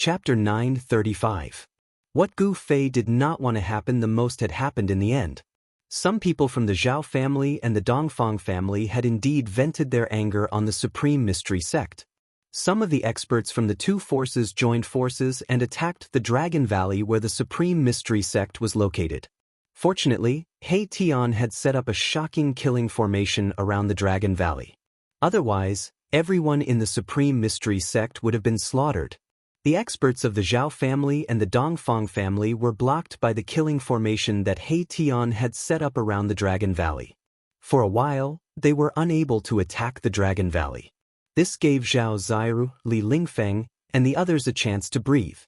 Chapter 935. What Gu Fei did not want to happen the most had happened in the end. Some people from the Zhao family and the Dongfang family had indeed vented their anger on the Supreme Mystery Sect. Some of the experts from the two forces joined forces and attacked the Dragon Valley where the Supreme Mystery Sect was located. Fortunately, He Tian had set up a shocking killing formation around the Dragon Valley. Otherwise, everyone in the Supreme Mystery Sect would have been slaughtered. The experts of the Zhao family and the Dongfang family were blocked by the killing formation that He Tian had set up around the Dragon Valley. For a while, they were unable to attack the Dragon Valley. This gave Zhao Ziru, Li Lingfeng, and the others a chance to breathe.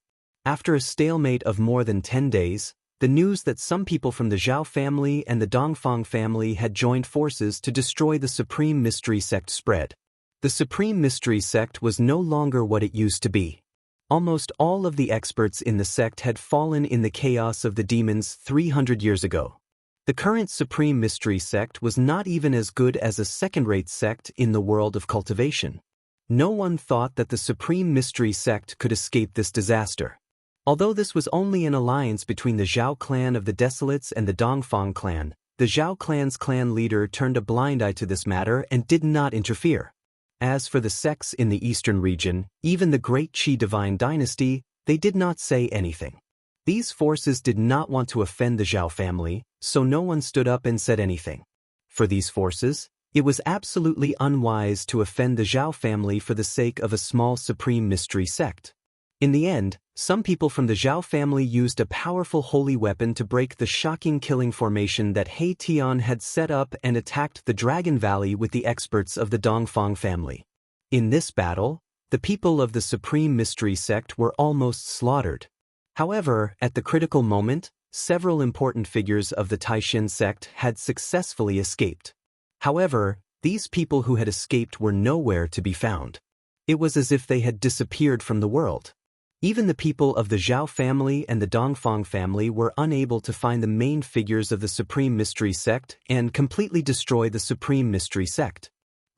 After a stalemate of more than 10 days, the news that some people from the Zhao family and the Dongfang family had joined forces to destroy the Supreme Mystery Sect spread. The Supreme Mystery Sect was no longer what it used to be. Almost all of the experts in the sect had fallen in the chaos of the demons 300 years ago. The current Supreme Mystery Sect was not even as good as a second-rate sect in the world of cultivation. No one thought that the Supreme Mystery Sect could escape this disaster. Although this was only an alliance between the Zhao clan of the Desolates and the Dongfang clan, the Zhao clan's clan leader turned a blind eye to this matter and did not interfere. As for the sects in the eastern region, even the Great Qi Divine Dynasty, they did not say anything. These forces did not want to offend the Zhao family, so no one stood up and said anything. For these forces, it was absolutely unwise to offend the Zhao family for the sake of a small Supreme Mystery Sect. In the end, some people from the Zhao family used a powerful holy weapon to break the shocking killing formation that He Tian had set up and attacked the Dragon Valley with the experts of the Dongfang family. In this battle, the people of the Supreme Mystery Sect were almost slaughtered. However, at the critical moment, several important figures of the Taishan sect had successfully escaped. However, these people who had escaped were nowhere to be found. It was as if they had disappeared from the world. Even the people of the Zhao family and the Dongfang family were unable to find the main figures of the Supreme Mystery Sect and completely destroy the Supreme Mystery Sect.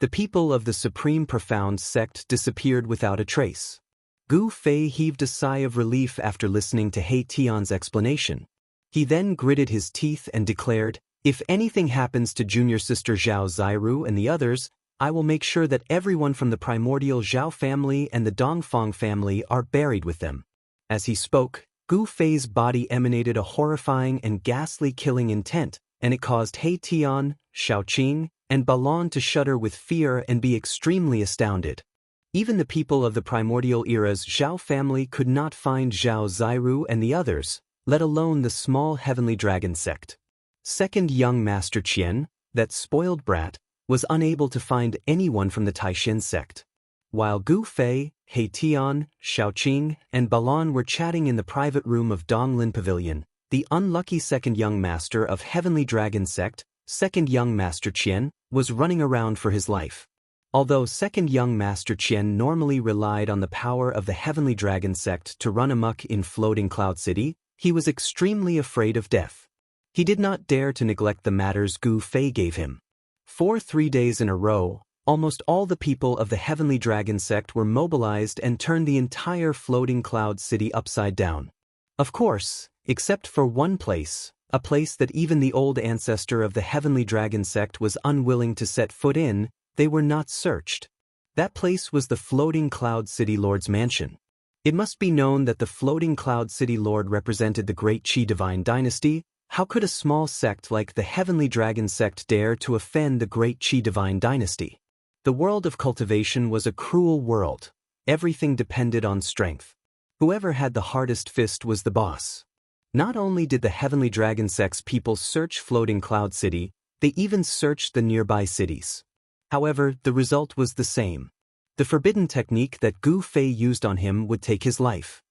The people of the Supreme Profound Sect disappeared without a trace. Gu Fei heaved a sigh of relief after listening to He Tian's explanation. He then gritted his teeth and declared, "If anything happens to junior sister Zhao Ziru and the others, I will make sure that everyone from the primordial Zhao family and the Dongfang family are buried with them." As he spoke, Gu Fei's body emanated a horrifying and ghastly killing intent, and it caused He Tian, Shaoqing, and Balan to shudder with fear and be extremely astounded. Even the people of the primordial era's Zhao family could not find Zhao Ziru and the others, let alone the small heavenly dragon sect. Second young Master Qian, that spoiled brat, was unable to find anyone from the Taishan sect. While Gu Fei, He Tian, Shaoqing, and Balan were chatting in the private room of Donglin Pavilion, the unlucky second young master of Heavenly Dragon sect, second young Master Qian, was running around for his life. Although second young Master Qian normally relied on the power of the Heavenly Dragon sect to run amok in Floating Cloud City, he was extremely afraid of death. He did not dare to neglect the matters Gu Fei gave him. For 3 days in a row, almost all the people of the Heavenly Dragon sect were mobilized and turned the entire Floating Cloud City upside down. Of course, except for one place, a place that even the old ancestor of the Heavenly Dragon sect was unwilling to set foot in, they were not searched. That place was the Floating Cloud City Lord's mansion. It must be known that the Floating Cloud City Lord represented the Great Qi Divine Dynasty. How could a small sect like the Heavenly Dragon sect dare to offend the Great Qi Divine Dynasty? The world of cultivation was a cruel world. Everything depended on strength. Whoever had the hardest fist was the boss. Not only did the Heavenly Dragon sect's people search Floating Cloud City, they even searched the nearby cities. However, the result was the same. The forbidden technique that Gu Fei used on him would take his life.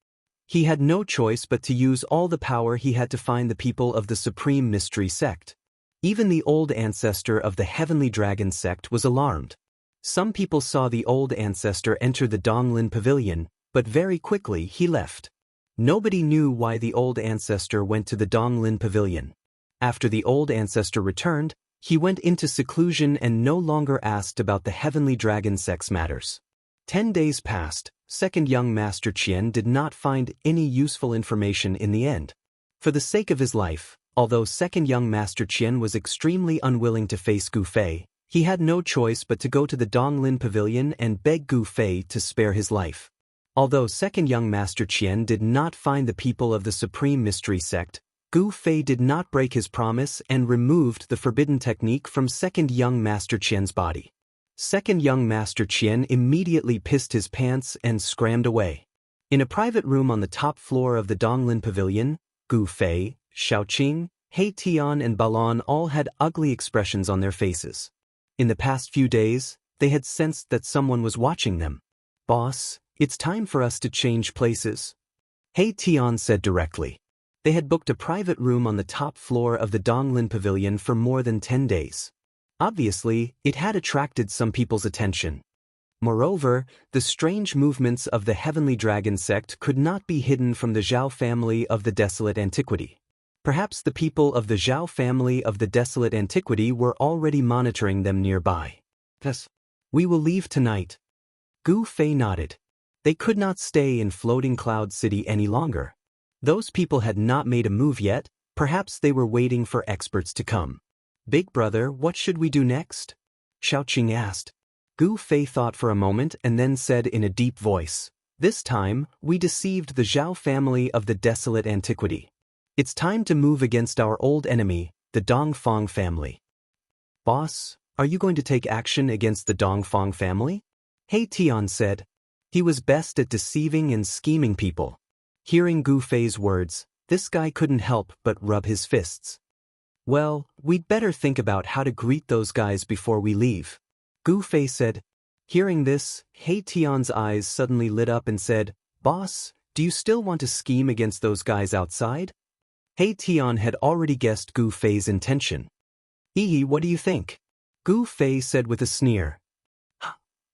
He had no choice but to use all the power he had to find the people of the Supreme Mystery Sect. Even the old ancestor of the Heavenly Dragon sect was alarmed. Some people saw the old ancestor enter the Donglin Pavilion, but very quickly he left. Nobody knew why the old ancestor went to the Donglin Pavilion. After the old ancestor returned, he went into seclusion and no longer asked about the Heavenly Dragon sect's matters. 10 days passed. Second young Master Qian did not find any useful information in the end. For the sake of his life, although second young Master Qian was extremely unwilling to face Gu Fei, he had no choice but to go to the Donglin Pavilion and beg Gu Fei to spare his life. Although second young Master Qian did not find the people of the Supreme Mystery Sect, Gu Fei did not break his promise and removed the forbidden technique from second young Master Qian's body. Second young Master Qian immediately pissed his pants and scrammed away. In a private room on the top floor of the Donglin Pavilion, Gu Fei, Shaoqing, He Tian and Balon all had ugly expressions on their faces. In the past few days, they had sensed that someone was watching them. "Boss, it's time for us to change places," He Tian said directly. They had booked a private room on the top floor of the Donglin Pavilion for more than 10 days. Obviously, it had attracted some people's attention. Moreover, the strange movements of the Heavenly Dragon sect could not be hidden from the Zhao family of the Desolate Antiquity. Perhaps the people of the Zhao family of the Desolate Antiquity were already monitoring them nearby. "Yes, we will leave tonight." Gu Fei nodded. They could not stay in Floating Cloud City any longer. Those people had not made a move yet, perhaps they were waiting for experts to come. "Big brother, what should we do next?" Shaoqing asked. Gu Fei thought for a moment and then said in a deep voice, "This time, we deceived the Zhao family of the Desolate Antiquity. It's time to move against our old enemy, the Dongfang family." "Boss, are you going to take action against the Dongfang family?" He Tian said. He was best at deceiving and scheming people. Hearing Gu Fei's words, this guy couldn't help but rub his fists. "Well, we'd better think about how to greet those guys before we leave," Gu Fei said. Hearing this, He Tian's eyes suddenly lit up and said, "Boss, do you still want to scheme against those guys outside?" He Tian had already guessed Gu Fei's intention. What do you think?" Gu Fei said with a sneer.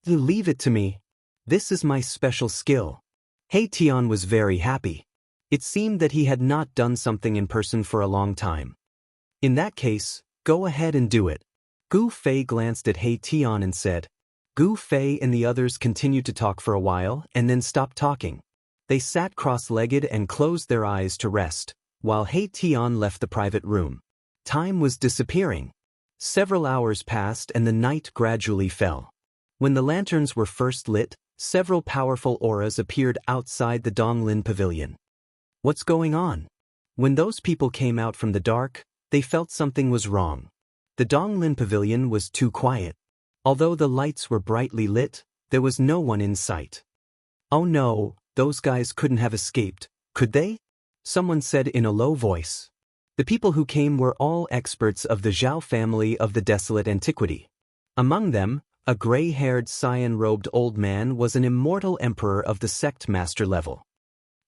"Leave it to me. This is my special skill." He Tian was very happy. It seemed that he had not done something in person for a long time. "In that case, go ahead and do it." Gu Fei glanced at He Tian and said. Gu Fei and the others continued to talk for a while and then stopped talking. They sat cross-legged and closed their eyes to rest, while He Tian left the private room. Time was disappearing. Several hours passed and the night gradually fell. When the lanterns were first lit, several powerful auras appeared outside the Donglin Pavilion. "What's going on?" When those people came out from the dark, they felt something was wrong. The Donglin Pavilion was too quiet. Although the lights were brightly lit, there was no one in sight. "Oh no, those guys couldn't have escaped, could they?" Someone said in a low voice. The people who came were all experts of the Zhao family of the Desolate Antiquity. Among them, a gray-haired cyan-robed old man was an immortal emperor of the sect master level.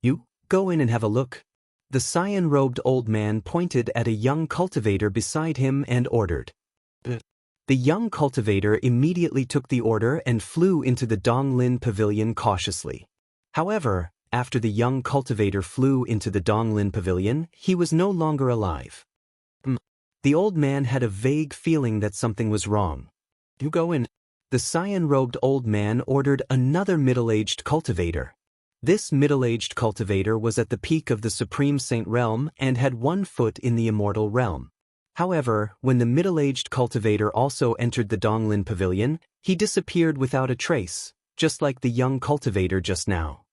"You, go in and have a look." The cyan-robed old man pointed at a young cultivator beside him and ordered. The young cultivator immediately took the order and flew into the Donglin Pavilion cautiously. However, after the young cultivator flew into the Donglin Pavilion, he was no longer alive. The old man had a vague feeling that something was wrong. "You go in." The cyan-robed old man ordered another middle-aged cultivator. This middle-aged cultivator was at the peak of the Supreme Saint realm and had one foot in the Immortal realm. However, when the middle-aged cultivator also entered the Donglin Pavilion, he disappeared without a trace, just like the young cultivator just now.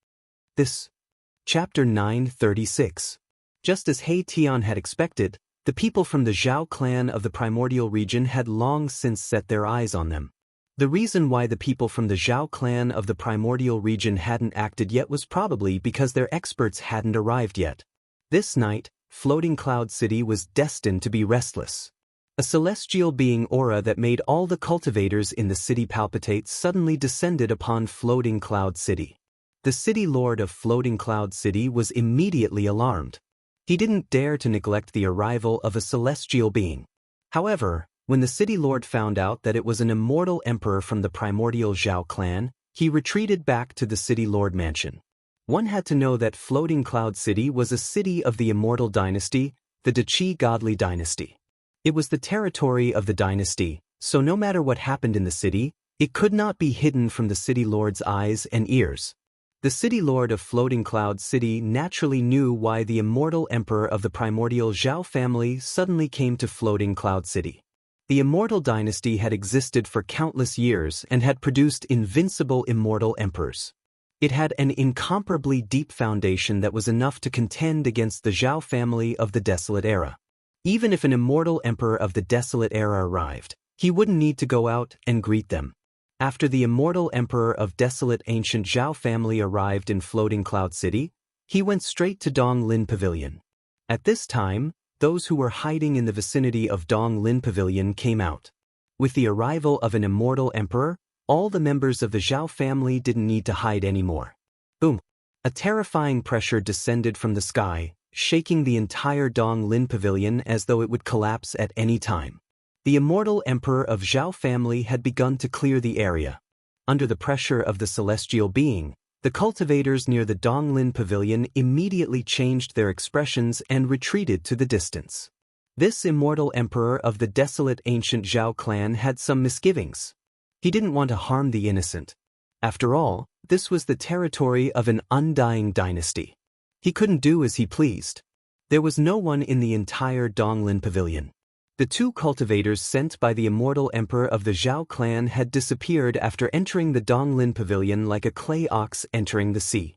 Chapter 936. Just as He Tian had expected, the people from the Zhao clan of the primordial region had long since set their eyes on them. The reason why the people from the Zhao clan of the primordial region hadn't acted yet was probably because their experts hadn't arrived yet. This night, Floating Cloud City was destined to be restless. A celestial being aura that made all the cultivators in the city palpitate suddenly descended upon Floating Cloud City. The city lord of Floating Cloud City was immediately alarmed. He didn't dare to neglect the arrival of a celestial being. However, when the city lord found out that it was an immortal emperor from the primordial Zhao clan, he retreated back to the city lord mansion. One had to know that Floating Cloud City was a city of the immortal dynasty, the Dachi godly dynasty. It was the territory of the dynasty, so no matter what happened in the city, It could not be hidden from the city lord's eyes and ears. The city lord of Floating Cloud City naturally knew why the immortal emperor of the primordial Zhao family suddenly came to Floating Cloud City. The Immortal dynasty had existed for countless years and had produced invincible immortal emperors. It had an incomparably deep foundation that was enough to contend against the Zhao family of the Desolate Era. Even if an immortal emperor of the Desolate Era arrived, he wouldn't need to go out and greet them. After the immortal emperor of Desolate Ancient Zhao family arrived in Floating Cloud City, he went straight to Dong Lin Pavilion. At this time, those who were hiding in the vicinity of Dong Lin Pavilion came out. With the arrival of an immortal emperor, all the members of the Zhao family didn't need to hide anymore. Boom! A terrifying pressure descended from the sky, shaking the entire Dong Lin Pavilion as though it would collapse at any time. The immortal emperor of Zhao family had begun to clear the area. Under the pressure of the celestial being, the cultivators near the Dong Lin Pavilion immediately changed their expressions and retreated to the distance. This immortal emperor of the desolate ancient Zhao clan had some misgivings. He didn't want to harm the innocent. After all, this was the territory of an Undying dynasty. He couldn't do as he pleased. There was no one in the entire Dong Lin Pavilion. The two cultivators sent by the immortal emperor of the Zhao clan had disappeared after entering the Dong Lin Pavilion like a clay ox entering the sea.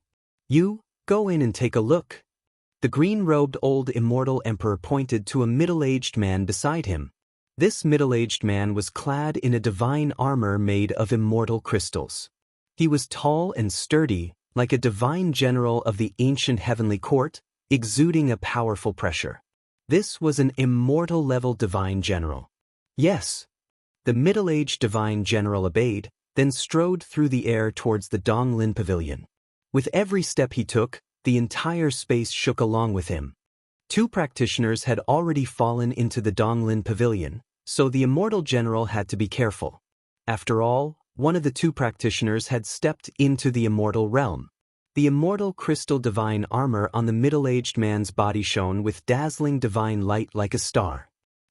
You, go in and take a look. The green-robed old immortal emperor pointed to a middle-aged man beside him. This middle-aged man was clad in a divine armor made of immortal crystals. He was tall and sturdy, like a divine general of the ancient heavenly court, exuding a powerful pressure. This was an immortal-level divine general. Yes. The middle-aged divine general obeyed, then strode through the air towards the Dong Lin Pavilion. With every step he took, the entire space shook along with him. Two practitioners had already fallen into the Dong Lin Pavilion, so the immortal general had to be careful. After all, one of the two practitioners had stepped into the immortal realm. The immortal crystal divine armor on the middle-aged man's body shone with dazzling divine light like a star.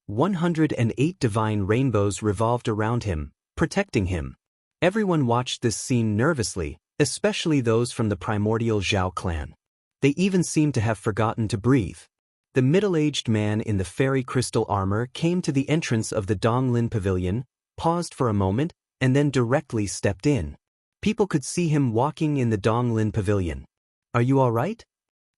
108 divine rainbows revolved around him, protecting him. Everyone watched this scene nervously, especially those from the primordial Zhao clan. They even seemed to have forgotten to breathe. The middle-aged man in the fairy crystal armor came to the entrance of the Dong Lin Pavilion, paused for a moment, and then directly stepped in. People could see him walking in the Dong Lin Pavilion. Are you all right?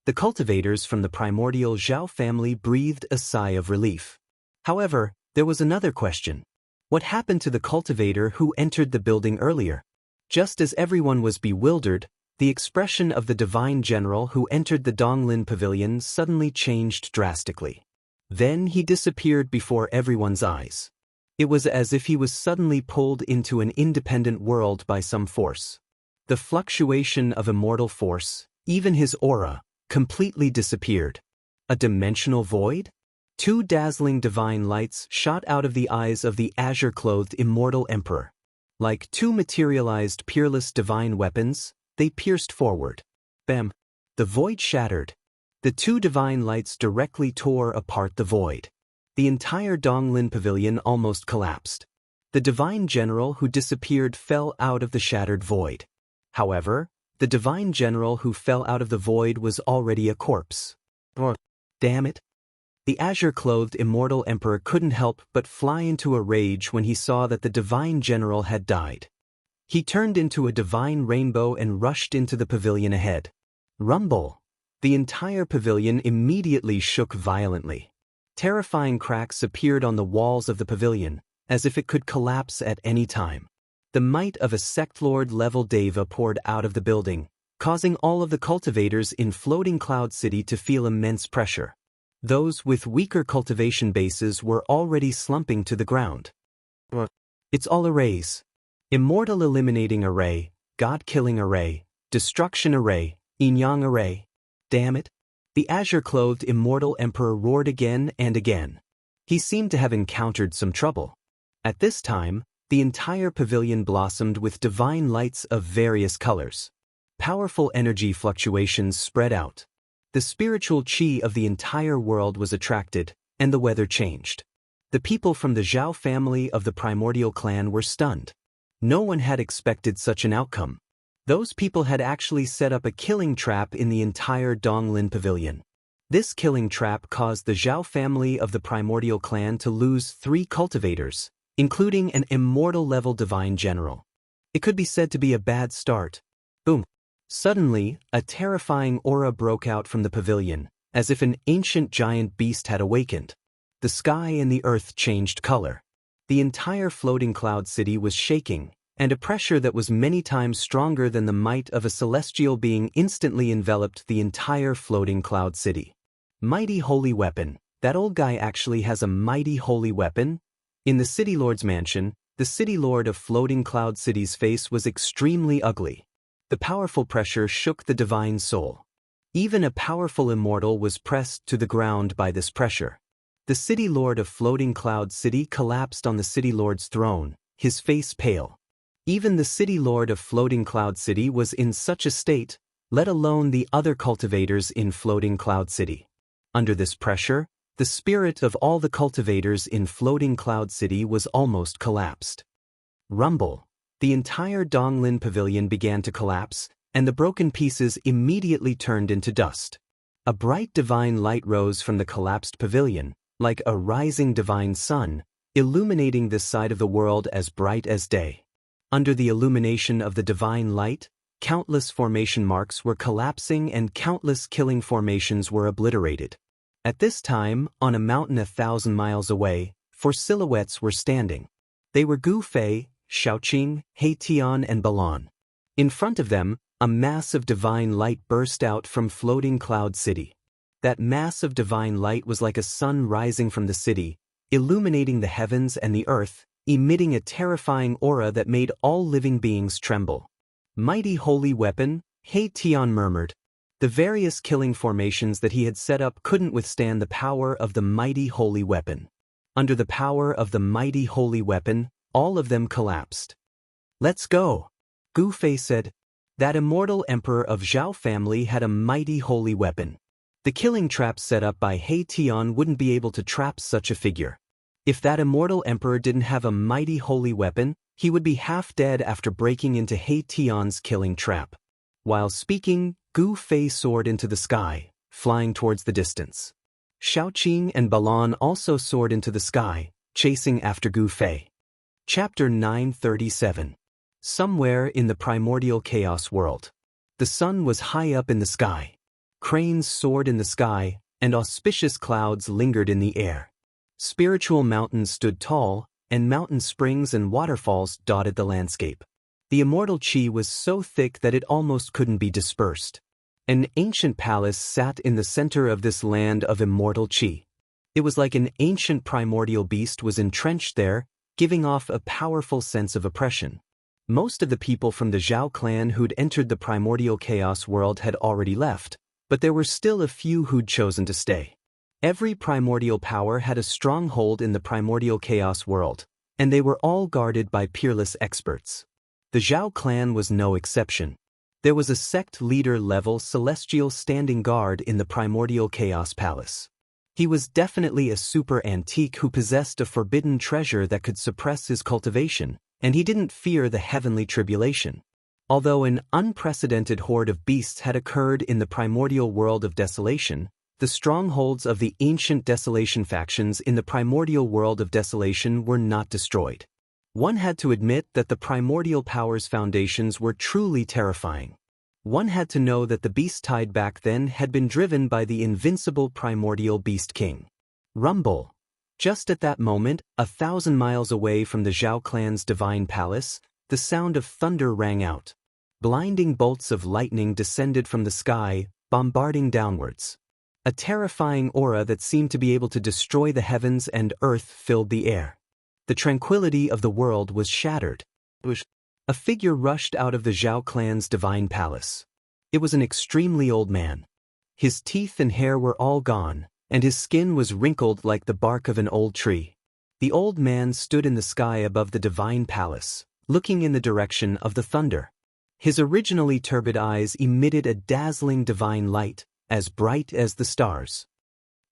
The cultivators from the primordial Zhao family breathed a sigh of relief. However, there was another question. What happened to the cultivator who entered the building earlier? Just as everyone was bewildered, the expression of the divine general who entered the Dong Lin Pavilion suddenly changed drastically. Then he disappeared before everyone's eyes. It was as if he was suddenly pulled into an independent world by some force. The fluctuation of immortal force, even his aura, completely disappeared. A dimensional void? Two dazzling divine lights shot out of the eyes of the azure-clothed immortal emperor. Like two materialized peerless divine weapons, they pierced forward. Bam! The void shattered. The two divine lights directly tore apart the void. The entire Dong Lin Pavilion almost collapsed. The divine general who disappeared fell out of the shattered void. However, the divine general who fell out of the void was already a corpse. Oh, damn it! The azure-clothed immortal emperor couldn't help but fly into a rage when he saw that the divine general had died. He turned into a divine rainbow and rushed into the pavilion ahead. Rumble! The entire pavilion immediately shook violently. Terrifying cracks appeared on the walls of the pavilion, as if it could collapse at any time. The might of a sect-lord-level deva poured out of the building, causing all of the cultivators in Floating Cloud City to feel immense pressure. Those with weaker cultivation bases were already slumping to the ground. It's all arrays. Immortal eliminating array, God-killing array, destruction array, yin-yang array. Damn it! The azure-clothed immortal emperor roared again and again. He seemed to have encountered some trouble. At this time, the entire pavilion blossomed with divine lights of various colors. Powerful energy fluctuations spread out. The spiritual chi of the entire world was attracted, and the weather changed. The people from the Zhao family of the primordial clan were stunned. No one had expected such an outcome. Those people had actually set up a killing trap in the entire Donglin Pavilion. This killing trap caused the Zhao family of the primordial clan to lose 3 cultivators, including an immortal-level divine general. It could be said to be a bad start. Boom. Suddenly, a terrifying aura broke out from the pavilion, as if an ancient giant beast had awakened. The sky and the earth changed color. The entire floating cloud city was shaking, and a pressure that was many times stronger than the might of a celestial being instantly enveloped the entire floating cloud city. Mighty holy weapon. That old guy actually has a mighty holy weapon? In the City Lord's mansion, the City Lord of Floating Cloud City's face was extremely ugly. The powerful pressure shook the divine soul. Even a powerful immortal was pressed to the ground by this pressure. The City Lord of Floating Cloud City collapsed on the City Lord's throne, his face pale. Even the City Lord of Floating Cloud City was in such a state, let alone the other cultivators in Floating Cloud City. Under this pressure, the spirit of all the cultivators in Floating Cloud City was almost collapsed. Rumble. The entire Donglin Pavilion began to collapse, and the broken pieces immediately turned into dust. A bright divine light rose from the collapsed pavilion, like a rising divine sun, illuminating this side of the world as bright as day. Under the illumination of the divine light, countless formation marks were collapsing and countless killing formations were obliterated. At this time, on a mountain 1,000 miles away, 4 silhouettes were standing. They were Gu Fei, Shaoqing, He Tian and Balan. In front of them, a mass of divine light burst out from Floating Cloud City. That mass of divine light was like a sun rising from the city, illuminating the heavens and the earth, emitting a terrifying aura that made all living beings tremble. Mighty holy weapon, He Tian murmured. The various killing formations that he had set up couldn't withstand the power of the mighty holy weapon. Under the power of the mighty holy weapon, all of them collapsed. Let's go, Gu Fei said. That immortal emperor of Zhao family had a mighty holy weapon. The killing trap set up by He Tian wouldn't be able to trap such a figure. If that immortal emperor didn't have a mighty holy weapon, he would be half dead after breaking into He Tian's killing trap. While speaking, Gu Fei soared into the sky, flying towards the distance. Shaoqing and Balan also soared into the sky, chasing after Gu Fei. Chapter 937. Somewhere in the primordial chaos world. The sun was high up in the sky. Cranes soared in the sky, and auspicious clouds lingered in the air. Spiritual mountains stood tall, and mountain springs and waterfalls dotted the landscape. The immortal qi was so thick that it almost couldn't be dispersed. An ancient palace sat in the center of this land of immortal qi. It was like an ancient primordial beast was entrenched there, giving off a powerful sense of oppression. Most of the people from the Zhao clan who'd entered the primordial chaos world had already left, but there were still a few who'd chosen to stay. Every primordial power had a stronghold in the primordial chaos world, and they were all guarded by peerless experts. The Zhao clan was no exception. There was a sect leader-level celestial standing guard in the primordial chaos palace. He was definitely a super antique who possessed a forbidden treasure that could suppress his cultivation, and he didn't fear the heavenly tribulation. Although an unprecedented horde of beasts had occurred in the primordial world of desolation, the strongholds of the ancient desolation factions in the primordial world of desolation were not destroyed. One had to admit that the primordial power's foundations were truly terrifying. One had to know that the beast tide back then had been driven by the invincible primordial beast king. Rumble. Just at that moment, 1,000 miles away from the Zhao clan's divine palace, the sound of thunder rang out. Blinding bolts of lightning descended from the sky, bombarding downwards. A terrifying aura that seemed to be able to destroy the heavens and earth filled the air. The tranquility of the world was shattered. A figure rushed out of the Zhao clan's divine palace. It was an extremely old man. His teeth and hair were all gone, and his skin was wrinkled like the bark of an old tree. The old man stood in the sky above the divine palace, looking in the direction of the thunder. His originally turbid eyes emitted a dazzling divine light, as bright as the stars.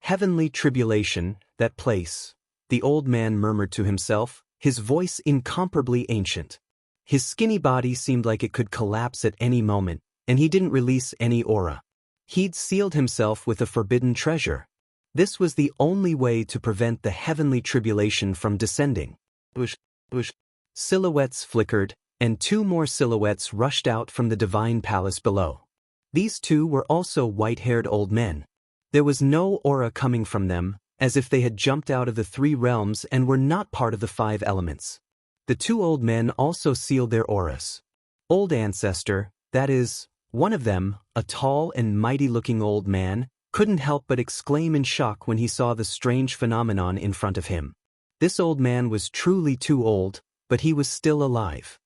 Heavenly tribulation, that place, the old man murmured to himself, his voice incomparably ancient. His skinny body seemed like it could collapse at any moment, and he didn't release any aura. He'd sealed himself with a forbidden treasure. This was the only way to prevent the heavenly tribulation from descending. Bush. Silhouettes flickered, and 2 more silhouettes rushed out from the divine palace below. These 2 were also white-haired old men. There was no aura coming from them, as if they had jumped out of the 3 realms and were not part of the 5 elements. The 2 old men also sealed their auras. Old Ancestor, that is, one of them, a tall and mighty-looking old man, couldn't help but exclaim in shock when he saw the strange phenomenon in front of him. This old man was truly too old, but he was still alive.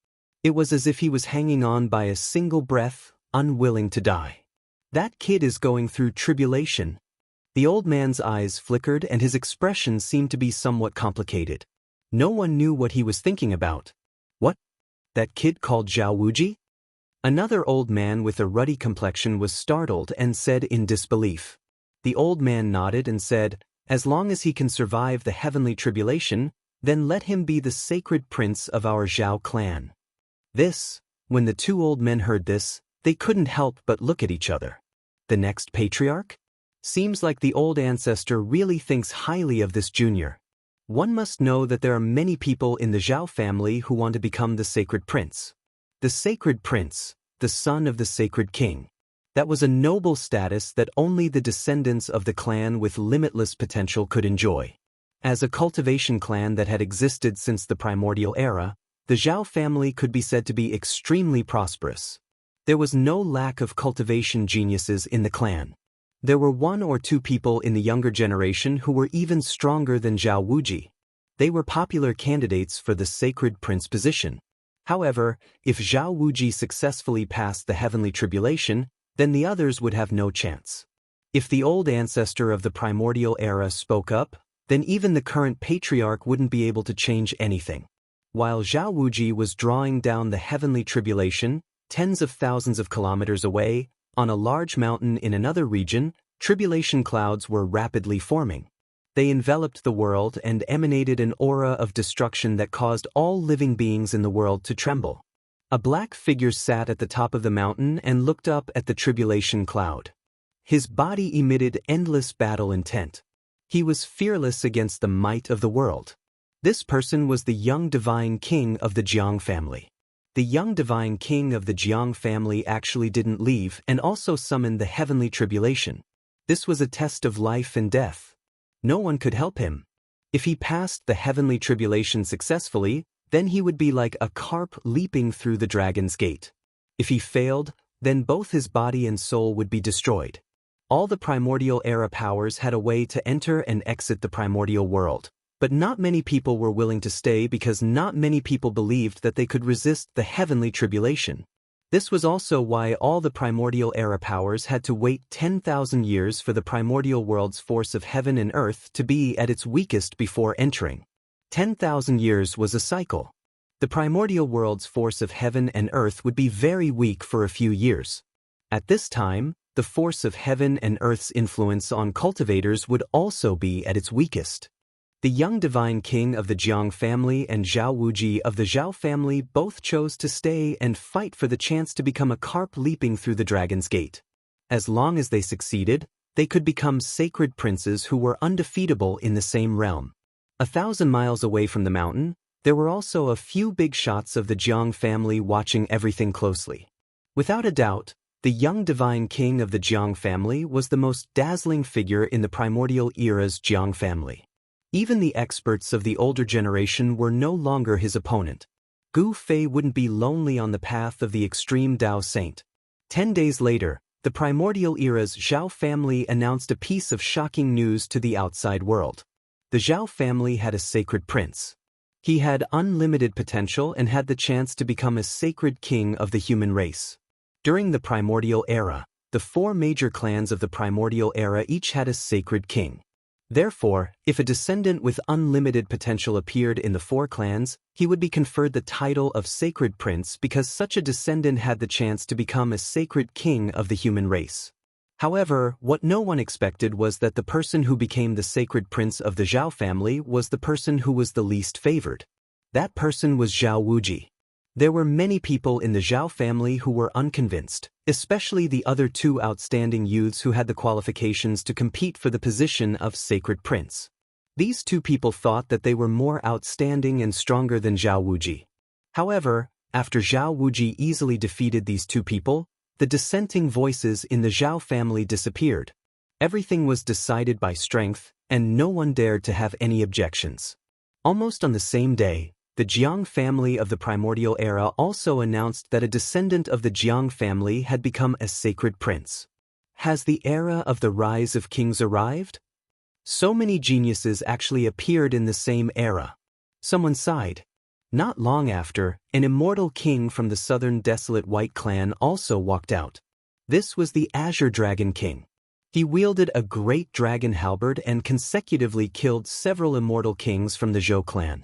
It was as if he was hanging on by a single breath, unwilling to die. That kid is going through tribulation. The old man's eyes flickered and his expression seemed to be somewhat complicated. No one knew what he was thinking about. What? That kid called Jianghu? Another old man with a ruddy complexion was startled and said in disbelief. The old man nodded and said, "As long as he can survive the heavenly tribulation, then let him be the sacred prince of our Zhao clan." When the 2 old men heard this, they couldn't help but look at each other. The next patriarch? Seems like the old ancestor really thinks highly of this junior. One must know that there are many people in the Zhao family who want to become the sacred prince. The sacred prince, the son of the sacred king. That was a noble status that only the descendants of the clan with limitless potential could enjoy. As a cultivation clan that had existed since the primordial era, the Zhao family could be said to be extremely prosperous. There was no lack of cultivation geniuses in the clan. There were 1 or 2 people in the younger generation who were even stronger than Jianghu. They were popular candidates for the sacred prince position. However, if Jianghu successfully passed the heavenly tribulation, then the others would have no chance. If the old ancestor of the primordial era spoke up, then even the current patriarch wouldn't be able to change anything. While Jianghu was drawing down the heavenly tribulation, tens of thousands of kilometers away, on a large mountain in another region, tribulation clouds were rapidly forming. They enveloped the world and emanated an aura of destruction that caused all living beings in the world to tremble. A black figure sat at the top of the mountain and looked up at the tribulation cloud. His body emitted endless battle intent. He was fearless against the might of the world. This person was the young divine king of the Jianghu family. The young divine king of the Jianghu family actually didn't leave and also summoned the heavenly tribulation. This was a test of life and death. No one could help him. If he passed the heavenly tribulation successfully, then he would be like a carp leaping through the dragon's gate. If he failed, then both his body and soul would be destroyed. All the primordial era powers had a way to enter and exit the primordial world. But not many people were willing to stay because not many people believed that they could resist the heavenly tribulation. This was also why all the primordial era powers had to wait 10,000 years for the primordial world's force of heaven and earth to be at its weakest before entering. 10,000 years was a cycle. The primordial world's force of heaven and earth would be very weak for a few years. At this time, the force of heaven and earth's influence on cultivators would also be at its weakest. The young divine king of the Jianghu family and Jianghu of the Zhao family both chose to stay and fight for the chance to become a carp leaping through the dragon's gate. As long as they succeeded, they could become sacred princes who were undefeatable in the same realm. 1,000 miles away from the mountain, there were also a few big shots of the Jianghu family watching everything closely. Without a doubt, the young divine king of the Jianghu family was the most dazzling figure in the primordial era's Jianghu family. Even the experts of the older generation were no longer his opponent. Gu Fei wouldn't be lonely on the path of the extreme Dao Saint. 10 days later, the primordial era's Zhao family announced a piece of shocking news to the outside world. The Zhao family had a sacred prince. He had unlimited potential and had the chance to become a sacred king of the human race. During the primordial era, the 4 major clans of the primordial era each had a sacred king. Therefore, if a descendant with unlimited potential appeared in the 4 clans, he would be conferred the title of Sacred Prince because such a descendant had the chance to become a sacred king of the human race. However, what no one expected was that the person who became the Sacred Prince of the Zhao family was the person who was the least favored. That person was Jianghu. There were many people in the Zhao family who were unconvinced, especially the other two outstanding youths who had the qualifications to compete for the position of sacred prince. These two people thought that they were more outstanding and stronger than Zhao Wuji. However, after Zhao Wuji easily defeated these two people, the dissenting voices in the Zhao family disappeared. Everything was decided by strength, and no one dared to have any objections. Almost on the same day, the Jiang family of the primordial era also announced that a descendant of the Jiang family had become a sacred prince. Has the era of the rise of kings arrived? So many geniuses actually appeared in the same era. Someone sighed. Not long after, an immortal king from the southern desolate White clan also walked out. This was the Azure Dragon King. He wielded a great dragon halberd and consecutively killed several immortal kings from the Zhou clan.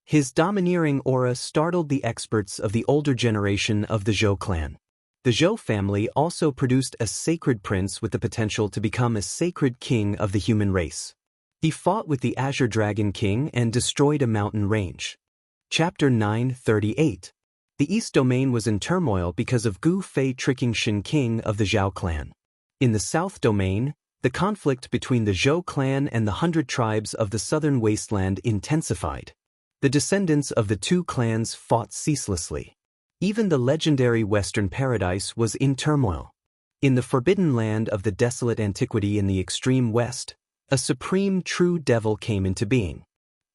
His domineering aura startled the experts of the older generation of the Zhou clan. The Zhou family also produced a sacred prince with the potential to become a sacred king of the human race. He fought with the Azure Dragon King and destroyed a mountain range. Chapter 938. The East Domain was in turmoil because of Gu Fei tricking Shin King of the Zhao clan. In the South Domain, the conflict between the Zhou clan and the 100 tribes of the southern wasteland intensified. The descendants of the two clans fought ceaselessly. Even the legendary Western Paradise was in turmoil. In the forbidden land of the desolate antiquity in the extreme west, a supreme true devil came into being.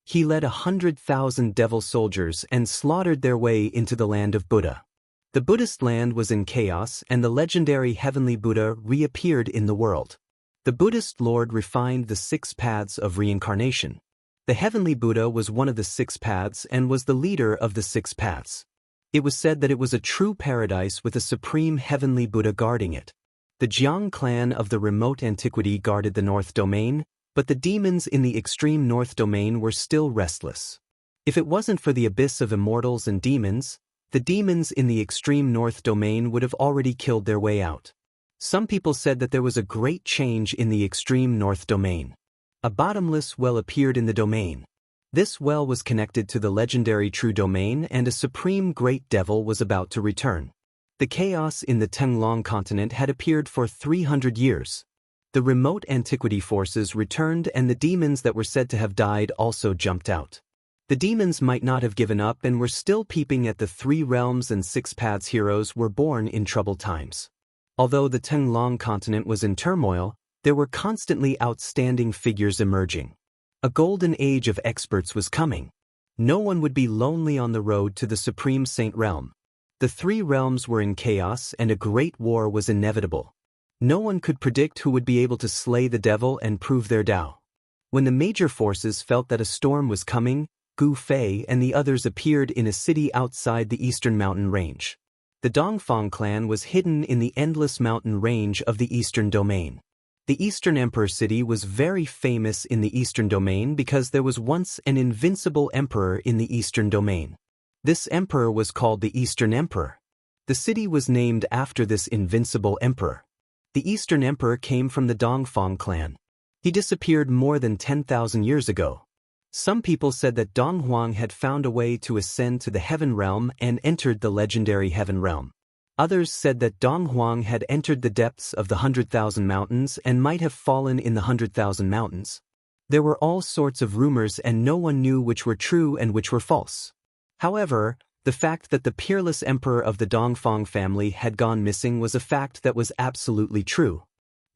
He led 100,000 devil soldiers and slaughtered their way into the land of Buddha. The Buddhist land was in chaos and the legendary heavenly Buddha reappeared in the world. The Buddhist Lord refined the 6 paths of reincarnation. The heavenly Buddha was one of the 6 paths and was the leader of the 6 paths. It was said that it was a true paradise with a supreme heavenly Buddha guarding it. The Jiang clan of the remote antiquity guarded the North Domain, but the demons in the extreme North Domain were still restless. If it wasn't for the abyss of immortals and demons, the demons in the extreme North Domain would have already killed their way out. Some people said that there was a great change in the extreme North Domain. A bottomless well appeared in the domain. This well was connected to the legendary True Domain and a supreme great devil was about to return. The chaos in the Tenglong continent had appeared for 300 years. The remote antiquity forces returned and the demons that were said to have died also jumped out. The demons might not have given up and were still peeping at the 3 realms and 6 paths heroes were born in troubled times. Although the Tenglong continent was in turmoil, there were constantly outstanding figures emerging. A golden age of experts was coming. No one would be lonely on the road to the Supreme Saint Realm. The 3 realms were in chaos and a great war was inevitable. No one could predict who would be able to slay the devil and prove their Tao. When the major forces felt that a storm was coming, Gu Fei and the others appeared in a city outside the eastern mountain range. The Dongfang clan was hidden in the endless mountain range of the eastern domain. The Eastern Emperor city was very famous in the Eastern Domain because there was once an invincible emperor in the Eastern Domain. This emperor was called the Eastern Emperor. The city was named after this invincible emperor. The Eastern Emperor came from the Dongfang clan. He disappeared more than 10,000 years ago. Some people said that Dong Huang had found a way to ascend to the Heaven Realm and entered the legendary Heaven Realm. Others said that Dong Huang had entered the depths of the 100,000 mountains and might have fallen in the 100,000 mountains. There were all sorts of rumors and no one knew which were true and which were false. However, the fact that the peerless emperor of the Dongfang family had gone missing was a fact that was absolutely true.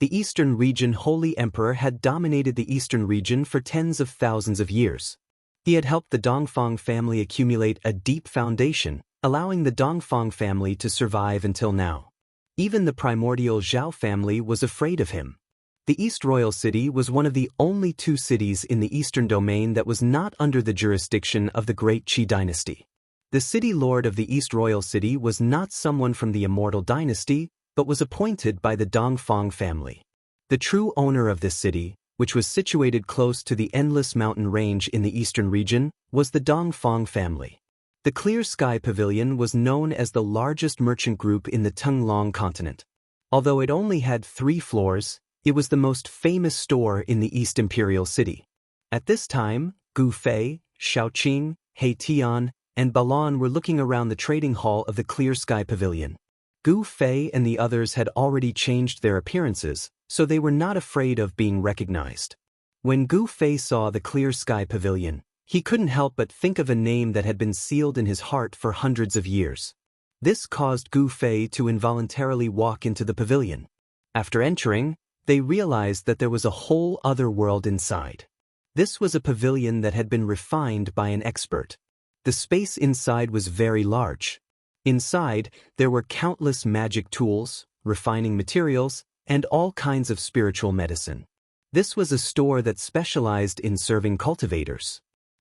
The Eastern region Holy Emperor had dominated the Eastern region for tens of thousands of years. He had helped the Dongfang family accumulate a deep foundation, allowing the Dongfang family to survive until now. Even the primordial Zhao family was afraid of him. The East Royal City was one of the only 2 cities in the Eastern Domain that was not under the jurisdiction of the Great Qi dynasty. The city lord of the East Royal City was not someone from the Immortal dynasty, but was appointed by the Dongfang family. The true owner of this city, which was situated close to the endless mountain range in the eastern region, was the Dongfang family. The Clear Sky Pavilion was known as the largest merchant group in the Tenglong continent. Although it only had 3 floors, it was the most famous store in the East Imperial City. At this time, Gu Fei, Shaoqing, He Tian, and Balan were looking around the trading hall of the Clear Sky Pavilion. Gu Fei and the others had already changed their appearances, so they were not afraid of being recognized. When Gu Fei saw the Clear Sky Pavilion, he couldn't help but think of a name that had been sealed in his heart for hundreds of years. This caused Gu Fei to involuntarily walk into the pavilion. After entering, they realized that there was a whole other world inside. This was a pavilion that had been refined by an expert. The space inside was very large. Inside, there were countless magic tools, refining materials, and all kinds of spiritual medicine. This was a store that specialized in serving cultivators.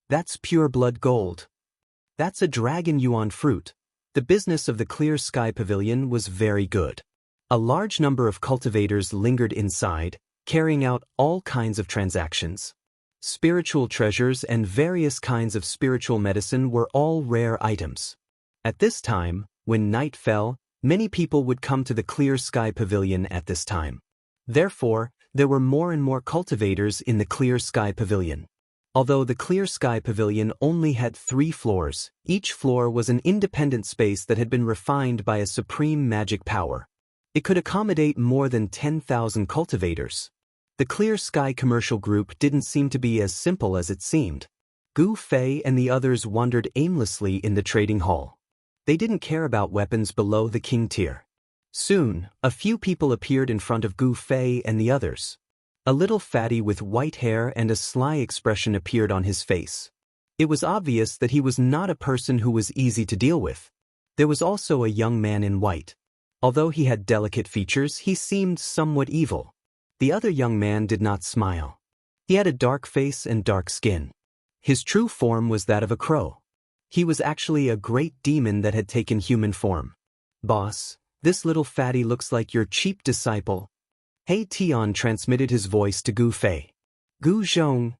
That's pure blood gold. That's a dragon yuan fruit. The business of the Clear Sky Pavilion was very good. A large number of cultivators lingered inside, carrying out all kinds of transactions. Spiritual treasures and various kinds of spiritual medicine were all rare items. At this time, when night fell, many people would come to the Clear Sky Pavilion at this time. Therefore, there were more and more cultivators in the Clear Sky Pavilion. Although the Clear Sky Pavilion only had 3 floors, each floor was an independent space that had been refined by a supreme magic power. It could accommodate more than 10,000 cultivators. The Clear Sky Commercial Group didn't seem to be as simple as it seemed. Gu Fei and the others wandered aimlessly in the trading hall. They didn't care about weapons below the king tier. Soon, a few people appeared in front of Gu Fei and the others. A little fatty with white hair and a sly expression appeared on his face. It was obvious that he was not a person who was easy to deal with. There was also a young man in white. Although he had delicate features, he seemed somewhat evil. The other young man did not smile. He had a dark face and dark skin. His true form was that of a crow. He was actually a great demon that had taken human form. "Boss, this little fatty looks like your cheap disciple." He Tian transmitted his voice to Gu Fei. "Gu Zhong."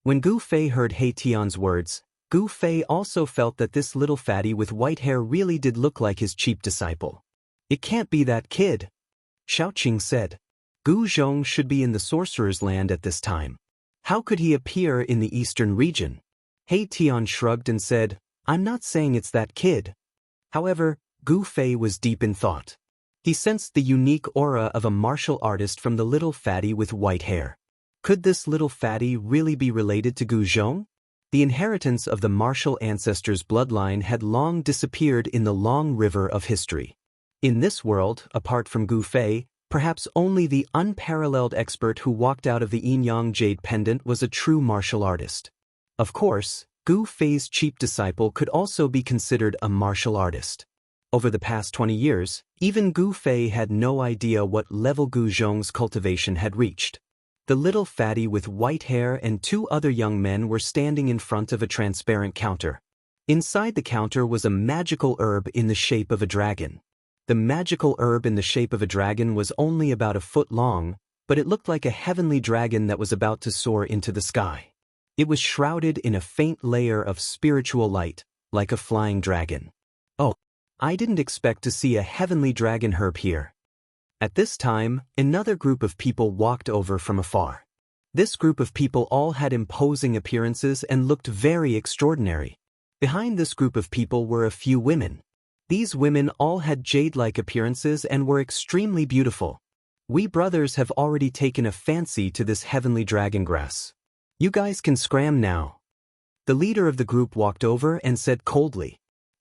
When Gu Fei heard He Tian's words, Gu Fei also felt that this little fatty with white hair really did look like his cheap disciple. "It can't be that kid," Xiaoqing said. "Gu Zhong should be in the sorcerer's land at this time. How could he appear in the eastern region?" He Tian shrugged and said, "I'm not saying it's that kid." However, Gu Fei was deep in thought. He sensed the unique aura of a martial artist from the little fatty with white hair. Could this little fatty really be related to Gu Zhong? The inheritance of the martial ancestors' bloodline had long disappeared in the long river of history. In this world, apart from Gu Fei, perhaps only the unparalleled expert who walked out of the Yin Yang Jade Pendant was a true martial artist. Of course, Gu Fei's cheap disciple could also be considered a martial artist. Over the past 20 years, even Gu Fei had no idea what level Gu Zhong's cultivation had reached. The little fatty with white hair and 2 other young men were standing in front of a transparent counter. Inside the counter was a magical herb in the shape of a dragon. The magical herb in the shape of a dragon was only about a foot long, but it looked like a heavenly dragon that was about to soar into the sky. It was shrouded in a faint layer of spiritual light, like a flying dragon. "Oh, I didn't expect to see a heavenly dragon herb here." At this time, another group of people walked over from afar. This group of people all had imposing appearances and looked very extraordinary. Behind this group of people were a few women. These women all had jade-like appearances and were extremely beautiful. "We brothers have already taken a fancy to this heavenly dragon grass. You guys can scram now." The leader of the group walked over and said coldly.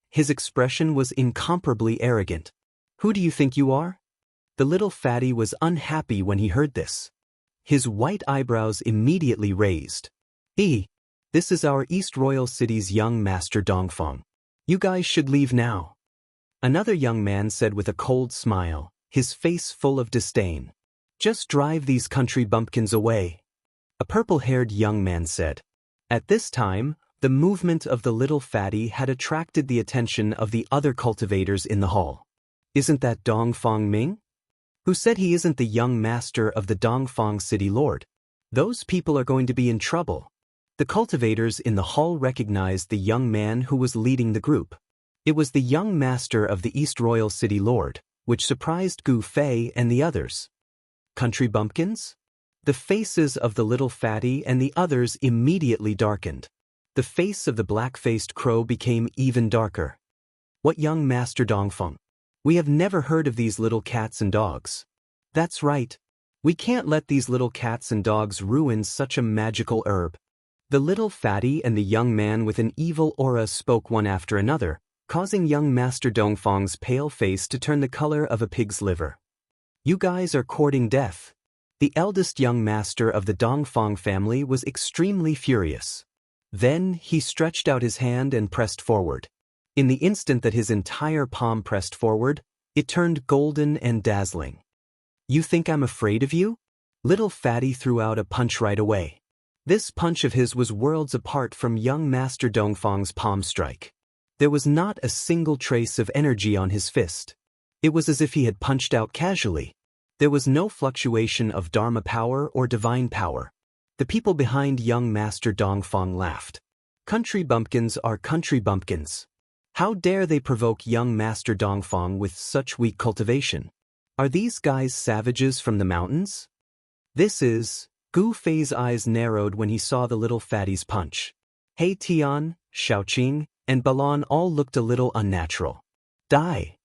His expression was incomparably arrogant. "Who do you think you are?" The little fatty was unhappy when he heard this. His white eyebrows immediately raised. This is our East Royal City's young master Dongfeng. You guys should leave now." Another young man said with a cold smile, his face full of disdain. "Just drive these country bumpkins away." A purple-haired young man said. At this time, the movement of the little fatty had attracted the attention of the other cultivators in the hall. "Isn't that Dongfeng Ming? Who said he isn't the young master of the Dongfeng City Lord? Those people are going to be in trouble." The cultivators in the hall recognized the young man who was leading the group. It was the young master of the East Royal City Lord, which surprised Gu Fei and the others. "Country bumpkins?" The faces of the little fatty and the others immediately darkened. The face of the black-faced crow became even darker. What young Master Dongfeng? We have never heard of these little cats and dogs. That's right. We can't let these little cats and dogs ruin such a magical herb. The little fatty and the young man with an evil aura spoke one after another, causing young Master Dongfeng's pale face to turn the color of a pig's liver. You guys are courting death. The eldest young master of the Dongfeng family was extremely furious. Then he stretched out his hand and pressed forward. In the instant that his entire palm pressed forward, it turned golden and dazzling. You think I'm afraid of you? Little fatty threw out a punch right away. This punch of his was worlds apart from young Master Dongfeng's palm strike. There was not a single trace of energy on his fist. It was as if he had punched out casually. There was no fluctuation of Dharma power or divine power. The people behind young Master Dongfeng laughed. Country bumpkins are country bumpkins. How dare they provoke young Master Dongfeng with such weak cultivation? Are these guys savages from the mountains? This is... Gu Fei's eyes narrowed when he saw the little fatty's punch. He Tian, Shaoqing, and Balan all looked a little unnatural. Die!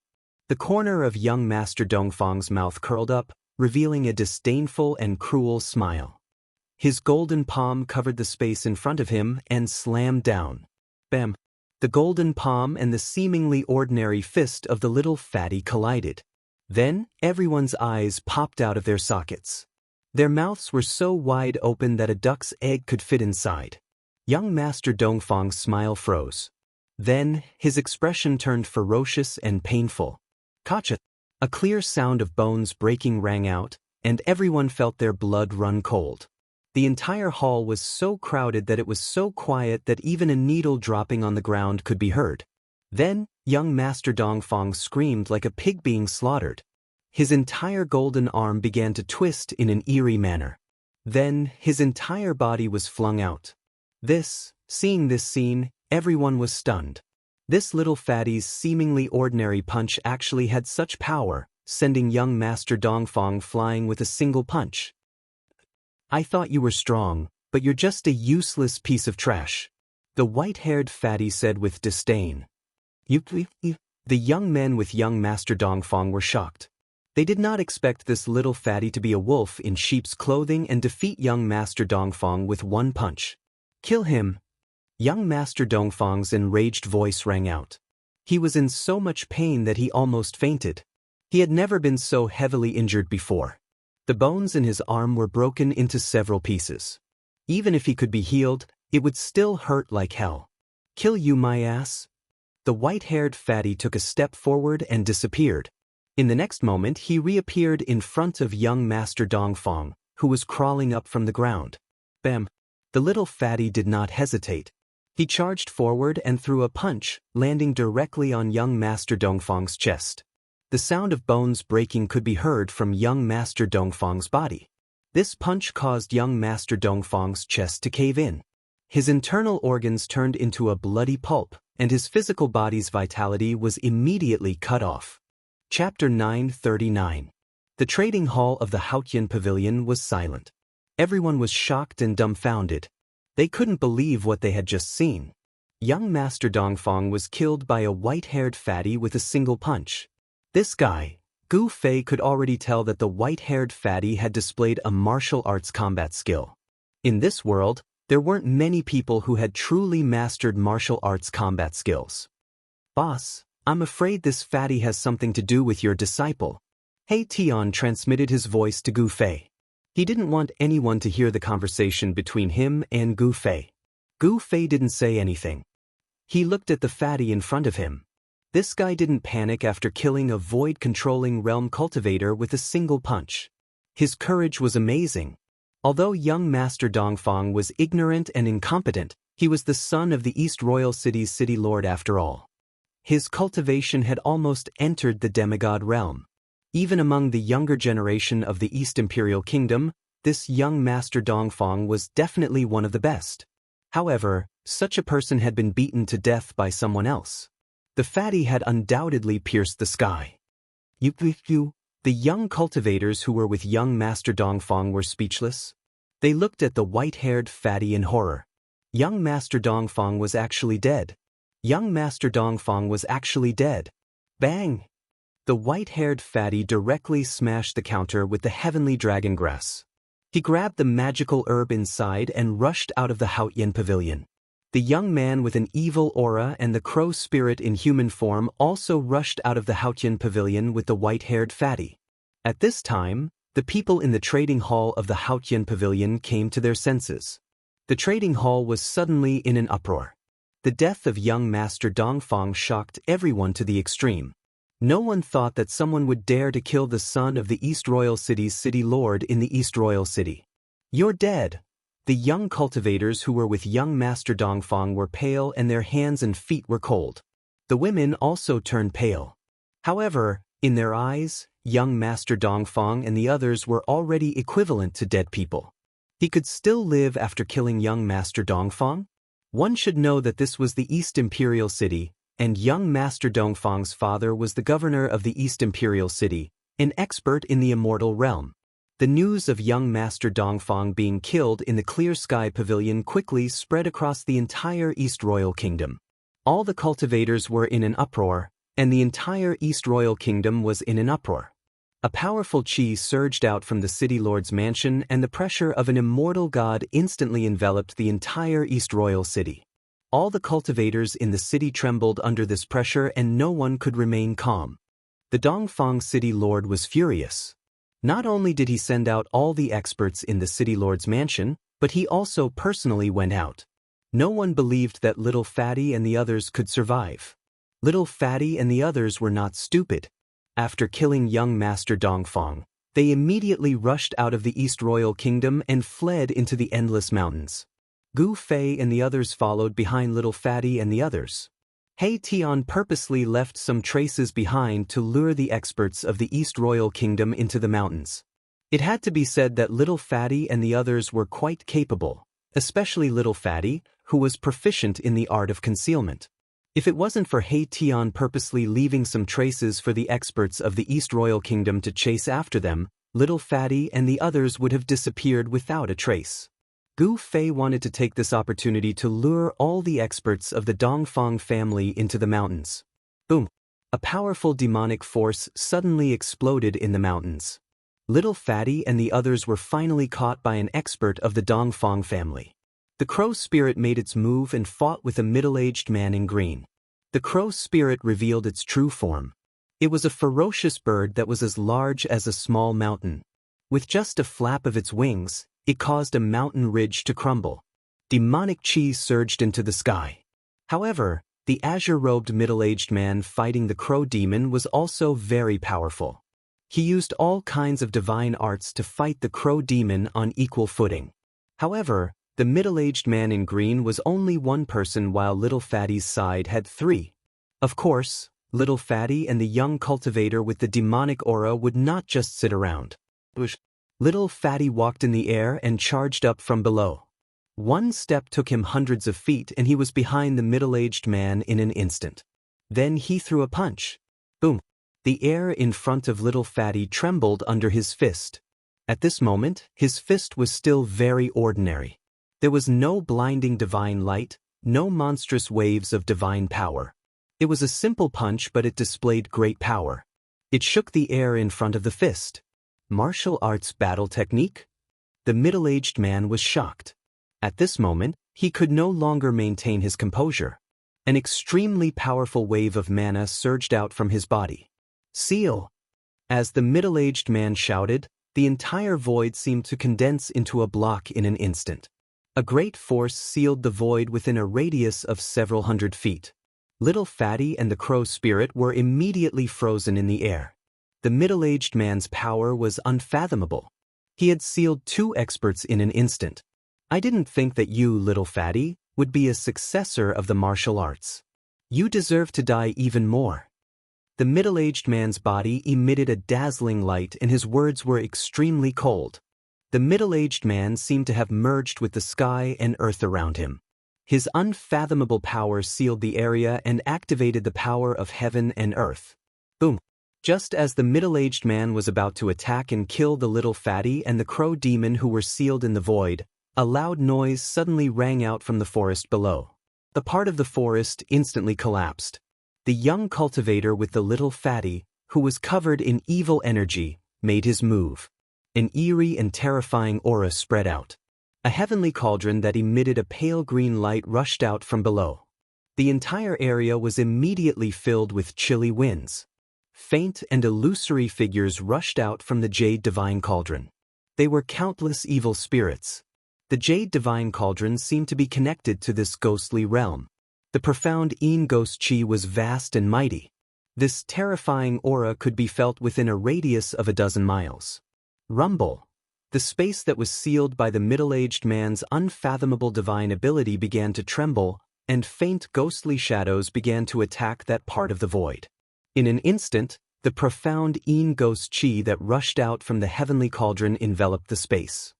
The corner of young Master Dongfeng's mouth curled up, revealing a disdainful and cruel smile. His golden palm covered the space in front of him and slammed down. Bam! The golden palm and the seemingly ordinary fist of the little fatty collided. Then, everyone's eyes popped out of their sockets. Their mouths were so wide open that a duck's egg could fit inside. Young Master Dongfeng's smile froze. Then, his expression turned ferocious and painful. Kacha! A clear sound of bones breaking rang out, and everyone felt their blood run cold. The entire hall was so crowded that it was so quiet that even a needle dropping on the ground could be heard. Then, young Master Dongfeng screamed like a pig being slaughtered. His entire golden arm began to twist in an eerie manner. Then, his entire body was flung out. Seeing this scene, everyone was stunned. This little fatty's seemingly ordinary punch actually had such power, sending young Master Dongfeng flying with a single punch. I thought you were strong, but you're just a useless piece of trash. The white-haired fatty said with disdain. The young men with young Master Dongfeng were shocked. They did not expect this little fatty to be a wolf in sheep's clothing and defeat young Master Dongfeng with one punch. Kill him! Young Master Dongfeng's enraged voice rang out. He was in so much pain that he almost fainted. He had never been so heavily injured before. The bones in his arm were broken into several pieces. Even if he could be healed, it would still hurt like hell. Kill you, my ass! The white-haired fatty took a step forward and disappeared. In the next moment he reappeared in front of young Master Dongfeng, who was crawling up from the ground. Bam! The little fatty did not hesitate. He charged forward and threw a punch, landing directly on young Master Dongfeng's chest. The sound of bones breaking could be heard from young Master Dongfeng's body. This punch caused young Master Dongfeng's chest to cave in. His internal organs turned into a bloody pulp, and his physical body's vitality was immediately cut off. Chapter 939. The trading hall of the Haotian Pavilion was silent. Everyone was shocked and dumbfounded. They couldn't believe what they had just seen. Young Master Dongfeng was killed by a white-haired fatty with a single punch. This guy, Gu Fei, could already tell that the white-haired fatty had displayed a martial arts combat skill. In this world, there weren't many people who had truly mastered martial arts combat skills. Boss, I'm afraid this fatty has something to do with your disciple. He Tian transmitted his voice to Gu Fei. He didn't want anyone to hear the conversation between him and Gu Fei. Gu Fei didn't say anything. He looked at the fatty in front of him. This guy didn't panic after killing a void-controlling realm cultivator with a single punch. His courage was amazing. Although young Master Dongfeng was ignorant and incompetent, he was the son of the East Royal City's city lord after all. His cultivation had almost entered the demigod realm. Even among the younger generation of the East Imperial Kingdom, this young Master Dongfeng was definitely one of the best. However, such a person had been beaten to death by someone else. The fatty had undoubtedly pierced the sky. The young cultivators who were with young Master Dongfeng were speechless. They looked at the white-haired fatty in horror. Young Master Dongfang was actually dead. Young Master Dongfang was actually dead. Bang! The white-haired fatty directly smashed the counter with the heavenly dragon grass. He grabbed the magical herb inside and rushed out of the Haotian pavilion. The young man with an evil aura and the crow spirit in human form also rushed out of the Haotian pavilion with the white-haired fatty. At this time, the people in the trading hall of the Haotian pavilion came to their senses. The trading hall was suddenly in an uproar. The death of young Master Dongfang shocked everyone to the extreme. No one thought that someone would dare to kill the son of the East Royal City's city lord in the East Royal City. You're dead. The young cultivators who were with young Master Dongfang were pale and their hands and feet were cold. The women also turned pale. However, in their eyes, young Master Dongfang and the others were already equivalent to dead people. He could still live after killing young Master Dongfang? One should know that this was the East Imperial City, and young Master Dongfang's father was the governor of the East Imperial City, an expert in the immortal realm. The news of young Master Dongfang being killed in the Clear Sky Pavilion quickly spread across the entire East Royal Kingdom. All the cultivators were in an uproar, and the entire East Royal Kingdom was in an uproar. A powerful chi surged out from the city lord's mansion, and the pressure of an immortal god instantly enveloped the entire East Royal City. All the cultivators in the city trembled under this pressure and no one could remain calm. The Dongfang city lord was furious. Not only did he send out all the experts in the city lord's mansion, but he also personally went out. No one believed that Little Fatty and the others could survive. Little Fatty and the others were not stupid. After killing young Master Dongfang, they immediately rushed out of the East Royal Kingdom and fled into the endless mountains. Gu Fei and the others followed behind Little Fatty and the others. He Tian purposely left some traces behind to lure the experts of the East Royal Kingdom into the mountains. It had to be said that Little Fatty and the others were quite capable, especially Little Fatty, who was proficient in the art of concealment. If it wasn't for He Tian purposely leaving some traces for the experts of the East Royal Kingdom to chase after them, Little Fatty and the others would have disappeared without a trace. Gu Fei wanted to take this opportunity to lure all the experts of the Dongfang family into the mountains. Boom! A powerful demonic force suddenly exploded in the mountains. Little Fatty and the others were finally caught by an expert of the Dongfang family. The crow spirit made its move and fought with a middle-aged man in green. The crow spirit revealed its true form. It was a ferocious bird that was as large as a small mountain. With just a flap of its wings, it caused a mountain ridge to crumble. Demonic chi surged into the sky. However, the azure-robed middle-aged man fighting the crow demon was also very powerful. He used all kinds of divine arts to fight the crow demon on equal footing. However, the middle-aged man in green was only one person while Little Fatty's side had three. Of course, Little Fatty and the young cultivator with the demonic aura would not just sit around. Little Fatty walked in the air and charged up from below. One step took him hundreds of feet and he was behind the middle-aged man in an instant. Then he threw a punch. Boom! The air in front of Little Fatty trembled under his fist. At this moment, his fist was still very ordinary. There was no blinding divine light, no monstrous waves of divine power. It was a simple punch, but it displayed great power. It shook the air in front of the fist. Martial arts battle technique? The middle-aged man was shocked. At this moment, he could no longer maintain his composure. An extremely powerful wave of mana surged out from his body. Seal! As the middle-aged man shouted, the entire void seemed to condense into a block in an instant. A great force sealed the void within a radius of several hundred feet. Little Fatty and the crow spirit were immediately frozen in the air. The middle-aged man's power was unfathomable. He had sealed two experts in an instant. I didn't think that you, Little Fatty, would be a successor of the martial arts. You deserve to die even more. The middle-aged man's body emitted a dazzling light and his words were extremely cold. The middle-aged man seemed to have merged with the sky and earth around him. His unfathomable power sealed the area and activated the power of heaven and earth. Boom! Just as the middle-aged man was about to attack and kill the Little Fatty and the crow demon who were sealed in the void, A loud noise suddenly rang out from the forest below. A part of the forest instantly collapsed. The young cultivator with the little fatty, who was covered in evil energy, made his move. An eerie and terrifying aura spread out. A heavenly cauldron that emitted a pale green light rushed out from below. The entire area was immediately filled with chilly winds. Faint and illusory figures rushed out from the Jade Divine Cauldron. They were countless evil spirits. The Jade Divine Cauldron seemed to be connected to this ghostly realm. The profound Yin Ghost Chi was vast and mighty. This terrifying aura could be felt within a radius of a dozen miles. Rumble. The space that was sealed by the middle-aged man's unfathomable divine ability began to tremble, and faint ghostly shadows began to attack that part of the void. In an instant, the profound Yin Ghost Chi that rushed out from the heavenly cauldron enveloped the space.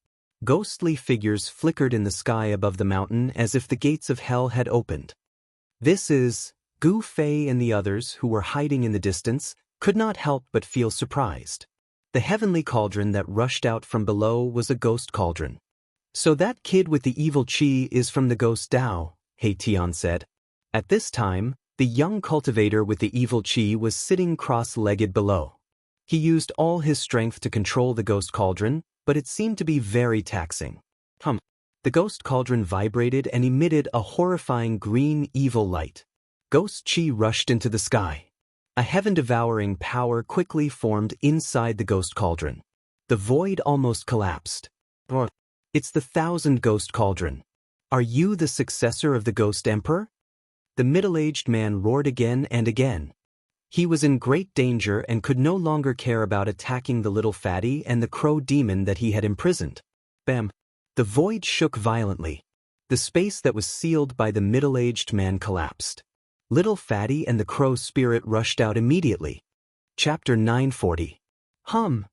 Ghostly figures flickered in the sky above the mountain as if the gates of hell had opened. This is, Gu Fei and the others who were hiding in the distance could not help but feel surprised. The heavenly cauldron that rushed out from below was a ghost cauldron. So that kid with the evil chi is from the ghost Dao, He Tian said. At this time, the young cultivator with the evil chi was sitting cross-legged below. He used all his strength to control the ghost cauldron, but it seemed to be very taxing. The ghost cauldron vibrated and emitted a horrifying green evil light. Ghost chi rushed into the sky. A heaven-devouring power quickly formed inside the ghost cauldron. The void almost collapsed. It's the 1,000 Ghost Cauldron. Are you the successor of the Ghost Emperor? The middle-aged man roared again and again. He was in great danger and could no longer care about attacking the little fatty and the crow demon that he had imprisoned. Bam! The void shook violently. The space that was sealed by the middle-aged man collapsed. Little fatty and the crow spirit rushed out immediately. Chapter 940. The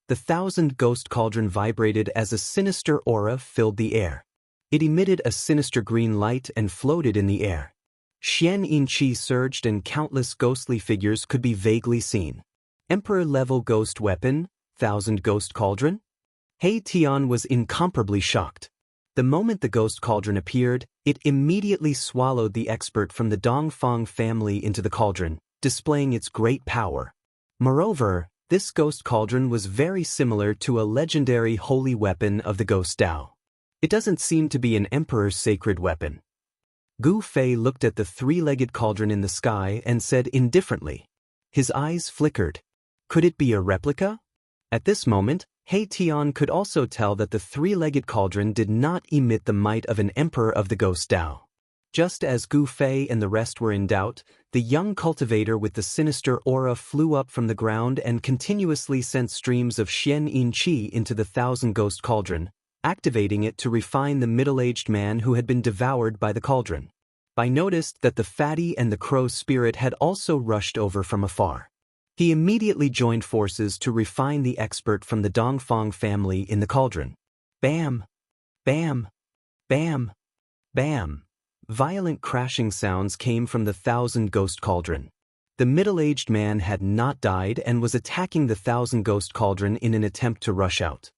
1,000 Ghost Cauldron vibrated as a sinister aura filled the air. It emitted a sinister green light and floated in the air. Xian Yin Chi surged and countless ghostly figures could be vaguely seen. Emperor-level ghost weapon, 1,000 Ghost Cauldron? He Tian was incomparably shocked. The moment the Ghost Cauldron appeared, it immediately swallowed the expert from the Dongfang family into the cauldron, displaying its great power. Moreover, this Ghost Cauldron was very similar to a legendary holy weapon of the Ghost Dao. It doesn't seem to be an emperor's sacred weapon. Gu Fei looked at the three-legged cauldron in the sky and said indifferently. His eyes flickered. Could it be a replica? At this moment, He Tian could also tell that the three-legged cauldron did not emit the might of an emperor of the Ghost Dao. Just as Gu Fei and the rest were in doubt, the young cultivator with the sinister aura flew up from the ground and continuously sent streams of Xian Yin Chi into the 1,000 Ghost Cauldron, activating it to refine the middle-aged man who had been devoured by the cauldron. I noticed that the fatty and the crow spirit had also rushed over from afar. He immediately joined forces to refine the expert from the Dongfang family in the cauldron. Bam! Bam! Bam! Bam! Violent crashing sounds came from the 1,000 Ghost Cauldron. The middle-aged man had not died and was attacking the 1,000 Ghost Cauldron in an attempt to rush out.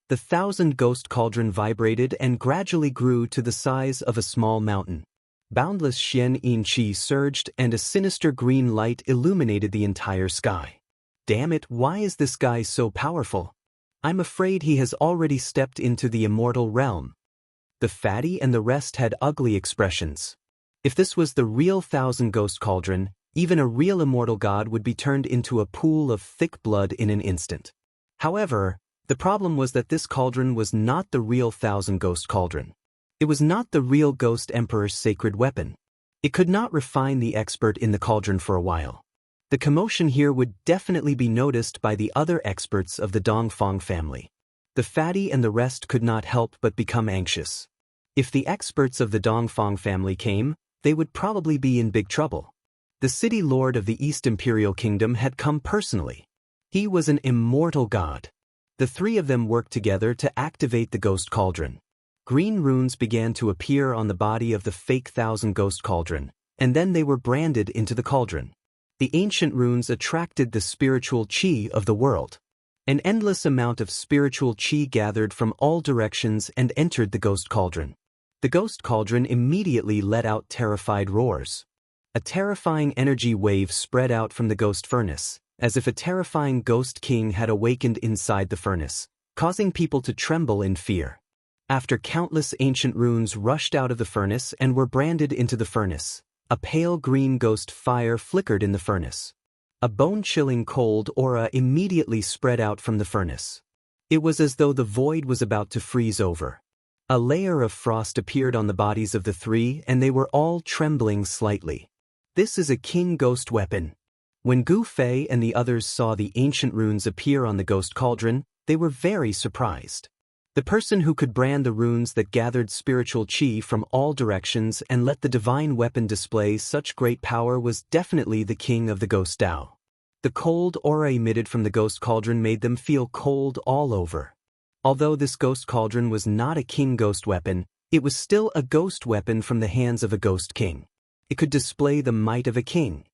The 1,000 Ghost Cauldron vibrated and gradually grew to the size of a small mountain. Boundless Xian Yin Chi surged and a sinister green light illuminated the entire sky. Damn it, why is this guy so powerful? I'm afraid he has already stepped into the immortal realm. The fatty and the rest had ugly expressions. If this was the real 1,000 Ghost Cauldron, even a real immortal god would be turned into a pool of thick blood in an instant. However, the problem was that this cauldron was not the real 1,000 Ghost Cauldron. It was not the real Ghost Emperor's sacred weapon. It could not refine the expert in the cauldron for a while. The commotion here would definitely be noticed by the other experts of the Dongfang family. The fatty and the rest could not help but become anxious. If the experts of the Dongfang family came, they would probably be in big trouble. The city lord of the East Imperial Kingdom had come personally. He was an immortal god. The three of them worked together to activate the Ghost Cauldron. Green runes began to appear on the body of the fake 1,000 Ghost Cauldron, and then they were branded into the cauldron. The ancient runes attracted the spiritual chi of the world. An endless amount of spiritual chi gathered from all directions and entered the ghost cauldron. The ghost cauldron immediately let out terrified roars. A terrifying energy wave spread out from the ghost furnace, as if a terrifying ghost king had awakened inside the furnace, causing people to tremble in fear. After countless ancient runes rushed out of the furnace and were branded into the furnace, a pale green ghost fire flickered in the furnace. A bone-chilling cold aura immediately spread out from the furnace. It was as though the void was about to freeze over. A layer of frost appeared on the bodies of the three and they were all trembling slightly. This is a king ghost weapon. When Gu Fei and the others saw the ancient runes appear on the ghost cauldron, they were very surprised. The person who could brand the runes that gathered spiritual chi from all directions and let the divine weapon display such great power was definitely the king of the ghost Dao. The cold aura emitted from the ghost cauldron made them feel cold all over. Although this ghost cauldron was not a king ghost weapon, it was still a ghost weapon from the hands of a ghost king. It could display the might of a king.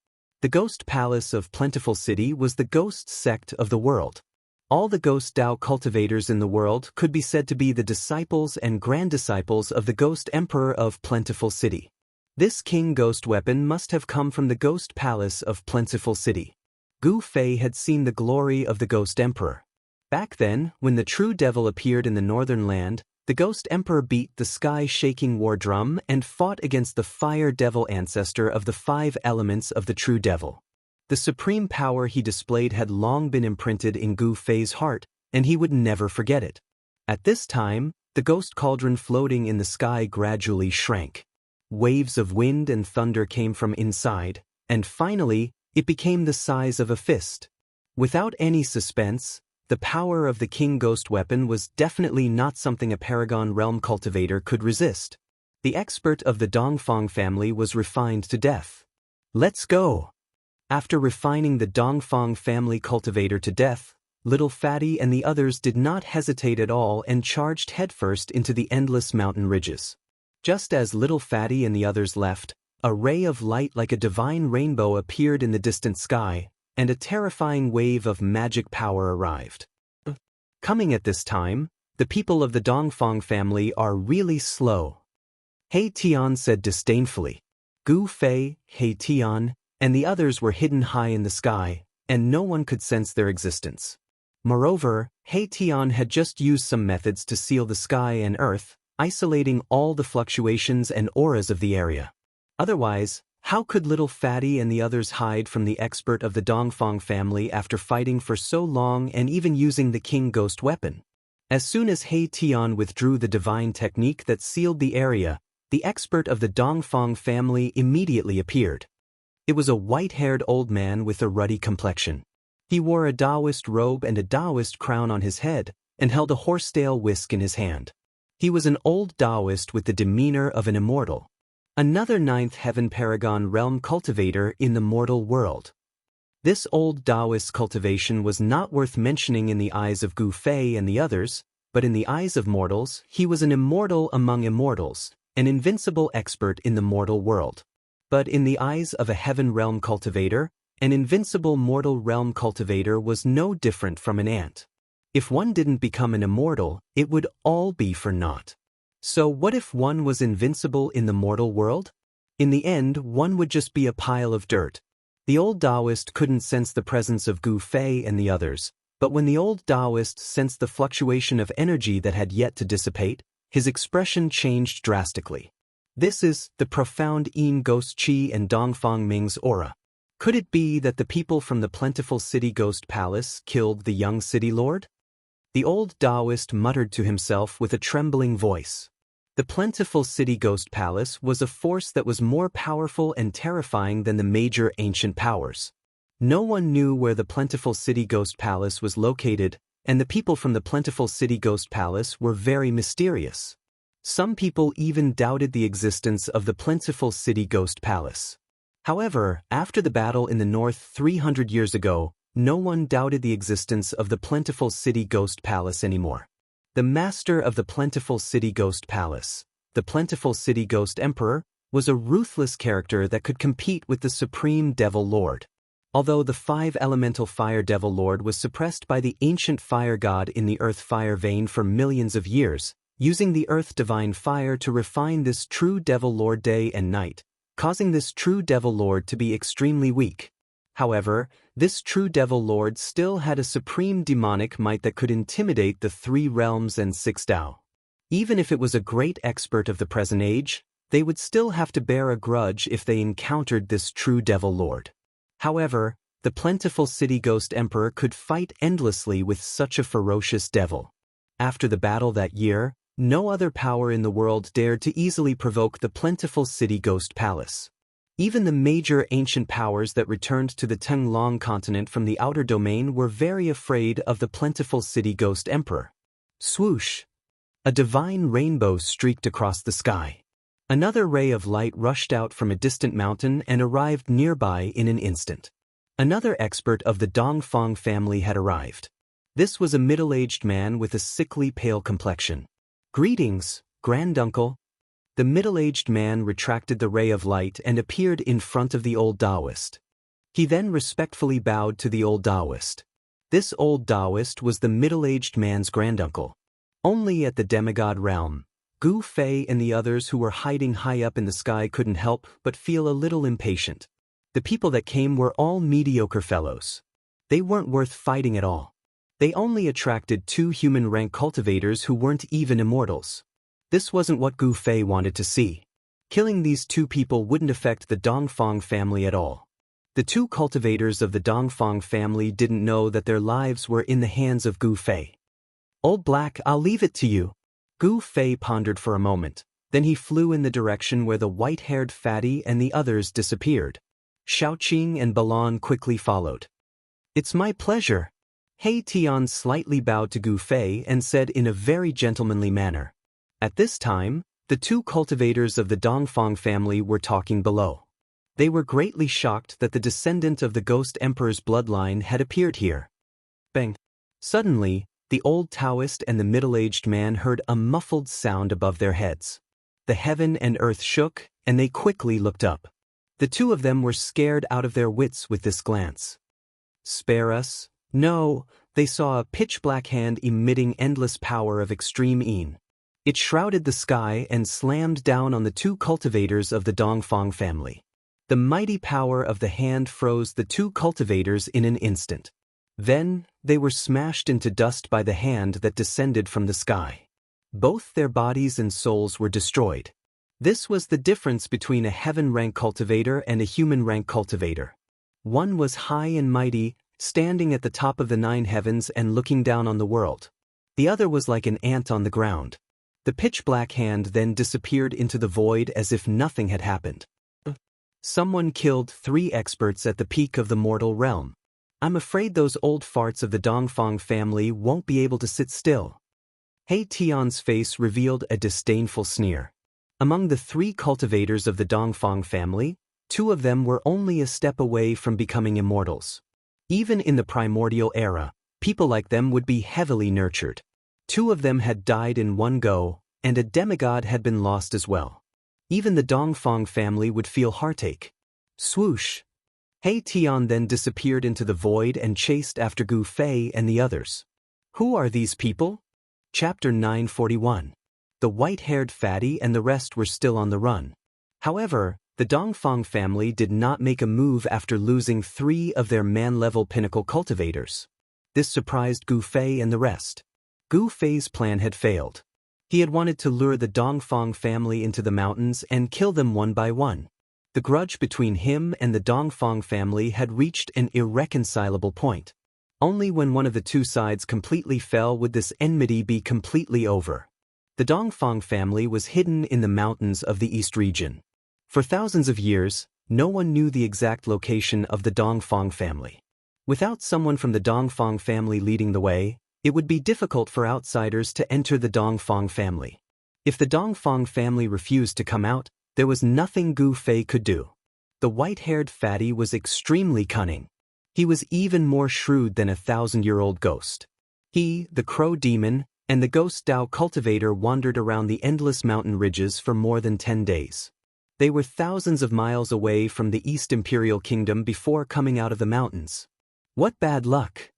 The ghost palace of Plentiful City was the ghost sect of the world. All the ghost Dao cultivators in the world could be said to be the disciples and grand-disciples of the ghost emperor of Plentiful City. This king ghost weapon must have come from the ghost palace of Plentiful City. Gu Fei had seen the glory of the ghost emperor. Back then, when the true devil appeared in the northern land, the ghost emperor beat the sky-shaking war drum and fought against the fire devil ancestor of the 5 elements of the true devil. The supreme power he displayed had long been imprinted in Gu Fei's heart, and he would never forget it. At this time, the ghost cauldron floating in the sky gradually shrank. Waves of wind and thunder came from inside, and finally, it became the size of a fist. Without any suspense, the power of the king ghost weapon was definitely not something a paragon realm cultivator could resist. The expert of the Dongfang family was refined to death. Let's go! After refining the Dongfang family cultivator to death, Little Fatty and the others did not hesitate at all and charged headfirst into the endless mountain ridges. Just as Little Fatty and the others left, a ray of light like a divine rainbow appeared in the distant sky, and a terrifying wave of magic power arrived. Coming at this time, the people of the Dongfang family are really slow. He Tian said disdainfully. Gu Fei, He Tian, and the others were hidden high in the sky, and no one could sense their existence. Moreover, He Tian had just used some methods to seal the sky and earth, isolating all the fluctuations and auras of the area. Otherwise, how could Little Fatty and the others hide from the expert of the Dongfang family after fighting for so long and even using the king ghost weapon? As soon as He Tian withdrew the divine technique that sealed the area, the expert of the Dongfang family immediately appeared. It was a white-haired old man with a ruddy complexion. He wore a Taoist robe and a Taoist crown on his head, and held a horsetail whisk in his hand. He was an old Taoist with the demeanor of an immortal. Another 9th heaven paragon realm cultivator in the mortal world. This old Taoist cultivation was not worth mentioning in the eyes of Gu Fei and the others, but in the eyes of mortals, he was an immortal among immortals, an invincible expert in the mortal world. But in the eyes of a heaven realm cultivator, an invincible mortal realm cultivator was no different from an ant. If one didn't become an immortal, it would all be for naught. So what if one was invincible in the mortal world? In the end, one would just be a pile of dirt. The old Taoist couldn't sense the presence of Gu Fei and the others, but when the old Taoist sensed the fluctuation of energy that had yet to dissipate, his expression changed drastically. This is the profound Yin Ghost Chi and Dongfang Ming's aura. Could it be that the people from the Plentiful City Ghost Palace killed the young city lord? The old Taoist muttered to himself with a trembling voice. The Plentiful City Ghost Palace was a force that was more powerful and terrifying than the major ancient powers. No one knew where the Plentiful City Ghost Palace was located, and the people from the Plentiful City Ghost Palace were very mysterious. Some people even doubted the existence of the Plentiful City Ghost Palace. However, after the battle in the north 300 years ago, no one doubted the existence of the Plentiful City Ghost Palace anymore. The master of the Plentiful City Ghost Palace, the Plentiful City Ghost Emperor, was a ruthless character that could compete with the Supreme Devil Lord. Although the five-elemental fire devil lord was suppressed by the ancient fire god in the earth fire vein for millions of years, using the earth divine fire to refine this true devil lord day and night, causing this true devil lord to be extremely weak. However, this true devil lord still had a supreme demonic might that could intimidate the three realms and six Tao. Even if it was a great expert of the present age, they would still have to bear a grudge if they encountered this true devil lord. However, the plentiful city ghost emperor could fight endlessly with such a ferocious devil. After the battle that year, no other power in the world dared to easily provoke the plentiful city ghost palace. Even the major ancient powers that returned to the Tenglong continent from the outer domain were very afraid of the plentiful city ghost emperor. Swoosh! A divine rainbow streaked across the sky. Another ray of light rushed out from a distant mountain and arrived nearby in an instant. Another expert of the Dongfang family had arrived. This was a middle-aged man with a sickly pale complexion. "Greetings, granduncle." The middle-aged man retracted the ray of light and appeared in front of the old Taoist. He then respectfully bowed to the old Taoist. This old Taoist was the middle-aged man's granduncle. Only at the demigod realm, Gu Fei and the others who were hiding high up in the sky couldn't help but feel a little impatient. The people that came were all mediocre fellows. They weren't worth fighting at all. They only attracted 2 human rank cultivators who weren't even immortals. This wasn't what Gu Fei wanted to see. Killing these 2 people wouldn't affect the Dongfang family at all. The 2 cultivators of the Dongfang family didn't know that their lives were in the hands of Gu Fei. "Old Black, I'll leave it to you." Gu Fei pondered for a moment, then he flew in the direction where the white-haired fatty and the others disappeared. Shaoqing and Balan quickly followed. "It's my pleasure." He Tian slightly bowed to Gu Fei and said in a very gentlemanly manner. At this time, the 2 cultivators of the Dongfang family were talking below. They were greatly shocked that the descendant of the Ghost Emperor's bloodline had appeared here. Bang! Suddenly, the old Taoist and the middle-aged man heard a muffled sound above their heads. The heaven and earth shook, and they quickly looked up. The 2 of them were scared out of their wits with this glance. "Spare us?" No, they saw a pitch-black hand emitting endless power of extreme een. It shrouded the sky and slammed down on the 2 cultivators of the Dongfang family. The mighty power of the hand froze the 2 cultivators in an instant. Then, they were smashed into dust by the hand that descended from the sky. Both their bodies and souls were destroyed. This was the difference between a heaven-rank cultivator and a human-rank cultivator. One was high and mighty, standing at the top of the 9 heavens and looking down on the world. The other was like an ant on the ground. The pitch-black hand then disappeared into the void as if nothing had happened. Someone killed 3 experts at the peak of the mortal realm. I'm afraid those old farts of the Dongfang family won't be able to sit still. He Tian's face revealed a disdainful sneer. Among the 3 cultivators of the Dongfang family, 2 of them were only a step away from becoming immortals. Even in the primordial era, people like them would be heavily nurtured. 2 of them had died in one go, and a demigod had been lost as well. Even the Dongfang family would feel heartache. Swoosh! He Tian then disappeared into the void and chased after Gu Fei and the others. Who are these people? Chapter 941. The white-haired fatty and the rest were still on the run. However, the Dongfang family did not make a move after losing 3 of their man-level pinnacle cultivators. This surprised Gu Fei and the rest. Gu Fei's plan had failed. He had wanted to lure the Dongfang family into the mountains and kill them one by one. The grudge between him and the Dongfang family had reached an irreconcilable point. Only when one of the 2 sides completely fell would this enmity be completely over. The Dongfang family was hidden in the mountains of the East region. For thousands of years, no one knew the exact location of the Dongfang family. Without someone from the Dongfang family leading the way, it would be difficult for outsiders to enter the Dongfang family. If the Dongfang family refused to come out, there was nothing Gu Fei could do. The white-haired fatty was extremely cunning. He was even more shrewd than a 1,000-year-old ghost. He, the crow demon, and the ghost Tao cultivator wandered around the endless mountain ridges for more than 10 days. They were thousands of miles away from the East Imperial Kingdom before coming out of the mountains. What bad luck!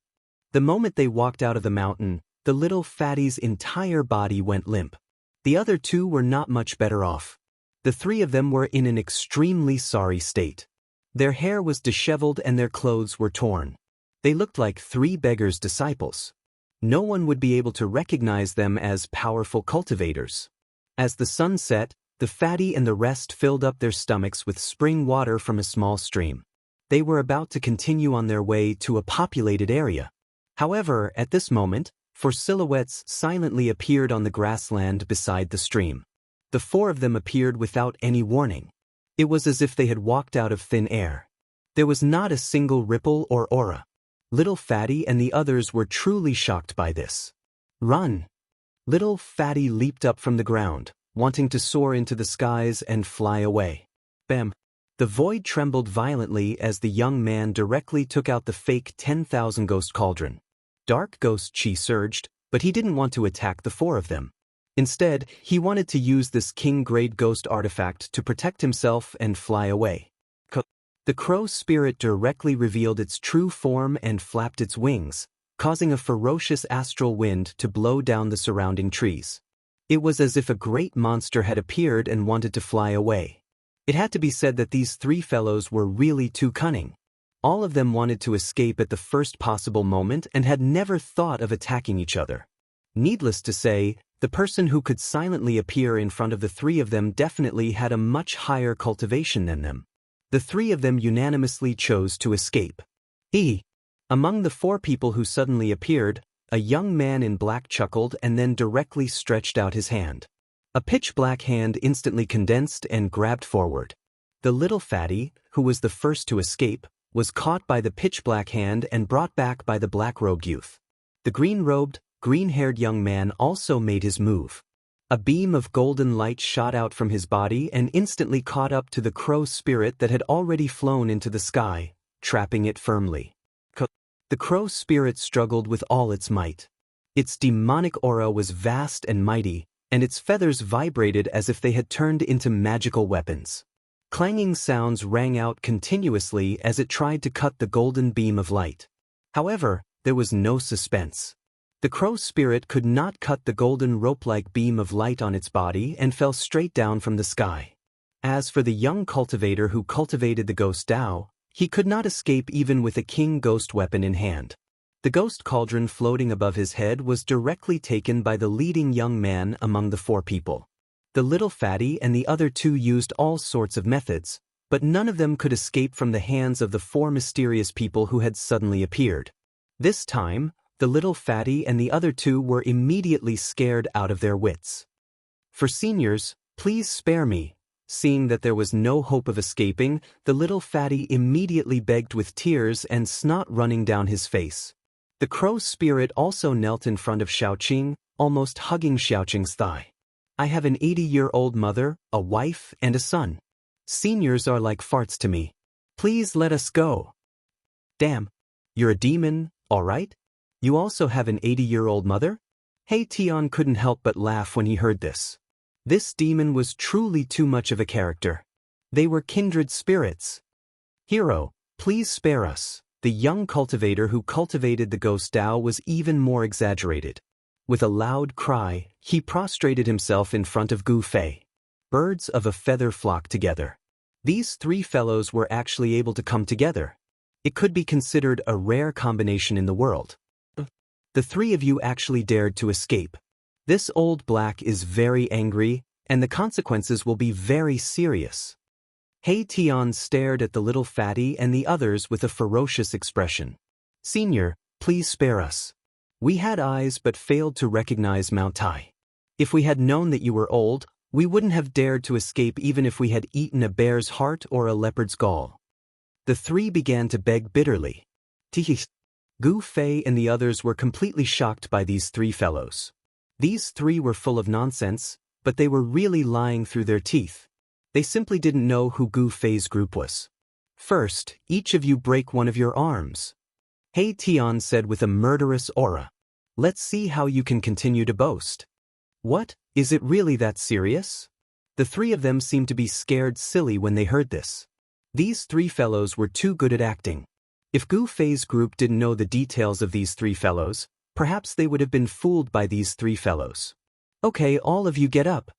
The moment they walked out of the mountain, the little fatty's entire body went limp. The other two were not much better off. The three of them were in an extremely sorry state. Their hair was disheveled and their clothes were torn. They looked like three beggars' disciples. No one would be able to recognize them as powerful cultivators. As the sun set, the fatty and the rest filled up their stomachs with spring water from a small stream. They were about to continue on their way to a populated area. However, at this moment, four silhouettes silently appeared on the grassland beside the stream. The four of them appeared without any warning. It was as if they had walked out of thin air. There was not a single ripple or aura. Little Fatty and the others were truly shocked by this. Run! Little Fatty leaped up from the ground, wanting to soar into the skies and fly away. Bam! The void trembled violently as the young man directly took out the fake 10,000 ghost cauldron. Dark ghost chi surged, but he didn't want to attack the four of them. Instead, he wanted to use this king-grade ghost artifact to protect himself and fly away. The crow spirit directly revealed its true form and flapped its wings, causing a ferocious astral wind to blow down the surrounding trees. It was as if a great monster had appeared and wanted to fly away. It had to be said that these three fellows were really too cunning. All of them wanted to escape at the first possible moment and had never thought of attacking each other. Needless to say, the person who could silently appear in front of the three of them definitely had a much higher cultivation than them. The three of them unanimously chose to escape. Among the four people who suddenly appeared, a young man in black chuckled and then directly stretched out his hand. A pitch-black hand instantly condensed and grabbed forward. The little fatty, who was the first to escape, was caught by the pitch-black hand and brought back by the black-robed youth. The green-robed, green-haired young man also made his move. A beam of golden light shot out from his body and instantly caught up to the crow spirit that had already flown into the sky, trapping it firmly. The crow spirit struggled with all its might. Its demonic aura was vast and mighty, and its feathers vibrated as if they had turned into magical weapons. Clanging sounds rang out continuously as it tried to cut the golden beam of light. However, there was no suspense. The crow spirit could not cut the golden rope-like beam of light on its body and fell straight down from the sky. As for the young cultivator who cultivated the ghost Dao, he could not escape even with a king ghost weapon in hand. The ghost cauldron floating above his head was directly taken by the leading young man among the four people. The little fatty and the other two used all sorts of methods, but none of them could escape from the hands of the four mysterious people who had suddenly appeared. This time, the little fatty and the other two were immediately scared out of their wits. For seniors, please spare me. Seeing that there was no hope of escaping, the little fatty immediately begged with tears and snot running down his face. The crow spirit also knelt in front of Xiaoqing, almost hugging Xiaoqing's thigh. I have an 80-year-old mother, a wife, and a son. Seniors are like farts to me. Please let us go. Damn. You're a demon, all right? You also have an 80-year-old mother? Hey Tian couldn't help but laugh when he heard this. This demon was truly too much of a character. They were kindred spirits. Hero, please spare us. The young cultivator who cultivated the ghost Dao was even more exaggerated. With a loud cry, he prostrated himself in front of Gu Fei. Birds of a feather flocked together. These three fellows were actually able to come together. It could be considered a rare combination in the world. The three of you actually dared to escape. This old black is very angry, and the consequences will be very serious. Hei Tian stared at the little fatty and the others with a ferocious expression. Senior, please spare us. We had eyes but failed to recognize Mount Tai. If we had known that you were old, we wouldn't have dared to escape even if we had eaten a bear's heart or a leopard's gall. The three began to beg bitterly. Gu Fei and the others were completely shocked by these three fellows. These three were full of nonsense, but they were really lying through their teeth. They simply didn't know who Gu Fei's group was. First, each of you break one of your arms. Hei Tian said with a murderous aura. Let's see how you can continue to boast. What, is it really that serious? The three of them seemed to be scared silly when they heard this. These three fellows were too good at acting. If Gu Fei's group didn't know the details of these three fellows, perhaps they would have been fooled by these three fellows. Okay, all of you get up.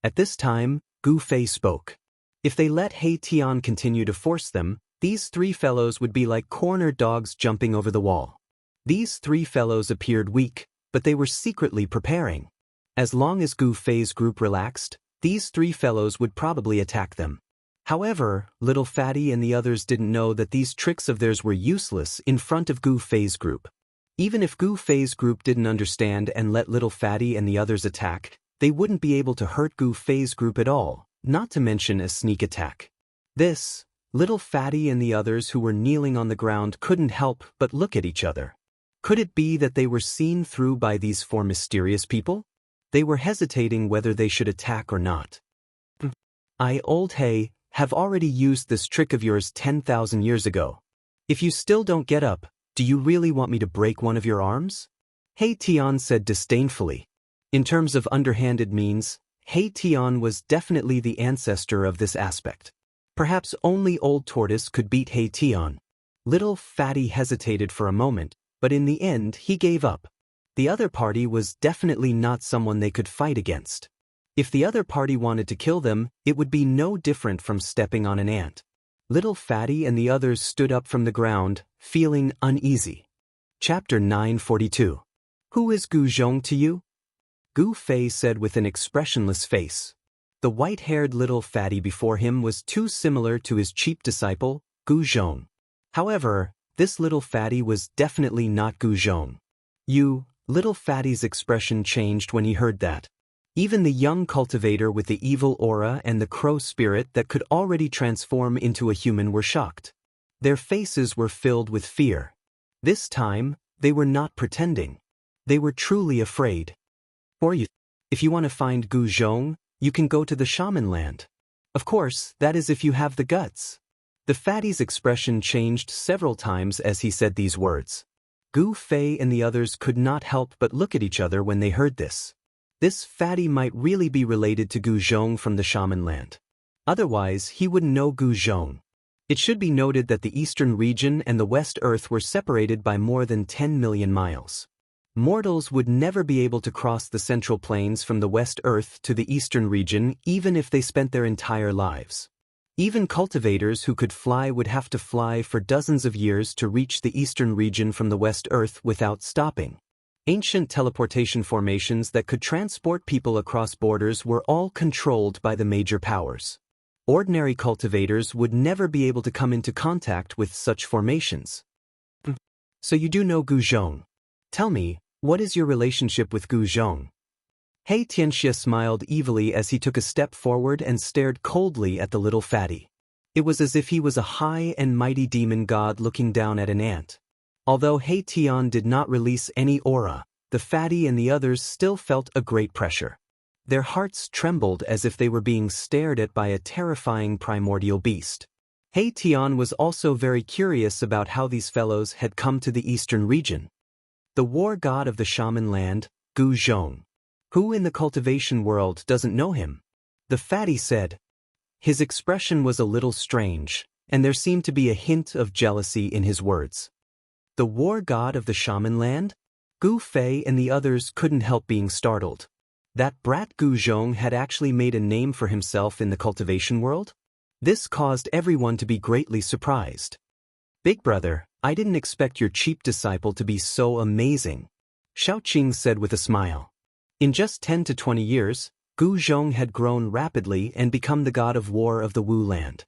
At this time, Gu Fei spoke. If they let He Tian continue to force them, these three fellows would be like cornered dogs jumping over the wall. These three fellows appeared weak, but they were secretly preparing. As long as Gu Fei's group relaxed, these three fellows would probably attack them. However, Little Fatty and the others didn't know that these tricks of theirs were useless in front of Gu Fei's group. Even if Gu Fei's group didn't understand and let Little Fatty and the others attack, they wouldn't be able to hurt Gu Fei's group at all, not to mention a sneak attack. This, Little Fatty and the others who were kneeling on the ground couldn't help but look at each other. Could it be that they were seen through by these four mysterious people? They were hesitating whether they should attack or not. I, Old He, have already used this trick of yours 10,000 years ago. If you still don't get up, do you really want me to break one of your arms? He Tian said disdainfully. In terms of underhanded means, He Tian was definitely the ancestor of this aspect. Perhaps only Old Tortoise could beat He Tian. Little Fatty hesitated for a moment, but in the end he gave up. The other party was definitely not someone they could fight against. If the other party wanted to kill them, it would be no different from stepping on an ant. Little Fatty and the others stood up from the ground, feeling uneasy. Chapter 942. Who is Gu Zhong to you? Gu Fei said with an expressionless face. The white-haired Little Fatty before him was too similar to his cheap disciple, Gu Zhong. However, this Little Fatty was definitely not Gu Zhong. Little Fatty's expression changed when he heard that. Even the young cultivator with the evil aura and the crow spirit that could already transform into a human were shocked. Their faces were filled with fear. This time, they were not pretending. They were truly afraid. If you want to find Gu Zhong, you can go to the shaman land. Of course, that is if you have the guts. The fatty's expression changed several times as he said these words. Gu Fei and the others could not help but look at each other when they heard this. This fatty might really be related to Gu Zhong from the shaman land. Otherwise, he wouldn't know Gu Zhong. It should be noted that the eastern region and the West Earth were separated by more than 10 million miles. Mortals would never be able to cross the central plains from the West Earth to the eastern region even if they spent their entire lives. Even cultivators who could fly would have to fly for dozens of years to reach the eastern region from the West Earth without stopping. Ancient teleportation formations that could transport people across borders were all controlled by the major powers. Ordinary cultivators would never be able to come into contact with such formations. So you do know Gu Zhong. Tell me, what is your relationship with Gu Zhong? He Tianxia smiled evilly as he took a step forward and stared coldly at the little fatty. It was as if he was a high and mighty demon god looking down at an ant. Although He Tian did not release any aura, the fatty and the others still felt a great pressure. Their hearts trembled as if they were being stared at by a terrifying primordial beast. He Tian was also very curious about how these fellows had come to the eastern region. The war god of the shaman land, Gu Zhong. Who in the cultivation world doesn't know him? The fatty said. His expression was a little strange, and there seemed to be a hint of jealousy in his words. The war god of the shaman land? Gu Fei and the others couldn't help being startled. That brat Gu Zhong had actually made a name for himself in the cultivation world? This caused everyone to be greatly surprised. Big brother, I didn't expect your cheap disciple to be so amazing, Xiaoqing said with a smile. In just 10 to 20 years, Gu Zhong had grown rapidly and become the god of war of the Wu land.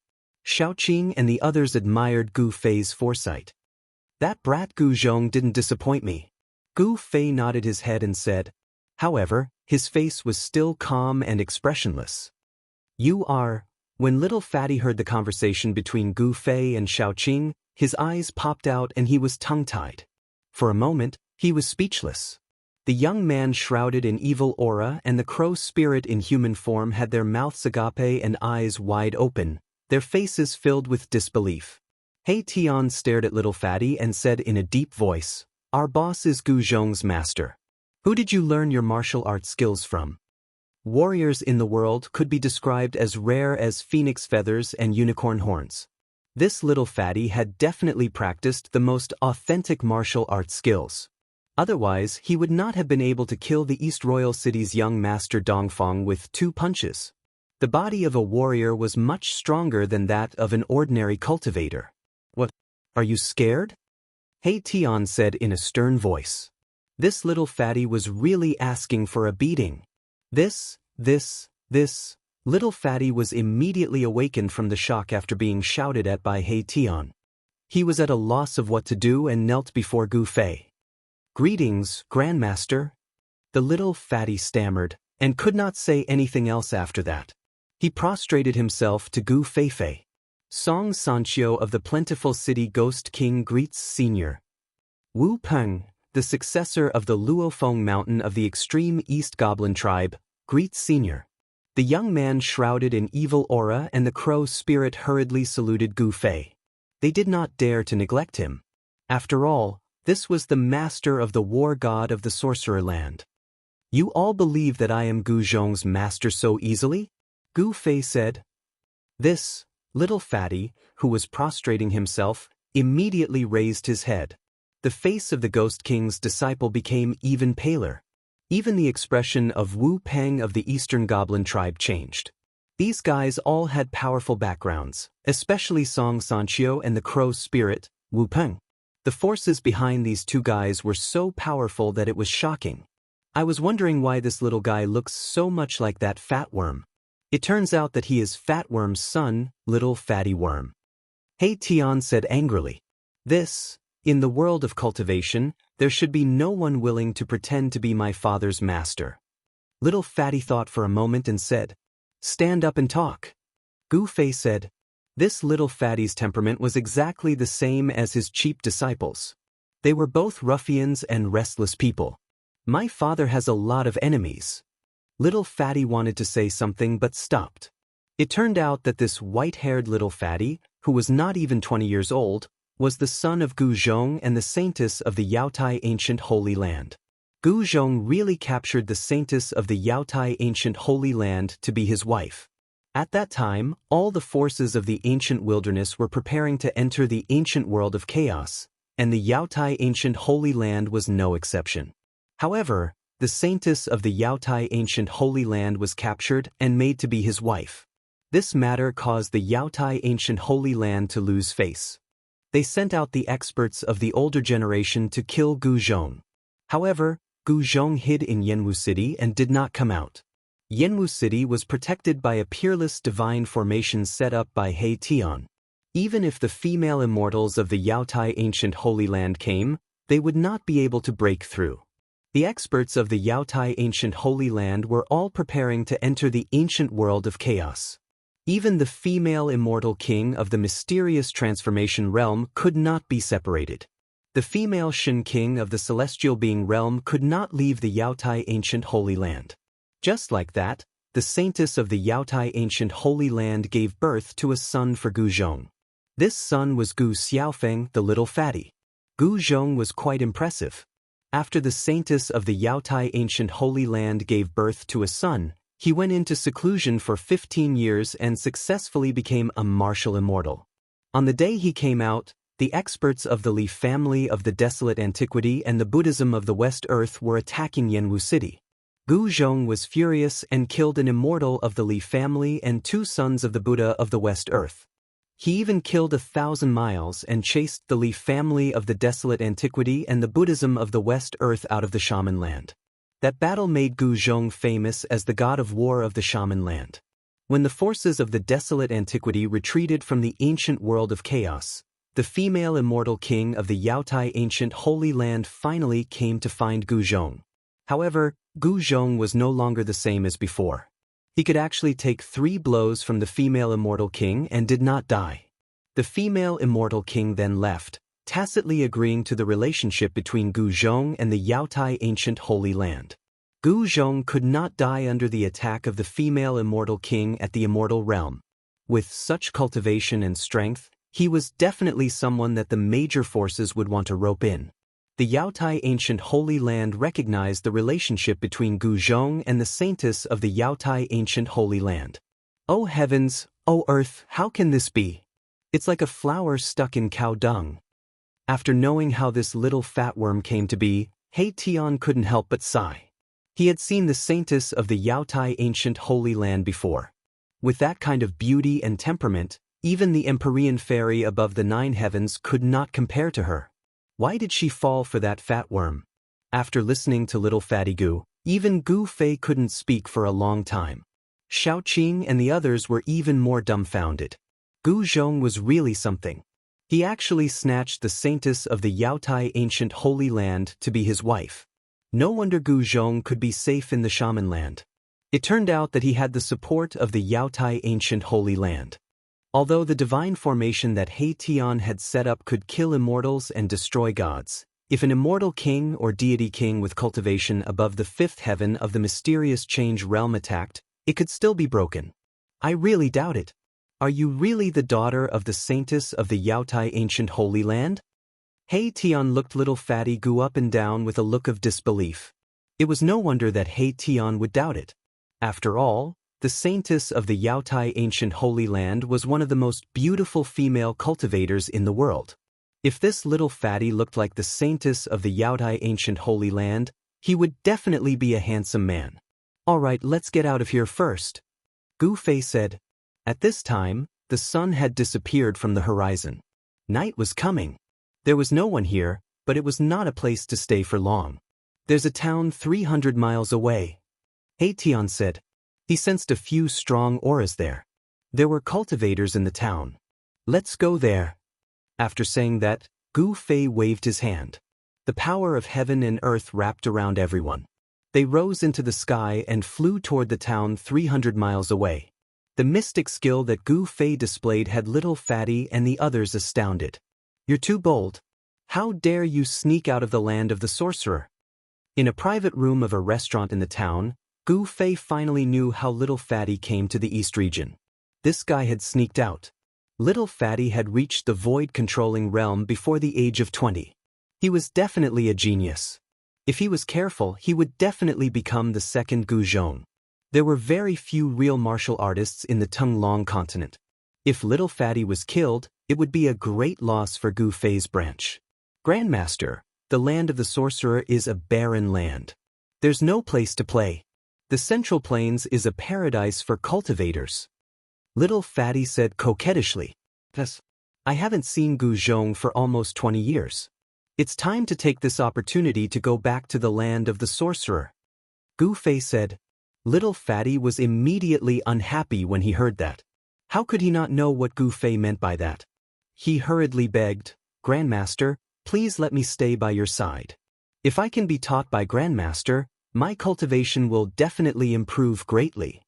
Xiaoqing and the others admired Gu Fei's foresight. That brat Gu Zhong didn't disappoint me. Gu Fei nodded his head and said. However, his face was still calm and expressionless. You are. When little fatty heard the conversation between Gu Fei and Xiaoqing, his eyes popped out and he was tongue-tied. For a moment, he was speechless. The young man shrouded in evil aura and the crow spirit in human form had their mouths agape and eyes wide open, their faces filled with disbelief. He Tian stared at little fatty and said in a deep voice, Our boss is Gu Zhong's master. Who did you learn your martial arts skills from? warriors in the world could be described as rare as phoenix feathers and unicorn horns. This little fatty had definitely practiced the most authentic martial arts skills. Otherwise, he would not have been able to kill the East Royal City's young master Dongfang with 2 punches. The body of a warrior was much stronger than that of an ordinary cultivator. "What? Are you scared?" He Tian said in a stern voice. This little fatty was really asking for a beating. This little fatty was immediately awakened from the shock after being shouted at by He Tian. He was at a loss of what to do and knelt before Gu Fei. "Greetings, Grandmaster." The little fatty stammered, and could not say anything else after that. He prostrated himself to Gu Feifei. Song Sanqiu of the plentiful city Ghost King greets Senior. Wu Peng, the successor of the Luofeng Mountain of the extreme East Goblin tribe, greets Senior. The young man shrouded in evil aura and the crow spirit hurriedly saluted Gu Fei. They did not dare to neglect him. After all, this was the master of the war god of the sorcerer land. "You all believe that I am Gu Zhong's master so easily?" Gu Fei said. This little fatty, who was prostrating himself, immediately raised his head. The face of the Ghost King's disciple became even paler. Even the expression of Wu Peng of the Eastern Goblin tribe changed. These guys all had powerful backgrounds, especially Song Sanqiu and the Crow Spirit, Wu Peng. The forces behind these 2 guys were so powerful that it was shocking. I was wondering why this little guy looks so much like that fat worm. It turns out that he is Fat Worm's son, little fatty worm. He Tian said angrily. In the world of cultivation, there should be no one willing to pretend to be my father's master. Little fatty thought for a moment and said, "Stand up and talk." Gu Fei said. This little fatty's temperament was exactly the same as his cheap disciples. They were both ruffians and restless people. "My father has a lot of enemies." Little fatty wanted to say something but stopped. It turned out that this white-haired little fatty, who was not even 20 years old, was the son of Gu Zhong and the saintess of the Yaotai ancient Holy Land. Gu Zhong really captured the saintess of the Yaotai ancient Holy Land to be his wife. At that time, all the forces of the ancient wilderness were preparing to enter the ancient world of chaos, and the Yaotai ancient Holy Land was no exception. However, the saintess of the Yaotai ancient Holy Land was captured and made to be his wife. This matter caused the Yaotai ancient Holy Land to lose face. They sent out the experts of the older generation to kill Gu Zhong. However, Gu Zhong hid in Jianghu City and did not come out. Jianghu City was protected by a peerless divine formation set up by He Tian. Even if the female immortals of the Yaotai ancient Holy Land came, they would not be able to break through. The experts of the Yaotai ancient Holy Land were all preparing to enter the ancient world of chaos. Even the female immortal king of the mysterious transformation realm could not be separated. The female Shin king of the celestial being realm could not leave the Yaotai ancient Holy Land. Just like that, the saintess of the Yaotai ancient Holy Land gave birth to a son for Gu Zhong. This son was Gu Xiaofeng, the little fatty. Gu Zhong was quite impressive. After the saintess of the Yaotai ancient Holy Land gave birth to a son, he went into seclusion for 15 years and successfully became a martial immortal. On the day he came out, the experts of the Li family of the Desolate Antiquity and the Buddhism of the West Earth were attacking Jianghu City. Gu Zhong was furious and killed an immortal of the Li family and 2 sons of the Buddha of the West Earth. He even killed 1,000 miles and chased the Li family of the Desolate Antiquity and the Buddhism of the West Earth out of the Shaman land. That battle made Gu Zhong famous as the god of war of the Shaman land. When the forces of the Desolate Antiquity retreated from the ancient world of chaos, the female immortal king of the Yaotai ancient Holy Land finally came to find Gu Zhong. However, Gu Zhong was no longer the same as before. He could actually take 3 blows from the female immortal king and did not die. The female immortal king then left, tacitly agreeing to the relationship between Gu Zhong and the Yaotai ancient Holy Land. Gu Zhong could not die under the attack of the female immortal king at the immortal realm. With such cultivation and strength, he was definitely someone that the major forces would want to rope in. The Yaotai ancient Holy Land recognized the relationship between Gu Zhong and the saintess of the Yaotai ancient Holy Land. "Oh heavens, oh earth, how can this be? It's like a flower stuck in cow dung." After knowing how this little fat worm came to be, He Tian couldn't help but sigh. He had seen the saintess of the Yaotai ancient Holy Land before. With that kind of beauty and temperament, even the Empyrean fairy above the 9 heavens could not compare to her. Why did she fall for that fat worm? After listening to little fatty Gu, even Gu Fei couldn't speak for a long time. Xiao Qing and the others were even more dumbfounded. Gu Zhong was really something. He actually snatched the saintess of the Yaotai ancient Holy Land to be his wife. No wonder Gu Zhong could be safe in the shaman land. It turned out that he had the support of the Yaotai ancient Holy Land. Although the divine formation that He Tian had set up could kill immortals and destroy gods, if an immortal king or deity king with cultivation above the 5th heaven of the mysterious change realm attacked, it could still be broken. I really doubt it. Are you really the daughter of the saintess of the Yaotai ancient Holy Land? He Tian looked little fatty Gu up and down with a look of disbelief. It was no wonder that He Tian would doubt it. After all, the saintess of the Yaotai ancient Holy Land was one of the most beautiful female cultivators in the world. If this little fatty looked like the saintess of the Yaotai ancient Holy Land, he would definitely be a handsome man. "All right, let's get out of here first," Gu Fei said. At this time, the sun had disappeared from the horizon. Night was coming. There was no one here, but it was not a place to stay for long. "There's a town 300 miles away," He Tian said. He sensed a few strong auras there. There were cultivators in the town. "Let's go there." After saying that, Gu Fei waved his hand. The power of heaven and earth wrapped around everyone. They rose into the sky and flew toward the town 300 miles away. The mystic skill that Gu Fei displayed had little fatty and the others astounded. "You're too bold. How dare you sneak out of the land of the sorcerer?" In a private room of a restaurant in the town, Gu Fei finally knew how little fatty came to the East region. This guy had sneaked out. Little fatty had reached the void-controlling realm before the age of 20. He was definitely a genius. If he was careful, he would definitely become the second Gu Zhong. There were very few real martial artists in the Tunglong continent. If little fatty was killed, it would be a great loss for Gu Fei's branch. "Grandmaster, the land of the sorcerer is a barren land. There's no place to play. The Central Plains is a paradise for cultivators," little fatty said coquettishly. "Yes, I haven't seen Gu Zhong for almost 20 years. It's time to take this opportunity to go back to the land of the sorcerer," Gu Fei said. Little fatty was immediately unhappy when he heard that. How could he not know what Gu Fei meant by that? He hurriedly begged, "Grandmaster, please let me stay by your side. If I can be taught by Grandmaster, my cultivation will definitely improve greatly."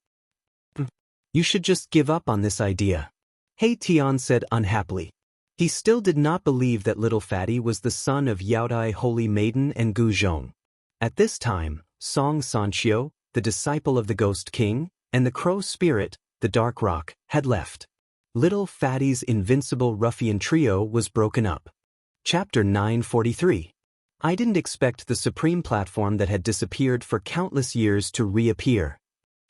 "You should just give up on this idea," He Tian said unhappily. He still did not believe that little fatty was the son of Yaodai Holy Maiden and Gu Zhong. At this time, Song Sanqiu, the disciple of the Ghost King, and the Crow Spirit, the Dark Rock, had left. Little fatty's invincible ruffian trio was broken up. Chapter 943. I didn't expect the supreme platform that had disappeared for countless years to reappear.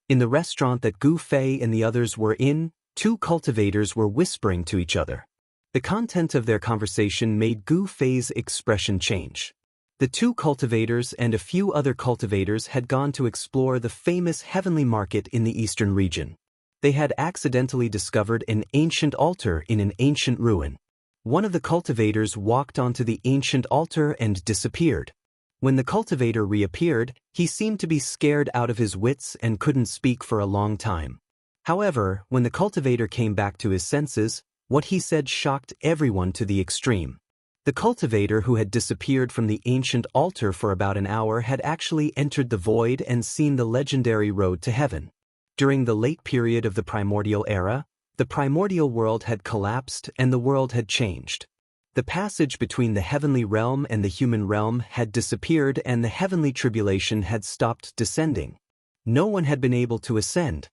In the restaurant that Gu Fei and the others were in, 2 cultivators were whispering to each other. The content of their conversation made Gu Fei's expression change. The 2 cultivators and a few other cultivators had gone to explore the famous heavenly market in the eastern region. They had accidentally discovered an ancient altar in an ancient ruin. One of the cultivators walked onto the ancient altar and disappeared. When the cultivator reappeared, he seemed to be scared out of his wits and couldn't speak for a long time. However, when the cultivator came back to his senses, what he said shocked everyone to the extreme. The cultivator who had disappeared from the ancient altar for about an hour had actually entered the void and seen the legendary road to heaven. During the late period of the primordial era, the primordial world had collapsed and the world had changed. The passage between the heavenly realm and the human realm had disappeared and the heavenly tribulation had stopped descending. No one had been able to ascend.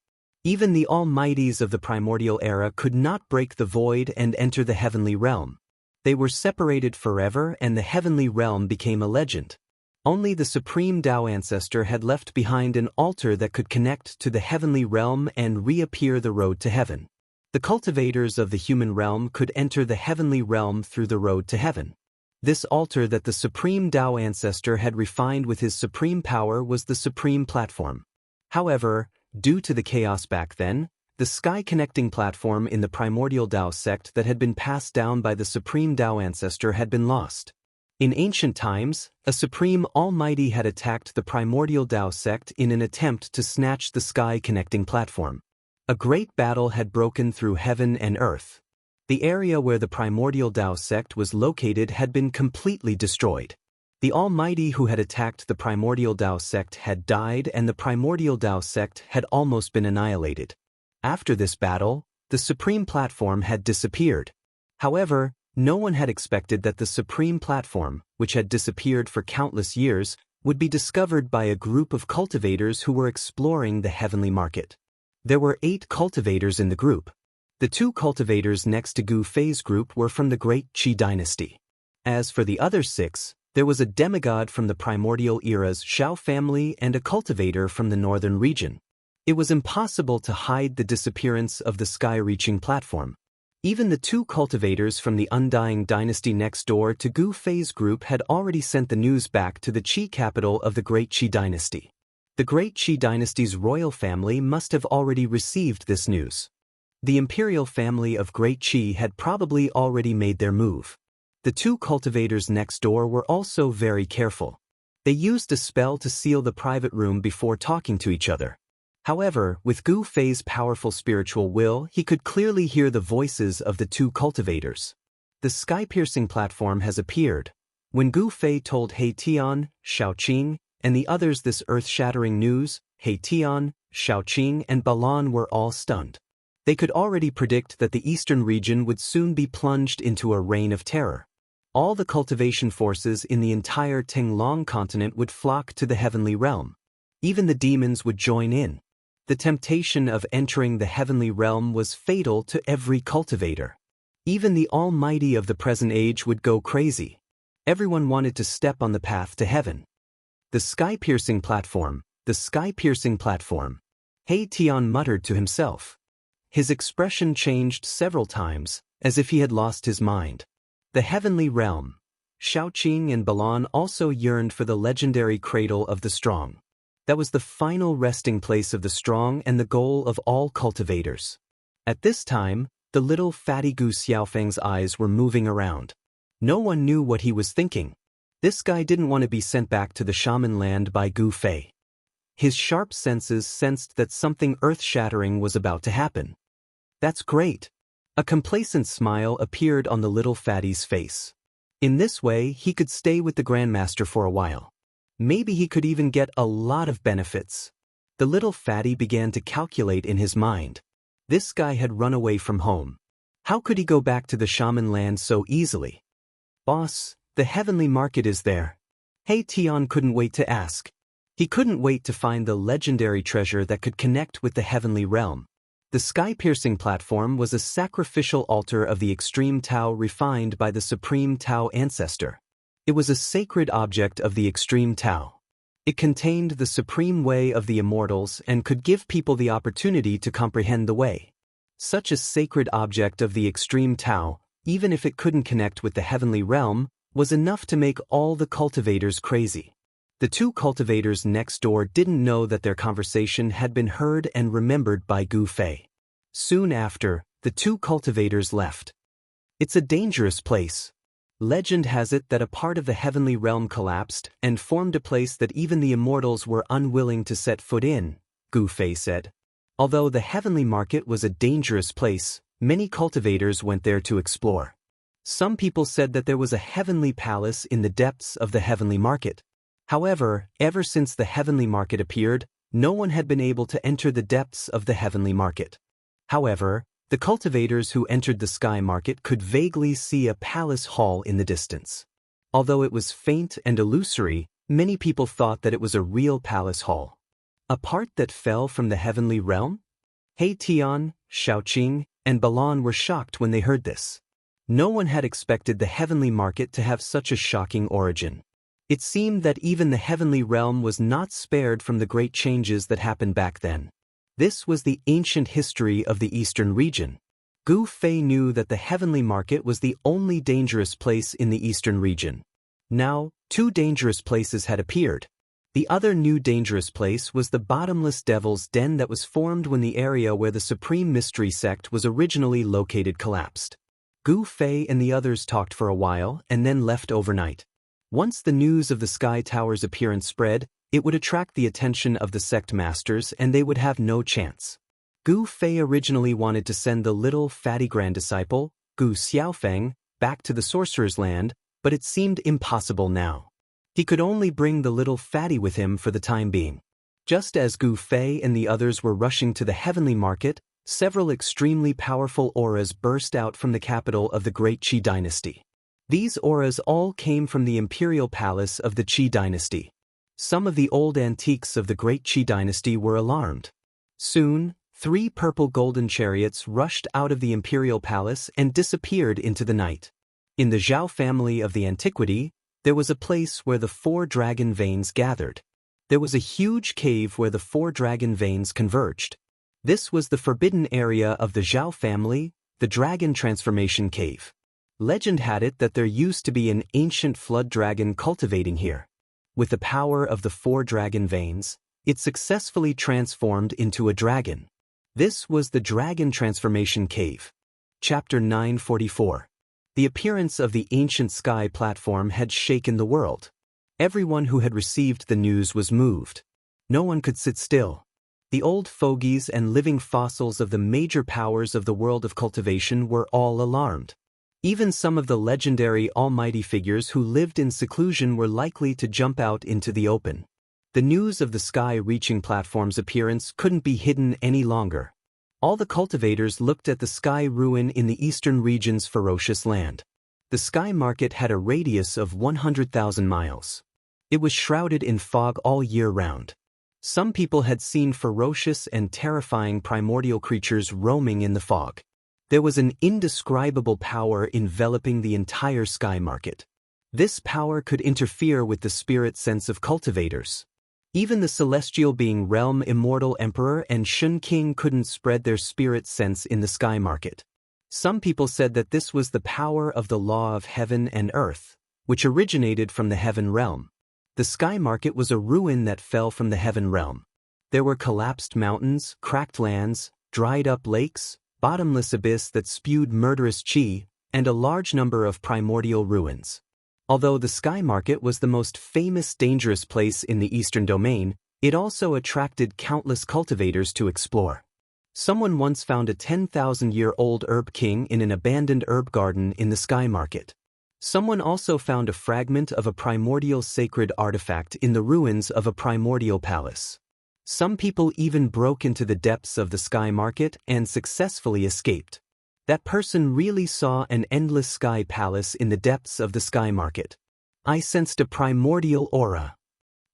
Even the almighties of the primordial era could not break the void and enter the heavenly realm. They were separated forever and the heavenly realm became a legend. Only the supreme Tao ancestor had left behind an altar that could connect to the heavenly realm and reappear the road to heaven. The cultivators of the human realm could enter the heavenly realm through the road to heaven. This altar that the supreme Tao ancestor had refined with his supreme power was the supreme platform. However, due to the chaos back then, the sky-connecting platform in the primordial Tao sect that had been passed down by the supreme Tao ancestor had been lost. In ancient times, a supreme almighty had attacked the primordial Tao sect in an attempt to snatch the sky-connecting platform. A great battle had broken through heaven and earth. The area where the primordial Tao sect was located had been completely destroyed. The almighty who had attacked the primordial Tao sect had died and the primordial Tao sect had almost been annihilated. After this battle, the supreme platform had disappeared. However, no one had expected that the supreme platform, which had disappeared for countless years, would be discovered by a group of cultivators who were exploring the heavenly market. There were 8 cultivators in the group. The 2 cultivators next to Gu Fei's group were from the Great Qi dynasty. As for the other 6, there was a demigod from the primordial era's Zhao family and a cultivator from the northern region. It was impossible to hide the disappearance of the sky-reaching platform. Even the 2 cultivators from the Undying dynasty next door to Gu Fei's group had already sent the news back to the Qi capital of the Great Qi dynasty. The Great Qi dynasty's royal family must have already received this news. The imperial family of Great Qi had probably already made their move. The 2 cultivators next door were also very careful. They used a spell to seal the private room before talking to each other. However, with Gu Fei's powerful spiritual will, he could clearly hear the voices of the 2 cultivators. The sky-piercing platform has appeared. When Gu Fei told He Tian, Shaoqing, and the others this earth-shattering news, He Tian, Shaoqing, and Balan were all stunned. They could already predict that the eastern region would soon be plunged into a reign of terror. All the cultivation forces in the entire Tinglong continent would flock to the heavenly realm. Even the demons would join in. The temptation of entering the heavenly realm was fatal to every cultivator. Even the almighty of the present age would go crazy. Everyone wanted to step on the path to heaven. The sky-piercing platform, the sky-piercing platform. He Tian muttered to himself. His expression changed several times, as if he had lost his mind. The heavenly realm. Shaoqing and Balan also yearned for the legendary cradle of the strong. That was the final resting place of the strong and the goal of all cultivators. At this time, the little fatty Gu Xiaofeng's eyes were moving around. No one knew what he was thinking. This guy didn't want to be sent back to the shaman land by Gu Fei. His sharp senses sensed that something earth-shattering was about to happen. That's great. A complacent smile appeared on the little fatty's face. In this way, he could stay with the Grandmaster for a while. Maybe he could even get a lot of benefits. The little fatty began to calculate in his mind. This guy had run away from home. How could he go back to the shaman land so easily? Boss, the heavenly market is there. He Tian couldn't wait to ask. He couldn't wait to find the legendary treasure that could connect with the heavenly realm. The sky-piercing platform was a sacrificial altar of the extreme Tao refined by the supreme Tao ancestor. It was a sacred object of the extreme Tao. It contained the supreme way of the immortals and could give people the opportunity to comprehend the way. Such a sacred object of the extreme Tao, even if it couldn't connect with the heavenly realm, was enough to make all the cultivators crazy. The 2 cultivators next door didn't know that their conversation had been heard and remembered by Gu Fei. Soon after, the 2 cultivators left. It's a dangerous place. Legend has it that a part of the heavenly realm collapsed and formed a place that even the immortals were unwilling to set foot in, Gu Fei said. Although the heavenly market was a dangerous place, many cultivators went there to explore. Some people said that there was a heavenly palace in the depths of the heavenly market. However, ever since the heavenly market appeared, no one had been able to enter the depths of the heavenly market. However, the cultivators who entered the sky market could vaguely see a palace hall in the distance. Although it was faint and illusory, many people thought that it was a real palace hall. A part that fell from the heavenly realm? He Tian, Shaoqing, and Balan were shocked when they heard this. No one had expected the heavenly market to have such a shocking origin. It seemed that even the heavenly realm was not spared from the great changes that happened back then. This was the ancient history of the eastern region. Gu Fei knew that the heavenly market was the only dangerous place in the eastern region. Now, two dangerous places had appeared. The other new dangerous place was the bottomless devil's den that was formed when the area where the Supreme Mystery Sect was originally located collapsed. Gu Fei and the others talked for a while and then left overnight. Once the news of the Sky Tower's appearance spread, it would attract the attention of the sect masters and they would have no chance. Gu Fei originally wanted to send the little fatty grand disciple, Gu Xiaofeng, back to the sorcerer's land, but it seemed impossible now. He could only bring the little fatty with him for the time being. Just as Gu Fei and the others were rushing to the heavenly market, several extremely powerful auras burst out from the capital of the Great Qi dynasty. These auras all came from the imperial palace of the Qi dynasty. Some of the old antiques of the Great Qi dynasty were alarmed. Soon, 3 purple golden chariots rushed out of the imperial palace and disappeared into the night. In the Zhao family of the antiquity, there was a place where the 4 dragon veins gathered. There was a huge cave where the 4 dragon veins converged. This was the forbidden area of the Zhao family, the Dragon Transformation Cave. Legend had it that there used to be an ancient flood dragon cultivating here. With the power of the 4 dragon veins, it successfully transformed into a dragon. This was the Dragon Transformation Cave. Chapter 944. The appearance of the ancient sky platform had shaken the world. Everyone who had received the news was moved. No one could sit still. The old fogies and living fossils of the major powers of the world of cultivation were all alarmed. Even some of the legendary almighty figures who lived in seclusion were likely to jump out into the open. The news of the sky-reaching platform's appearance couldn't be hidden any longer. All the cultivators looked at the sky ruin in the eastern region's ferocious land. The sky market had a radius of 100,000 miles. It was shrouded in fog all year round. Some people had seen ferocious and terrifying primordial creatures roaming in the fog. There was an indescribable power enveloping the entire sky market. This power could interfere with the spirit sense of cultivators. Even the celestial being Realm Immortal Emperor and Shun King couldn't spread their spirit sense in the sky market. Some people said that this was the power of the law of heaven and earth, which originated from the heaven realm. The sky market was a ruin that fell from the heaven realm. There were collapsed mountains, cracked lands, dried-up lakes, bottomless abyss that spewed murderous qi, and a large number of primordial ruins. Although the sky market was the most famous dangerous place in the eastern domain, it also attracted countless cultivators to explore. Someone once found a 10,000-year-old herb king in an abandoned herb garden in the sky market. Someone also found a fragment of a primordial sacred artifact in the ruins of a primordial palace. Some people even broke into the depths of the sky market and successfully escaped. That person really saw an endless sky palace in the depths of the sky market. I sensed a primordial aura.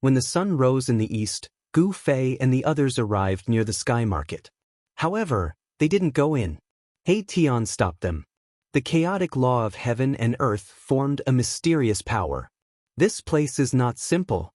When the sun rose in the east, Gu Fei and the others arrived near the sky market. However, they didn't go in. He Tian stopped them. The chaotic law of heaven and earth formed a mysterious power. This place is not simple.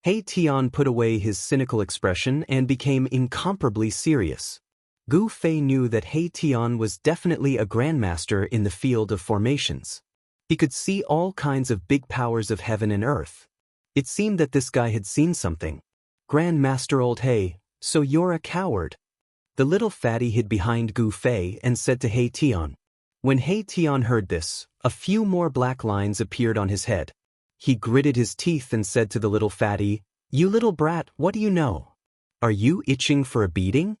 He Tian put away his cynical expression and became incomparably serious. Gu Fei knew that He Tian was definitely a grandmaster in the field of formations. He could see all kinds of big powers of heaven and earth. It seemed that this guy had seen something. Grandmaster Old He, so you're a coward. The little fatty hid behind Gu Fei and said to He Tian. When He Tian heard this, a few more black lines appeared on his head. He gritted his teeth and said to the little fatty, "You little brat, what do you know? Are you itching for a beating?"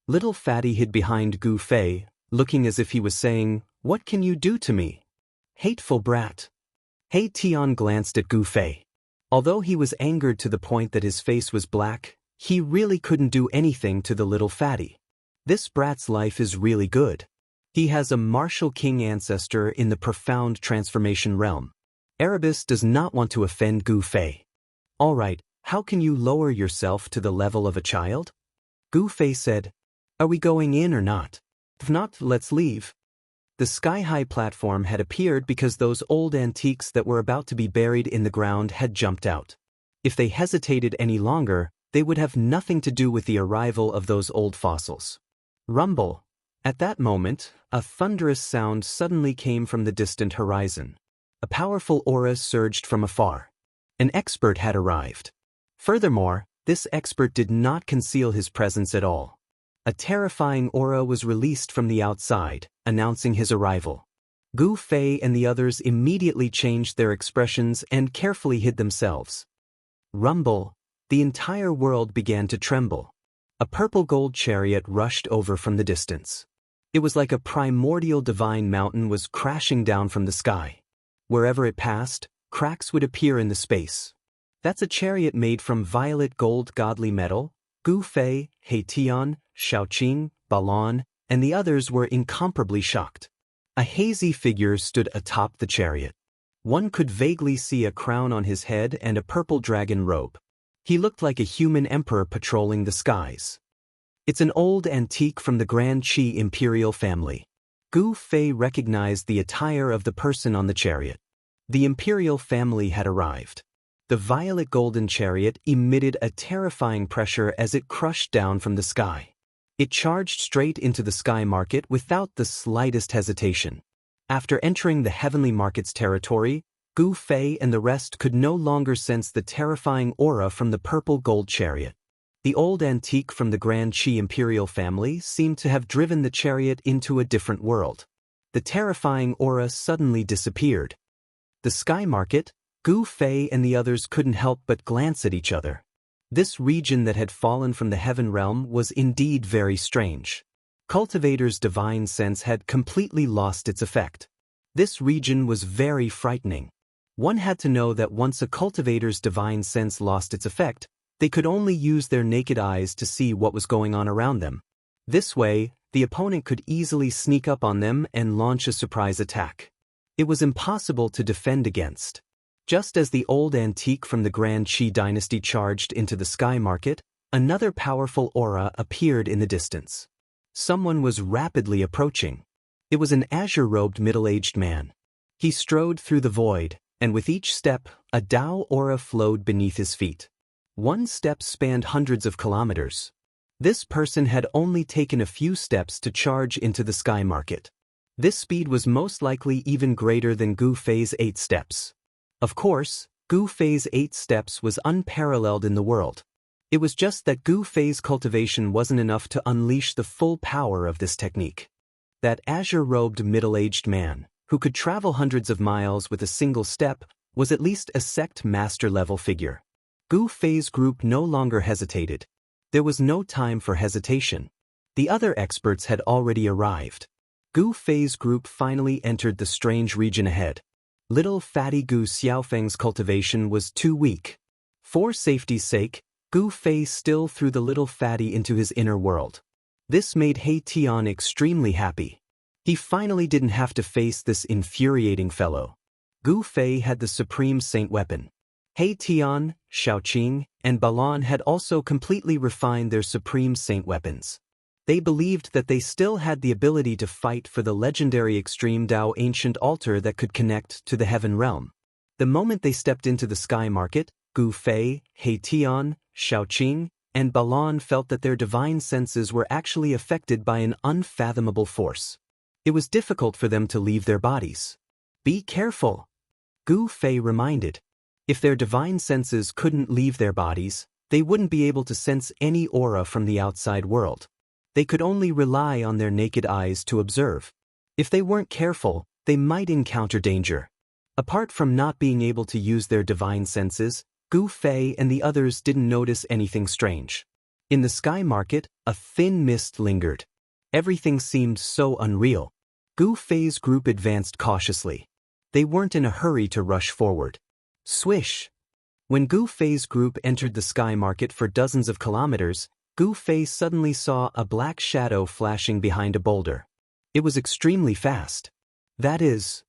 Little fatty hid behind Gu Fei, looking as if he was saying, "What can you do to me? Hateful brat." He Tian glanced at Gu Fei. Although he was angered to the point that his face was black, he really couldn't do anything to the little fatty. This brat's life is really good. He has a martial king ancestor in the profound transformation realm. Erebus does not want to offend Gu Fei. All right, how can you lower yourself to the level of a child? Gu Fei said, "Are we going in or not? If not, let's leave." The sky-high platform had appeared because those old antiques that were about to be buried in the ground had jumped out. If they hesitated any longer, they would have nothing to do with the arrival of those old fossils. Rumble. At that moment, a thunderous sound suddenly came from the distant horizon. A powerful aura surged from afar. An expert had arrived. Furthermore, this expert did not conceal his presence at all. A terrifying aura was released from the outside, announcing his arrival. Gu Fei and the others immediately changed their expressions and carefully hid themselves. Rumble. The entire world began to tremble. A purple gold chariot rushed over from the distance. It was like a primordial divine mountain was crashing down from the sky. Wherever it passed, cracks would appear in the space. That's a chariot made from violet gold godly metal. Gu Fei, He Tian, Shaoqing, Balon, and the others were incomparably shocked. A hazy figure stood atop the chariot. One could vaguely see a crown on his head and a purple dragon robe. He looked like a human emperor patrolling the skies. It's an old antique from the Grand Qi imperial family. Gu Fei recognized the attire of the person on the chariot. The imperial family had arrived. The violet golden chariot emitted a terrifying pressure as it crushed down from the sky. It charged straight into the sky market without the slightest hesitation. After entering the heavenly market's territory, Gu Fei and the rest could no longer sense the terrifying aura from the purple gold chariot. The old antique from the Grand Qi imperial family seemed to have driven the chariot into a different world. The terrifying aura suddenly disappeared. The sky market, Gu Fei and the others couldn't help but glance at each other. This region that had fallen from the heaven realm was indeed very strange. Cultivator's divine sense had completely lost its effect. This region was very frightening. One had to know that once a cultivator's divine sense lost its effect, they could only use their naked eyes to see what was going on around them. This way, the opponent could easily sneak up on them and launch a surprise attack. It was impossible to defend against. Just as the old antique from the Grand Qi dynasty charged into the sky market, another powerful aura appeared in the distance. Someone was rapidly approaching. It was an azure-robed middle-aged man. He strode through the void, and with each step, a Dao aura flowed beneath his feet. One step spanned hundreds of kilometers. This person had only taken a few steps to charge into the sky market. This speed was most likely even greater than Gu Fei's 8 steps. Of course, Gu Fei's 8 steps was unparalleled in the world. It was just that Gu Fei's cultivation wasn't enough to unleash the full power of this technique. That azure-robed middle-aged man, who could travel hundreds of miles with a single step, was at least a sect master-level figure. Gu Fei's group no longer hesitated. There was no time for hesitation. The other experts had already arrived. Gu Fei's group finally entered the strange region ahead. Little fatty Gu Xiaofeng's cultivation was too weak. For safety's sake, Gu Fei still threw the little fatty into his inner world. This made He Tian extremely happy. He finally didn't have to face this infuriating fellow. Gu Fei had the supreme saint weapon. He Tian, Shaoqing, and Balon had also completely refined their supreme saint weapons. They believed that they still had the ability to fight for the legendary extreme Dao ancient altar that could connect to the heaven realm. The moment they stepped into the sky market, Gu Fei, He Tian, Shaoqing, and Balon felt that their divine senses were actually affected by an unfathomable force. It was difficult for them to leave their bodies. Be careful, Gu Fei reminded. If their divine senses couldn't leave their bodies, they wouldn't be able to sense any aura from the outside world. They could only rely on their naked eyes to observe. If they weren't careful, they might encounter danger. Apart from not being able to use their divine senses, Gu Fei and the others didn't notice anything strange. In the sky market, a thin mist lingered. Everything seemed so unreal. Gu Fei's group advanced cautiously. They weren't in a hurry to rush forward. Swish! When Gu Fei's group entered the sky market for dozens of kilometers, Gu Fei suddenly saw a black shadow flashing behind a boulder. It was extremely fast. That is...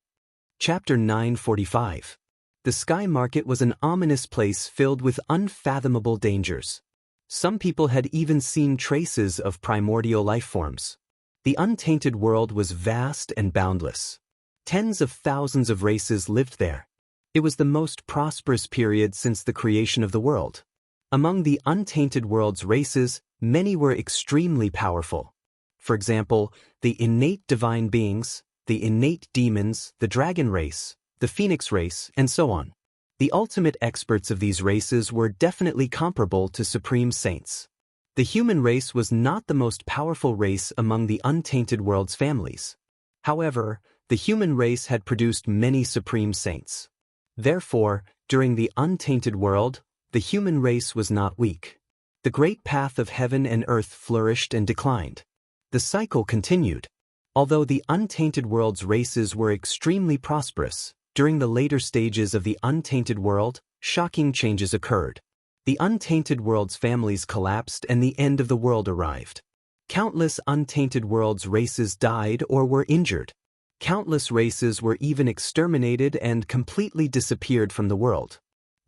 Chapter 945. The sky market was an ominous place filled with unfathomable dangers. Some people had even seen traces of primordial life forms. The untainted world was vast and boundless. Tens of thousands of races lived there. It was the most prosperous period since the creation of the world. Among the untainted world's races, many were extremely powerful. For example, the innate divine beings, the innate demons, the dragon race, the phoenix race, and so on. The ultimate experts of these races were definitely comparable to supreme saints. The human race was not the most powerful race among the untainted world's families. However, the human race had produced many supreme saints. Therefore, during the untainted world, the human race was not weak. The great path of heaven and earth flourished and declined. The cycle continued. Although the untainted world's races were extremely prosperous, during the later stages of the untainted world, shocking changes occurred. The untainted world's families collapsed and the end of the world arrived. Countless untainted world's races died or were injured. Countless races were even exterminated and completely disappeared from the world.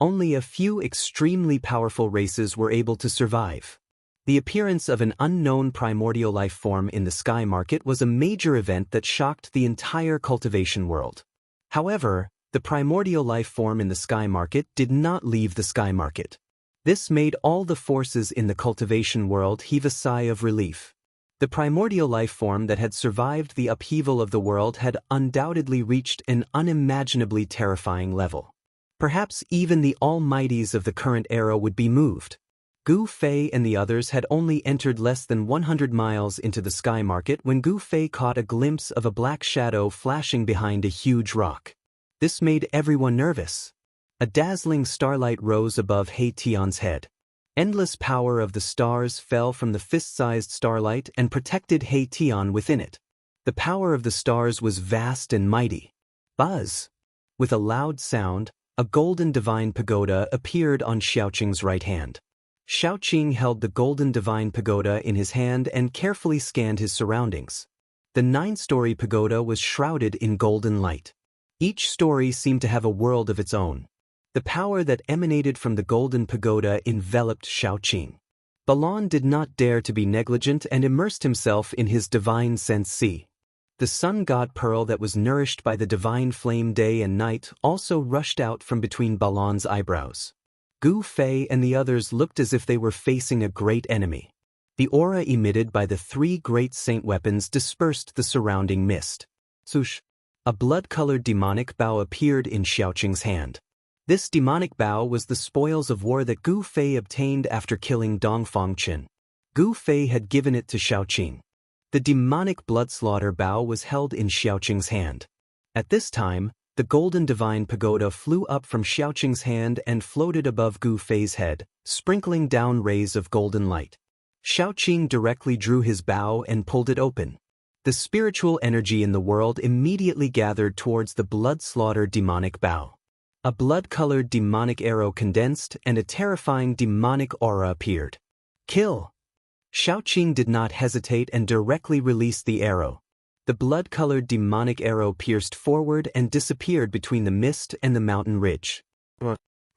Only a few extremely powerful races were able to survive. The appearance of an unknown primordial life form in the sky market was a major event that shocked the entire cultivation world. However, the primordial life form in the sky market did not leave the sky market. This made all the forces in the cultivation world heave a sigh of relief. The primordial life form that had survived the upheaval of the world had undoubtedly reached an unimaginably terrifying level. Perhaps even the almighties of the current era would be moved. Gu Fei and the others had only entered less than 100 miles into the sky market when Gu Fei caught a glimpse of a black shadow flashing behind a huge rock. This made everyone nervous. A dazzling starlight rose above He Tian's head. Endless power of the stars fell from the fist-sized starlight and protected He Tian within it. The power of the stars was vast and mighty. Buzz! With a loud sound, a golden divine pagoda appeared on Xiaoqing's right hand. Xiaoqing held the golden divine pagoda in his hand and carefully scanned his surroundings. The 9-story pagoda was shrouded in golden light. Each story seemed to have a world of its own. The power that emanated from the golden pagoda enveloped Xiaoqing. Balon did not dare to be negligent and immersed himself in his divine sense Si. The sun god pearl that was nourished by the divine flame day and night also rushed out from between Balon's eyebrows. Gu Fei and the others looked as if they were facing a great enemy. The aura emitted by the 3 great saint weapons dispersed the surrounding mist. Swoosh! A blood-colored demonic bow appeared in Xiaoqing's hand. This demonic bow was the spoils of war that Gu Fei obtained after killing Dongfang Qin. Gu Fei had given it to Xiaoqing. The demonic blood-slaughter bow was held in Xiaoqing's hand. At this time, the golden divine pagoda flew up from Xiaoqing's hand and floated above Gu Fei's head, sprinkling down rays of golden light. Xiaoqing directly drew his bow and pulled it open. The spiritual energy in the world immediately gathered towards the blood-slaughter demonic bow. A blood-colored demonic arrow condensed and a terrifying demonic aura appeared. Kill! Xiaoqing did not hesitate and directly released the arrow. The blood-colored demonic arrow pierced forward and disappeared between the mist and the mountain ridge.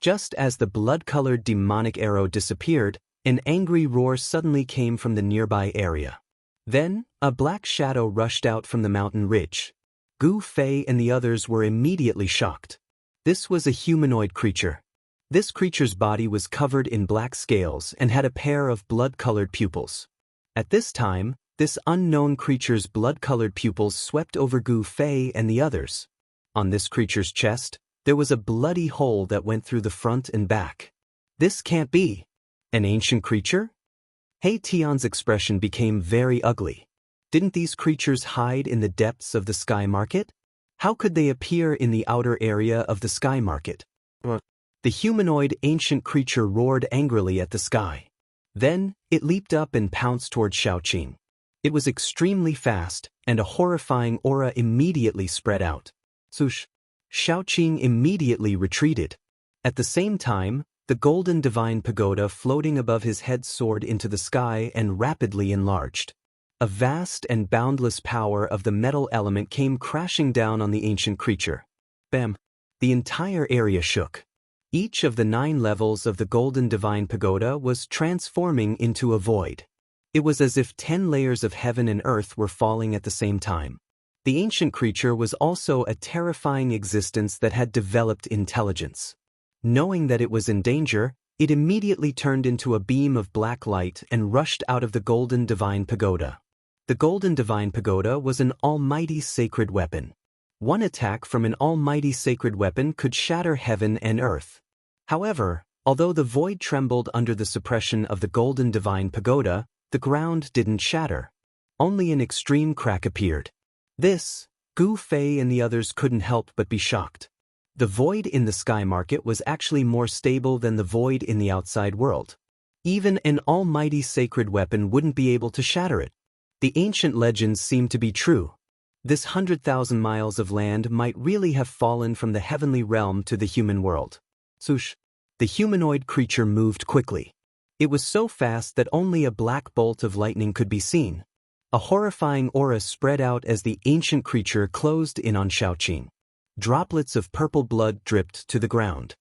Just as the blood-colored demonic arrow disappeared, an angry roar suddenly came from the nearby area. Then, a black shadow rushed out from the mountain ridge. Gu Fei and the others were immediately shocked. This was a humanoid creature. This creature's body was covered in black scales and had a pair of blood-colored pupils. At this time, this unknown creature's blood-colored pupils swept over Gu Fei and the others. On this creature's chest, there was a bloody hole that went through the front and back. This can't be. An ancient creature? He Tian's expression became very ugly. Didn't these creatures hide in the depths of the sky market? How could they appear in the outer area of the sky market? The humanoid ancient creature roared angrily at the sky. Then, it leaped up and pounced toward Xiaoqing. It was extremely fast, and a horrifying aura immediately spread out. Swoosh! Xiaoqing immediately retreated. At the same time, the golden divine pagoda floating above his head soared into the sky and rapidly enlarged. A vast and boundless power of the metal element came crashing down on the ancient creature. Bam! The entire area shook. Each of the 9 levels of the golden divine pagoda was transforming into a void. It was as if 10 layers of heaven and earth were falling at the same time. The ancient creature was also a terrifying existence that had developed intelligence. Knowing that it was in danger, it immediately turned into a beam of black light and rushed out of the Golden Divine Pagoda. The Golden Divine Pagoda was an almighty sacred weapon. One attack from an almighty sacred weapon could shatter heaven and earth. However, although the void trembled under the suppression of the Golden Divine Pagoda, the ground didn't shatter. Only an extreme crack appeared. This, Gu Fei and the others couldn't help but be shocked. The void in the sky market was actually more stable than the void in the outside world. Even an almighty sacred weapon wouldn't be able to shatter it. The ancient legends seemed to be true. This 100,000 miles of land might really have fallen from the heavenly realm to the human world. Swoosh! The humanoid creature moved quickly. It was so fast that only a black bolt of lightning could be seen. A horrifying aura spread out as the ancient creature closed in on Xiaoqing. Droplets of purple blood dripped to the ground.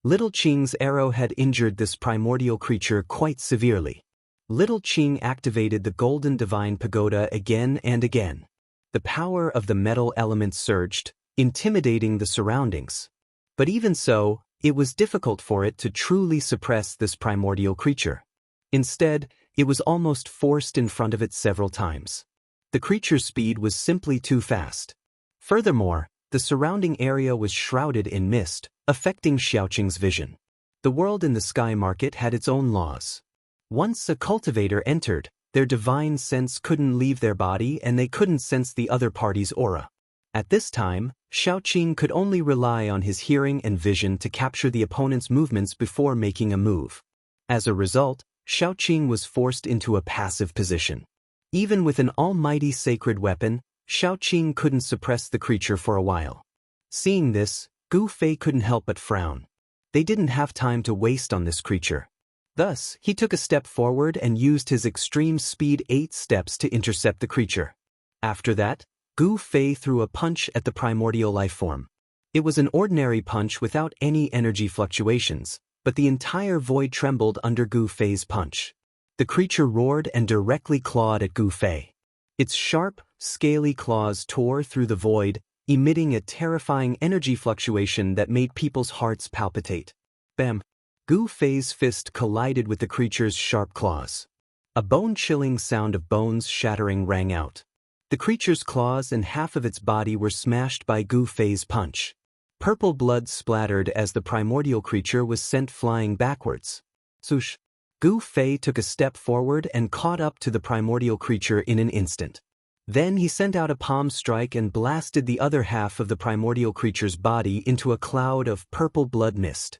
Little Qing's arrow had injured this primordial creature quite severely. Little Qing activated the Golden Divine Pagoda again and again. The power of the metal element surged, intimidating the surroundings. But even so, it was difficult for it to truly suppress this primordial creature. Instead, it was almost forced in front of it several times. The creature's speed was simply too fast. Furthermore, the surrounding area was shrouded in mist, affecting Xiaoqing's vision. The world in the sky market had its own laws. Once a cultivator entered, their divine sense couldn't leave their body and they couldn't sense the other party's aura. At this time, Xiaoqing could only rely on his hearing and vision to capture the opponent's movements before making a move. As a result, Xiaoqing was forced into a passive position. Even with an almighty sacred weapon, Xiaoqing couldn't suppress the creature for a while. Seeing this, Gu Fei couldn't help but frown. They didn't have time to waste on this creature. Thus, he took a step forward and used his extreme speed 8 steps to intercept the creature. After that, Gu Fei threw a punch at the primordial life form. It was an ordinary punch without any energy fluctuations, but the entire void trembled under Gu Fei's punch. The creature roared and directly clawed at Gu Fei. Its sharp, scaly claws tore through the void, emitting a terrifying energy fluctuation that made people's hearts palpitate. Bam! Gu Fei's fist collided with the creature's sharp claws. A bone-chilling sound of bones shattering rang out. The creature's claws and half of its body were smashed by Gu Fei's punch. Purple blood splattered as the primordial creature was sent flying backwards. Swoosh! Gu Fei took a step forward and caught up to the primordial creature in an instant. Then he sent out a palm strike and blasted the other half of the primordial creature's body into a cloud of purple blood mist.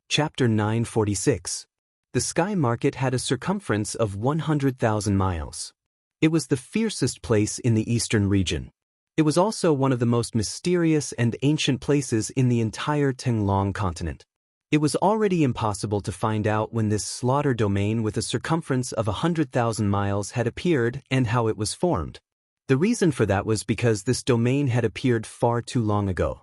Chapter 946. The sky market had a circumference of 100,000 miles. It was the fiercest place in the eastern region. It was also one of the most mysterious and ancient places in the entire Tenglong continent. It was already impossible to find out when this slaughter domain with a circumference of 100,000 miles had appeared and how it was formed. The reason for that was because this domain had appeared far too long ago.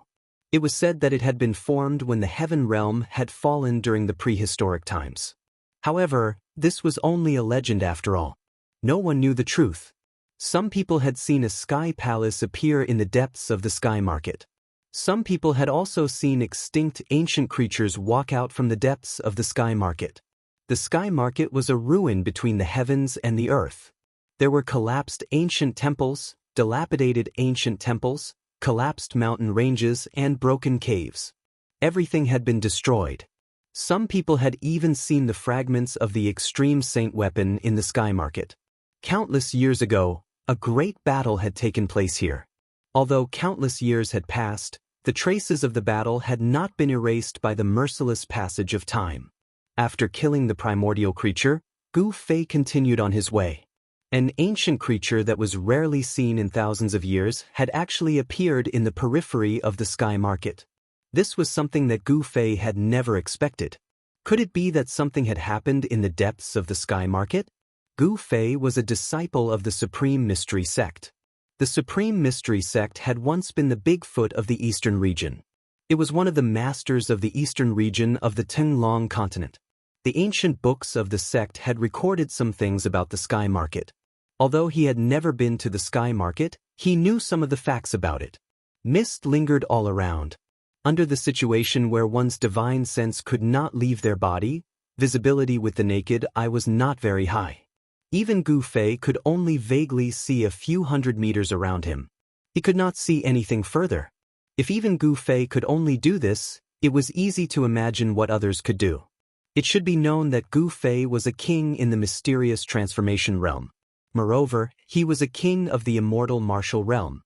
It was said that it had been formed when the heaven realm had fallen during the prehistoric times. However, this was only a legend after all. No one knew the truth. Some people had seen a sky palace appear in the depths of the sky market. Some people had also seen extinct ancient creatures walk out from the depths of the sky market. The sky market was a ruin between the heavens and the earth. There were collapsed ancient temples, dilapidated ancient temples, collapsed mountain ranges, and broken caves. Everything had been destroyed. Some people had even seen the fragments of the extreme saint weapon in the sky market. Countless years ago, a great battle had taken place here. Although countless years had passed, the traces of the battle had not been erased by the merciless passage of time. After killing the primordial creature, Gu Fei continued on his way. An ancient creature that was rarely seen in thousands of years had actually appeared in the periphery of the sky market. This was something that Gu Fei had never expected. Could it be that something had happened in the depths of the sky market? Gu Fei was a disciple of the Supreme Mystery Sect. The Supreme Mystery Sect had once been the Bigfoot of the Eastern region. It was one of the masters of the Eastern region of the Tenglong continent. The ancient books of the sect had recorded some things about the sky market. Although he had never been to the sky market, he knew some of the facts about it. Mist lingered all around. Under the situation where one's divine sense could not leave their body, visibility with the naked eye was not very high. Even Gu Fei could only vaguely see a few hundred meters around him. He could not see anything further. If even Gu Fei could only do this, it was easy to imagine what others could do. It should be known that Gu Fei was a king in the mysterious transformation realm. Moreover, he was a king of the immortal martial realm.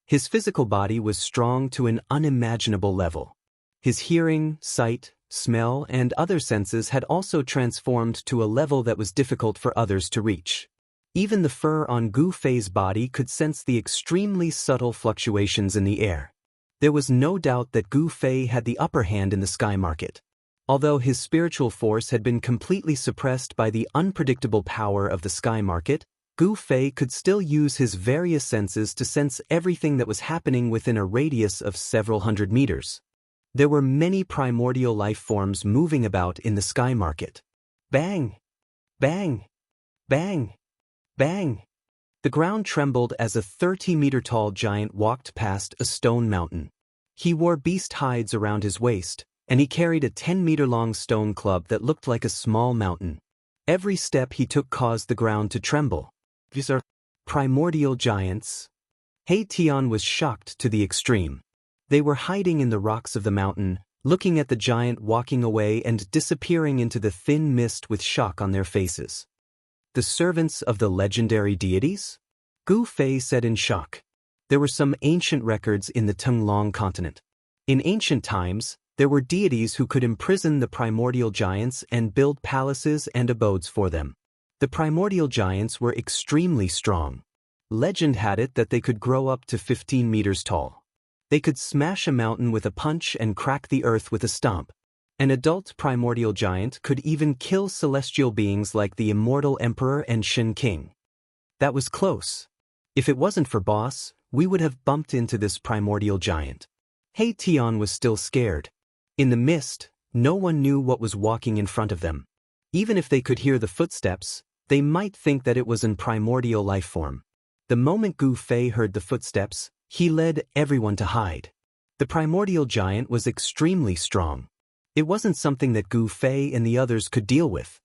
His physical body was strong to an unimaginable level. His hearing, sight, smell, and other senses had also transformed to a level that was difficult for others to reach. Even the fur on Gu Fei's body could sense the extremely subtle fluctuations in the air. There was no doubt that Gu Fei had the upper hand in the sky market. Although his spiritual force had been completely suppressed by the unpredictable power of the sky market, Gu Fei could still use his various senses to sense everything that was happening within a radius of several hundred meters. There were many primordial life forms moving about in the sky market. Bang! Bang! Bang! Bang! The ground trembled as a 30-meter-tall giant walked past a stone mountain. He wore beast hides around his waist, and he carried a 10-meter-long stone club that looked like a small mountain. Every step he took caused the ground to tremble. These are primordial giants. He Tian was shocked to the extreme. They were hiding in the rocks of the mountain, looking at the giant walking away and disappearing into the thin mist with shock on their faces. The servants of the legendary deities? Gu Fei said in shock. There were some ancient records in the Tenglong continent. In ancient times, there were deities who could imprison the primordial giants and build palaces and abodes for them. The primordial giants were extremely strong. Legend had it that they could grow up to 15 meters tall. They could smash a mountain with a punch and crack the earth with a stomp. An adult primordial giant could even kill celestial beings like the Immortal Emperor and Shen King. That was close. If it wasn't for Boss, we would have bumped into this primordial giant. He Tian was still scared. In the mist, no one knew what was walking in front of them. Even if they could hear the footsteps, they might think that it was an primordial life form. The moment Gu Fei heard the footsteps, he led everyone to hide. The primordial giant was extremely strong. It wasn't something that Gu Fei and the others could deal with.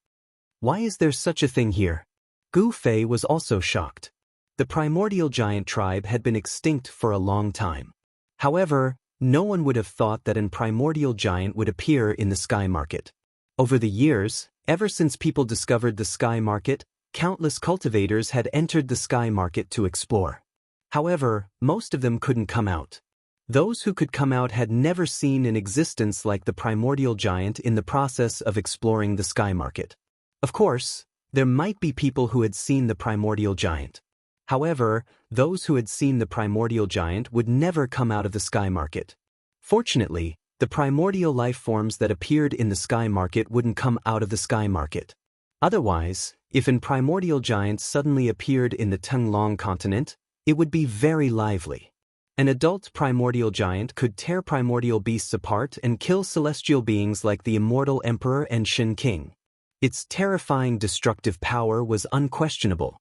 Why is there such a thing here? Gu Fei was also shocked. The primordial giant tribe had been extinct for a long time. However, no one would have thought that an primordial giant would appear in the sky market. Over the years, ever since people discovered the sky market, countless cultivators had entered the sky market to explore. However, most of them couldn't come out. Those who could come out had never seen an existence like the primordial giant in the process of exploring the sky market. Of course, there might be people who had seen the primordial giant. However, those who had seen the primordial giant would never come out of the sky market. Fortunately, the primordial life forms that appeared in the sky market wouldn't come out of the sky market. Otherwise, if an primordial giant suddenly appeared in the Tenglong continent, it would be very lively. An adult primordial giant could tear primordial beasts apart and kill celestial beings like the Immortal Emperor and Shen King. Its terrifying destructive power was unquestionable.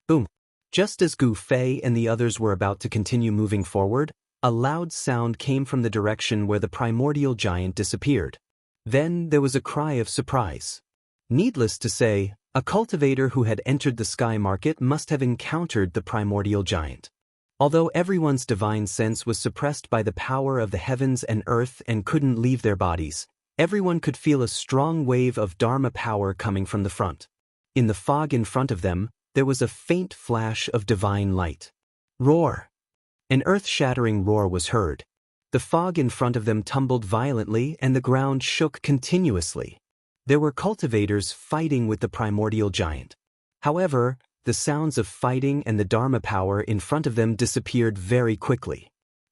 Boom! Just as Gu Fei and the others were about to continue moving forward, a loud sound came from the direction where the primordial giant disappeared. Then there was a cry of surprise. Needless to say, a cultivator who had entered the sky market must have encountered the primordial giant. Although everyone's divine sense was suppressed by the power of the heavens and earth and couldn't leave their bodies, everyone could feel a strong wave of Dharma power coming from the front. In the fog in front of them, there was a faint flash of divine light. Roar! An earth-shattering roar was heard. The fog in front of them tumbled violently and the ground shook continuously. There were cultivators fighting with the primordial giant. However, the sounds of fighting and the Dharma power in front of them disappeared very quickly.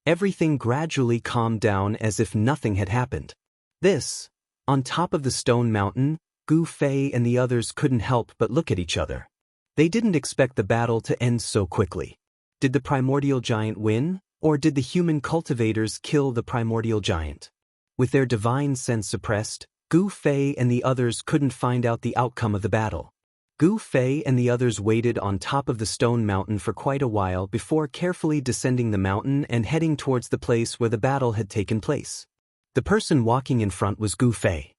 Everything gradually calmed down as if nothing had happened. This, on top of the stone mountain, Gu Fei and the others couldn't help but look at each other. They didn't expect the battle to end so quickly. Did the primordial giant win, or did the human cultivators kill the primordial giant? With their divine sense suppressed, Gu Fei and the others couldn't find out the outcome of the battle. Gu Fei and the others waited on top of the stone mountain for quite a while before carefully descending the mountain and heading towards the place where the battle had taken place. The person walking in front was Gu Fei.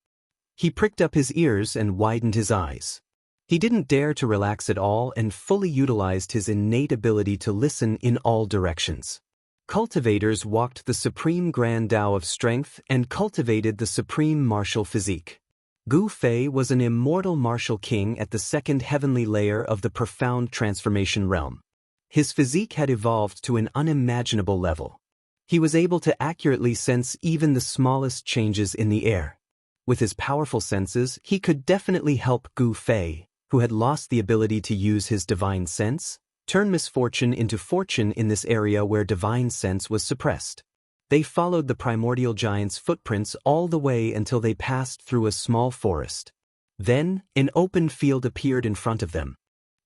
He pricked up his ears and widened his eyes. He didn't dare to relax at all and fully utilized his innate ability to listen in all directions. Cultivators walked the supreme grand Tao of strength and cultivated the supreme martial physique. Gu Fei was an immortal martial king at the second heavenly layer of the profound transformation realm. His physique had evolved to an unimaginable level. He was able to accurately sense even the smallest changes in the air. With his powerful senses, he could definitely help Gu Fei, who had lost the ability to use his divine sense, turn misfortune into fortune in this area where divine sense was suppressed. They followed the primordial giant's footprints all the way until they passed through a small forest. Then, an open field appeared in front of them.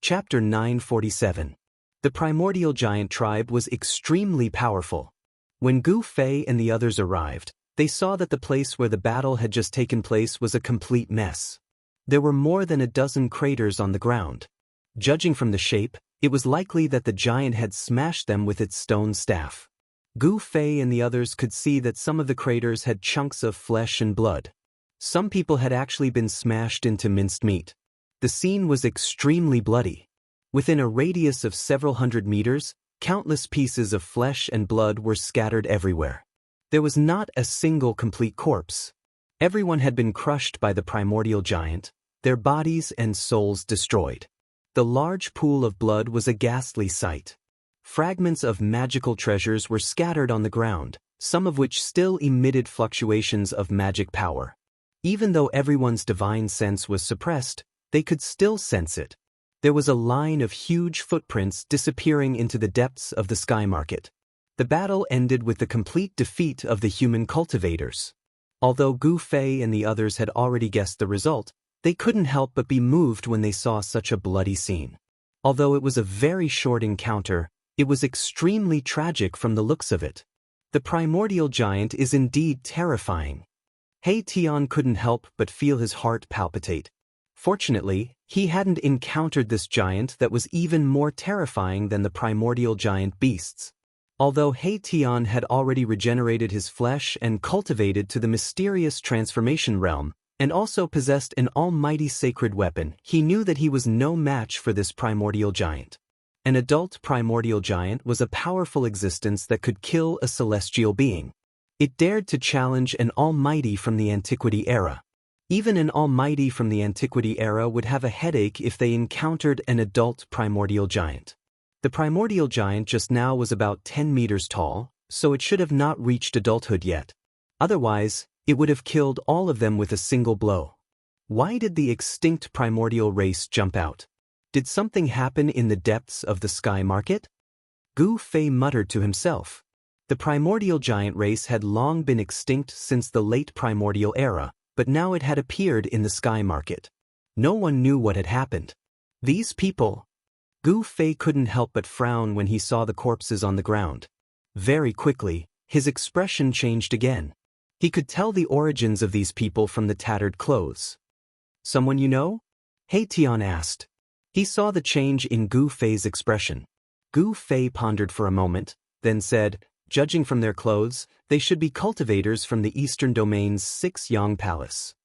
Chapter 947. The primordial giant tribe was extremely powerful. When Gu Fei and the others arrived, they saw that the place where the battle had just taken place was a complete mess. There were more than a dozen craters on the ground. Judging from the shape, it was likely that the giant had smashed them with its stone staff. Gu Fei and the others could see that some of the craters had chunks of flesh and blood. Some people had actually been smashed into minced meat. The scene was extremely bloody. Within a radius of several hundred meters, countless pieces of flesh and blood were scattered everywhere. There was not a single complete corpse. Everyone had been crushed by the primordial giant, their bodies and souls destroyed. The large pool of blood was a ghastly sight. Fragments of magical treasures were scattered on the ground, some of which still emitted fluctuations of magic power. Even though everyone's divine sense was suppressed, they could still sense it. There was a line of huge footprints disappearing into the depths of the sky market. The battle ended with the complete defeat of the human cultivators. Although Gu Fei and the others had already guessed the result, they couldn't help but be moved when they saw such a bloody scene. Although it was a very short encounter, it was extremely tragic from the looks of it. The primordial giant is indeed terrifying. He Tian couldn't help but feel his heart palpitate. Fortunately, he hadn't encountered this giant that was even more terrifying than the primordial giant beasts. Although He Tian had already regenerated his flesh and cultivated to the mysterious transformation realm, and also possessed an almighty sacred weapon, he knew that he was no match for this primordial giant. An adult primordial giant was a powerful existence that could kill a celestial being. It dared to challenge an almighty from the antiquity era. Even an almighty from the antiquity era would have a headache if they encountered an adult primordial giant. The primordial giant just now was about 10 meters tall, so it should have not reached adulthood yet. Otherwise, it would have killed all of them with a single blow. Why did the extinct primordial race jump out? Did something happen in the depths of the sky market? Gu Fei muttered to himself. The primordial giant race had long been extinct since the late primordial era, but now it had appeared in the sky market. No one knew what had happened. These people. Gu Fei couldn't help but frown when he saw the corpses on the ground. Very quickly, his expression changed again. He could tell the origins of these people from the tattered clothes. Someone you know? He Tian asked. He saw the change in Gu Fei's expression. Gu Fei pondered for a moment, then said, judging from their clothes, they should be cultivators from the eastern domain's 6 Yang Palace.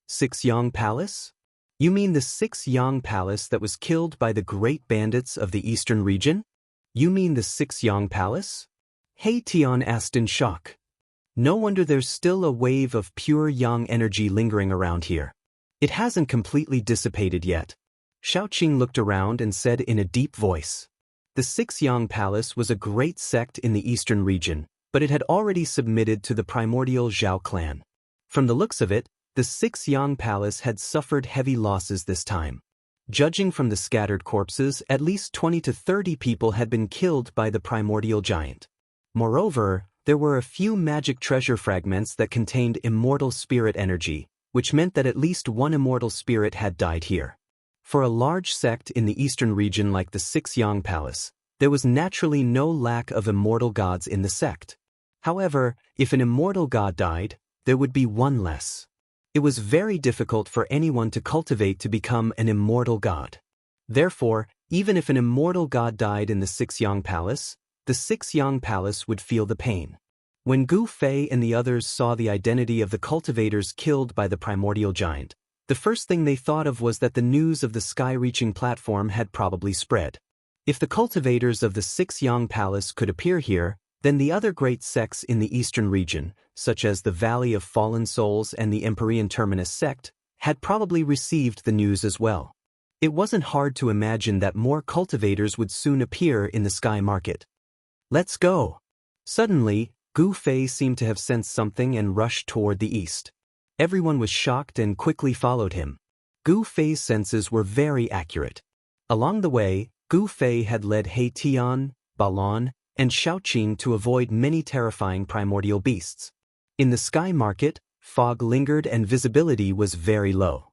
6 Yang Palace? You mean the 6 Yang Palace that was killed by the great bandits of the eastern region? You mean the 6 Yang Palace? He Tian asked in shock. No wonder there's still a wave of pure yang energy lingering around here. It hasn't completely dissipated yet. Shaoqing looked around and said in a deep voice. The 6 Yang Palace was a great sect in the eastern region, but it had already submitted to the primordial Zhao clan. From the looks of it, the 6 Yang Palace had suffered heavy losses this time. Judging from the scattered corpses, at least 20 to 30 people had been killed by the primordial giant. Moreover, there were a few magic treasure fragments that contained immortal spirit energy, which meant that at least one immortal spirit had died here. For a large sect in the eastern region like the 6 Yang Palace, there was naturally no lack of immortal gods in the sect. However, if an immortal god died, there would be one less. It was very difficult for anyone to cultivate to become an immortal god. Therefore, even if an immortal god died in the Sixyang Palace, the Sixyang Palace would feel the pain. When Gu Fei and the others saw the identity of the cultivators killed by the primordial giant, the first thing they thought of was that the news of the sky-reaching platform had probably spread. If the cultivators of the Sixyang Palace could appear here, then the other great sects in the eastern region, such as the Valley of Fallen Souls and the Empyrean Terminus sect, had probably received the news as well. It wasn't hard to imagine that more cultivators would soon appear in the sky market. Let's go! Suddenly, Gu Fei seemed to have sensed something and rushed toward the east. Everyone was shocked and quickly followed him. Gu Fei's senses were very accurate. Along the way, Gu Fei had led He Tian, Balon, and Shaoqing to avoid many terrifying primordial beasts. In the sky market, fog lingered and visibility was very low.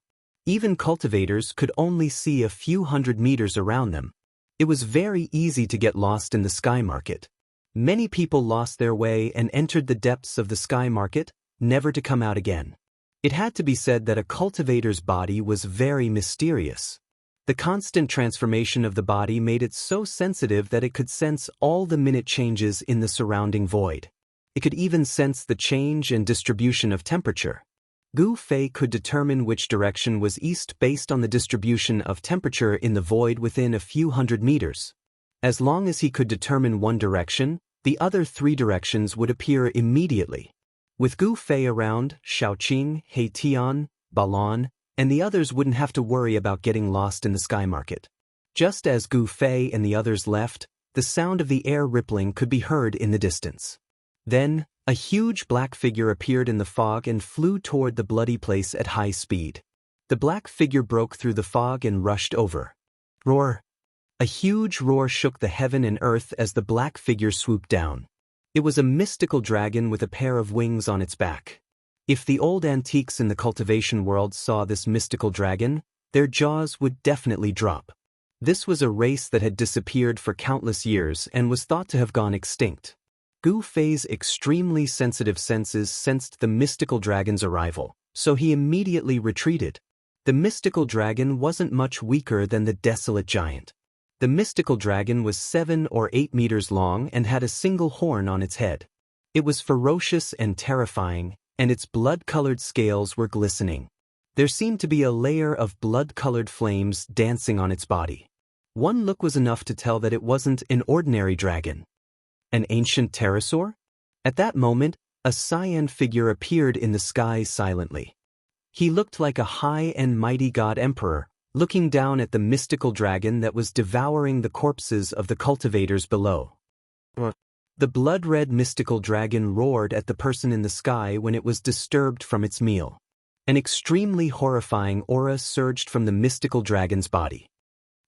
Even cultivators could only see a few hundred meters around them. It was very easy to get lost in the sky market. Many people lost their way and entered the depths of the sky market, never to come out again. It had to be said that a cultivator's body was very mysterious. The constant transformation of the body made it so sensitive that it could sense all the minute changes in the surrounding void. It could even sense the change and distribution of temperature. Gu Fei could determine which direction was east based on the distribution of temperature in the void within a few hundred meters. As long as he could determine one direction, the other three directions would appear immediately. With Gu Fei around, Shaoqing, He Tian, Balon, and the others wouldn't have to worry about getting lost in the sky market. Just as Gu Fei and the others left, the sound of the air rippling could be heard in the distance. Then, a huge black figure appeared in the fog and flew toward the bloody place at high speed. The black figure broke through the fog and rushed over. Roar! A huge roar shook the heaven and earth as the black figure swooped down. It was a mystical dragon with a pair of wings on its back. If the old antiques in the cultivation world saw this mystical dragon, their jaws would definitely drop. This was a race that had disappeared for countless years and was thought to have gone extinct. Gu Fei's extremely sensitive senses sensed the mystical dragon's arrival, so he immediately retreated. The mystical dragon wasn't much weaker than the desolate giant. The mystical dragon was 7 or 8 meters long and had a single horn on its head. It was ferocious and terrifying, and its blood-colored scales were glistening. There seemed to be a layer of blood-colored flames dancing on its body. One look was enough to tell that it wasn't an ordinary dragon. An ancient pterosaur? At that moment, a cyan figure appeared in the sky silently. He looked like a high and mighty god emperor, looking down at the mystical dragon that was devouring the corpses of the cultivators below. The blood-red mystical dragon roared at the person in the sky when it was disturbed from its meal. An extremely horrifying aura surged from the mystical dragon's body.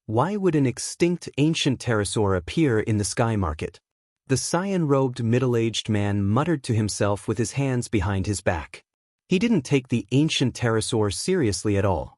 Why would an extinct ancient pterosaur appear in the sky market? The cyan-robed middle-aged man muttered to himself with his hands behind his back. He didn't take the ancient pterosaur seriously at all.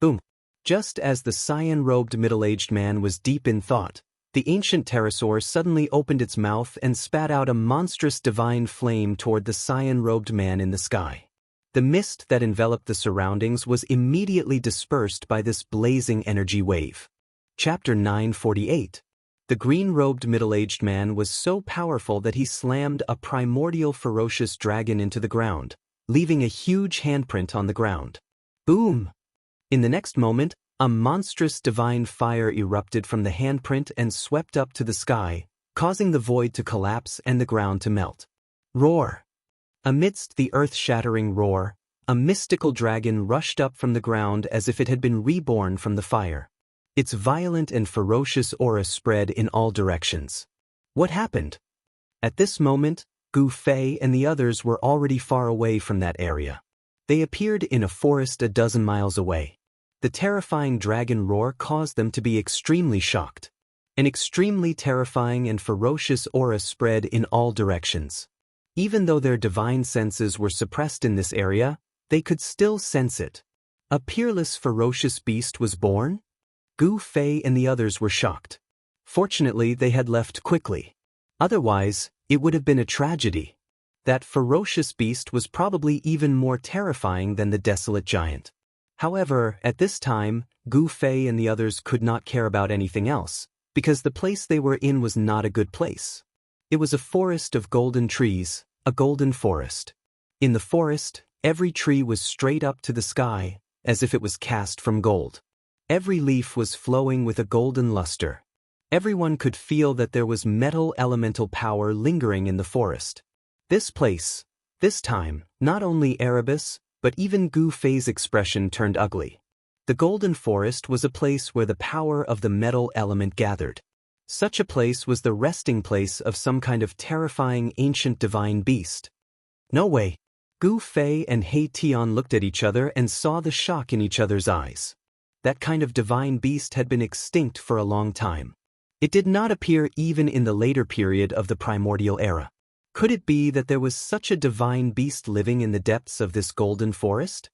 Boom! Just as the cyan-robed middle-aged man was deep in thought, the ancient pterosaur suddenly opened its mouth and spat out a monstrous divine flame toward the cyan-robed man in the sky. The mist that enveloped the surroundings was immediately dispersed by this blazing energy wave. Chapter 948. The green-robed middle-aged man was so powerful that he slammed a primordial ferocious dragon into the ground, leaving a huge handprint on the ground. Boom! In the next moment, a monstrous divine fire erupted from the handprint and swept up to the sky, causing the void to collapse and the ground to melt. Roar! Amidst the earth-shattering roar, a mystical dragon rushed up from the ground as if it had been reborn from the fire. Its violent and ferocious aura spread in all directions. What happened? At this moment, Gu Fei and the others were already far away from that area. They appeared in a forest a dozen miles away. The terrifying dragon roar caused them to be extremely shocked. An extremely terrifying and ferocious aura spread in all directions. Even though their divine senses were suppressed in this area, they could still sense it. A peerless ferocious beast was born? Gu Fei and the others were shocked. Fortunately, they had left quickly. Otherwise, it would have been a tragedy. That ferocious beast was probably even more terrifying than the desolate giant. However, at this time, Gu Fei and the others could not care about anything else, because the place they were in was not a good place. It was a forest of golden trees, a golden forest. In the forest, every tree was straight up to the sky, as if it was cast from gold. Every leaf was flowing with a golden luster. Everyone could feel that there was metal elemental power lingering in the forest. This place, this time, not only Erebus, but even Gu Fei's expression turned ugly. The golden forest was a place where the power of the metal element gathered. Such a place was the resting place of some kind of terrifying ancient divine beast. No way. Gu Fei and He Tian looked at each other and saw the shock in each other's eyes. That kind of divine beast had been extinct for a long time. It did not appear even in the later period of the primordial era. Could it be that there was such a divine beast living in the depths of this golden forest?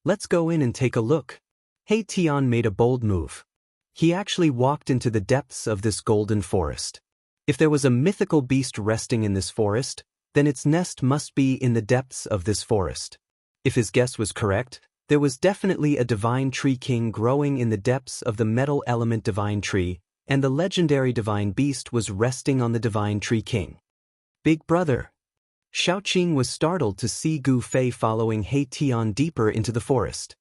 Let's go in and take a look. He Tian made a bold move. He actually walked into the depths of this golden forest. If there was a mythical beast resting in this forest, then its nest must be in the depths of this forest. If his guess was correct, there was definitely a divine tree king growing in the depths of the metal element divine tree, and the legendary divine beast was resting on the divine tree king. Big brother. Xiaoqing was startled to see Gu Fei following He Tian deeper into the forest.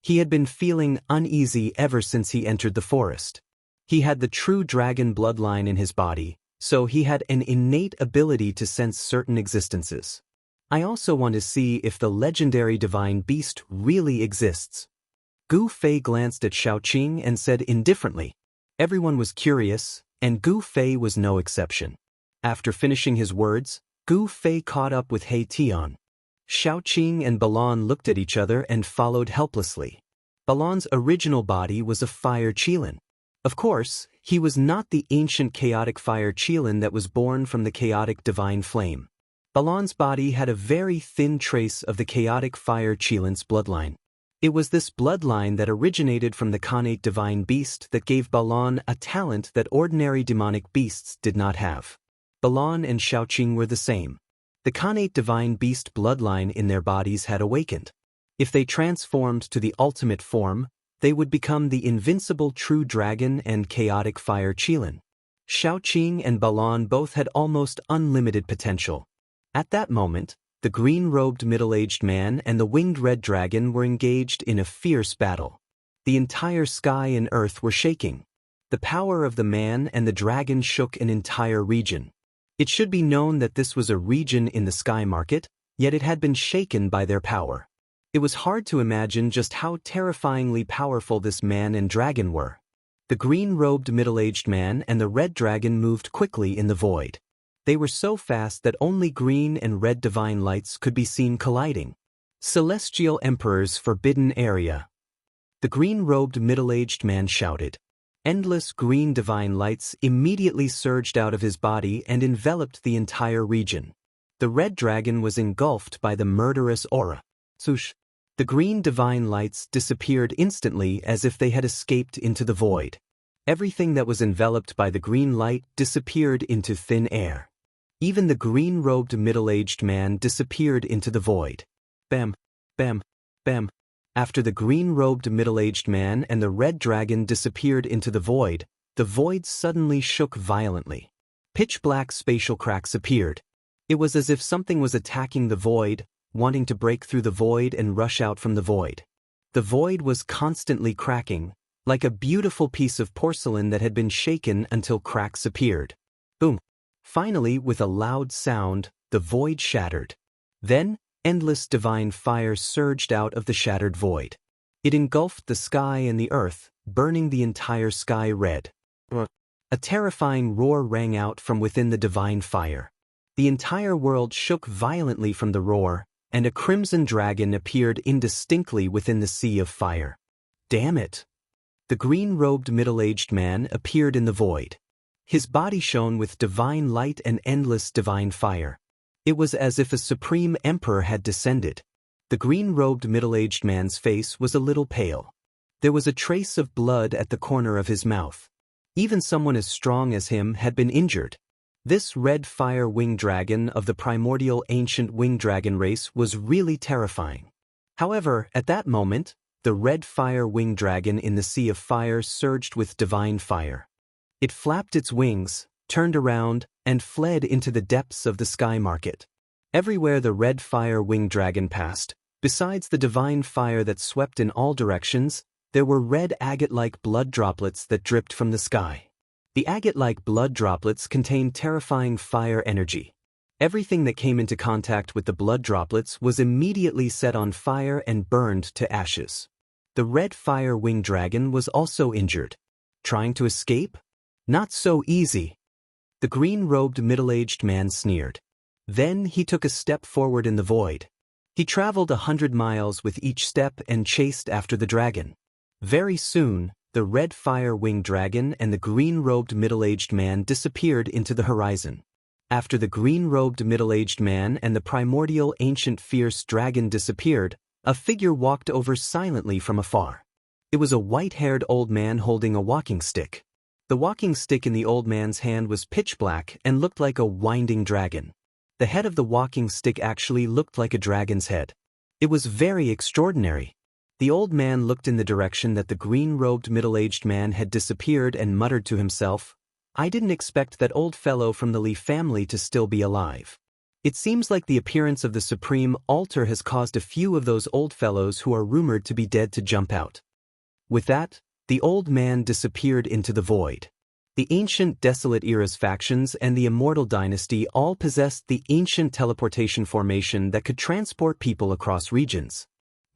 He had been feeling uneasy ever since he entered the forest. He had the true dragon bloodline in his body, so he had an innate ability to sense certain existences. I also want to see if the legendary divine beast really exists. Gu Fei glanced at Xiaoqing and said indifferently. Everyone was curious, and Gu Fei was no exception. After finishing his words, Gu Fei caught up with He Tian. Xiaoqing and Balan looked at each other and followed helplessly. Balan's original body was a fire qilin. Of course, he was not the ancient chaotic fire qilin that was born from the chaotic divine flame. Balan's body had a very thin trace of the chaotic fire qilin's bloodline. It was this bloodline that originated from the Khanate divine beast that gave Balan a talent that ordinary demonic beasts did not have. Balan and Xiaoqing were the same. The Khanate divine beast bloodline in their bodies had awakened. If they transformed to the ultimate form, they would become the invincible true dragon and chaotic fire qilin. Xiaoqing and Balan both had almost unlimited potential. At that moment, the green-robed middle-aged man and the winged red dragon were engaged in a fierce battle. The entire sky and earth were shaking. The power of the man and the dragon shook an entire region. It should be known that this was a region in the sky market, yet it had been shaken by their power. It was hard to imagine just how terrifyingly powerful this man and dragon were. The green-robed middle-aged man and the red dragon moved quickly in the void. They were so fast that only green and red divine lights could be seen colliding. Celestial Emperor's forbidden area. The green-robed middle-aged man shouted. Endless green divine lights immediately surged out of his body and enveloped the entire region. The red dragon was engulfed by the murderous aura. Swoosh! The green divine lights disappeared instantly as if they had escaped into the void. Everything that was enveloped by the green light disappeared into thin air. Even the green-robed middle-aged man disappeared into the void. Bam! Bam! Bam! After the green-robed middle-aged man and the red dragon disappeared into the void suddenly shook violently. Pitch-black spatial cracks appeared. It was as if something was attacking the void, wanting to break through the void and rush out from the void. The void was constantly cracking, like a beautiful piece of porcelain that had been shaken until cracks appeared. Boom! Finally, with a loud sound, the void shattered. Then, endless divine fire surged out of the shattered void. It engulfed the sky and the earth, burning the entire sky red. A terrifying roar rang out from within the divine fire. The entire world shook violently from the roar, and a crimson dragon appeared indistinctly within the sea of fire. Damn it! The green-robed middle-aged man appeared in the void. His body shone with divine light and endless divine fire. It was as if a supreme emperor had descended. The green-robed middle-aged man's face was a little pale. There was a trace of blood at the corner of his mouth. Even someone as strong as him had been injured. This red fire winged dragon of the primordial ancient winged dragon race was really terrifying. However, at that moment, the red fire winged dragon in the sea of fire surged with divine fire. It flapped its wings, turned around, and fled into the depths of the sky market. Everywhere the red fire winged dragon passed, besides the divine fire that swept in all directions, there were red agate-like blood droplets that dripped from the sky. The agate-like blood droplets contained terrifying fire energy. Everything that came into contact with the blood droplets was immediately set on fire and burned to ashes. The red fire winged dragon was also injured. Trying to escape? Not so easy. The green-robed middle-aged man sneered. Then he took a step forward in the void. He traveled 100 miles with each step and chased after the dragon. Very soon, the red fire winged dragon and the green-robed middle-aged man disappeared into the horizon. After the green-robed middle-aged man and the primordial ancient fierce dragon disappeared, a figure walked over silently from afar. It was a white-haired old man holding a walking stick. The walking stick in the old man's hand was pitch black and looked like a winding dragon. The head of the walking stick actually looked like a dragon's head. It was very extraordinary. The old man looked in the direction that the green-robed middle-aged man had disappeared and muttered to himself, "I didn't expect that old fellow from the Li family to still be alive. It seems like the appearance of the supreme altar has caused a few of those old fellows who are rumored to be dead to jump out." With that, the old man disappeared into the void. The ancient Desolate Era's factions and the Immortal dynasty all possessed the ancient teleportation formation that could transport people across regions.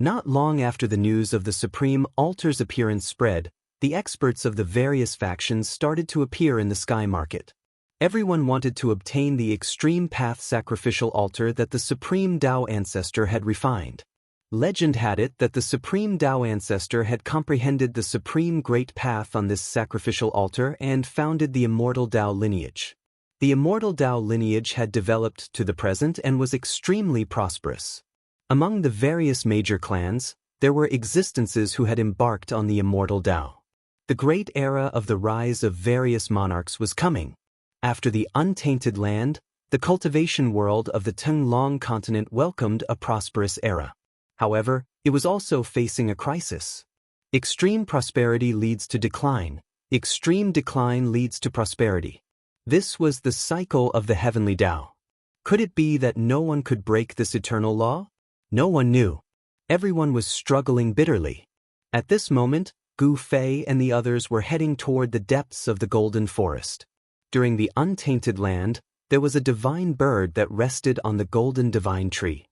Not long after the news of the Supreme Altar's appearance spread, the experts of the various factions started to appear in the sky market. Everyone wanted to obtain the extreme path sacrificial altar that the Supreme Tao Ancestor had refined. Legend had it that the Supreme Tao Ancestor had comprehended the Supreme Great Path on this sacrificial altar and founded the Immortal Tao lineage. The Immortal Tao lineage had developed to the present and was extremely prosperous. Among the various major clans, there were existences who had embarked on the Immortal Tao. The great era of the rise of various monarchs was coming. After the untainted land, the cultivation world of the Tenglong continent welcomed a prosperous era. However, it was also facing a crisis. Extreme prosperity leads to decline. Extreme decline leads to prosperity. This was the cycle of the heavenly Tao. Could it be that no one could break this eternal law? No one knew. Everyone was struggling bitterly. At this moment, Gu Fei and the others were heading toward the depths of the Golden Forest. During the untainted land, there was a divine bird that rested on the golden divine tree.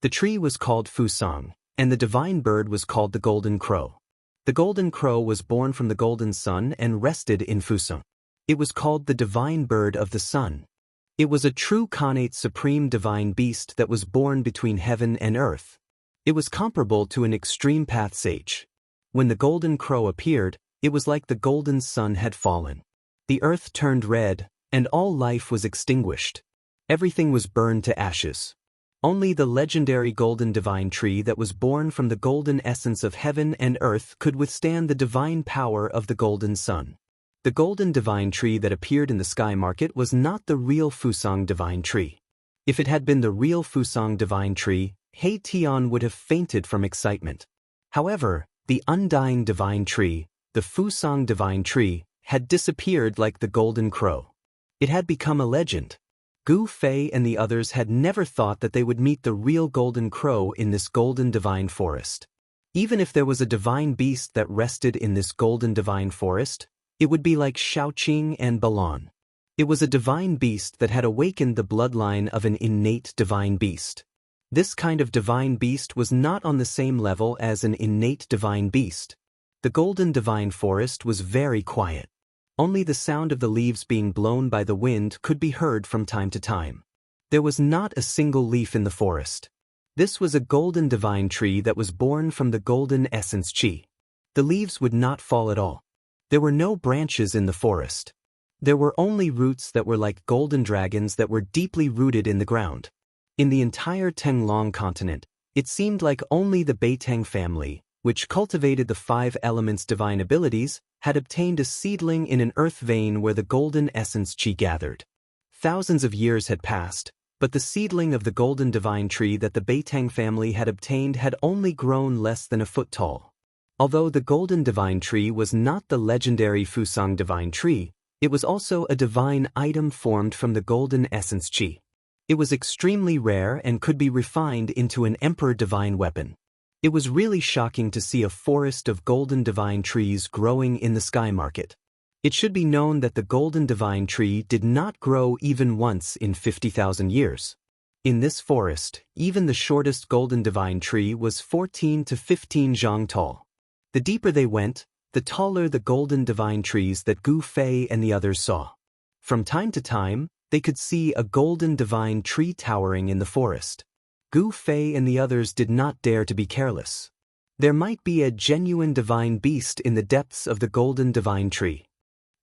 The tree was called Fusang, and the divine bird was called the Golden Crow. The Golden Crow was born from the Golden Sun and rested in Fusang. It was called the divine bird of the sun. It was a true connate supreme divine beast that was born between heaven and earth. It was comparable to an extreme path sage. When the Golden Crow appeared, it was like the golden sun had fallen. The earth turned red, and all life was extinguished. Everything was burned to ashes. Only the legendary golden divine tree that was born from the golden essence of heaven and earth could withstand the divine power of the golden sun. The golden divine tree that appeared in the sky market was not the real Fusang divine tree. If it had been the real Fusang divine tree, He Tian would have fainted from excitement. However, the Undying divine tree, the Fusang divine tree, had disappeared like the Golden Crow. It had become a legend. Gu Fei and the others had never thought that they would meet the real Golden Crow in this golden divine forest. Even if there was a divine beast that rested in this golden divine forest, it would be like Shaoqing and Balon. It was a divine beast that had awakened the bloodline of an innate divine beast. This kind of divine beast was not on the same level as an innate divine beast. The golden divine forest was very quiet. Only the sound of the leaves being blown by the wind could be heard from time to time. There was not a single leaf in the forest. This was a golden divine tree that was born from the golden essence chi. The leaves would not fall at all. There were no branches in the forest. There were only roots that were like golden dragons that were deeply rooted in the ground. In the entire Tenglong continent, it seemed like only the Beitang family, which cultivated the 5 elements' divine abilities, had obtained a seedling in an earth vein where the golden essence chi gathered. Thousands of years had passed, but the seedling of the golden divine tree that the Beitang family had obtained had only grown less than a foot tall. Although the golden divine tree was not the legendary Fusang divine tree, it was also a divine item formed from the golden essence qi. It was extremely rare and could be refined into an emperor divine weapon. It was really shocking to see a forest of golden divine trees growing in the sky market. It should be known that the golden divine tree did not grow even once in 50,000 years. In this forest, even the shortest golden divine tree was 14 to 15 zhang tall. The deeper they went, the taller the golden divine trees that Gu Fei and the others saw. From time to time, they could see a golden divine tree towering in the forest. Gu Fei and the others did not dare to be careless. There might be a genuine divine beast in the depths of the golden divine tree.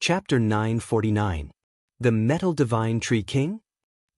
Chapter 949. The Metal Divine Tree King?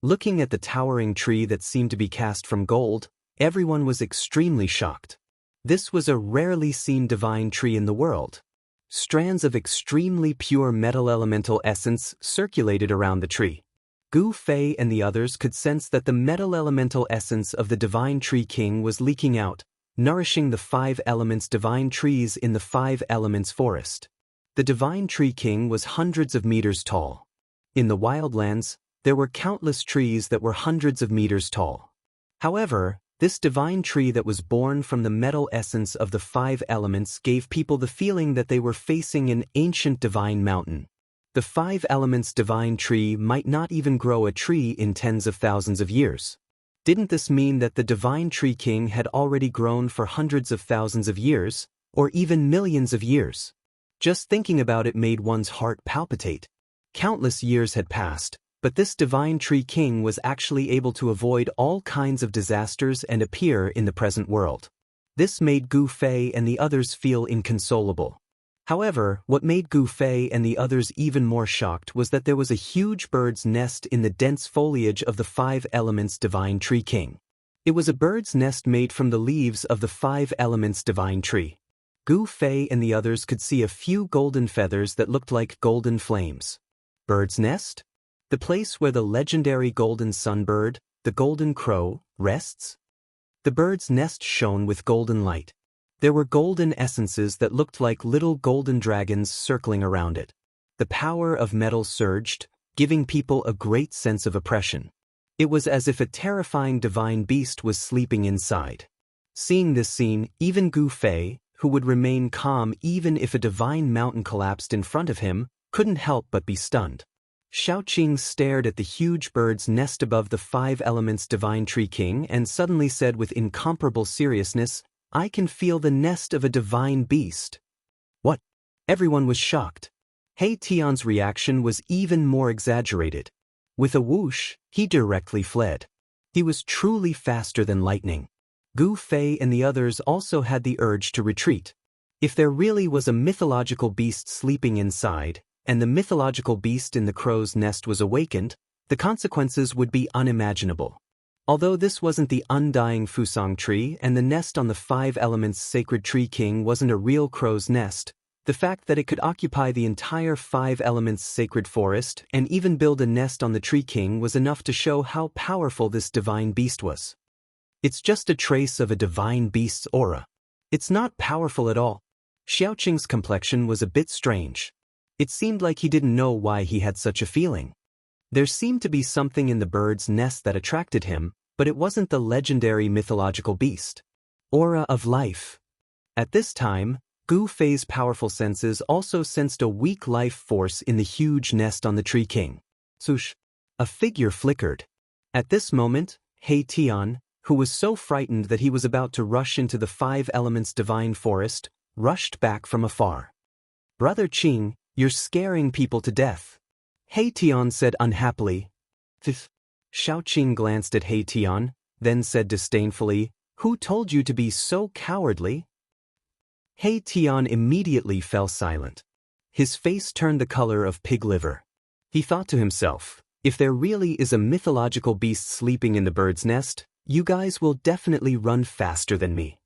Looking at the towering tree that seemed to be cast from gold, everyone was extremely shocked. This was a rarely seen divine tree in the world. Strands of extremely pure metal elemental essence circulated around the tree. Gu Fei and the others could sense that the metal elemental essence of the divine tree king was leaking out, nourishing the 5 elements divine trees in the 5 elements forest. The divine tree king was hundreds of meters tall. In the wildlands, there were countless trees that were hundreds of meters tall. However, this divine tree that was born from the metal essence of the 5 elements gave people the feeling that they were facing an ancient divine mountain. The 5 elements divine tree might not even grow a tree in tens of thousands of years. Didn't this mean that the divine tree king had already grown for hundreds of thousands of years, or even millions of years? Just thinking about it made one's heart palpitate. Countless years had passed, but this divine tree king was actually able to avoid all kinds of disasters and appear in the present world. This made Gu Fei and the others feel inconsolable. However, what made Gu Fei and the others even more shocked was that there was a huge bird's nest in the dense foliage of the 5 elements divine tree king. It was a bird's nest made from the leaves of the 5 elements divine tree. Gu Fei and the others could see a few golden feathers that looked like golden flames. Bird's nest? The place where the legendary golden sunbird, the golden crow, rests? The bird's nest shone with golden light. There were golden essences that looked like little golden dragons circling around it. The power of metal surged, giving people a great sense of oppression. It was as if a terrifying divine beast was sleeping inside. Seeing this scene, even Gu Fei, who would remain calm even if a divine mountain collapsed in front of him, couldn't help but be stunned. Xiaoqing stared at the huge bird's nest above the 5 elements divine tree king and suddenly said with incomparable seriousness, "I can feel the nest of a divine beast." What? Everyone was shocked. He Tian's reaction was even more exaggerated. With a whoosh, he directly fled. He was truly faster than lightning. Gu Fei and the others also had the urge to retreat. If there really was a mythological beast sleeping inside, and the mythological beast in the crow's nest was awakened, the consequences would be unimaginable. Although this wasn't the Undying Fusang tree and the nest on the 5 elements sacred tree king wasn't a real crow's nest, the fact that it could occupy the entire 5 elements sacred forest and even build a nest on the tree king was enough to show how powerful this divine beast was. It's just a trace of a divine beast's aura. It's not powerful at all. Xiaoqing's complexion was a bit strange. It seemed like he didn't know why he had such a feeling. There seemed to be something in the bird's nest that attracted him, but it wasn't the legendary mythological beast. Aura of life. At this time, Gu Fei's powerful senses also sensed a weak life force in the huge nest on the tree king. Swoosh! A figure flickered. At this moment, He Tian, who was so frightened that he was about to rush into the 5 elements divine forest, rushed back from afar. "Brother Qing, you're scaring people to death," He Tian said unhappily. Xiaoqing glanced at He Tian, then said disdainfully, "Who told you to be so cowardly?" He Tian immediately fell silent. His face turned the color of pig liver. He thought to himself, if there really is a mythological beast sleeping in the bird's nest, you guys will definitely run faster than me.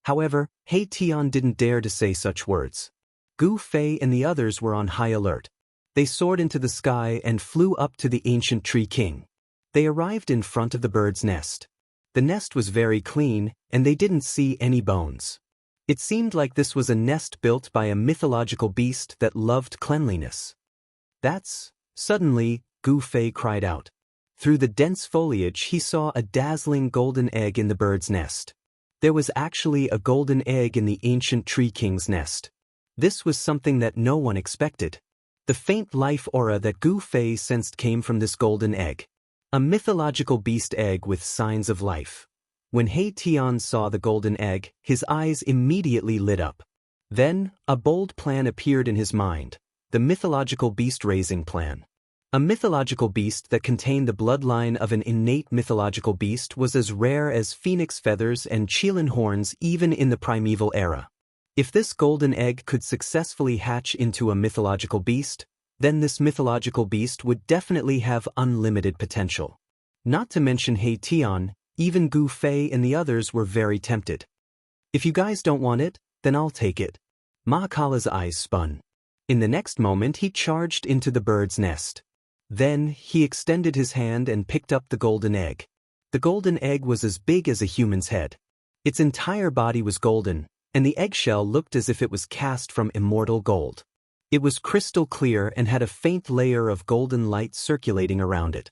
However, He Tian didn't dare to say such words. Gu Fei and the others were on high alert. They soared into the sky and flew up to the ancient tree king. They arrived in front of the bird's nest. The nest was very clean, and they didn't see any bones. It seemed like this was a nest built by a mythological beast that loved cleanliness. Suddenly, Gu Fei cried out. Through the dense foliage he saw a dazzling golden egg in the bird's nest. There was actually a golden egg in the ancient tree king's nest. This was something that no one expected. The faint life aura that Gu Fei sensed came from this golden egg. A mythological beast egg with signs of life. When He Tian saw the golden egg, his eyes immediately lit up. Then, a bold plan appeared in his mind, the mythological beast-raising plan. A mythological beast that contained the bloodline of an innate mythological beast was as rare as phoenix feathers and qilin horns even in the primeval era. If this golden egg could successfully hatch into a mythological beast, then this mythological beast would definitely have unlimited potential. Not to mention He Tian, even Gu Fei and the others were very tempted. If you guys don't want it, then I'll take it. Mahakala's eyes spun. In the next moment he charged into the bird's nest. Then, he extended his hand and picked up the golden egg. The golden egg was as big as a human's head. Its entire body was golden, and the eggshell looked as if it was cast from immortal gold. It was crystal clear and had a faint layer of golden light circulating around it.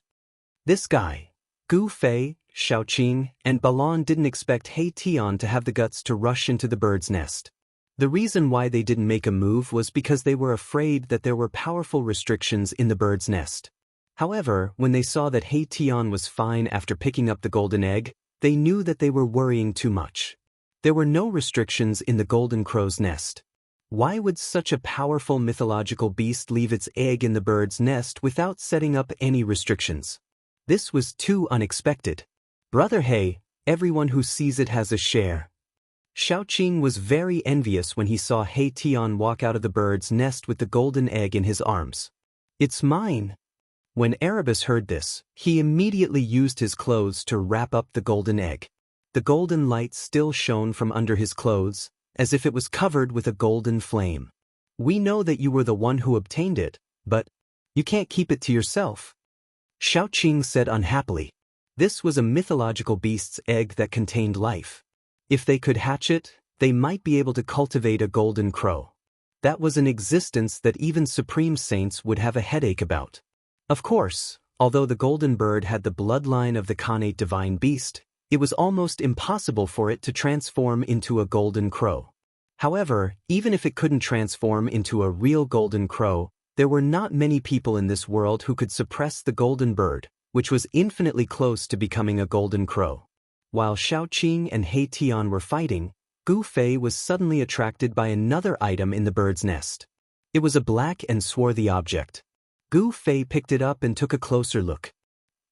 This guy, Gu Fei, Xiaoqing, and Balan didn't expect He Tian to have the guts to rush into the bird's nest. The reason why they didn't make a move was because they were afraid that there were powerful restrictions in the bird's nest. However, when they saw that He Tian was fine after picking up the golden egg, they knew that they were worrying too much. There were no restrictions in the golden crow's nest. Why would such a powerful mythological beast leave its egg in the bird's nest without setting up any restrictions? This was too unexpected. Brother He, everyone who sees it has a share. Xiaoqing was very envious when he saw He Tian walk out of the bird's nest with the golden egg in his arms. It's mine. When Erebus heard this, he immediately used his clothes to wrap up the golden egg. The golden light still shone from under his clothes, as if it was covered with a golden flame. We know that you were the one who obtained it, but you can't keep it to yourself. Xiaoqing said unhappily. This was a mythological beast's egg that contained life. If they could hatch it, they might be able to cultivate a golden crow. That was an existence that even supreme saints would have a headache about. Of course, although the golden bird had the bloodline of the Khanate divine beast, it was almost impossible for it to transform into a golden crow. However, even if it couldn't transform into a real golden crow, there were not many people in this world who could suppress the golden bird, which was infinitely close to becoming a golden crow. While Xiaoqing and He Tian were fighting, Gu Fei was suddenly attracted by another item in the bird's nest. It was a black and swarthy object. Gu Fei picked it up and took a closer look.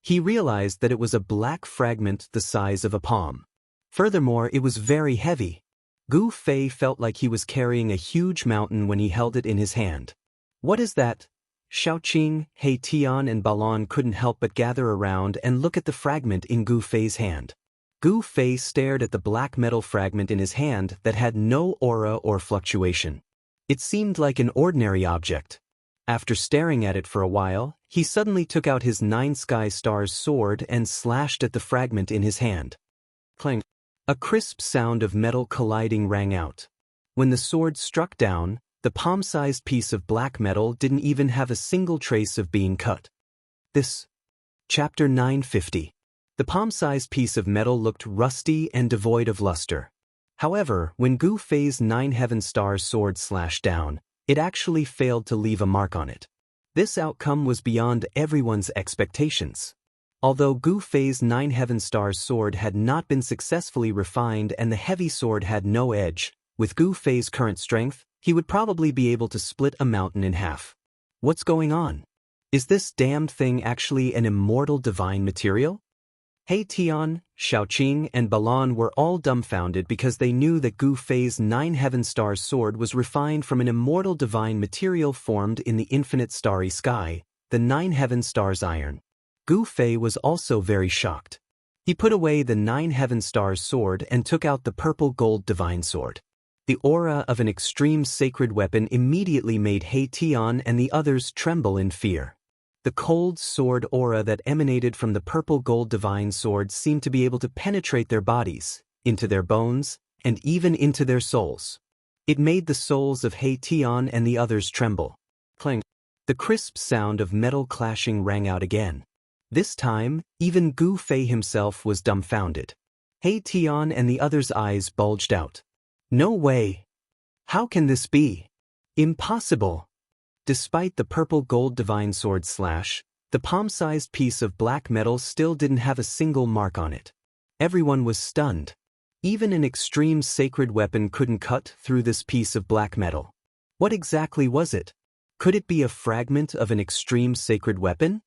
He realized that it was a black fragment the size of a palm. Furthermore, it was very heavy. Gu Fei felt like he was carrying a huge mountain when he held it in his hand. What is that? Xiaoqing, He Tian and Balan couldn't help but gather around and look at the fragment in Gu Fei's hand. Gu Fei stared at the black metal fragment in his hand that had no aura or fluctuation. It seemed like an ordinary object. After staring at it for a while, he suddenly took out his 9 sky stars sword and slashed at the fragment in his hand. Clang! A crisp sound of metal colliding rang out. When the sword struck down, the palm-sized piece of black metal didn't even have a single trace of being cut. This. Chapter 950. The palm-sized piece of metal looked rusty and devoid of luster. However, when Gu Fei's 9 heaven stars sword slashed down, it actually failed to leave a mark on it. This outcome was beyond everyone's expectations. Although Gu Fei's 9 heaven stars sword had not been successfully refined and the heavy sword had no edge, with Gu Fei's current strength, he would probably be able to split a mountain in half. What's going on? Is this damned thing actually an immortal divine material? He Tian, Xiaoqing, and Balan were all dumbfounded because they knew that Gu Fei's 9 heaven stars sword was refined from an immortal divine material formed in the infinite starry sky, the 9 heaven stars iron. Gu Fei was also very shocked. He put away the 9 heaven stars sword and took out the purple gold divine sword. The aura of an extreme sacred weapon immediately made He Tian and the others tremble in fear. The cold sword aura that emanated from the purple-gold divine sword seemed to be able to penetrate their bodies, into their bones, and even into their souls. It made the souls of He Tian and the others tremble. Clang. The crisp sound of metal clashing rang out again. This time, even Gu Fei himself was dumbfounded. He Tian and the others' eyes bulged out. No way! How can this be? Impossible! Despite the purple-gold divine sword slash, the palm-sized piece of black metal still didn't have a single mark on it. Everyone was stunned. Even an extreme sacred weapon couldn't cut through this piece of black metal. What exactly was it? Could it be a fragment of an extreme sacred weapon?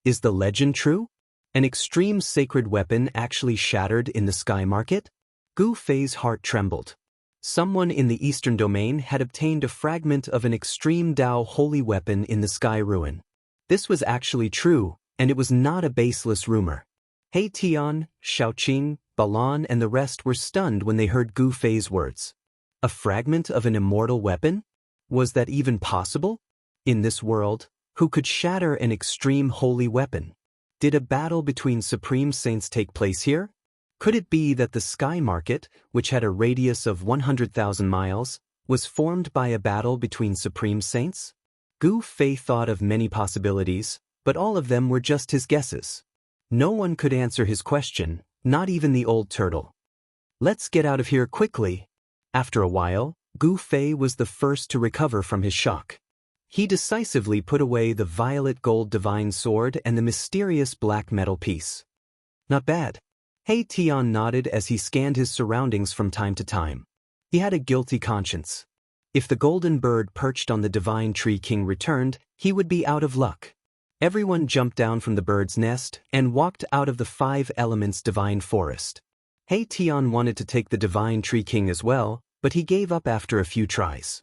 Is the legend true? An extreme sacred weapon actually shattered in the sky market? Gu Fei's heart trembled. Someone in the Eastern Domain had obtained a fragment of an extreme Dao holy weapon in the sky ruin. This was actually true, and it was not a baseless rumor. He Tian, Shaoqing, Balan and the rest were stunned when they heard Gu Fei's words. A fragment of an immortal weapon? Was that even possible? In this world, who could shatter an extreme holy weapon? Did a battle between supreme saints take place here? Could it be that the sky market, which had a radius of 100,000 miles, was formed by a battle between supreme saints? Gu Fei thought of many possibilities, but all of them were just his guesses. No one could answer his question, not even the old turtle. Let's get out of here quickly. After a while, Gu Fei was the first to recover from his shock. He decisively put away the violet gold divine sword and the mysterious black metal piece. Not bad. He Tian nodded as he scanned his surroundings from time to time. He had a guilty conscience. If the golden bird perched on the divine tree king returned, he would be out of luck. Everyone jumped down from the bird's nest and walked out of the 5 elements divine forest. He Tian wanted to take the divine tree king as well, but he gave up after a few tries.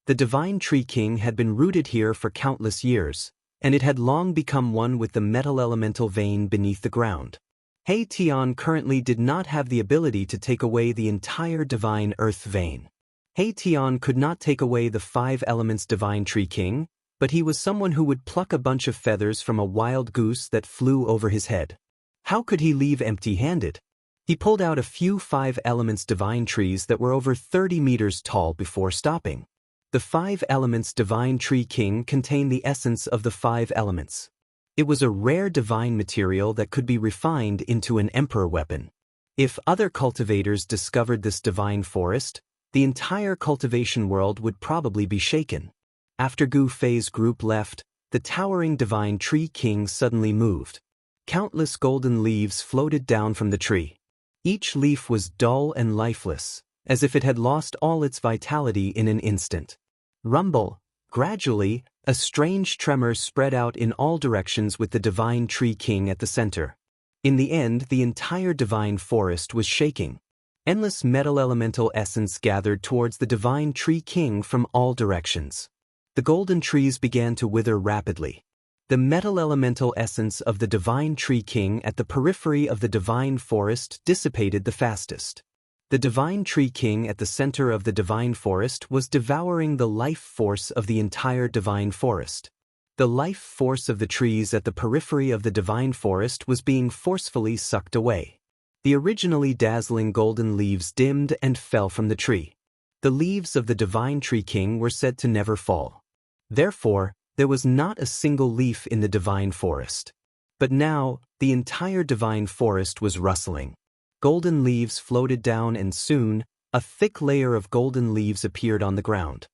The divine tree king had been rooted here for countless years, and it had long become one with the metal elemental vein beneath the ground. He Tian currently did not have the ability to take away the entire divine earth vein. He Tian could not take away the 5 elements divine tree king, but he was someone who would pluck a bunch of feathers from a wild goose that flew over his head. How could he leave empty-handed? He pulled out a few 5 elements divine trees that were over 30 meters tall before stopping. The 5 elements divine tree king contained the essence of the 5 elements. It was a rare divine material that could be refined into an emperor weapon. If other cultivators discovered this divine forest, the entire cultivation world would probably be shaken. After Gu Fei's group left, the towering divine tree king suddenly moved. Countless golden leaves floated down from the tree. Each leaf was dull and lifeless, as if it had lost all its vitality in an instant. Rumble. Gradually, a strange tremor spread out in all directions with the divine tree king at the center. In the end, the entire divine forest was shaking. Endless metal elemental essence gathered towards the divine tree king from all directions. The golden trees began to wither rapidly. The metal elemental essence of the divine tree king at the periphery of the divine forest dissipated the fastest. The divine tree king at the center of the divine forest was devouring the life force of the entire divine forest. The life force of the trees at the periphery of the divine forest was being forcefully sucked away. The originally dazzling golden leaves dimmed and fell from the tree. The leaves of the divine tree king were said to never fall. Therefore, there was not a single leaf in the divine forest. But now, the entire divine forest was rustling. Golden leaves floated down and soon, a thick layer of golden leaves appeared on the ground.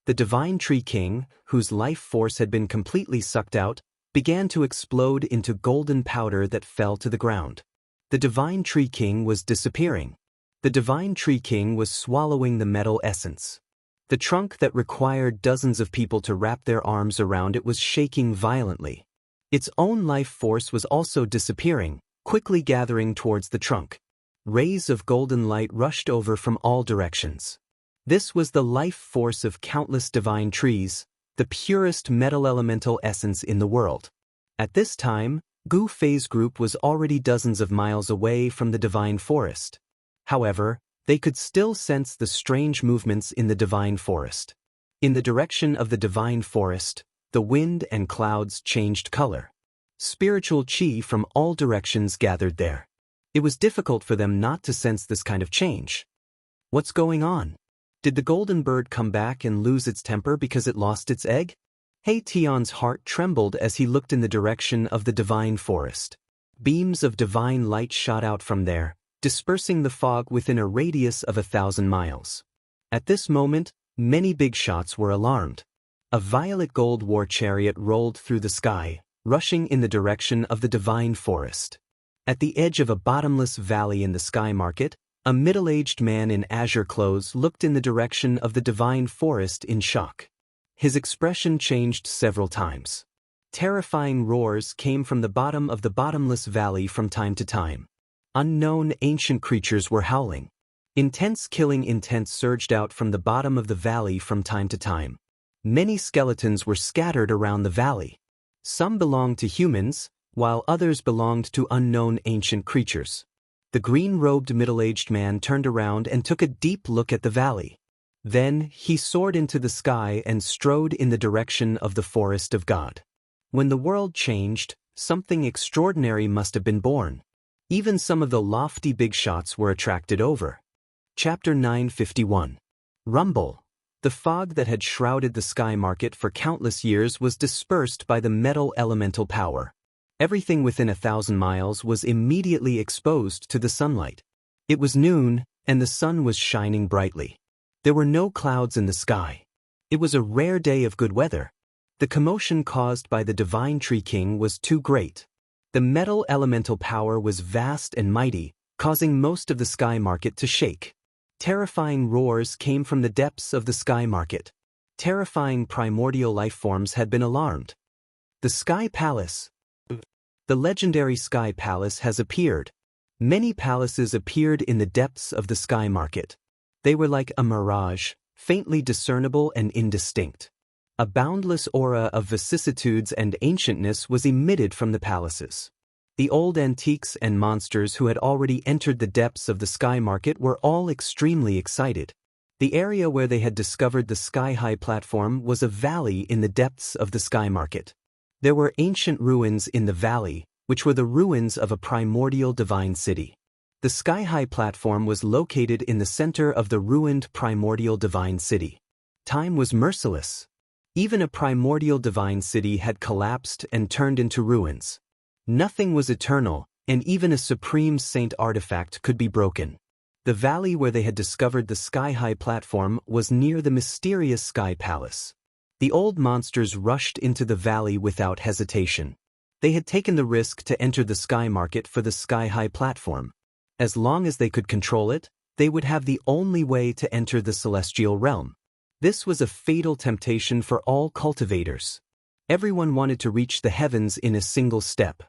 The divine tree king, whose life force had been completely sucked out, began to explode into golden powder that fell to the ground. The divine tree king was disappearing. The divine tree king was swallowing the metal essence. The trunk that required dozens of people to wrap their arms around it was shaking violently. Its own life force was also disappearing, quickly gathering towards the trunk. Rays of golden light rushed over from all directions. This was the life force of countless divine trees, the purest metal elemental essence in the world. At this time, Gu Fei's group was already dozens of miles away from the divine forest. However, They could still sense the strange movements in the divine forest. In the direction of the divine forest, the wind and clouds changed color. Spiritual chi from all directions gathered there. It was difficult for them not to sense this kind of change. What's going on? Did the golden bird come back and lose its temper because it lost its egg? He Tian's heart trembled as he looked in the direction of the divine forest. Beams of divine light shot out from there, dispersing the fog within a radius of 1,000 miles. At this moment, many big shots were alarmed. A violet gold war chariot rolled through the sky, rushing in the direction of the divine forest. At the edge of a bottomless valley in the sky market, a middle-aged man in azure clothes looked in the direction of the divine forest in shock. His expression changed several times. Terrifying roars came from the bottom of the bottomless valley from time to time. Unknown ancient creatures were howling. Intense killing intent surged out from the bottom of the valley from time to time. Many skeletons were scattered around the valley. Some belonged to humans, while others belonged to unknown ancient creatures. The green-robed middle-aged man turned around and took a deep look at the valley. Then he soared into the sky and strode in the direction of the forest of God. When the world changed, something extraordinary must have been born. Even some of the lofty big shots were attracted over. Chapter 951. Rumble. The fog that had shrouded the sky market for countless years was dispersed by the metal elemental power. Everything within 1,000 miles was immediately exposed to the sunlight. It was noon, and the sun was shining brightly. There were no clouds in the sky. It was a rare day of good weather. The commotion caused by the divine tree king was too great. The metal elemental power was vast and mighty, causing most of the sky market to shake. Terrifying roars came from the depths of the sky market. Terrifying primordial life forms had been alarmed. The Sky Palace. The legendary Sky Palace has appeared. Many palaces appeared in the depths of the sky market. They were like a mirage, faintly discernible and indistinct. A boundless aura of vicissitudes and ancientness was emitted from the palaces. The old antiques and monsters who had already entered the depths of the sky market were all extremely excited. The area where they had discovered the sky-high platform was a valley in the depths of the sky market. There were ancient ruins in the valley, which were the ruins of a primordial divine city. The sky-high platform was located in the center of the ruined primordial divine city. Time was merciless. Even a primordial divine city had collapsed and turned into ruins. Nothing was eternal, and even a supreme saint artifact could be broken. The valley where they had discovered the sky-high platform was near the mysterious Sky Palace. The old monsters rushed into the valley without hesitation. They had taken the risk to enter the sky market for the sky-high platform. As long as they could control it, they would have the only way to enter the celestial realm. This was a fatal temptation for all cultivators. Everyone wanted to reach the heavens in a single step.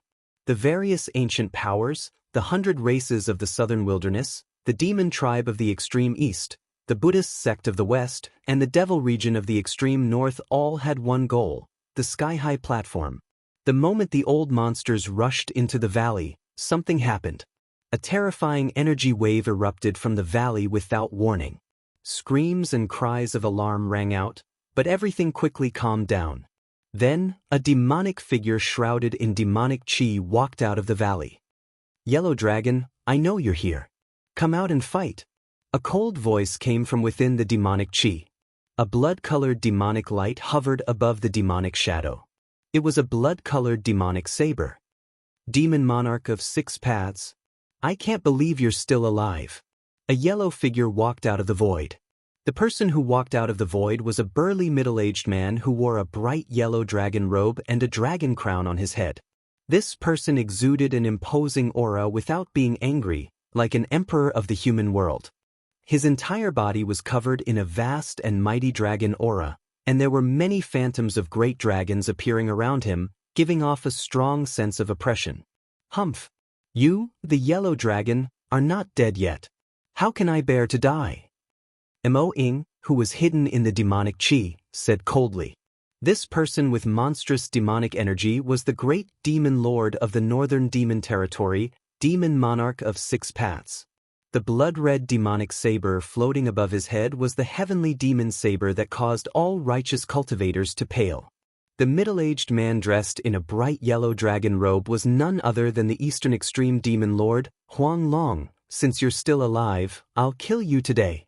The various ancient powers, the 100 races of the southern wilderness, the demon tribe of the extreme east, the Buddhist sect of the west, and the devil region of the extreme north all had one goal: the sky-high platform. The moment the old monsters rushed into the valley, something happened. A terrifying energy wave erupted from the valley without warning. Screams and cries of alarm rang out, but everything quickly calmed down. Then, a demonic figure shrouded in demonic chi walked out of the valley. "Yellow Dragon, I know you're here. Come out and fight." A cold voice came from within the demonic chi. A blood-colored demonic light hovered above the demonic shadow. It was a blood-colored demonic saber. "Demon monarch of 6 paths, I can't believe you're still alive." A yellow figure walked out of the void. The person who walked out of the void was a burly middle-aged man who wore a bright yellow dragon robe and a dragon crown on his head. This person exuded an imposing aura without being angry, like an emperor of the human world. His entire body was covered in a vast and mighty dragon aura, and there were many phantoms of great dragons appearing around him, giving off a strong sense of oppression. "Humph! You, the yellow dragon, are not dead yet. How can I bear to die?" Mo Ing, who was hidden in the demonic chi, said coldly. This person with monstrous demonic energy was the great demon lord of the northern demon territory, demon monarch of 6 paths. The blood-red demonic saber floating above his head was the heavenly demon saber that caused all righteous cultivators to pale. The middle-aged man dressed in a bright yellow dragon robe was none other than the Eastern Extreme Demon Lord, Huang Long. Since you're still alive, I'll kill you today.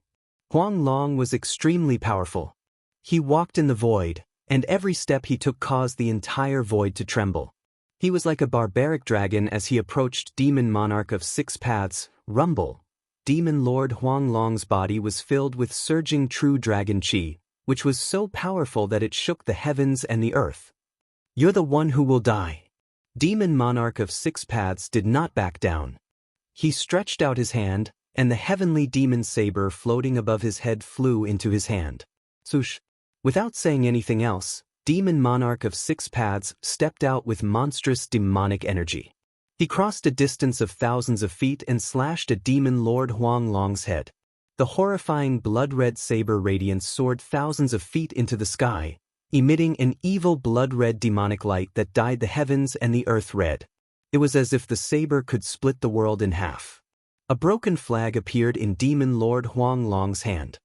Huang Long was extremely powerful. He walked in the void, and every step he took caused the entire void to tremble. He was like a barbaric dragon as he approached Demon Monarch of Six Paths, Rumble. Demon Lord Huang Long's body was filled with surging true dragon chi, which was so powerful that it shook the heavens and the earth. You're the one who will die. Demon Monarch of Six Paths did not back down. He stretched out his hand, and the heavenly demon saber floating above his head flew into his hand. Swoosh! Without saying anything else, Demon Monarch of Six Paths stepped out with monstrous demonic energy. He crossed a distance of thousands of feet and slashed at Demon Lord Huang Long's head. The horrifying blood-red saber radiance soared thousands of feet into the sky, emitting an evil blood-red demonic light that dyed the heavens and the earth red. It was as if the saber could split the world in half. A broken flag appeared in Demon Lord Huang Long's hand.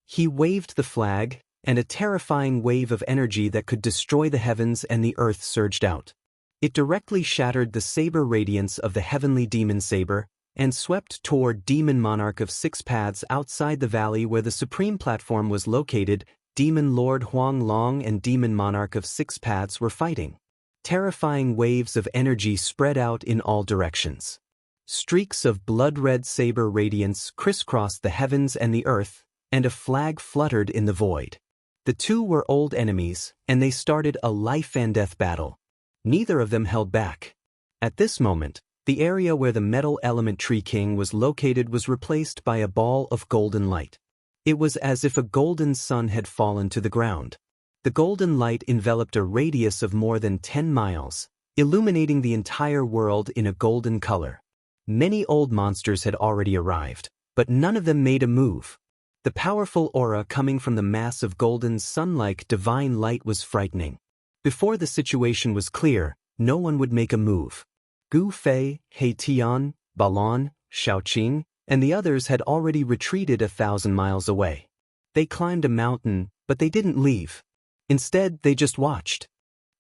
He waved the flag, and a terrifying wave of energy that could destroy the heavens and the earth surged out. It directly shattered the saber radiance of the heavenly demon saber, and swept toward Demon Monarch of Six Paths outside the valley where the supreme platform was located. Demon Lord Huang Long and Demon Monarch of Six Paths were fighting. Terrifying waves of energy spread out in all directions. Streaks of blood-red saber radiance crisscrossed the heavens and the earth, and a flag fluttered in the void. The two were old enemies, and they started a life-and-death battle. Neither of them held back. At this moment, the area where the metal element Tree King was located was replaced by a ball of golden light. It was as if a golden sun had fallen to the ground. The golden light enveloped a radius of more than 10 miles, illuminating the entire world in a golden color. Many old monsters had already arrived, but none of them made a move. The powerful aura coming from the mass of golden sun-like divine light was frightening. Before the situation was clear, no one would make a move. Gu Fei, He Tian, Balon, Shaoqing, and the others had already retreated 1,000 miles away. They climbed a mountain, but they didn't leave. Instead, they just watched.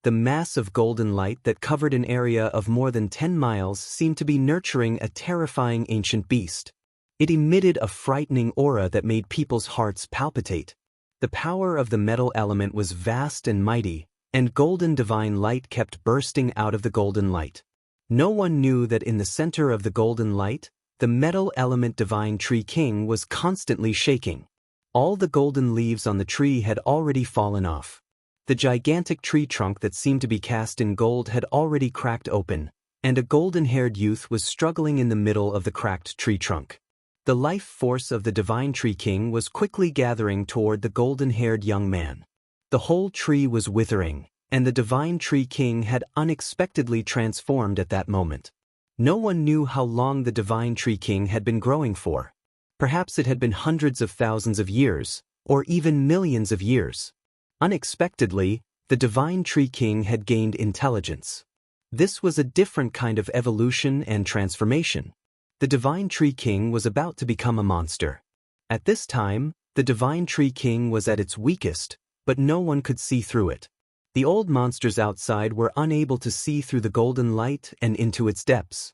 The mass of golden light that covered an area of more than 10 miles seemed to be nurturing a terrifying ancient beast. It emitted a frightening aura that made people's hearts palpitate. The power of the metal element was vast and mighty, and golden divine light kept bursting out of the golden light. No one knew that in the center of the golden light, the metal element divine Tree King was constantly shaking. All the golden leaves on the tree had already fallen off. The gigantic tree trunk that seemed to be cast in gold had already cracked open, and a golden-haired youth was struggling in the middle of the cracked tree trunk. The life force of the divine Tree King was quickly gathering toward the golden-haired young man. The whole tree was withering, and the divine Tree King had unexpectedly transformed at that moment. No one knew how long the divine Tree King had been growing for. Perhaps it had been hundreds of thousands of years, or even millions of years. Unexpectedly, the divine Tree King had gained intelligence. This was a different kind of evolution and transformation. The divine Tree King was about to become a monster. At this time, the divine Tree King was at its weakest, but no one could see through it. The old monsters outside were unable to see through the golden light and into its depths.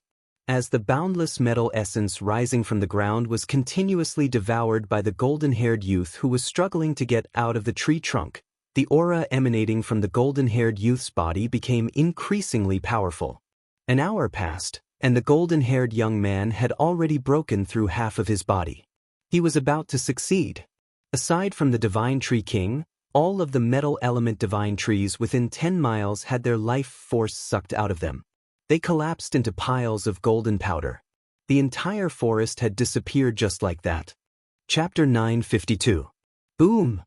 As the boundless metal essence rising from the ground was continuously devoured by the golden-haired youth who was struggling to get out of the tree trunk, the aura emanating from the golden-haired youth's body became increasingly powerful. An hour passed, and the golden-haired young man had already broken through half of his body. He was about to succeed. Aside from the divine Tree King, all of the metal element divine trees within 10 miles had their life force sucked out of them. They collapsed into piles of golden powder. The entire forest had disappeared just like that. Chapter 952. Boom!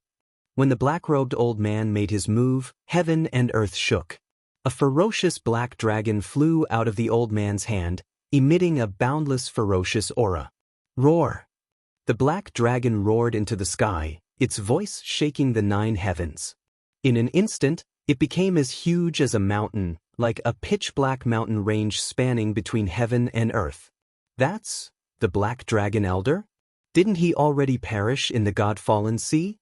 When the black-robed old man made his move, heaven and earth shook. A ferocious black dragon flew out of the old man's hand, emitting a boundless ferocious aura. Roar! The black dragon roared into the sky, its voice shaking the 9 heavens. In an instant, it became as huge as a mountain, like a pitch-black mountain range spanning between heaven and earth. That's The Black Dragon Elder? Didn't he already perish in the God-fallen sea?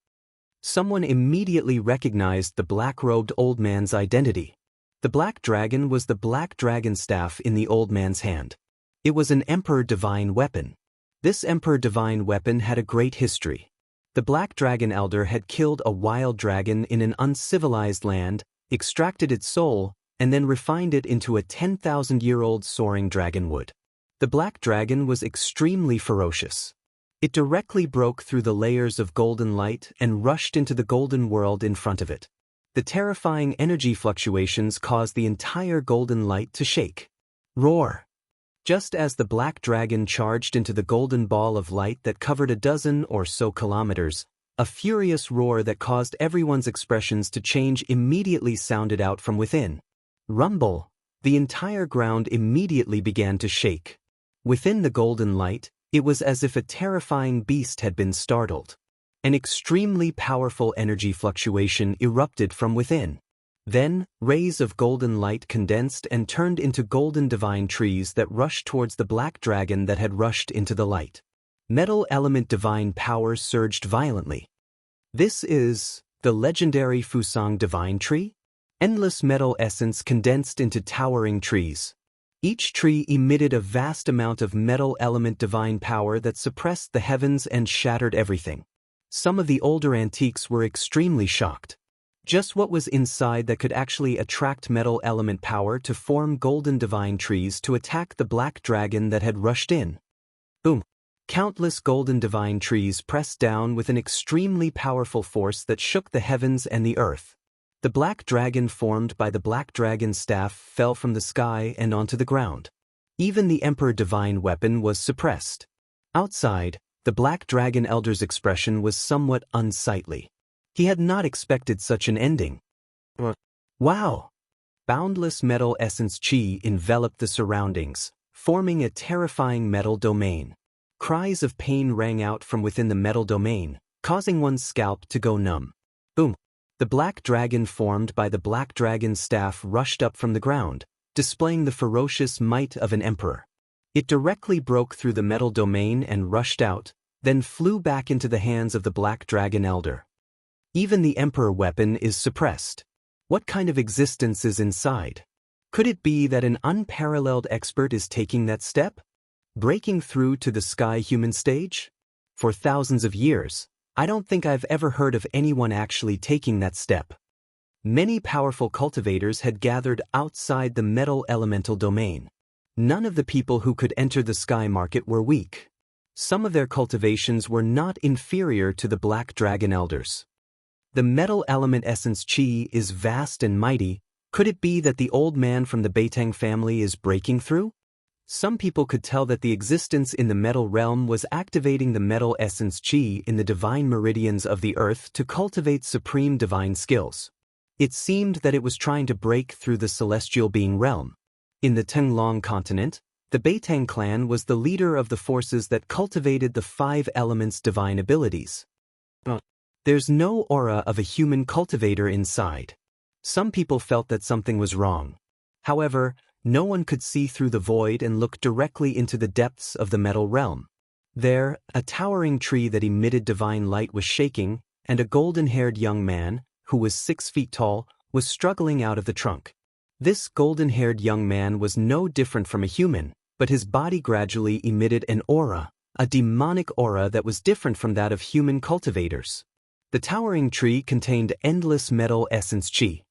Someone immediately recognized the black-robed old man's identity. The black dragon was the black dragon staff in the old man's hand. It was an Emperor Divine weapon. This Emperor Divine weapon had a great history. The Black Dragon Elder had killed a wild dragon in an uncivilized land, extracted its soul, and then refined it into a 10,000-year-old soaring dragonwood. The black dragon was extremely ferocious. It directly broke through the layers of golden light and rushed into the golden world in front of it. The terrifying energy fluctuations caused the entire golden light to shake. Roar! Just as the black dragon charged into the golden ball of light that covered a dozen or so kilometers, a furious roar that caused everyone's expressions to change immediately sounded out from within. Rumble! The entire ground immediately began to shake. Within the golden light, it was as if a terrifying beast had been startled. An extremely powerful energy fluctuation erupted from within. Then, rays of golden light condensed and turned into golden divine trees that rushed towards the black dragon that had rushed into the light. Metal element divine power surged violently. This is the legendary Fusang divine tree? Endless metal essence condensed into towering trees. Each tree emitted a vast amount of metal element divine power that suppressed the heavens and shattered everything. Some of the older antiques were extremely shocked. Just what was inside that could actually attract metal element power to form golden divine trees to attack the black dragon that had rushed in? Boom! Countless golden divine trees pressed down with an extremely powerful force that shook the heavens and the earth. The black dragon formed by the black dragon staff fell from the sky and onto the ground. Even the Emperor Divine weapon was suppressed. Outside, the black dragon elder's expression was somewhat unsightly. He had not expected such an ending. Wow! Boundless metal essence chi enveloped the surroundings, forming a terrifying metal domain. Cries of pain rang out from within the metal domain, causing one's scalp to go numb. Boom! The black dragon formed by the black dragon staff rushed up from the ground, displaying the ferocious might of an emperor. It directly broke through the metal domain and rushed out, then flew back into the hands of the black dragon elder. Even the emperor weapon is suppressed. What kind of existence is inside? Could it be that an unparalleled expert is taking that step? Breaking through to the sky human stage? For thousands of years, I don't think I've ever heard of anyone actually taking that step. Many powerful cultivators had gathered outside the metal elemental domain. None of the people who could enter the sky market were weak. Some of their cultivations were not inferior to the black dragon elders. The metal element essence chi is vast and mighty. Could it be that the old man from the Beitang family is breaking through? Some people could tell that the existence in the metal realm was activating the metal essence chi in the divine meridians of the earth to cultivate supreme divine skills. It seemed that it was trying to break through the celestial being realm. In the Tenglong continent, the Beitang clan was the leader of the forces that cultivated the 5 elements' divine abilities. There's no aura of a human cultivator inside. Some people felt that something was wrong. However, no one could see through the void and look directly into the depths of the metal realm. There, a towering tree that emitted divine light was shaking, and a golden-haired young man, who was 6 feet tall, was struggling out of the trunk. This golden-haired young man was no different from a human, but his body gradually emitted an aura, a demonic aura that was different from that of human cultivators. The towering tree contained endless metal essence chi.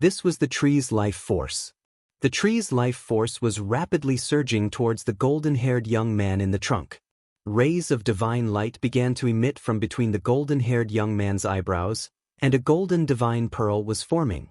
This was the tree's life force. The tree's life force was rapidly surging towards the golden-haired young man in the trunk. Rays of divine light began to emit from between the golden-haired young man's eyebrows, and a golden divine pearl was forming.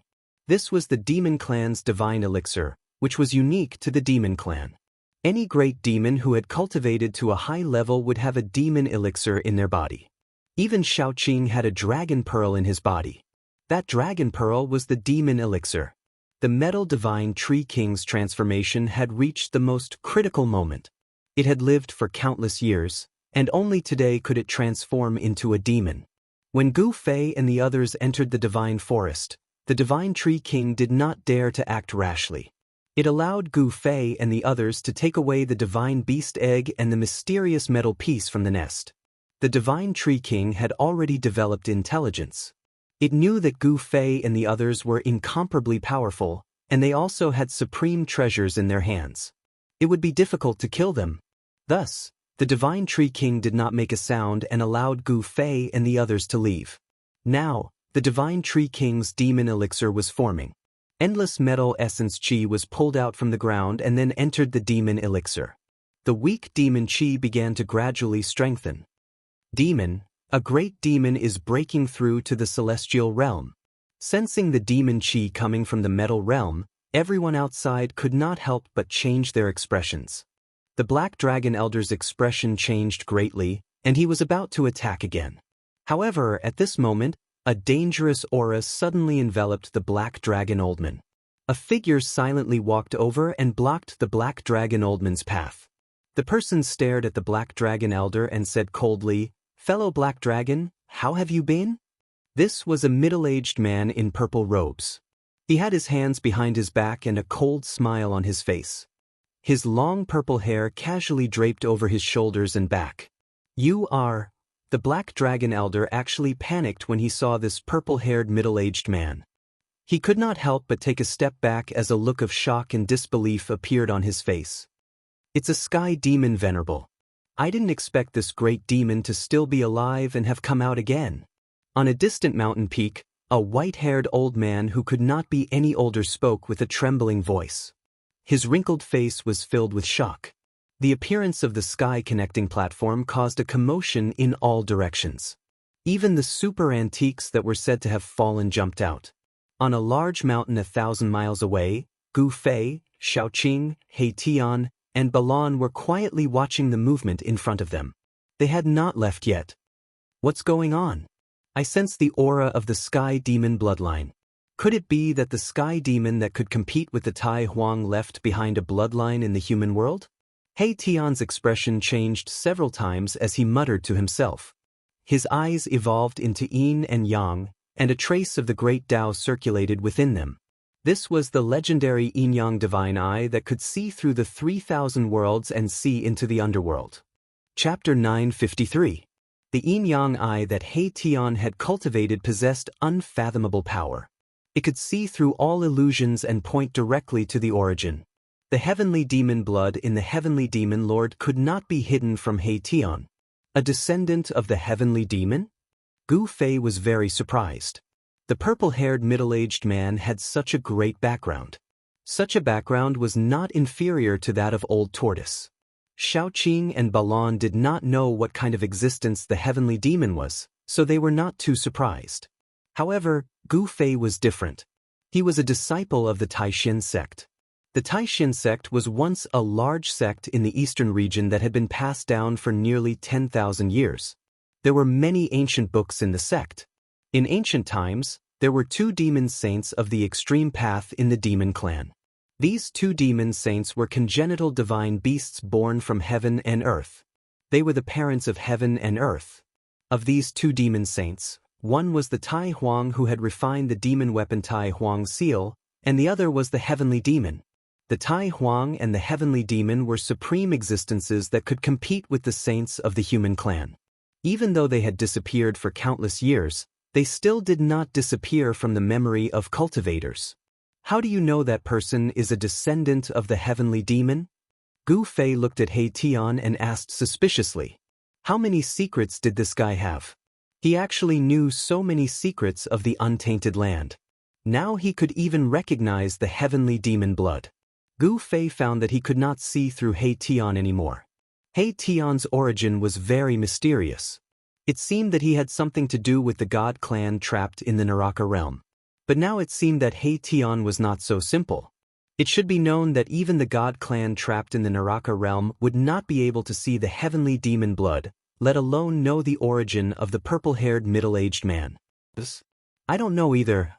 This was the demon clan's divine elixir, which was unique to the demon clan. Any great demon who had cultivated to a high level would have a demon elixir in their body. Even Shaoqing had a dragon pearl in his body. That dragon pearl was the demon elixir. The metal divine tree king's transformation had reached the most critical moment. It had lived for countless years, and only today could it transform into a demon. When Gu Fei and the others entered the divine forest, the divine tree king did not dare to act rashly. It allowed Gu Fei and the others to take away the divine beast egg and the mysterious metal piece from the nest. The divine tree king had already developed intelligence. It knew that Gu Fei and the others were incomparably powerful, and they also had supreme treasures in their hands. It would be difficult to kill them. Thus, the divine tree king did not make a sound and allowed Gu Fei and the others to leave. Now, the divine tree king's demon elixir was forming. Endless metal essence chi was pulled out from the ground and then entered the demon elixir. The weak demon chi began to gradually strengthen. Demon, a great demon is breaking through to the celestial realm. Sensing the demon chi coming from the metal realm, everyone outside could not help but change their expressions. The Black Dragon Elder's expression changed greatly, and he was about to attack again. However, at this moment, a dangerous aura suddenly enveloped the Black Dragon Oldman. A figure silently walked over and blocked the Black Dragon Oldman's path. The person stared at the Black Dragon Elder and said coldly, "Fellow Black Dragon, how have you been?" This was a middle-aged man in purple robes. He had his hands behind his back and a cold smile on his face. His long purple hair casually draped over his shoulders and back. "You are..." The Black Dragon Elder actually panicked when he saw this purple-haired middle-aged man. He could not help but take a step back as a look of shock and disbelief appeared on his face. "It's a sky demon, Venerable. I didn't expect this great demon to still be alive and have come out again." On a distant mountain peak, a white-haired old man who could not be any older spoke with a trembling voice. His wrinkled face was filled with shock. The appearance of the sky connecting platform caused a commotion in all directions. Even the super antiques that were said to have fallen jumped out. On a large mountain 1,000 miles away, Gu Fei, Shaoqing, He Tian, and Balan were quietly watching the movement in front of them. They had not left yet. "What's going on? I sense the aura of the sky demon bloodline. Could it be that the sky demon that could compete with the Tai Huang left behind a bloodline in the human world?" He Tian's expression changed several times as he muttered to himself. His eyes evolved into yin and yang, and a trace of the great Tao circulated within them. This was the legendary yin-yang divine eye that could see through the 3,000 worlds and see into the underworld. Chapter 953. The yin-yang eye that He Tian had cultivated possessed unfathomable power. It could see through all illusions and point directly to the origin. The heavenly demon blood in the heavenly demon lord could not be hidden from He Tian. A descendant of the heavenly demon? Gu Fei was very surprised. The purple-haired middle-aged man had such a great background. Such a background was not inferior to that of Old Tortoise. Shaoqing and Balan did not know what kind of existence the heavenly demon was, so they were not too surprised. However, Gu Fei was different. He was a disciple of the Taishin sect. The Taishin sect was once a large sect in the eastern region that had been passed down for nearly 10,000 years. There were many ancient books in the sect. In ancient times, there were 2 demon saints of the extreme path in the demon clan. These 2 demon saints were congenital divine beasts born from heaven and earth. They were the parents of heaven and earth. Of these 2 demon saints, one was the Tai Huang who had refined the demon weapon Tai Huang seal, and the other was the heavenly demon. The Tai Huang and the heavenly demon were supreme existences that could compete with the saints of the human clan. Even though they had disappeared for countless years, they still did not disappear from the memory of cultivators. How do you know that person is a descendant of the heavenly demon? Gu Fei looked at He Tian and asked suspiciously, "How many secrets did this guy have?" He actually knew so many secrets of the untainted land. Now he could even recognize the heavenly demon blood. Gu Fei found that he could not see through He Tian anymore. He Tian's origin was very mysterious. It seemed that he had something to do with the god clan trapped in the Naraka realm. But now it seemed that He Tian was not so simple. It should be known that even the god clan trapped in the Naraka realm would not be able to see the heavenly demon blood, let alone know the origin of the purple-haired middle-aged man. "I don't know either."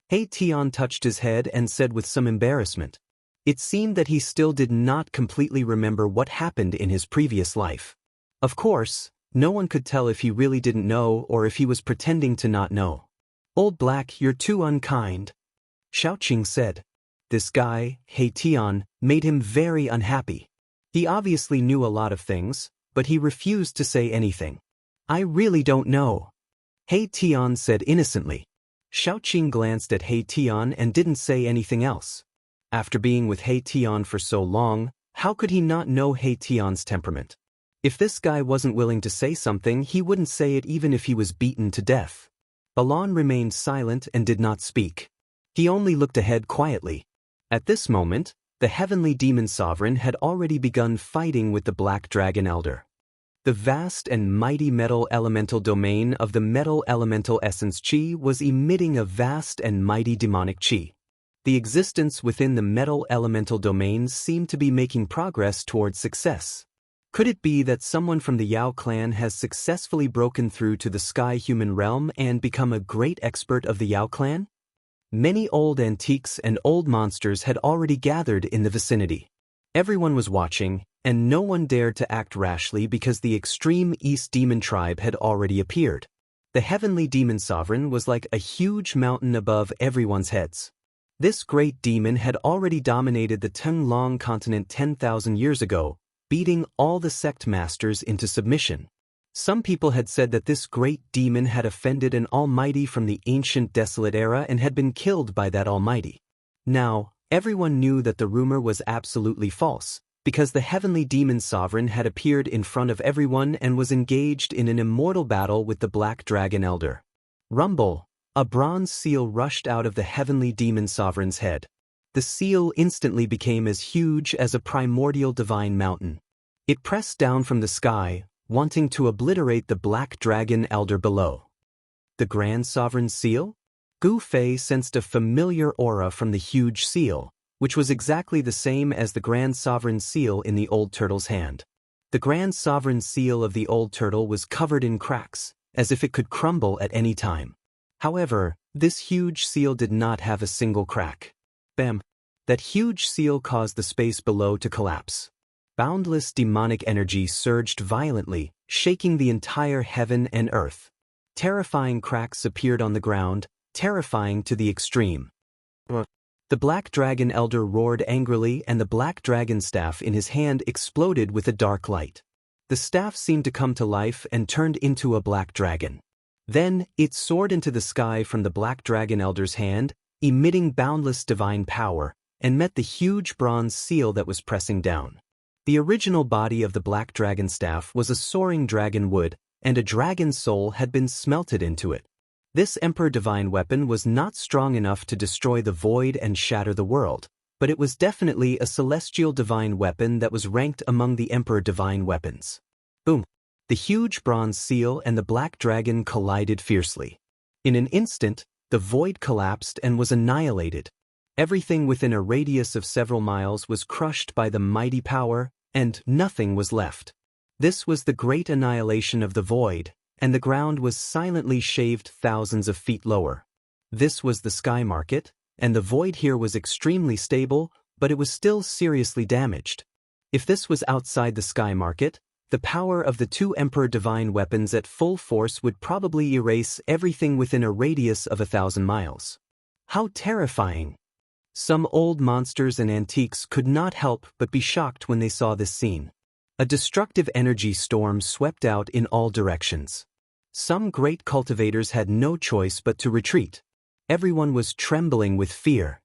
He Tian touched his head and said with some embarrassment. It seemed that he still did not completely remember what happened in his previous life. Of course, no one could tell if he really didn't know or if he was pretending to not know. "Old Black, you're too unkind," Shaoqing said. This guy, He Tian, made him very unhappy. He obviously knew a lot of things, but he refused to say anything. I really don't know. He Tian said innocently. Shaoqing glanced at He Tian and didn't say anything else. After being with He Tian for so long, how could he not know He Tian's temperament? If this guy wasn't willing to say something, he wouldn't say it even if he was beaten to death. Balan remained silent and did not speak. He only looked ahead quietly. At this moment, the heavenly demon sovereign had already begun fighting with the Black Dragon Elder. The vast and mighty metal elemental domain of the metal elemental essence Qi was emitting a vast and mighty demonic Qi. The existence within the metal elemental domain seemed to be making progress towards success. Could it be that someone from the Yao clan has successfully broken through to the sky human realm and become a great expert of the Yao clan? Many old antiques and old monsters had already gathered in the vicinity. Everyone was watching, and no one dared to act rashly because the extreme East Demon tribe had already appeared. The heavenly demon sovereign was like a huge mountain above everyone's heads. This great demon had already dominated the Tenglong continent 10,000 years ago, beating all the sect masters into submission. Some people had said that this great demon had offended an almighty from the ancient desolate era and had been killed by that almighty. Now, everyone knew that the rumor was absolutely false, because the heavenly demon sovereign had appeared in front of everyone and was engaged in an immortal battle with the Black Dragon Elder. Rumble! A bronze seal rushed out of the heavenly demon sovereign's head. The seal instantly became as huge as a primordial divine mountain. It pressed down from the sky, wanting to obliterate the Black Dragon Elder below. The Grand Sovereign Seal? Gu Fei sensed a familiar aura from the huge seal, which was exactly the same as the Grand Sovereign Seal in the old turtle's hand. The Grand Sovereign Seal of the old turtle was covered in cracks, as if it could crumble at any time. However, this huge seal did not have a single crack. Bam! That huge seal caused the space below to collapse. Boundless demonic energy surged violently, shaking the entire heaven and earth. Terrifying cracks appeared on the ground, terrifying to the extreme. The Black Dragon Elder roared angrily, and the Black Dragon staff in his hand exploded with a dark light. The staff seemed to come to life and turned into a black dragon. Then, it soared into the sky from the Black Dragon Elder's hand, emitting boundless divine power, and met the huge bronze seal that was pressing down. The original body of the Black Dragon staff was a soaring dragon wood, and a dragon's soul had been smelted into it. This Emperor Divine weapon was not strong enough to destroy the void and shatter the world, but it was definitely a celestial divine weapon that was ranked among the Emperor Divine weapons. Boom! The huge bronze seal and the Black Dragon collided fiercely. In an instant, the void collapsed and was annihilated. Everything within a radius of several miles was crushed by the mighty power, and nothing was left. This was the great annihilation of the void, and the ground was silently shaved thousands of feet lower. This was the sky market, and the void here was extremely stable, but it was still seriously damaged. If this was outside the sky market, the power of the two Emperor Divine weapons at full force would probably erase everything within a radius of 1,000 miles. How terrifying! Some old monsters and antiques could not help but be shocked when they saw this scene. A destructive energy storm swept out in all directions. Some great cultivators had no choice but to retreat. Everyone was trembling with fear.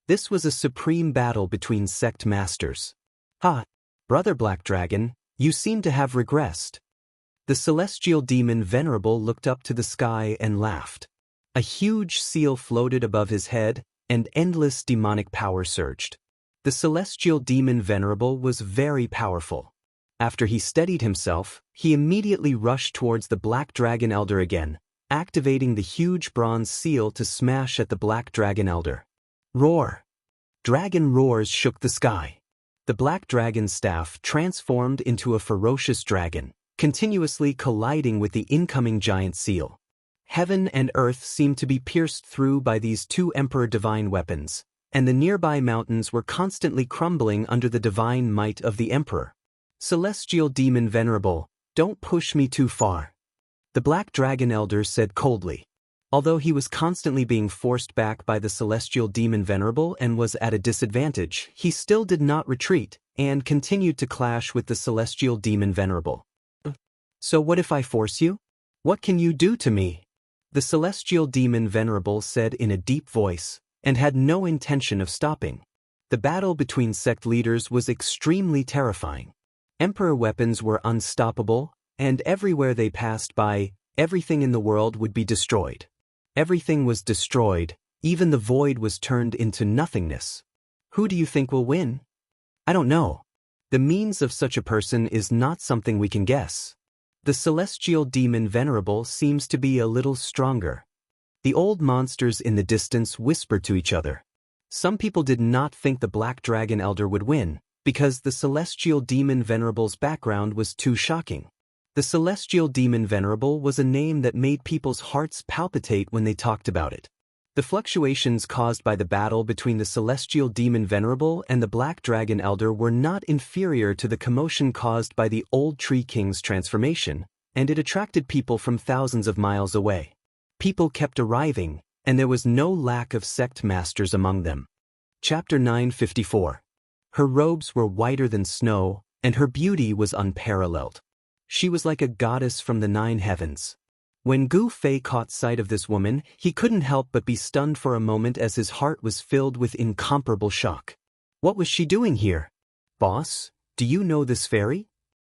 This was a supreme battle between sect masters. Ha! Brother Black Dragon, you seem to have regressed. The celestial demon Venerable looked up to the sky and laughed. A huge seal floated above his head, and endless demonic power surged. The celestial demon Venerable was very powerful. After he steadied himself, he immediately rushed towards the Black Dragon Elder again, activating the huge bronze seal to smash at the Black Dragon Elder. Roar! Dragon roars shook the sky. The Black Dragon staff transformed into a ferocious dragon, continuously colliding with the incoming giant seal. Heaven and earth seemed to be pierced through by these two Emperor Divine weapons, and the nearby mountains were constantly crumbling under the divine might of the Emperor. Celestial Demon Venerable, don't push me too far. The Black Dragon Elder said coldly. Although he was constantly being forced back by the celestial demon Venerable and was at a disadvantage, he still did not retreat, and continued to clash with the celestial demon Venerable. So what if I force you? What can you do to me? The celestial demon Venerable said in a deep voice, and had no intention of stopping. The battle between sect leaders was extremely terrifying. Emperor weapons were unstoppable, and everywhere they passed by, everything in the world would be destroyed. Everything was destroyed, even the void was turned into nothingness. Who do you think will win? I don't know. The means of such a person is not something we can guess. The celestial demon Venerable seems to be a little stronger. The old monsters in the distance whispered to each other. Some people did not think the Black Dragon Elder would win, because the celestial demon Venerable's background was too shocking. The celestial demon Venerable was a name that made people's hearts palpitate when they talked about it. The fluctuations caused by the battle between the celestial demon Venerable and the Black Dragon Elder were not inferior to the commotion caused by the old Tree King's transformation, and it attracted people from thousands of miles away. People kept arriving, and there was no lack of sect masters among them. Chapter 954. Her robes were whiter than snow, and her beauty was unparalleled. She was like a goddess from the 9 heavens. When Gu Fei caught sight of this woman, he couldn't help but be stunned for a moment as his heart was filled with incomparable shock. What was she doing here? Boss, do you know this fairy?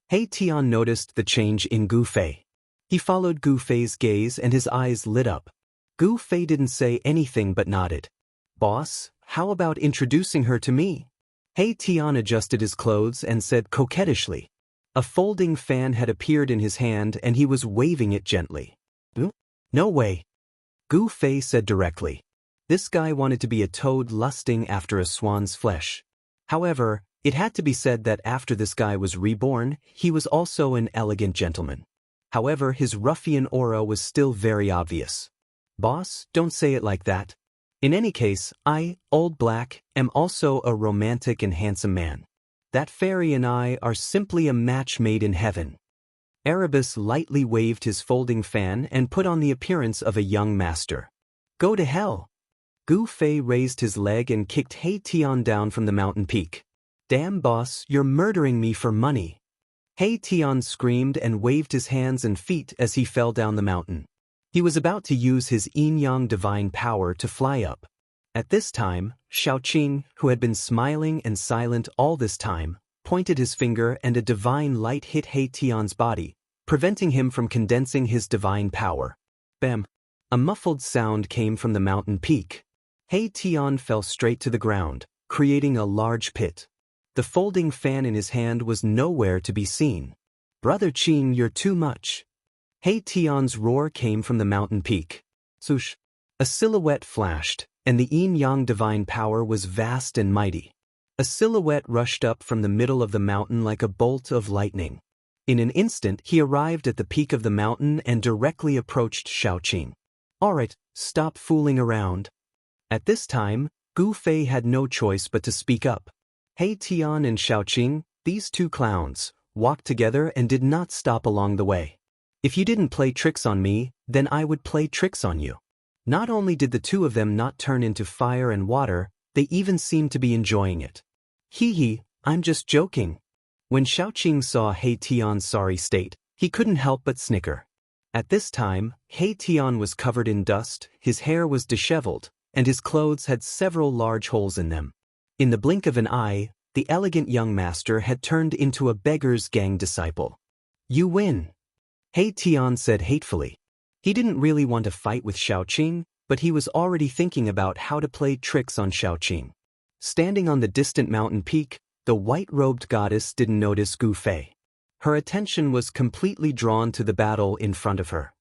He Tian noticed the change in Gu Fei. He followed Gu Fei's gaze and his eyes lit up. Gu Fei didn't say anything but nodded. Boss, how about introducing her to me? He Tian adjusted his clothes and said coquettishly. A folding fan had appeared in his hand and he was waving it gently. No way. Gu Fei said directly. This guy wanted to be a toad lusting after a swan's flesh. However, it had to be said that after this guy was reborn, he was also an elegant gentleman. However, his ruffian aura was still very obvious. Boss, don't say it like that. In any case, I, Old Black, am also a romantic and handsome man. That fairy and I are simply a match made in heaven. Erebus lightly waved his folding fan and put on the appearance of a young master. Go to hell. Gu Fei raised his leg and kicked He Tian down from the mountain peak. Damn boss, you're murdering me for money. He Tian screamed and waved his hands and feet as he fell down the mountain. He was about to use his yin-yang divine power to fly up. At this time, Xiaoqing, who had been smiling and silent all this time, pointed his finger and a divine light hit He Tian's body, preventing him from condensing his divine power. Bam! A muffled sound came from the mountain peak. He Tian fell straight to the ground, creating a large pit. The folding fan in his hand was nowhere to be seen. Brother Qing, you're too much. He Tian's roar came from the mountain peak. Swoosh! A silhouette flashed, and the yin-yang divine power was vast and mighty. A silhouette rushed up from the middle of the mountain like a bolt of lightning. In an instant he arrived at the peak of the mountain and directly approached Xiaoqing. Alright, stop fooling around. At this time, Gu Fei had no choice but to speak up. He Tian and Xiaoqing, these two clowns, walked together and did not stop along the way. If you didn't play tricks on me, then I would play tricks on you. Not only did the two of them not turn into fire and water, they even seemed to be enjoying it. Hee, I'm just joking. When Xiaoqing saw He Tian's sorry state, he couldn't help but snicker. At this time, He Tian was covered in dust, his hair was disheveled, and his clothes had several large holes in them. In the blink of an eye, the elegant young master had turned into a beggar's gang disciple. You win. He Tian said hatefully. He didn't really want to fight with Xiaoqing, but he was already thinking about how to play tricks on Xiaoqing. Standing on the distant mountain peak, the white-robed goddess didn't notice Gu Fei. Her attention was completely drawn to the battle in front of her.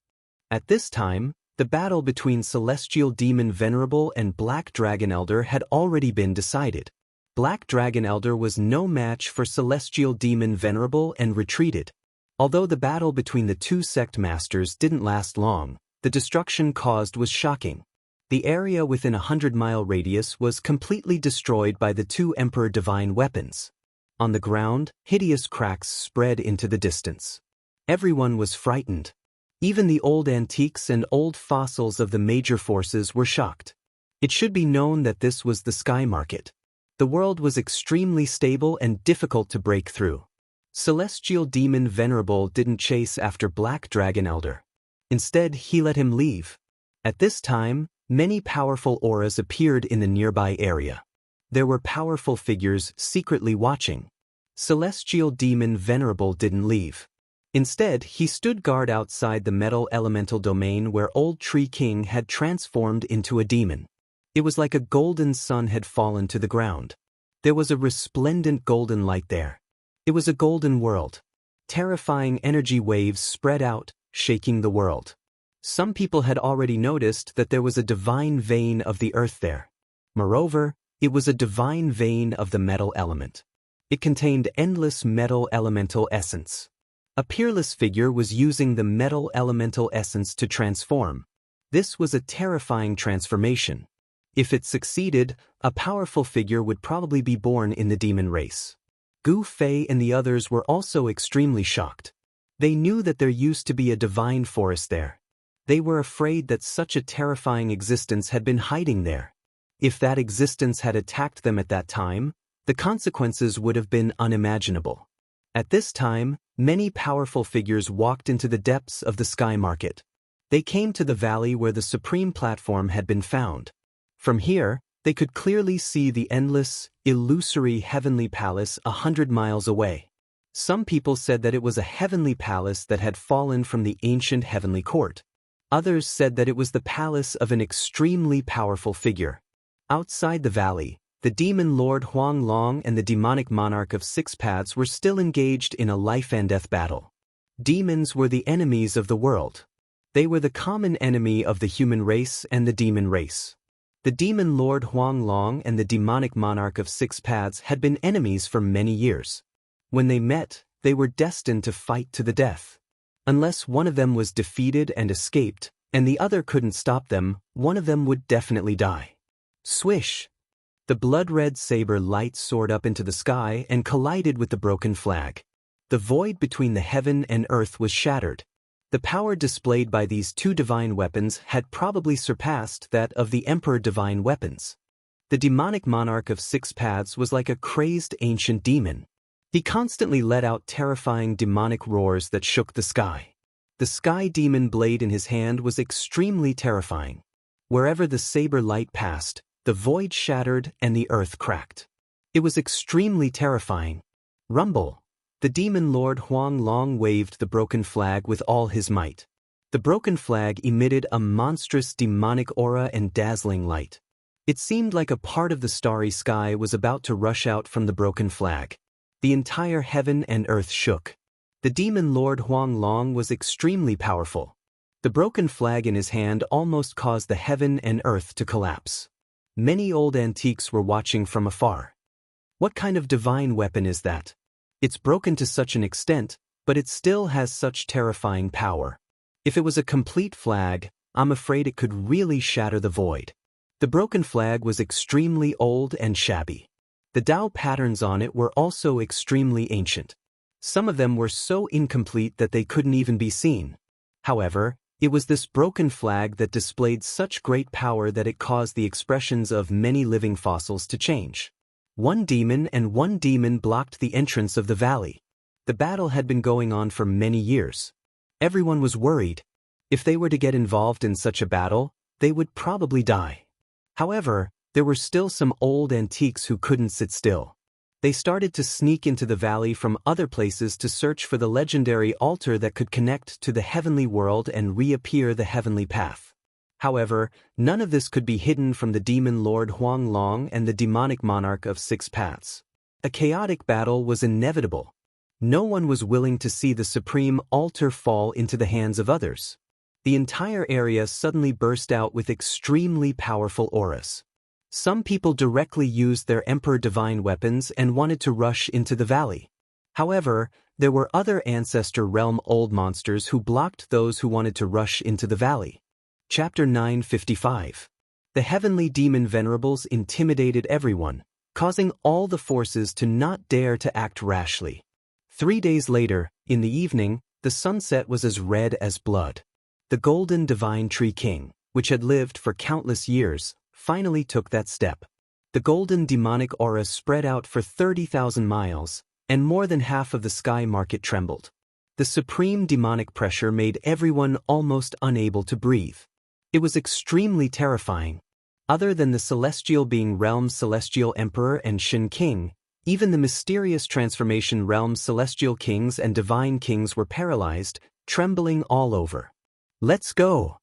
At this time, the battle between Celestial Demon Venerable and Black Dragon Elder had already been decided. Black Dragon Elder was no match for Celestial Demon Venerable and retreated. Although the battle between the two sect masters didn't last long, the destruction caused was shocking. The area within a 100-mile radius was completely destroyed by the two Emperor Divine weapons. On the ground, hideous cracks spread into the distance. Everyone was frightened. Even the old antiques and old fossils of the major forces were shocked. It should be known that this was the sky market. The world was extremely stable and difficult to break through. Celestial Demon Venerable didn't chase after Black Dragon Elder. Instead, he let him leave. At this time, many powerful auras appeared in the nearby area. There were powerful figures secretly watching. Celestial Demon Venerable didn't leave. Instead, he stood guard outside the metal elemental domain where Old Tree King had transformed into a demon. It was like a golden sun had fallen to the ground. There was a resplendent golden light there. It was a golden world. Terrifying energy waves spread out, shaking the world. Some people had already noticed that there was a divine vein of the earth there. Moreover, it was a divine vein of the metal element. It contained endless metal elemental essence. A peerless figure was using the metal elemental essence to transform. This was a terrifying transformation. If it succeeded, a powerful figure would probably be born in the demon race. Gu Fei and the others were also extremely shocked. They knew that there used to be a divine forest there. They were afraid that such a terrifying existence had been hiding there. If that existence had attacked them at that time, the consequences would have been unimaginable. At this time, many powerful figures walked into the depths of the sky market. They came to the valley where the supreme platform had been found. From here, they could clearly see the endless, illusory heavenly palace 100 miles away. Some people said that it was a heavenly palace that had fallen from the ancient heavenly court. Others said that it was the palace of an extremely powerful figure. Outside the valley, the demon lord Huang Long and the demonic monarch of Six Paths were still engaged in a life-and-death battle. Demons were the enemies of the world. They were the common enemy of the human race and the demon race. The demon lord Huang Long and the demonic monarch of Six Paths had been enemies for many years. When they met, they were destined to fight to the death. Unless one of them was defeated and escaped, and the other couldn't stop them, one of them would definitely die. Swish! The blood-red saber light soared up into the sky and collided with the broken flag. The void between the heaven and earth was shattered. The power displayed by these two divine weapons had probably surpassed that of the Emperor Divine Weapons. The demonic monarch of Six Paths was like a crazed ancient demon. He constantly let out terrifying demonic roars that shook the sky. The sky demon blade in his hand was extremely terrifying. Wherever the saber light passed, the void shattered and the earth cracked. It was extremely terrifying. Rumble! The demon lord Huang Long waved the broken flag with all his might. The broken flag emitted a monstrous demonic aura and dazzling light. It seemed like a part of the starry sky was about to rush out from the broken flag. The entire heaven and earth shook. The demon lord Huang Long was extremely powerful. The broken flag in his hand almost caused the heaven and earth to collapse. Many old antiques were watching from afar. What kind of divine weapon is that? It's broken to such an extent, but it still has such terrifying power. If it was a complete flag, I'm afraid it could really shatter the void. The broken flag was extremely old and shabby. The Tao patterns on it were also extremely ancient. Some of them were so incomplete that they couldn't even be seen. However, it was this broken flag that displayed such great power that it caused the expressions of many living fossils to change. One demon blocked the entrance of the valley. The battle had been going on for many years. Everyone was worried. If they were to get involved in such a battle, they would probably die. However, there were still some old antiques who couldn't sit still. They started to sneak into the valley from other places to search for the legendary altar that could connect to the heavenly world and reappear the heavenly path. However, none of this could be hidden from the demon lord Huang Long and the demonic monarch of Six Paths. A chaotic battle was inevitable. No one was willing to see the supreme altar fall into the hands of others. The entire area suddenly burst out with extremely powerful auras. Some people directly used their Emperor Divine weapons and wanted to rush into the valley. However, there were other Ancestor Realm old monsters who blocked those who wanted to rush into the valley. Chapter 955. The heavenly demon venerables intimidated everyone, causing all the forces to not dare to act rashly. 3 days later, in the evening, the sunset was as red as blood. The golden divine tree king, which had lived for countless years, finally took that step. The golden demonic aura spread out for 30,000 miles, and more than half of the sky market trembled. The supreme demonic pressure made everyone almost unable to breathe. It was extremely terrifying. Other than the celestial being realm's celestial emperor and Shin king, even the mysterious transformation realm's celestial kings and divine kings were paralyzed, trembling all over. "Let's go!"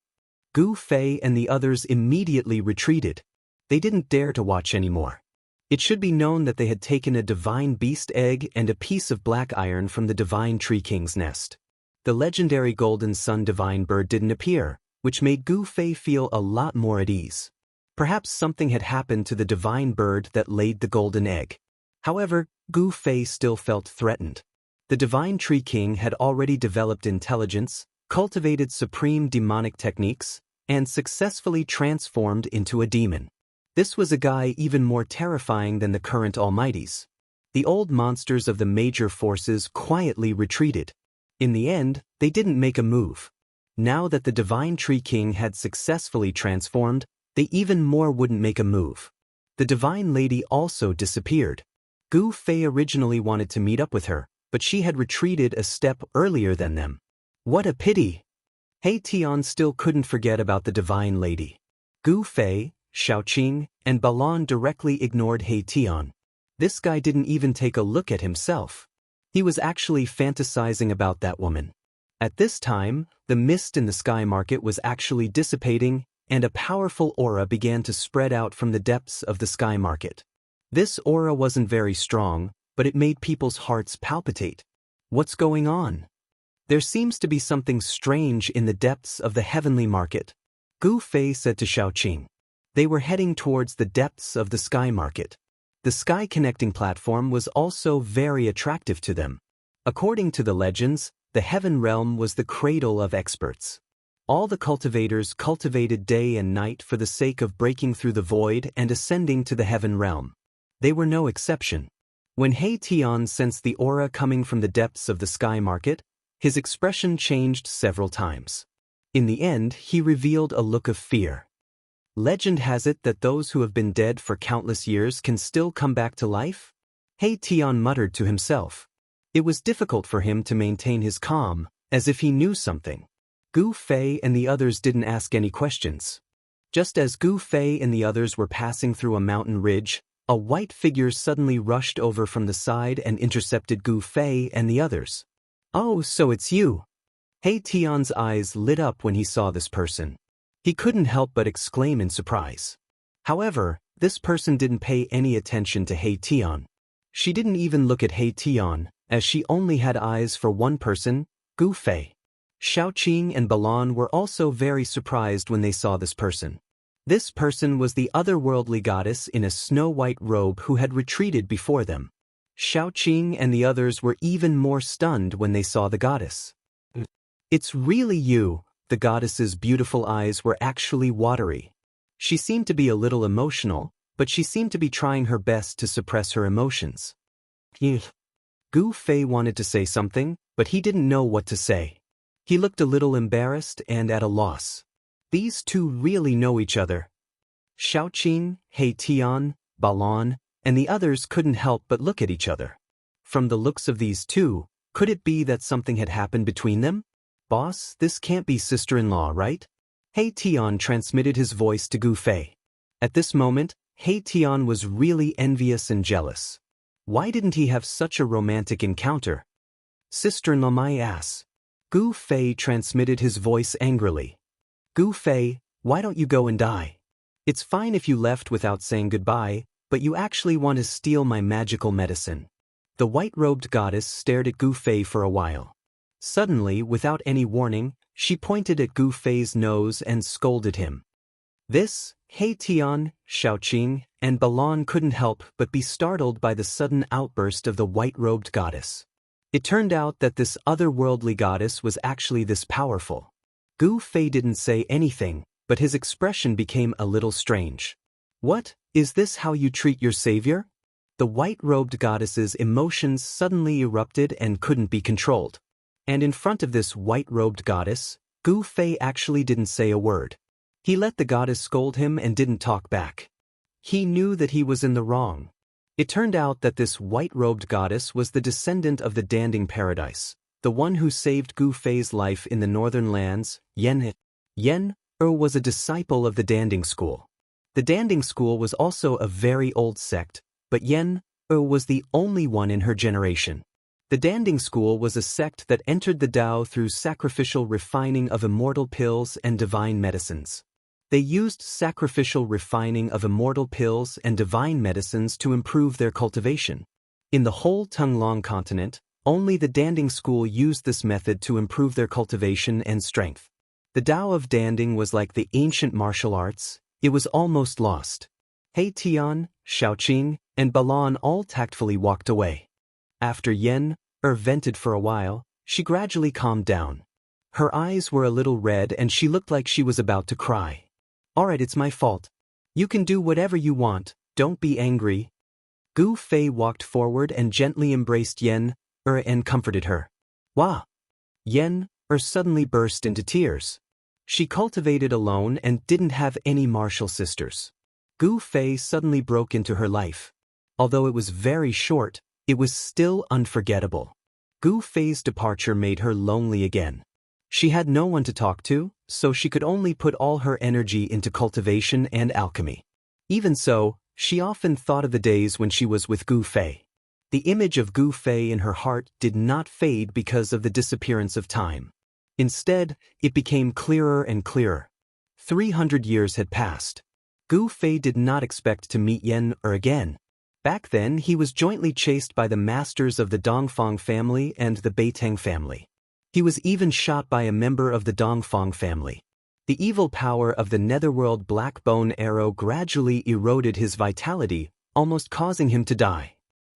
Gu Fei and the others immediately retreated. They didn't dare to watch anymore. It should be known that they had taken a divine beast egg and a piece of black iron from the divine tree king's nest. The legendary golden sun divine bird didn't appear, which made Gu Fei feel a lot more at ease. Perhaps something had happened to the divine bird that laid the golden egg. However, Gu Fei still felt threatened. The divine tree king had already developed intelligence, cultivated supreme demonic techniques, and successfully transformed into a demon. This was a guy even more terrifying than the current almighties. The old monsters of the major forces quietly retreated. In the end, they didn't make a move. Now that the divine tree king had successfully transformed, they even more wouldn't make a move. The divine lady also disappeared. Gu Fei originally wanted to meet up with her, but she had retreated a step earlier than them. What a pity! He Tian still couldn't forget about the divine lady. Gu Fei, Shaoqing, and Balan directly ignored He Tian. This guy didn't even take a look at himself. He was actually fantasizing about that woman. At this time, the mist in the sky market was actually dissipating, and a powerful aura began to spread out from the depths of the sky market. This aura wasn't very strong, but it made people's hearts palpitate. What's going on? There seems to be something strange in the depths of the heavenly market, Gu Fei said to Shaoqing. They were heading towards the depths of the sky market. The sky connecting platform was also very attractive to them. According to the legends, the heaven realm was the cradle of experts. All the cultivators cultivated day and night for the sake of breaking through the void and ascending to the heaven realm. They were no exception. When He Tian sensed the aura coming from the depths of the sky market, his expression changed several times. In the end, he revealed a look of fear. Legend has it that those who have been dead for countless years can still come back to life? He Tian muttered to himself. It was difficult for him to maintain his calm, as if he knew something. Gu Fei and the others didn't ask any questions. Just as Gu Fei and the others were passing through a mountain ridge, a white figure suddenly rushed over from the side and intercepted Gu Fei and the others. "Oh, so it's you." He Tian's eyes lit up when he saw this person. He couldn't help but exclaim in surprise. However, this person didn't pay any attention to He Tian. She didn't even look at He Tian, as she only had eyes for one person, Gu Fei. Shaoqing and Balan were also very surprised when they saw this person. This person was the otherworldly goddess in a snow-white robe who had retreated before them. Shaoqing and the others were even more stunned when they saw the goddess. "It's really you." The goddess's beautiful eyes were actually watery. She seemed to be a little emotional, but she seemed to be trying her best to suppress her emotions. Gu Fei wanted to say something, but he didn't know what to say. He looked a little embarrassed and at a loss. These two really know each other. Shaoqing, He Tian, Balan, and the others couldn't help but look at each other. From the looks of these two, could it be that something had happened between them? "Boss, this can't be sister-in-law, right?" He Tian transmitted his voice to Gu Fei. At this moment, He Tian was really envious and jealous. Why didn't he have such a romantic encounter? "Sister-in-law, my ass." Gu Fei transmitted his voice angrily. "Gu Fei, why don't you go and die? It's fine if you left without saying goodbye, but you actually want to steal my magical medicine." The white-robed goddess stared at Gu Fei for a while. Suddenly, without any warning, she pointed at Gu Fei's nose and scolded him. This, He Tian, Shaoqing, and Balan couldn't help but be startled by the sudden outburst of the white-robed goddess. It turned out that this otherworldly goddess was actually this powerful. Gu Fei didn't say anything, but his expression became a little strange. "What, is this how you treat your savior?" The white-robed goddess's emotions suddenly erupted and couldn't be controlled. And in front of this white-robed goddess, Gu Fei actually didn't say a word. He let the goddess scold him and didn't talk back. He knew that he was in the wrong. It turned out that this white-robed goddess was the descendant of the Danding paradise, the one who saved Gu Fei's life in the northern lands, Yen. Yen was a disciple of the Danding school. The Danding school was also a very old sect, but Yen was the only one in her generation. The Danding school was a sect that entered the Tao through sacrificial refining of immortal pills and divine medicines. They used sacrificial refining of immortal pills and divine medicines to improve their cultivation. In the whole Tunglong continent, only the Danding school used this method to improve their cultivation and strength. The Tao of Danding was like the ancient martial arts. It was almost lost. He Tian, Shaoqing, and Balan all tactfully walked away. After Yen vented for a while, she gradually calmed down. Her eyes were a little red and she looked like she was about to cry. Alright, it's my fault. You can do whatever you want, don't be angry. Gu Fei walked forward and gently embraced Yen and comforted her. Wah! Yen suddenly burst into tears. She cultivated alone and didn't have any martial sisters. Gu Fei suddenly broke into her life. Although it was very short, it was still unforgettable. Gu Fei's departure made her lonely again. She had no one to talk to, so she could only put all her energy into cultivation and alchemy. Even so, she often thought of the days when she was with Gu Fei. The image of Gu Fei in her heart did not fade because of the disappearance of time. Instead, it became clearer and clearer. 300 years had passed. Gu Fei did not expect to meet Yen again. Back then, he was jointly chased by the masters of the Dongfang family and the Beiteng family. He was even shot by a member of the Dongfang family. The evil power of the netherworld black bone arrow gradually eroded his vitality, almost causing him to die.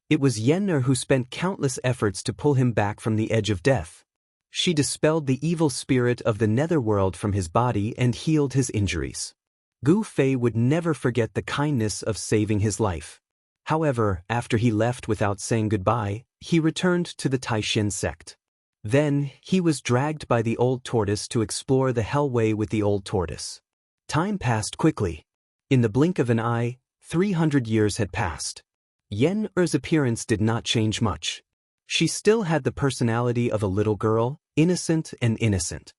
It was Yen who spent countless efforts to pull him back from the edge of death. She dispelled the evil spirit of the netherworld from his body and healed his injuries. Gu Fei would never forget the kindness of saving his life. However, after he left without saying goodbye, he returned to the Taishin sect. Then, he was dragged by the old tortoise to explore the Hellway with the old tortoise. Time passed quickly. In the blink of an eye, 300 years had passed. Yen's appearance did not change much. She still had the personality of a little girl, innocent and innocent.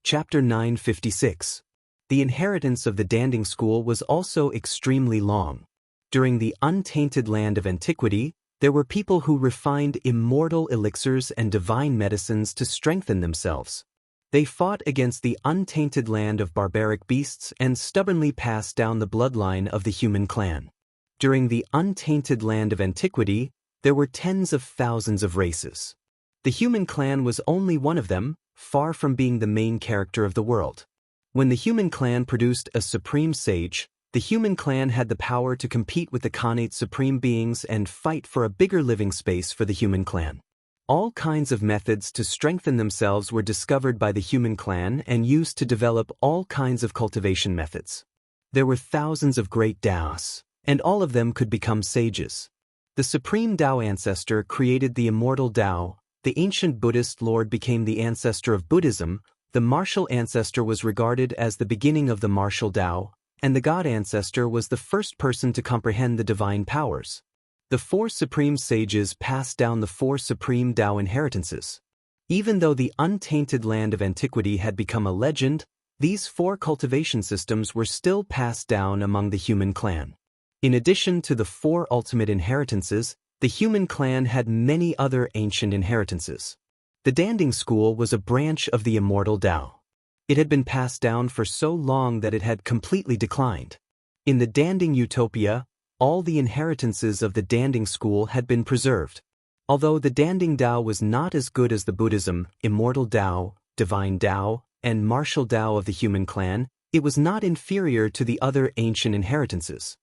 Chapter 956. The inheritance of the Danding school was also extremely long. During the untainted land of antiquity, there were people who refined immortal elixirs and divine medicines to strengthen themselves. They fought against the untainted land of barbaric beasts and stubbornly passed down the bloodline of the human clan. During the untainted land of antiquity, there were tens of thousands of races. The human clan was only one of them, far from being the main character of the world. When the human clan produced a supreme sage, the human clan had the power to compete with the Khanate supreme beings and fight for a bigger living space for the human clan. All kinds of methods to strengthen themselves were discovered by the human clan and used to develop all kinds of cultivation methods. There were thousands of great Taos, and all of them could become sages. The supreme Tao ancestor created the immortal Tao, the ancient Buddhist lord became the ancestor of Buddhism, the martial ancestor was regarded as the beginning of the martial Tao, and the God ancestor was the first person to comprehend the divine powers. The four supreme sages passed down the four supreme Tao inheritances. Even though the untainted land of antiquity had become a legend, these four cultivation systems were still passed down among the human clan. In addition to the four ultimate inheritances, the human clan had many other ancient inheritances. The Danding school was a branch of the immortal Tao. It had been passed down for so long that it had completely declined. In the Danding utopia, all the inheritances of the Danding school had been preserved. Although the Danding Tao was not as good as the Buddhism, immortal Tao, divine Tao, and martial Tao of the human clan, it was not inferior to the other ancient inheritances.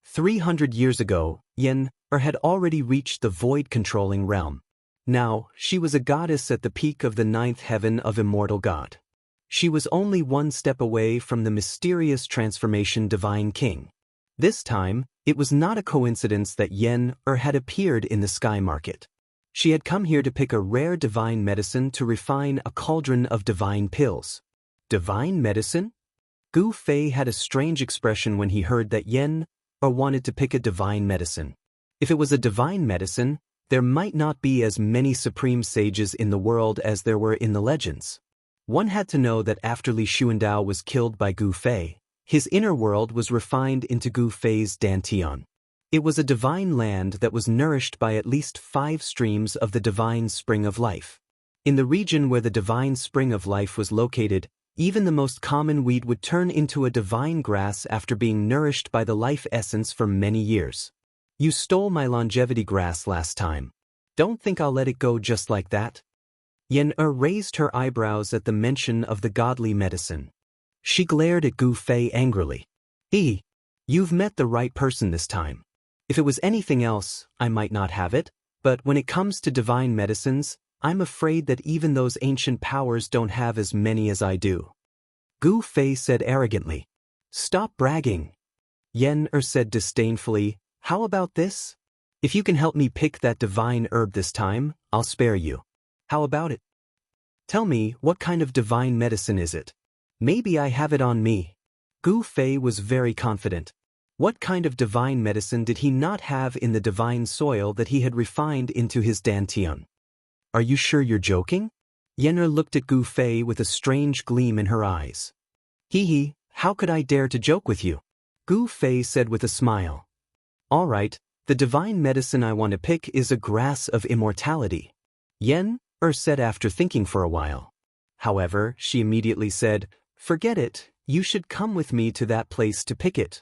300 years ago, Yen had already reached the void-controlling realm. Now, she was a goddess at the peak of the ninth heaven of immortal God. She was only one step away from the mysterious transformation divine king. This time, it was not a coincidence that Yen had appeared in the sky market. She had come here to pick a rare divine medicine to refine a cauldron of divine pills. Divine medicine? Gu Fei had a strange expression when he heard that Yen wanted to pick a divine medicine. If it was a divine medicine, there might not be as many supreme sages in the world as there were in the legends. One had to know that after Li Xuandao was killed by Gu Fei, his inner world was refined into Gu Fei's Dantian. It was a divine land that was nourished by at least 5 streams of the divine spring of life. In the region where the divine spring of life was located, even the most common weed would turn into a divine grass after being nourished by the life essence for many years. You stole my longevity grass last time. Don't think I'll let it go just like that? Yen raised her eyebrows at the mention of the godly medicine. She glared at Gu Fei angrily. You've met the right person this time. If it was anything else, I might not have it, but when it comes to divine medicines, I'm afraid that even those ancient powers don't have as many as I do. Gu Fei said arrogantly. Stop bragging. Yen said disdainfully, how about this? If you can help me pick that divine herb this time, I'll spare you. How about it? Tell me, what kind of divine medicine is it? Maybe I have it on me. Gu Fei was very confident. What kind of divine medicine did he not have in the divine soil that he had refined into his Dantian? Are you sure you're joking? Yen'er looked at Gu Fei with a strange gleam in her eyes. How could I dare to joke with you? Gu Fei said with a smile. All right, the divine medicine I want to pick is a grass of immortality. Yen said after thinking for a while. However, she immediately said, forget it, you should come with me to that place to pick it.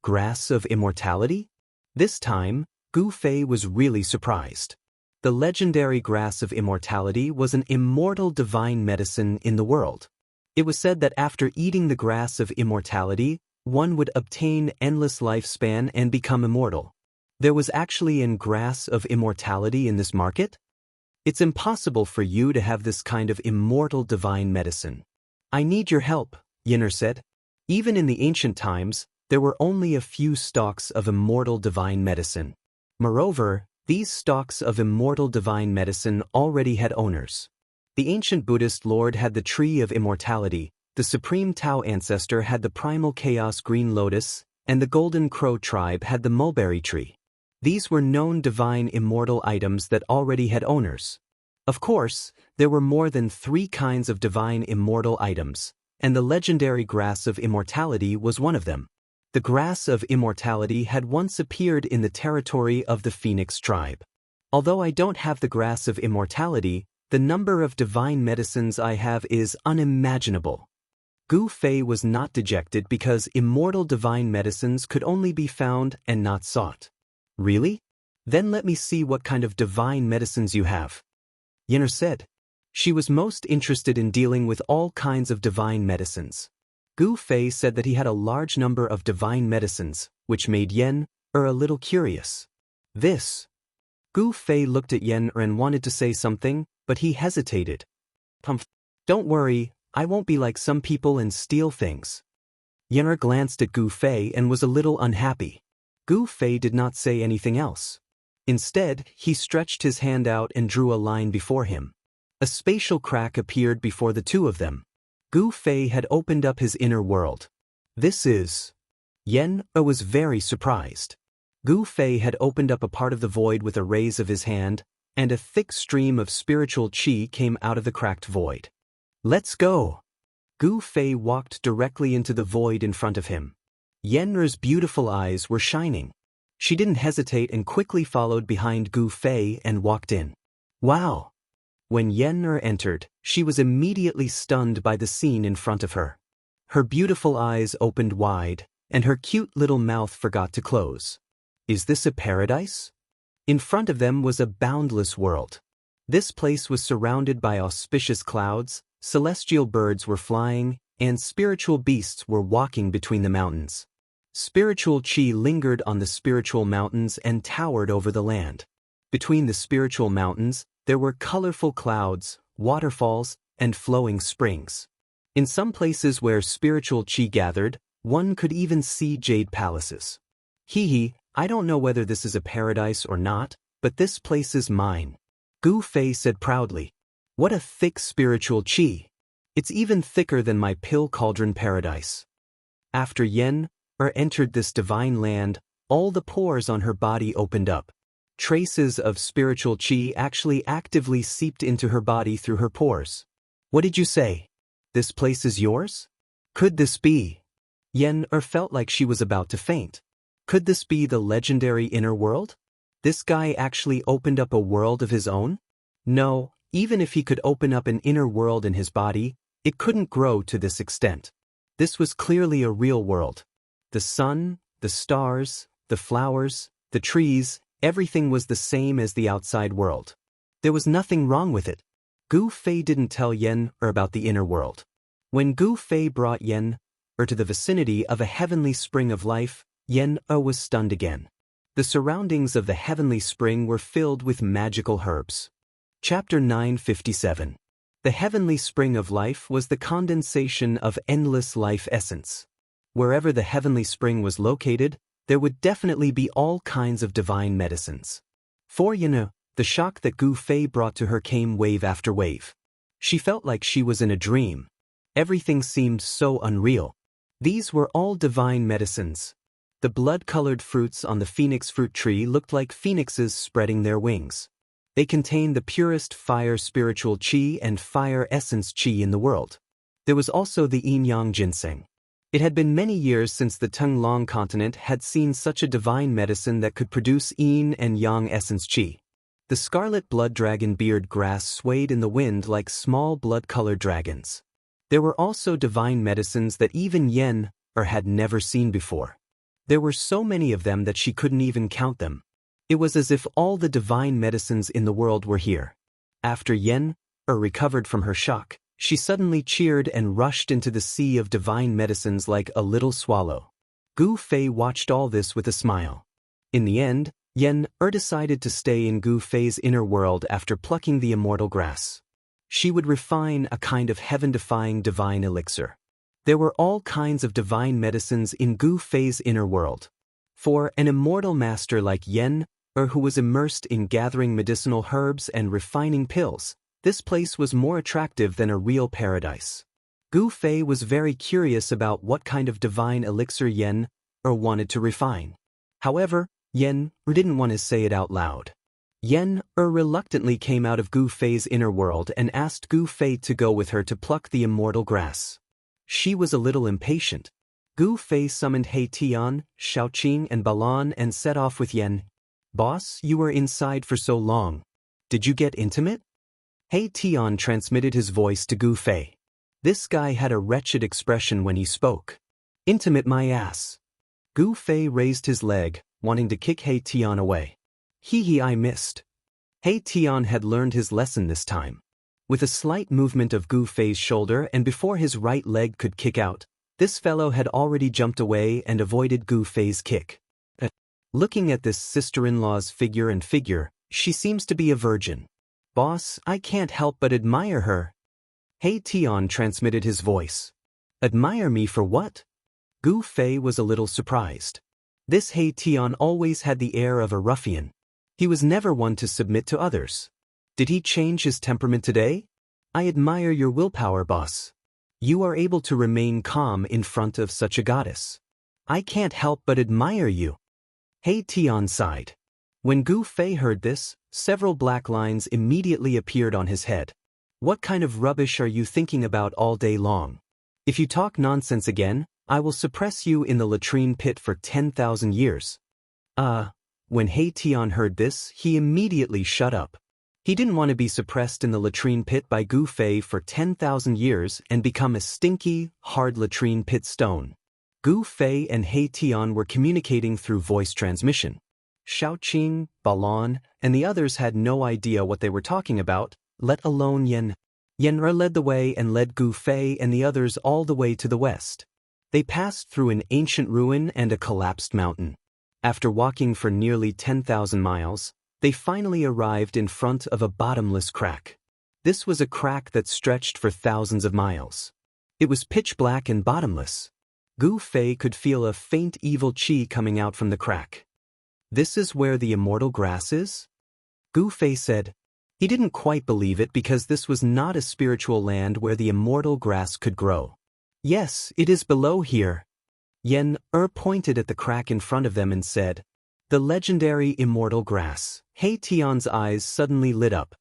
Grass of immortality? This time, Gu Fei was really surprised. The legendary grass of immortality was an immortal divine medicine in the world. It was said that after eating the grass of immortality, one would obtain endless lifespan and become immortal. There was actually a grass of immortality in this market? It's impossible for you to have this kind of immortal divine medicine. I need your help, Yen'er said. Even in the ancient times, there were only a few stalks of immortal divine medicine. Moreover, these stalks of immortal divine medicine already had owners. The ancient Buddhist Lord had the tree of immortality, the supreme Tao ancestor had the primal chaos green lotus, and the golden crow tribe had the mulberry tree. These were known divine immortal items that already had owners. Of course, there were more than 3 kinds of divine immortal items, and the legendary grass of immortality was one of them. The grass of immortality had once appeared in the territory of the Phoenix tribe. Although I don't have the grass of immortality, the number of divine medicines I have is unimaginable. Gu Fei was not dejected because immortal divine medicines could only be found and not sought. Really? Then let me see what kind of divine medicines you have. Yen'er said. She was most interested in dealing with all kinds of divine medicines. Gu Fei said that he had a large number of divine medicines, which made Yen'er a little curious. This. Gu Fei looked at Yen'er and wanted to say something, but he hesitated. Don't worry, I won't be like some people and steal things. Yen'er glanced at Gu Fei and was a little unhappy. Gu Fei did not say anything else. Instead, he stretched his hand out and drew a line before him. A spatial crack appeared before the two of them. Gu Fei had opened up his inner world. This is... Yen'er was very surprised. Gu Fei had opened up a part of the void with a raise of his hand, and a thick stream of spiritual qi came out of the cracked void. Let's go! Gu Fei walked directly into the void in front of him. Yen'er's beautiful eyes were shining. She didn't hesitate and quickly followed behind Gu Fei and walked in. Wow! When Yen'er entered, she was immediately stunned by the scene in front of her. Her beautiful eyes opened wide, and her cute little mouth forgot to close. Is this a paradise? In front of them was a boundless world. This place was surrounded by auspicious clouds, celestial birds were flying, and spiritual beasts were walking between the mountains. Spiritual qi lingered on the spiritual mountains and towered over the land. Between the spiritual mountains, there were colorful clouds, waterfalls, and flowing springs. In some places where spiritual qi gathered, one could even see jade palaces. I don't know whether this is a paradise or not, but this place is mine. Gu Fei said proudly. What a thick spiritual qi! It's even thicker than my pill cauldron paradise. After Yen entered this divine land, all the pores on her body opened up. Traces of spiritual qi actually actively seeped into her body through her pores. What did you say? This place is yours? Could this be? Yen felt like she was about to faint. Could this be the legendary inner world? This guy actually opened up a world of his own? No, even if he could open up an inner world in his body, it couldn't grow to this extent. This was clearly a real world. The sun, the stars, the flowers, the trees, everything was the same as the outside world. There was nothing wrong with it. Gu Fei didn't tell Yen about the inner world. When Gu Fei brought Yen to the vicinity of a heavenly spring of life, Yen was stunned again. The surroundings of the heavenly spring were filled with magical herbs. Chapter 957. The heavenly spring of life was the condensation of endless life essence. Wherever the heavenly spring was located, there would definitely be all kinds of divine medicines. For Yen, the shock that Gu Fei brought to her came wave after wave. She felt like she was in a dream. Everything seemed so unreal. These were all divine medicines. The blood-colored fruits on the phoenix fruit tree looked like phoenixes spreading their wings. They contained the purest fire spiritual qi and fire essence qi in the world. There was also the yin-yang ginseng. It had been many years since the Tung-Long continent had seen such a divine medicine that could produce yin and yang essence qi. The scarlet blood dragon beard grass swayed in the wind like small blood-colored dragons. There were also divine medicines that even Yen had never seen before. There were so many of them that she couldn't even count them. It was as if all the divine medicines in the world were here. After Yen recovered from her shock, she suddenly cheered and rushed into the sea of divine medicines like a little swallow. Gu Fei watched all this with a smile. In the end, Yen decided to stay in Gu Fei's inner world after plucking the immortal grass. She would refine a kind of heaven-defying divine elixir. There were all kinds of divine medicines in Gu Fei's inner world. For an immortal master like Yen, who was immersed in gathering medicinal herbs and refining pills, this place was more attractive than a real paradise. Gu Fei was very curious about what kind of divine elixir Yen wanted to refine. However, Yen didn't want to say it out loud. Yen reluctantly came out of Gu Fei's inner world and asked Gu Fei to go with her to pluck the immortal grass. She was a little impatient. Gu Fei summoned He Tian, Shaoqing and Balan and set off with Yen. "Boss, you were inside for so long. Did you get intimate?" He Tian transmitted his voice to Gu Fei. This guy had a wretched expression when he spoke. "Intimate my ass." Gu Fei raised his leg, wanting to kick He Tian away. I missed. He Tian had learned his lesson this time. With a slight movement of Gu Fei's shoulder and before his right leg could kick out, this fellow had already jumped away and avoided Gu Fei's kick. Looking at this sister-in-law's figure, she seems to be a virgin. "Boss, I can't help but admire her." He Tian transmitted his voice. "Admire me for what?" Gu Fei was a little surprised. This He Tian always had the air of a ruffian. He was never one to submit to others. Did he change his temperament today? "I admire your willpower, boss. You are able to remain calm in front of such a goddess. I can't help but admire you." He Tian sighed. When Gu Fei heard this, several black lines immediately appeared on his head. "What kind of rubbish are you thinking about all day long? If you talk nonsense again, I will suppress you in the latrine pit for 10,000 years. When He Tian heard this, he immediately shut up. He didn't want to be suppressed in the latrine pit by Gu Fei for 10,000 years and become a stinky, hard latrine pit stone. Gu Fei and He Tian were communicating through voice transmission. Shaoqing, Balan, and the others had no idea what they were talking about, let alone Yen. Yen led the way and led Gu Fei and the others all the way to the west. They passed through an ancient ruin and a collapsed mountain. After walking for nearly 10,000 miles, they finally arrived in front of a bottomless crack. This was a crack that stretched for thousands of miles. It was pitch black and bottomless. Gu Fei could feel a faint evil qi coming out from the crack. "This is where the immortal grass is?" Gu Fei said. He didn't quite believe it because this was not a spiritual land where the immortal grass could grow. Yes, it is below here. Yen-er pointed at the crack in front of them and said, "The legendary immortal grass." He Tian's eyes suddenly lit up.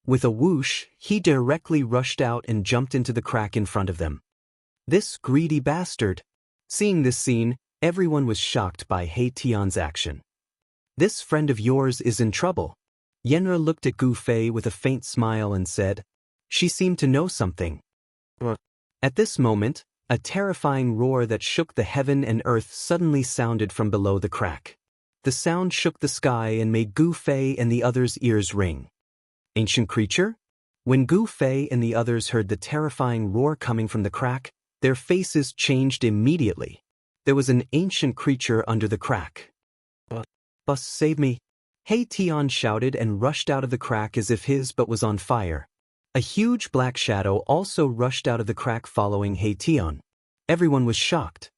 With a whoosh, he directly rushed out and jumped into the crack in front of them. This greedy bastard. Seeing this scene, everyone was shocked by He Tian's action. "This friend of yours is in trouble." Yen-er looked at Gu Fei with a faint smile and said, "She seemed to know something." At this moment, a terrifying roar that shook the heaven and earth suddenly sounded from below the crack. The sound shook the sky and made Gu Fei and the others' ears ring. Ancient creature? When Gu Fei and the others heard the terrifying roar coming from the crack, their faces changed immediately. There was an ancient creature under the crack. "Bus, save me!" He Tian shouted and rushed out of the crack as if his butt was on fire. A huge black shadow also rushed out of the crack following He Tian. Everyone was shocked.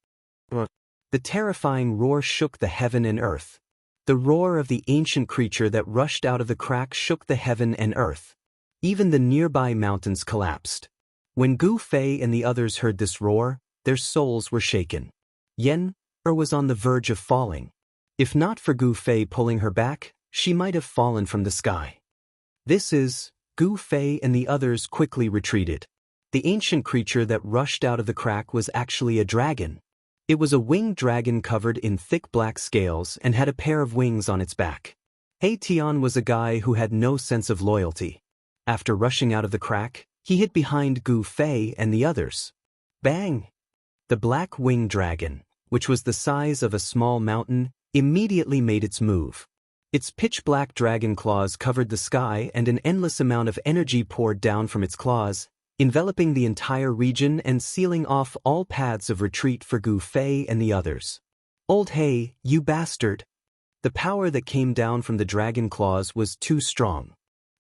The terrifying roar shook the heaven and earth. The roar of the ancient creature that rushed out of the crack shook the heaven and earth. Even the nearby mountains collapsed. When Gu Fei and the others heard this roar, their souls were shaken. Yen-er was on the verge of falling. If not for Gu Fei pulling her back, she might have fallen from the sky. Gu Fei and the others quickly retreated. The ancient creature that rushed out of the crack was actually a dragon. It was a winged dragon covered in thick black scales and had a pair of wings on its back. He Tian was a guy who had no sense of loyalty. After rushing out of the crack, he hid behind Gu Fei and the others. Bang! The black winged dragon, which was the size of a small mountain, immediately made its move. Its pitch-black dragon claws covered the sky and an endless amount of energy poured down from its claws, enveloping the entire region and sealing off all paths of retreat for Gu Fei and the others. "Old He, you bastard!" The power that came down from the dragon claws was too strong.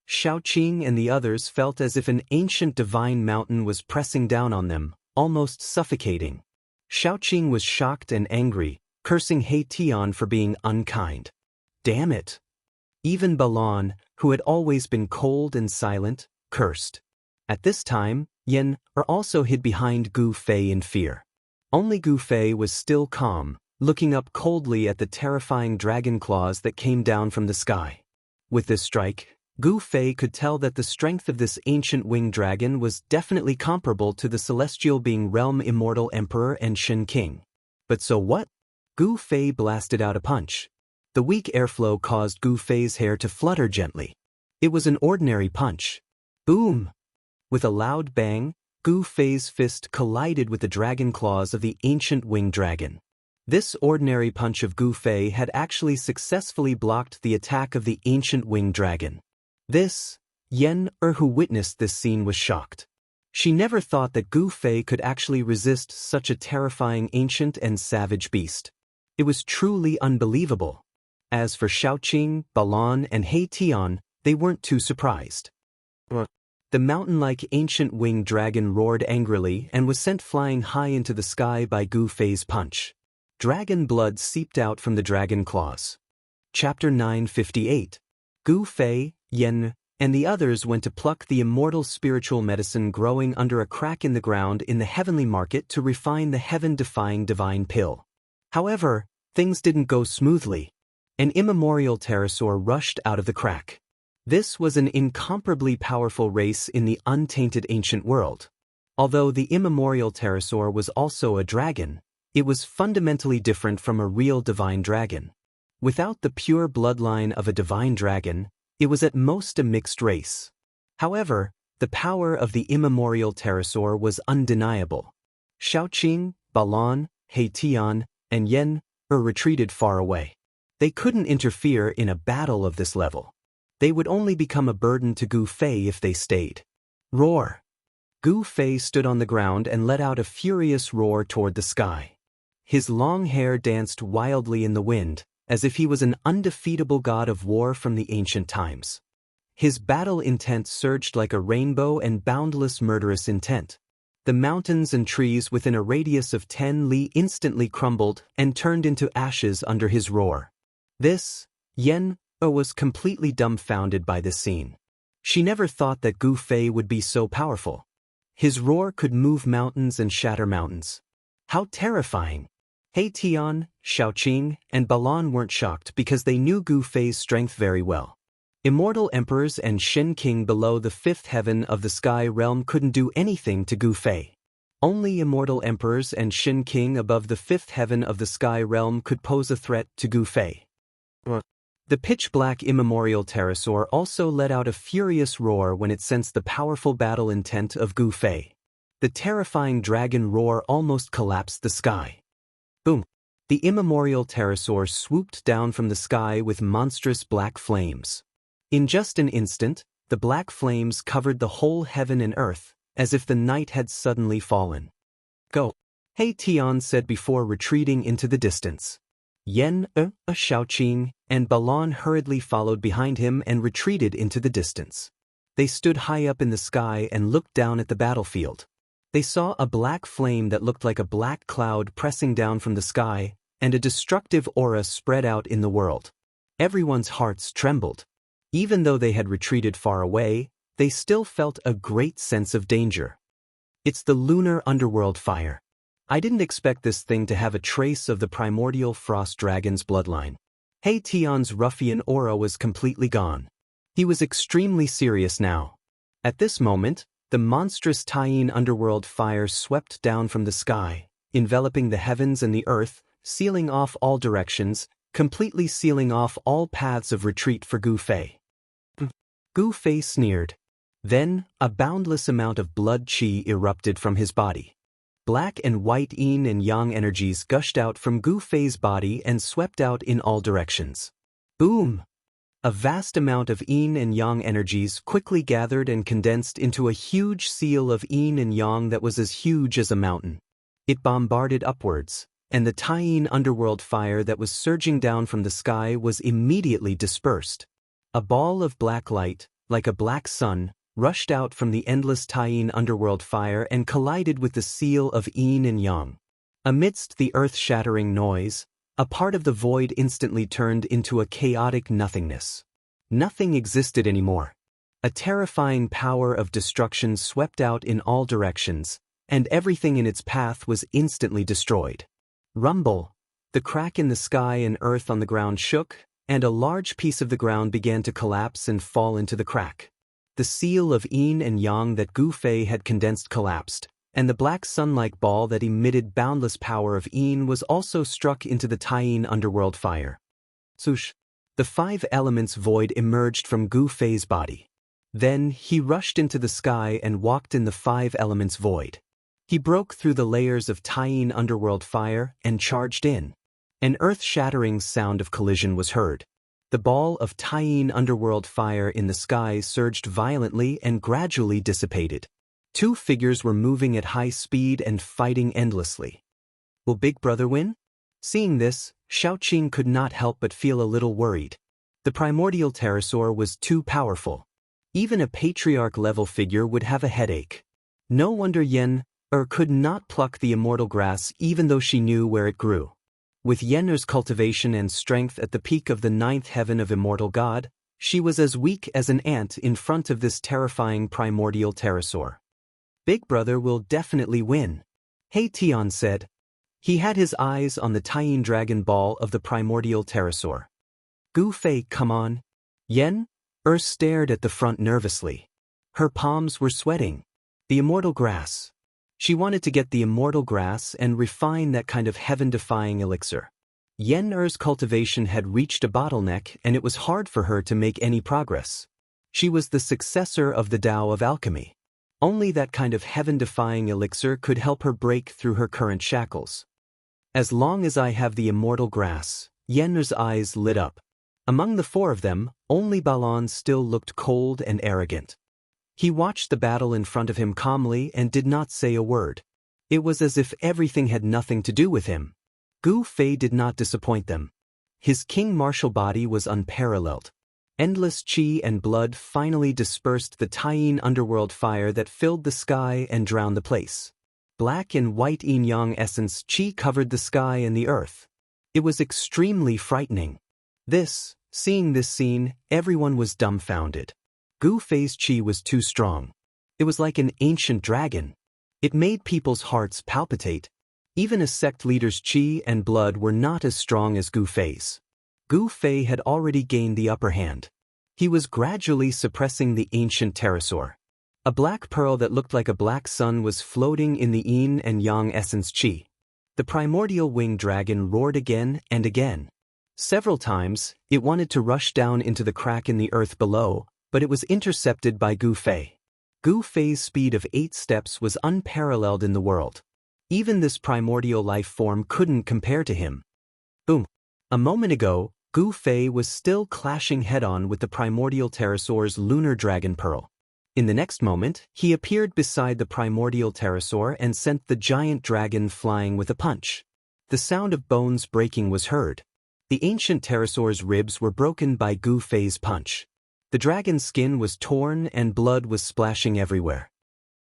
Shaoqing and the others felt as if an ancient divine mountain was pressing down on them, almost suffocating. Shaoqing was shocked and angry, cursing He Tian for being unkind. Damn it! Even Balan, who had always been cold and silent, cursed. At this time, Yen-er also hid behind Gu Fei in fear. Only Gu Fei was still calm, looking up coldly at the terrifying dragon claws that came down from the sky. With this strike, Gu Fei could tell that the strength of this ancient winged dragon was definitely comparable to the celestial being Realm Immortal Emperor and Shen King. But so what? Gu Fei blasted out a punch. The weak airflow caused Gu Fei's hair to flutter gently. It was an ordinary punch. Boom! With a loud bang, Gu Fei's fist collided with the dragon claws of the ancient winged dragon. This ordinary punch of Gu Fei had actually successfully blocked the attack of the ancient winged dragon. Yen-er who witnessed this scene was shocked. She never thought that Gu Fei could actually resist such a terrifying ancient and savage beast. It was truly unbelievable. As for Shaoqing, Balan, and He Tian, they weren't too surprised. The mountain-like ancient winged dragon roared angrily and was sent flying high into the sky by Gu Fei's punch. Dragon blood seeped out from the dragon claws. Chapter 958. Gu Fei, Yen, and the others went to pluck the immortal spiritual medicine growing under a crack in the ground in the heavenly market to refine the heaven-defying divine pill. However, things didn't go smoothly. An immemorial pterosaur rushed out of the crack. This was an incomparably powerful race in the untainted ancient world. Although the immemorial pterosaur was also a dragon, it was fundamentally different from a real divine dragon. Without the pure bloodline of a divine dragon, it was at most a mixed race. However, the power of the immemorial pterosaur was undeniable. Shaoqing, Balan, He Tian, and Yen-er retreated far away. They couldn't interfere in a battle of this level. They would only become a burden to Gu Fei if they stayed. Roar! Gu Fei stood on the ground and let out a furious roar toward the sky. His long hair danced wildly in the wind, as if he was an undefeatable god of war from the ancient times. His battle intent surged like a rainbow and boundless murderous intent. The mountains and trees within a radius of 10 li instantly crumbled and turned into ashes under his roar. Yen-er was completely dumbfounded by this scene. She never thought that Gu Fei would be so powerful. His roar could move mountains and shatter mountains. How terrifying! He Tian, Shaoqing, and Balan weren't shocked because they knew Gu Fei's strength very well. Immortal emperors and Shen King below the fifth heaven of the sky realm couldn't do anything to Gu Fei. Only immortal emperors and Shen King above the fifth heaven of the sky realm could pose a threat to Gu Fei. The pitch-black immemorial pterosaur also let out a furious roar when it sensed the powerful battle intent of Gu Fei. The terrifying dragon roar almost collapsed the sky. Boom! The immemorial pterosaur swooped down from the sky with monstrous black flames. In just an instant, the black flames covered the whole heaven and earth, as if the night had suddenly fallen. Go! He Tian said before retreating into the distance. Yen, Shaoqing, and Balan hurriedly followed behind him and retreated into the distance. They stood high up in the sky and looked down at the battlefield. They saw a black flame that looked like a black cloud pressing down from the sky, and a destructive aura spread out in the world. Everyone's hearts trembled. Even though they had retreated far away, they still felt a great sense of danger. It's the lunar underworld fire. I didn't expect this thing to have a trace of the primordial frost dragon's bloodline. He Tian's ruffian aura was completely gone. He was extremely serious now. At this moment, the monstrous Taiyin underworld fire swept down from the sky, enveloping the heavens and the earth, sealing off all directions, completely sealing off all paths of retreat for Gu Fei. Gu Fei sneered. Then, a boundless amount of blood qi erupted from his body. Black and white yin and yang energies gushed out from Gu Fei's body and swept out in all directions. Boom! A vast amount of yin and yang energies quickly gathered and condensed into a huge seal of yin and yang that was as huge as a mountain. It bombarded upwards, and the Taiyin underworld fire that was surging down from the sky was immediately dispersed. A ball of black light, like a black sun, rushed out from the endless Taiyin underworld fire and collided with the seal of yin and yang. Amidst the earth-shattering noise, a part of the void instantly turned into a chaotic nothingness. Nothing existed anymore. A terrifying power of destruction swept out in all directions, and everything in its path was instantly destroyed. Rumble! The crack in the sky and earth on the ground shook, and a large piece of the ground began to collapse and fall into the crack. The seal of yin and yang that Gu Fei had condensed collapsed, and the black sun-like ball that emitted boundless power of yin was also struck into the Taiyin underworld fire. Swoosh! The five elements void emerged from Gu Fei's body. Then he rushed into the sky and walked in the five elements void. He broke through the layers of Taiyin underworld fire and charged in. An earth-shattering sound of collision was heard. The ball of Taiyin underworld fire in the sky surged violently and gradually dissipated. Two figures were moving at high speed and fighting endlessly. Will Big Brother win? Seeing this, Shaoqing could not help but feel a little worried. The primordial pterosaur was too powerful. Even a patriarch-level figure would have a headache. No wonder Yen could not pluck the immortal grass even though she knew where it grew. With Yen's cultivation and strength at the peak of the ninth heaven of immortal god, she was as weak as an ant in front of this terrifying primordial pterosaur. Big Brother will definitely win, He Tian said. He had his eyes on the Taiyin dragon ball of the primordial pterosaur. Gu Fei, come on. Yen stared at the front nervously. Her palms were sweating. The immortal grass. She wanted to get the immortal grass and refine that kind of heaven-defying elixir. Yen's cultivation had reached a bottleneck and it was hard for her to make any progress. She was the successor of the Tao of alchemy. Only that kind of heaven-defying elixir could help her break through her current shackles. As long as I have the immortal grass, Yen's eyes lit up. Among the four of them, only Balan still looked cold and arrogant. He watched the battle in front of him calmly and did not say a word. It was as if everything had nothing to do with him. Gu Fei did not disappoint them. His king martial body was unparalleled. Endless qi and blood finally dispersed the Taiyin underworld fire that filled the sky and drowned the place. Black and white yin-yang essence qi covered the sky and the earth. It was extremely frightening. Seeing this scene, everyone was dumbfounded. Gu Fei's qi was too strong. It was like an ancient dragon. It made people's hearts palpitate. Even a sect leader's qi and blood were not as strong as Gu Fei's. Gu Fei had already gained the upper hand. He was gradually suppressing the ancient pterosaur. A black pearl that looked like a black sun was floating in the yin and yang essence qi. The primordial winged dragon roared again and again. Several times, it wanted to rush down into the crack in the earth below, but it was intercepted by Gu Fei. Gu Fei's speed of 8 steps was unparalleled in the world. Even this primordial life form couldn't compare to him. Boom! A moment ago, Gu Fei was still clashing head-on with the primordial pterosaur's lunar dragon pearl. In the next moment, he appeared beside the primordial pterosaur and sent the giant dragon flying with a punch. The sound of bones breaking was heard. The ancient pterosaur's ribs were broken by Gu Fei's punch. The dragon's skin was torn and blood was splashing everywhere.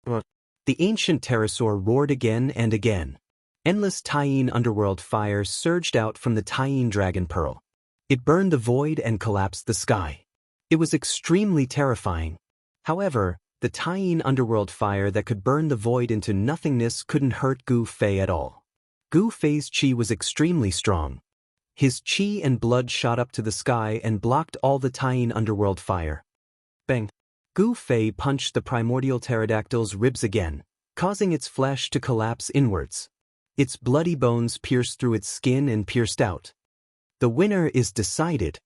The ancient pterosaur roared again and again. Endless Taiyin underworld fire surged out from the Taiyin dragon pearl. It burned the void and collapsed the sky. It was extremely terrifying. However, the Taiyin underworld fire that could burn the void into nothingness couldn't hurt Gu Fei at all. Gu Fei's qi was extremely strong. His qi and blood shot up to the sky and blocked all the Taiyin underworld fire. Bang! Gu Fei punched the primordial pterodactyl's ribs again, causing its flesh to collapse inwards. Its bloody bones pierced through its skin and pierced out. The winner is decided.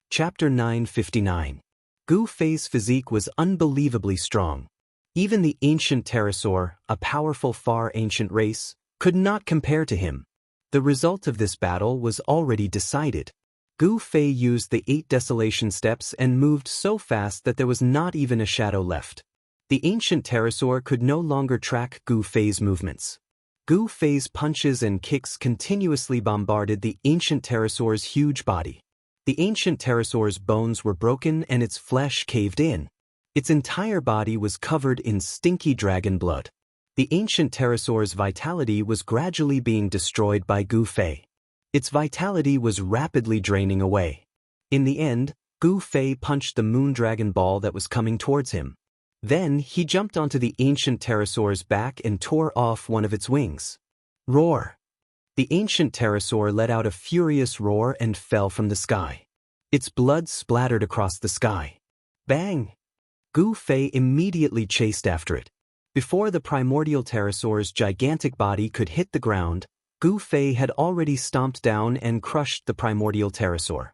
Chapter 959. Gu Fei's physique was unbelievably strong. Even the ancient pterosaur, a powerful far ancient race, could not compare to him. The result of this battle was already decided. Gu Fei used the 8 desolation steps and moved so fast that there was not even a shadow left. The ancient pterosaur could no longer track Gu Fei's movements. Gu Fei's punches and kicks continuously bombarded the ancient pterosaur's huge body. The ancient pterosaur's bones were broken and its flesh caved in. Its entire body was covered in stinky dragon blood. The ancient pterosaur's vitality was gradually being destroyed by Gu Fei. Its vitality was rapidly draining away. In the end, Gu Fei punched the moon dragon ball that was coming towards him. Then he jumped onto the ancient pterosaur's back and tore off one of its wings. Roar! The ancient pterosaur let out a furious roar and fell from the sky. Its blood splattered across the sky. Bang! Gu Fei immediately chased after it. Before the primordial pterosaur's gigantic body could hit the ground, Gu Fei had already stomped down and crushed the primordial pterosaur.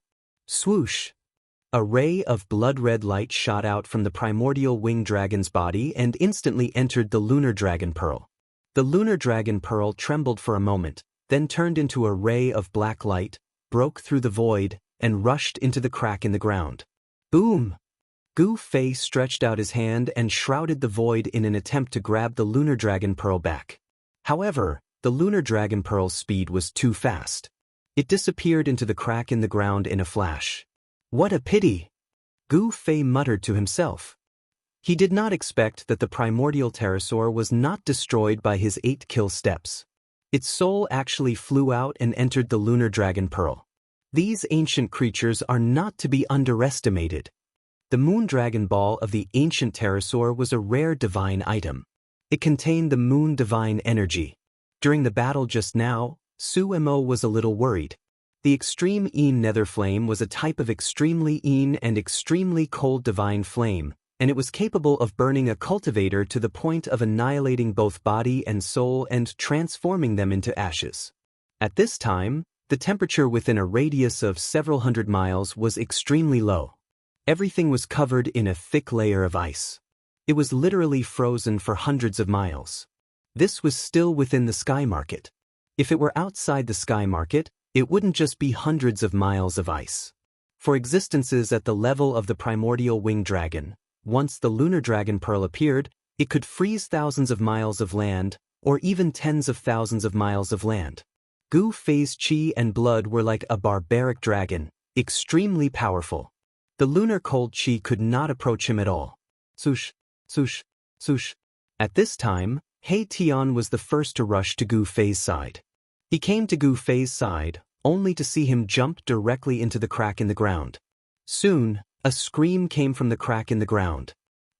Swoosh! A ray of blood-red light shot out from the primordial winged dragon's body and instantly entered the lunar dragon pearl. The lunar dragon pearl trembled for a moment, then turned into a ray of black light, broke through the void, and rushed into the crack in the ground. Boom! Gu Fei stretched out his hand and shrouded the void in an attempt to grab the lunar dragon pearl back. However, the lunar dragon pearl's speed was too fast. It disappeared into the crack in the ground in a flash. What a pity! Gu Fei muttered to himself. He did not expect that the primordial pterosaur was not destroyed by his 8 kill steps. Its soul actually flew out and entered the lunar dragon pearl. These ancient creatures are not to be underestimated. The moon dragon ball of the ancient pterosaur was a rare divine item. It contained the moon divine energy. During the battle just now, Su Mo was a little worried. The extreme Yin nether flame was a type of extremely Yin and extremely cold divine flame, and it was capable of burning a cultivator to the point of annihilating both body and soul and transforming them into ashes. At this time, the temperature within a radius of several hundred miles was extremely low. Everything was covered in a thick layer of ice. It was literally frozen for hundreds of miles. This was still within the sky market. If it were outside the sky market, it wouldn't just be hundreds of miles of ice. For existences at the level of the primordial winged dragon, once the lunar dragon pearl appeared, it could freeze thousands of miles of land, or even tens of thousands of miles of land. Gu Fei's qi and blood were like a barbaric dragon, extremely powerful. The lunar cold qi could not approach him at all. Swoosh, swoosh, swoosh. At this time, He Tian was the first to rush to Gu Fei's side. He came to Gu Fei's side, only to see him jump directly into the crack in the ground. Soon, A scream came from the crack in the ground.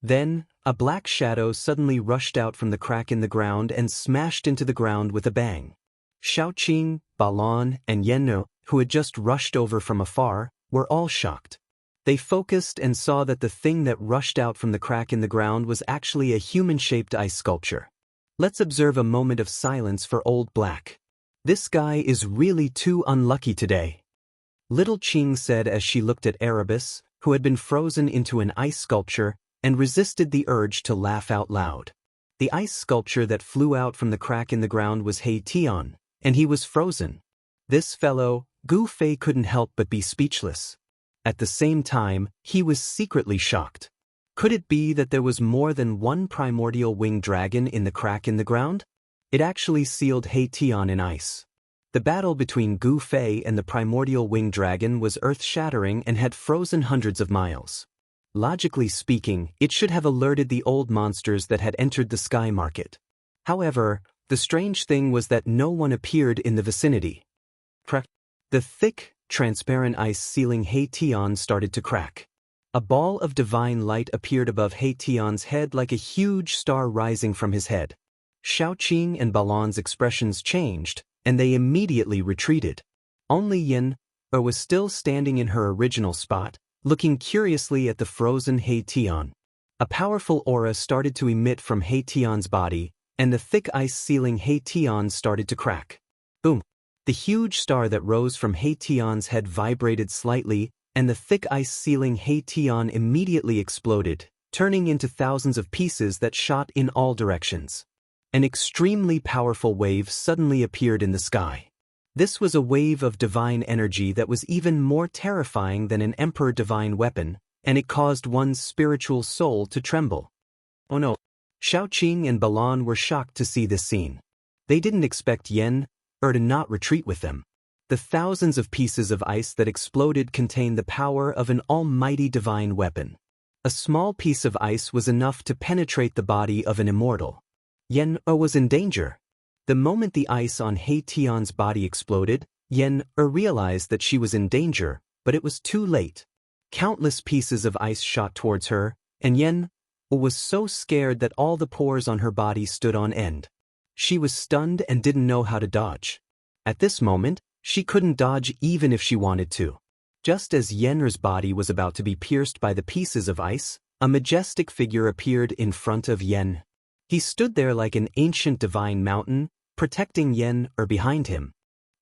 Then, a black shadow suddenly rushed out from the crack in the ground and smashed into the ground with a bang. Xiaoqing, Balon, and Yenno, who had just rushed over from afar, were all shocked. They focused and saw that the thing that rushed out from the crack in the ground was actually a human-shaped ice sculpture. Let's observe a moment of silence for Old Black. This guy is really too unlucky today. Little Qing said as she looked at Erebus, who had been frozen into an ice sculpture, and resisted the urge to laugh out loud. The ice sculpture that flew out from the crack in the ground was He Tian, and he was frozen. This fellow, Gu Fei, couldn't help but be speechless. At the same time, he was secretly shocked. Could it be that there was more than one primordial winged dragon in the crack in the ground? It actually sealed He Tian in ice. The battle between Gu Fei and the primordial winged dragon was earth-shattering and had frozen hundreds of miles. Logically speaking, it should have alerted the old monsters that had entered the sky market. However, the strange thing was that no one appeared in the vicinity. The thick, transparent ice sealing He Tian started to crack. A ball of divine light appeared above He Tian's head like a huge star rising from his head. Xiaoqing and Balon's expressions changed, and they immediately retreated. Only Yen was still standing in her original spot, looking curiously at the frozen He Tian. A powerful aura started to emit from He Tian's body, and the thick ice sealing He Tian started to crack. Boom! The huge star that rose from He Tian's head vibrated slightly, and the thick ice sealing He Tian immediately exploded, turning into thousands of pieces that shot in all directions. An extremely powerful wave suddenly appeared in the sky. This was a wave of divine energy that was even more terrifying than an emperor divine weapon, and it caused one's spiritual soul to tremble. Oh no! Xiaoqing and Balon were shocked to see this scene. They didn't expect Yen to not retreat with them. The thousands of pieces of ice that exploded contained the power of an almighty divine weapon. A small piece of ice was enough to penetrate the body of an immortal. Yen was in danger. The moment the ice on He Tian's body exploded, Yen realized that she was in danger, but it was too late. Countless pieces of ice shot towards her, and Yen was so scared that all the pores on her body stood on end. She was stunned and didn't know how to dodge. At this moment, she couldn't dodge even if she wanted to. Just as Yen's body was about to be pierced by the pieces of ice, a majestic figure appeared in front of Yen. He stood there like an ancient divine mountain, protecting Yen behind him.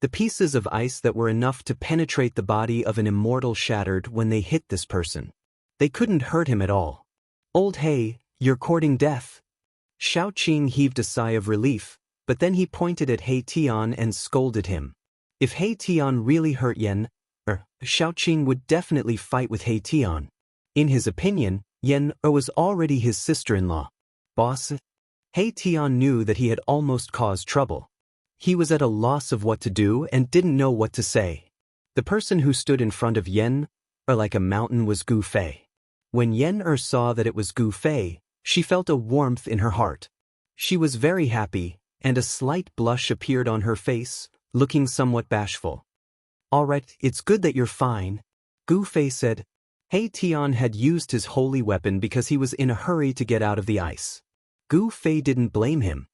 The pieces of ice that were enough to penetrate the body of an immortal shattered when they hit this person. They couldn't hurt him at all. Old He, you're courting death. Xiaoqing heaved a sigh of relief, but then he pointed at He Tian and scolded him. If He Tian really hurt Yen, Xiaoqing would definitely fight with He Tian. In his opinion, Yen was already his sister-in-law. Boss? He Tian knew that he had almost caused trouble. He was at a loss of what to do and didn't know what to say. The person who stood in front of Yen, like a mountain, was Gu Fei. When Yen saw that it was Gu Fei, she felt a warmth in her heart. She was very happy, and a slight blush appeared on her face, looking somewhat bashful. All right, it's good that you're fine, Gu Fei said. He Tian had used his holy weapon because he was in a hurry to get out of the ice. Gu Fei didn't blame him.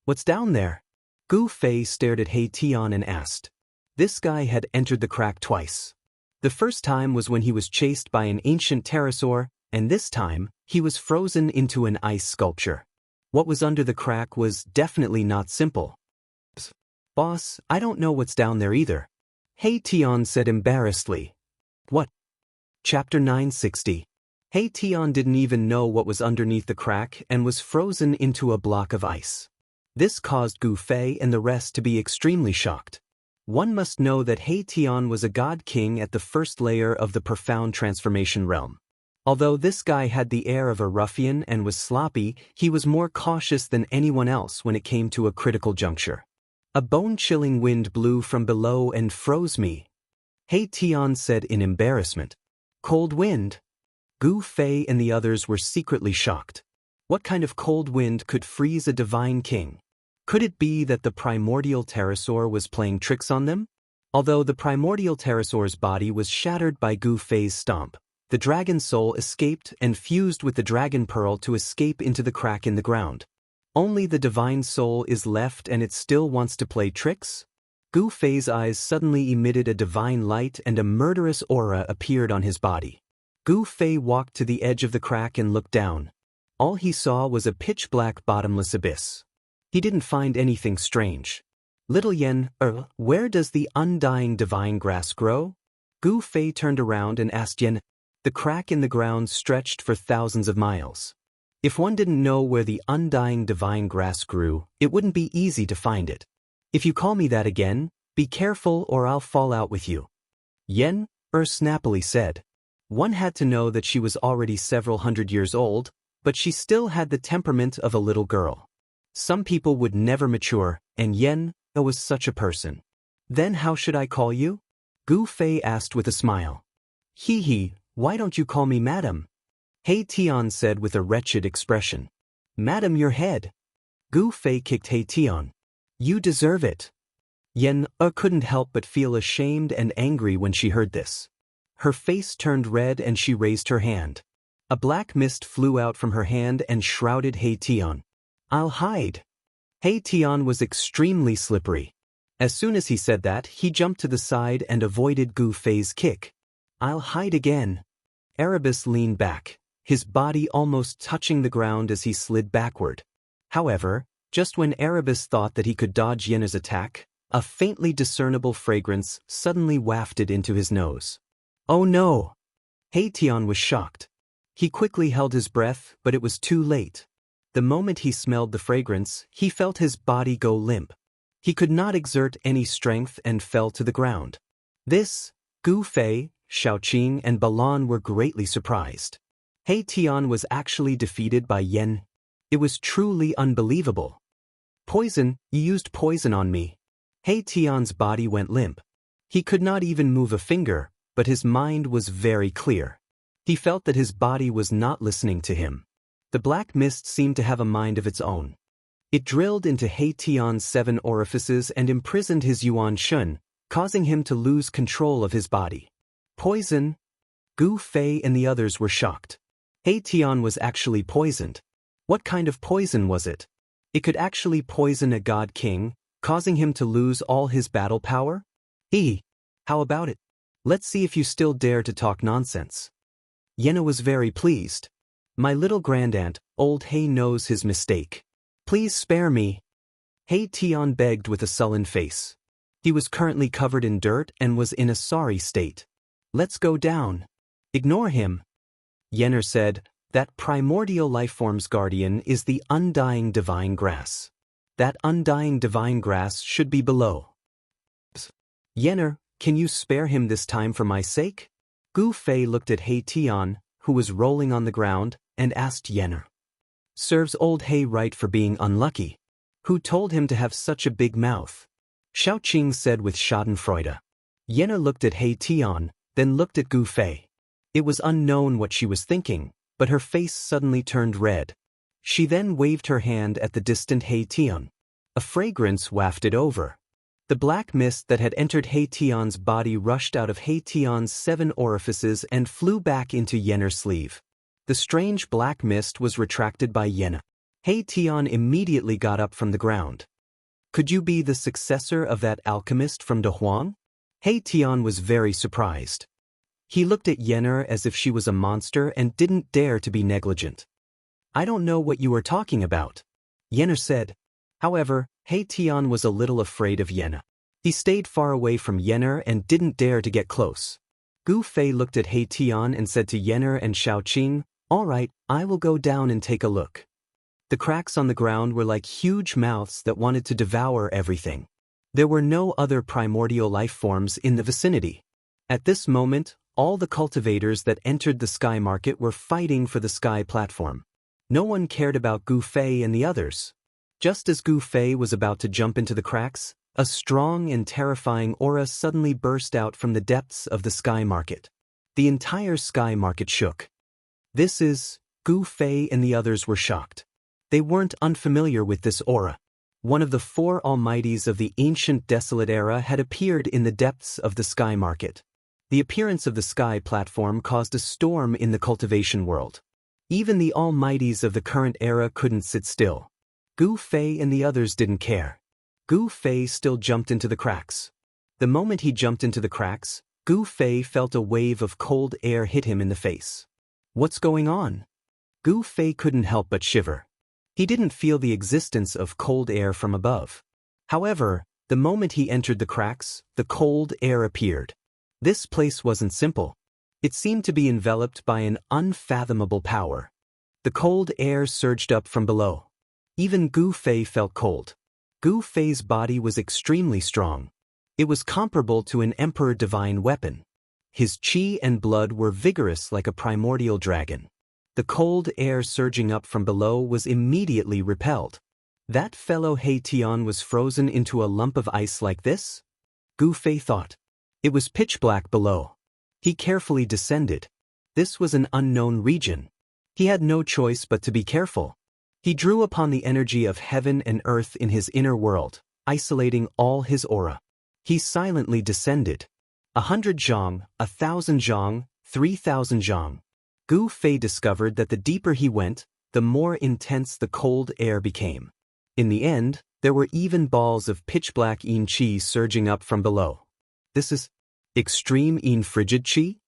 What's down there? Gu Fei stared at He Tian and asked. This guy had entered the crack twice. The first time was when he was chased by an ancient pterosaur, and this time, he was frozen into an ice sculpture. What was under the crack was definitely not simple. Boss, I don't know what's down there either, He Tian said embarrassedly. What? Chapter 960. He Tian didn't even know what was underneath the crack and was frozen into a block of ice. This caused Gu Fei and the rest to be extremely shocked. One must know that He Tian was a god king at the first layer of the profound transformation realm. Although this guy had the air of a ruffian and was sloppy, he was more cautious than anyone else when it came to a critical juncture. A bone-chilling wind blew from below and froze me, He Tian said in embarrassment. Cold wind? Gu Fei and the others were secretly shocked. What kind of cold wind could freeze a divine king? Could it be that the primordial pterosaur was playing tricks on them? Although the primordial pterosaur's body was shattered by Gu Fei's stomp, The dragon soul escaped and fused with the dragon pearl to escape into the crack in the ground. Only the divine soul is left and it still wants to play tricks? Gu Fei's eyes suddenly emitted a divine light and a murderous aura appeared on his body. Gu Fei walked to the edge of the crack and looked down. All he saw was a pitch-black bottomless abyss. He didn't find anything strange. Little Yen, where does the undying divine grass grow? Gu Fei turned around and asked Yen. The crack in the ground stretched for thousands of miles. If one didn't know where the undying divine grass grew, it wouldn't be easy to find it. If you call me that again, be careful or I'll fall out with you. Yen, snappily said. One had to know that she was already several hundred years old, but she still had the temperament of a little girl. Some people would never mature, and Yen was such a person. Then how should I call you? Gu Fei asked with a smile. Hee, why don't you call me Madam? He Tian said with a wretched expression. Madam, your head. Gu Fei kicked He Tian. You deserve it. Yen couldn't help but feel ashamed and angry when she heard this. Her face turned red and she raised her hand. A black mist flew out from her hand and shrouded He Tian. I'll hide. He Tian was extremely slippery. As soon as he said that, he jumped to the side and avoided Gu Fei's kick. I'll hide again. Erebus leaned back, his body almost touching the ground as he slid backward. However, just when Erebus thought that he could dodge Yenna's attack, a faintly discernible fragrance suddenly wafted into his nose. Oh no! He Tian was shocked. He quickly held his breath, but it was too late. The moment he smelled the fragrance, he felt his body go limp. He could not exert any strength and fell to the ground. This, Gu Fei, Shaoqing and Balan were greatly surprised. He Tian was actually defeated by Yen. It was truly unbelievable. Poison, you used poison on me. He Tian's body went limp. He could not even move a finger, but his mind was very clear. He felt that his body was not listening to him. The black mist seemed to have a mind of its own. It drilled into He Tian's 7 orifices and imprisoned his Yuan Shun, causing him to lose control of his body. Poison? Gu Fei and the others were shocked. He Tian was actually poisoned. What kind of poison was it? It could actually poison a god king, causing him to lose all his battle power? How about it? Let's see if you still dare to talk nonsense. Yenna was very pleased. My little grandaunt, old He knows his mistake. Please spare me. He Tian begged with a sullen face. He was currently covered in dirt and was in a sorry state. Let's go down. Ignore him. Yenner said, that primordial lifeform's guardian is the undying divine grass. That undying divine grass should be below. Yenner, can you spare him this time for my sake? Gu Fei looked at He Tian, who was rolling on the ground, and asked Yenner. Serves old He right for being unlucky. Who told him to have such a big mouth? Shaoqing said with schadenfreude. Yenner looked at He Tian, then looked at Gu Fei. It was unknown what she was thinking, but her face suddenly turned red. She then waved her hand at the distant He Tian. A fragrance wafted over. The black mist that had entered He Tian's body rushed out of He Tian's 7 orifices and flew back into Yenner's sleeve. The strange black mist was retracted by Yenna. He Tian immediately got up from the ground. Could you be the successor of that alchemist from De Huang? He Tian was very surprised. He looked at Yenner as if she was a monster and didn't dare to be negligent. I don't know what you are talking about, Yenner said. However, He Tian was a little afraid of Yenna. He stayed far away from Yenner and didn't dare to get close. Gu Fei looked at He Tian and said to Yenner and Shaoqing, all right, I will go down and take a look. The cracks on the ground were like huge mouths that wanted to devour everything. There were no other primordial life forms in the vicinity. At this moment, all the cultivators that entered the sky market were fighting for the sky platform. No one cared about Gu Fei and the others. Just as Gu Fei was about to jump into the cracks, a strong and terrifying aura suddenly burst out from the depths of the sky market. The entire sky market shook. This is, Gu Fei and the others were shocked. They weren't unfamiliar with this aura. One of the 4 almighties of the ancient desolate era had appeared in the depths of the sky market. The appearance of the sky platform caused a storm in the cultivation world. Even the almighties of the current era couldn't sit still. Gu Fei and the others didn't care. Gu Fei still jumped into the cracks. The moment he jumped into the cracks, Gu Fei felt a wave of cold air hit him in the face. What's going on? Gu Fei couldn't help but shiver. He didn't feel the existence of cold air from above. However, the moment he entered the cracks, the cold air appeared. This place wasn't simple. It seemed to be enveloped by an unfathomable power. The cold air surged up from below. Even Gu Fei felt cold. Gu Fei's body was extremely strong. It was comparable to an emperor divine weapon. His qi and blood were vigorous like a primordial dragon. The cold air surging up from below was immediately repelled. That fellow He Tian was frozen into a lump of ice like this? Gu Fei thought. It was pitch black below. He carefully descended. This was an unknown region. He had no choice but to be careful. He drew upon the energy of heaven and earth in his inner world, isolating all his aura. He silently descended. 100 zhang, 1,000 zhang, 3,000 zhang. Gu Fei discovered that the deeper he went, the more intense the cold air became. In the end, there were even balls of pitch-black yin qi surging up from below. This is extreme yin frigid qi?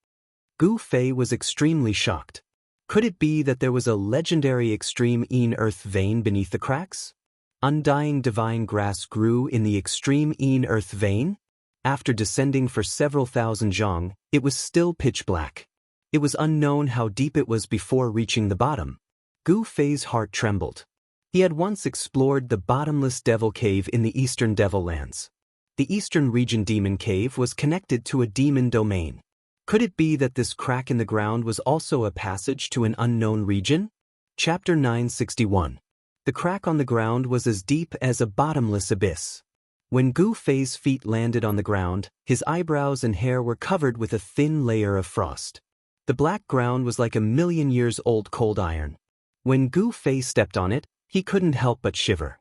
Gu Fei was extremely shocked. Could it be that there was a legendary extreme yin earth vein beneath the cracks? Undying divine grass grew in the extreme yin earth vein? After descending for several thousand zhang, it was still pitch black. It was unknown how deep it was before reaching the bottom. Gu Fei's heart trembled. He had once explored the bottomless devil cave in the eastern devil lands. The eastern region demon cave was connected to a demon domain. Could it be that this crack in the ground was also a passage to an unknown region? Chapter 961. The crack on the ground was as deep as a bottomless abyss. When Gu Fei's feet landed on the ground, his eyebrows and hair were covered with a thin layer of frost. The black ground was like a million-years-old cold iron. When Gu Fei stepped on it, he couldn't help but shiver.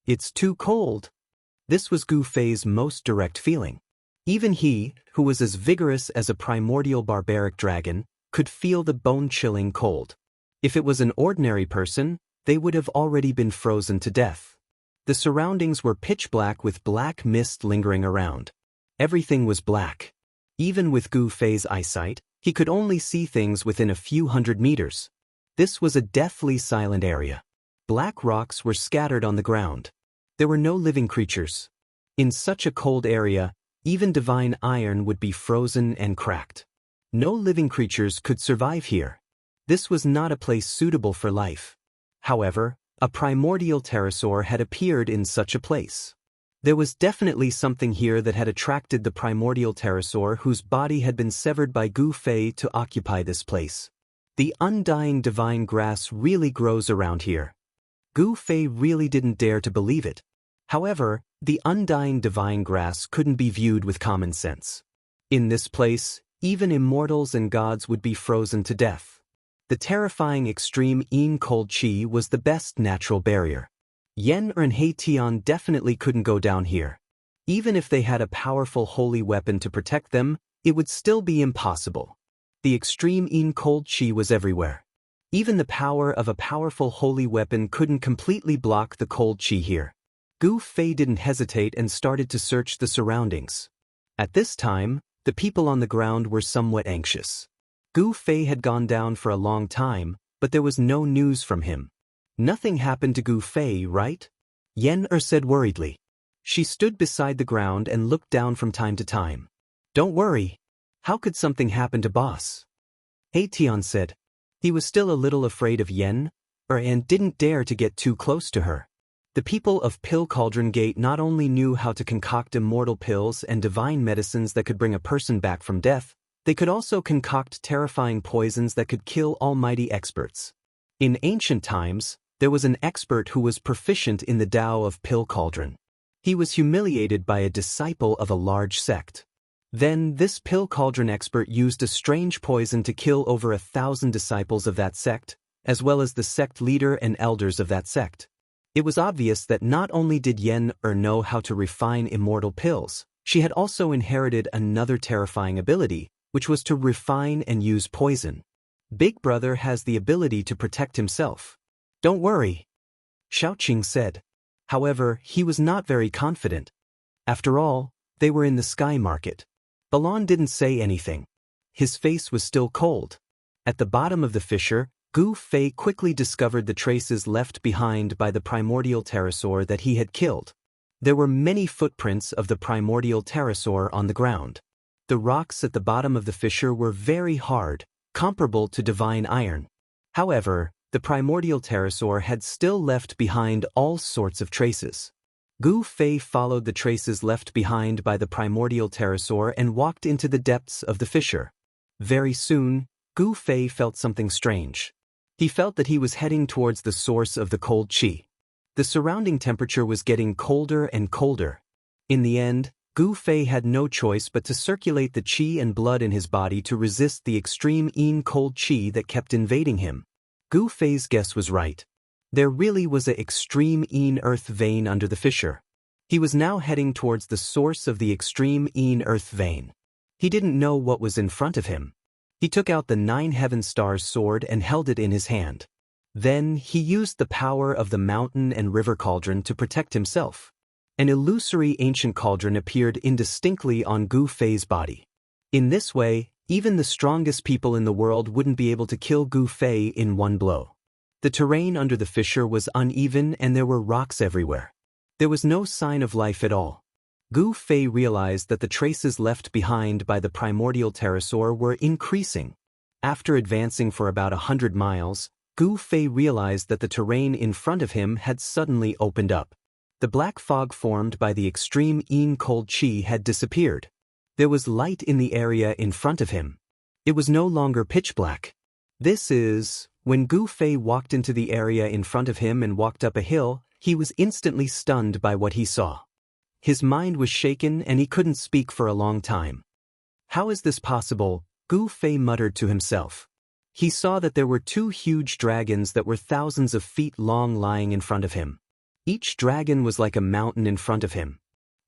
It's too cold. This was Gu Fei's most direct feeling. Even he, who was as vigorous as a primordial barbaric dragon, could feel the bone-chilling cold. If it was an ordinary person, they would have already been frozen to death. The surroundings were pitch black with black mist lingering around. Everything was black. Even with Gu Fei's eyesight, he could only see things within a few hundred meters. This was a deathly silent area. Black rocks were scattered on the ground. There were no living creatures. In such a cold area, even divine iron would be frozen and cracked. No living creatures could survive here. This was not a place suitable for life. However, a primordial pterosaur had appeared in such a place. There was definitely something here that had attracted the primordial pterosaur whose body had been severed by Gu Fei to occupy this place. The undying divine grass really grows around here. Gu Fei really didn't dare to believe it. However, the undying divine grass couldn't be viewed with common sense. In this place, even immortals and gods would be frozen to death. The terrifying extreme yin cold qi was the best natural barrier. Yen and He Tian definitely couldn't go down here. Even if they had a powerful holy weapon to protect them, it would still be impossible. The extreme yin cold qi was everywhere. Even the power of a powerful holy weapon couldn't completely block the cold qi here. Gu Fei didn't hesitate and started to search the surroundings. At this time, the people on the ground were somewhat anxious. Gu Fei had gone down for a long time, but there was no news from him. Nothing happened to Gu Fei, right? Yen said worriedly. She stood beside the ground and looked down from time to time. Don't worry. How could something happen to boss? He Tian said. He was still a little afraid of Yen, and didn't dare to get too close to her. The people of Pill Cauldron Gate not only knew how to concoct immortal pills and divine medicines that could bring a person back from death, they could also concoct terrifying poisons that could kill almighty experts. In ancient times, there was an expert who was proficient in the Tao of Pill Cauldron. He was humiliated by a disciple of a large sect. Then this Pill Cauldron expert used a strange poison to kill over 1,000 disciples of that sect, as well as the sect leader and elders of that sect. It was obvious that not only did Yen know how to refine immortal pills, she had also inherited another terrifying ability, which was to refine and use poison. Big Brother has the ability to protect himself. Don't worry, Xiaoqing said. However, he was not very confident. After all, they were in the sky market. Balon didn't say anything. His face was still cold. At the bottom of the fissure, Gu Fei quickly discovered the traces left behind by the primordial pterosaur that he had killed. There were many footprints of the primordial pterosaur on the ground. The rocks at the bottom of the fissure were very hard, comparable to divine iron. However, the primordial pterosaur had still left behind all sorts of traces. Gu Fei followed the traces left behind by the primordial pterosaur and walked into the depths of the fissure. Very soon, Gu Fei felt something strange. He felt that he was heading towards the source of the cold qi. The surrounding temperature was getting colder and colder. In the end, Gu Fei had no choice but to circulate the qi and blood in his body to resist the extreme cold qi that kept invading him. Gu Fei's guess was right. There really was an extreme earth vein under the fissure. He was now heading towards the source of the extreme earth vein. He didn't know what was in front of him. He took out the 9 heaven stars sword and held it in his hand. Then he used the power of the mountain and river cauldron to protect himself. An illusory ancient cauldron appeared indistinctly on Gu Fei's body. In this way, even the strongest people in the world wouldn't be able to kill Gu Fei in one blow. The terrain under the fissure was uneven and there were rocks everywhere. There was no sign of life at all. Gu Fei realized that the traces left behind by the primordial pterosaur were increasing. After advancing for about 100 miles, Gu Fei realized that the terrain in front of him had suddenly opened up. The black fog formed by the extreme cold qi had disappeared. There was light in the area in front of him. It was no longer pitch black. When Gu Fei walked into the area in front of him and walked up a hill, he was instantly stunned by what he saw. His mind was shaken and he couldn't speak for a long time. How is this possible? Gu Fei muttered to himself. He saw that there were 2 huge dragons that were thousands of feet long lying in front of him. Each dragon was like a mountain in front of him.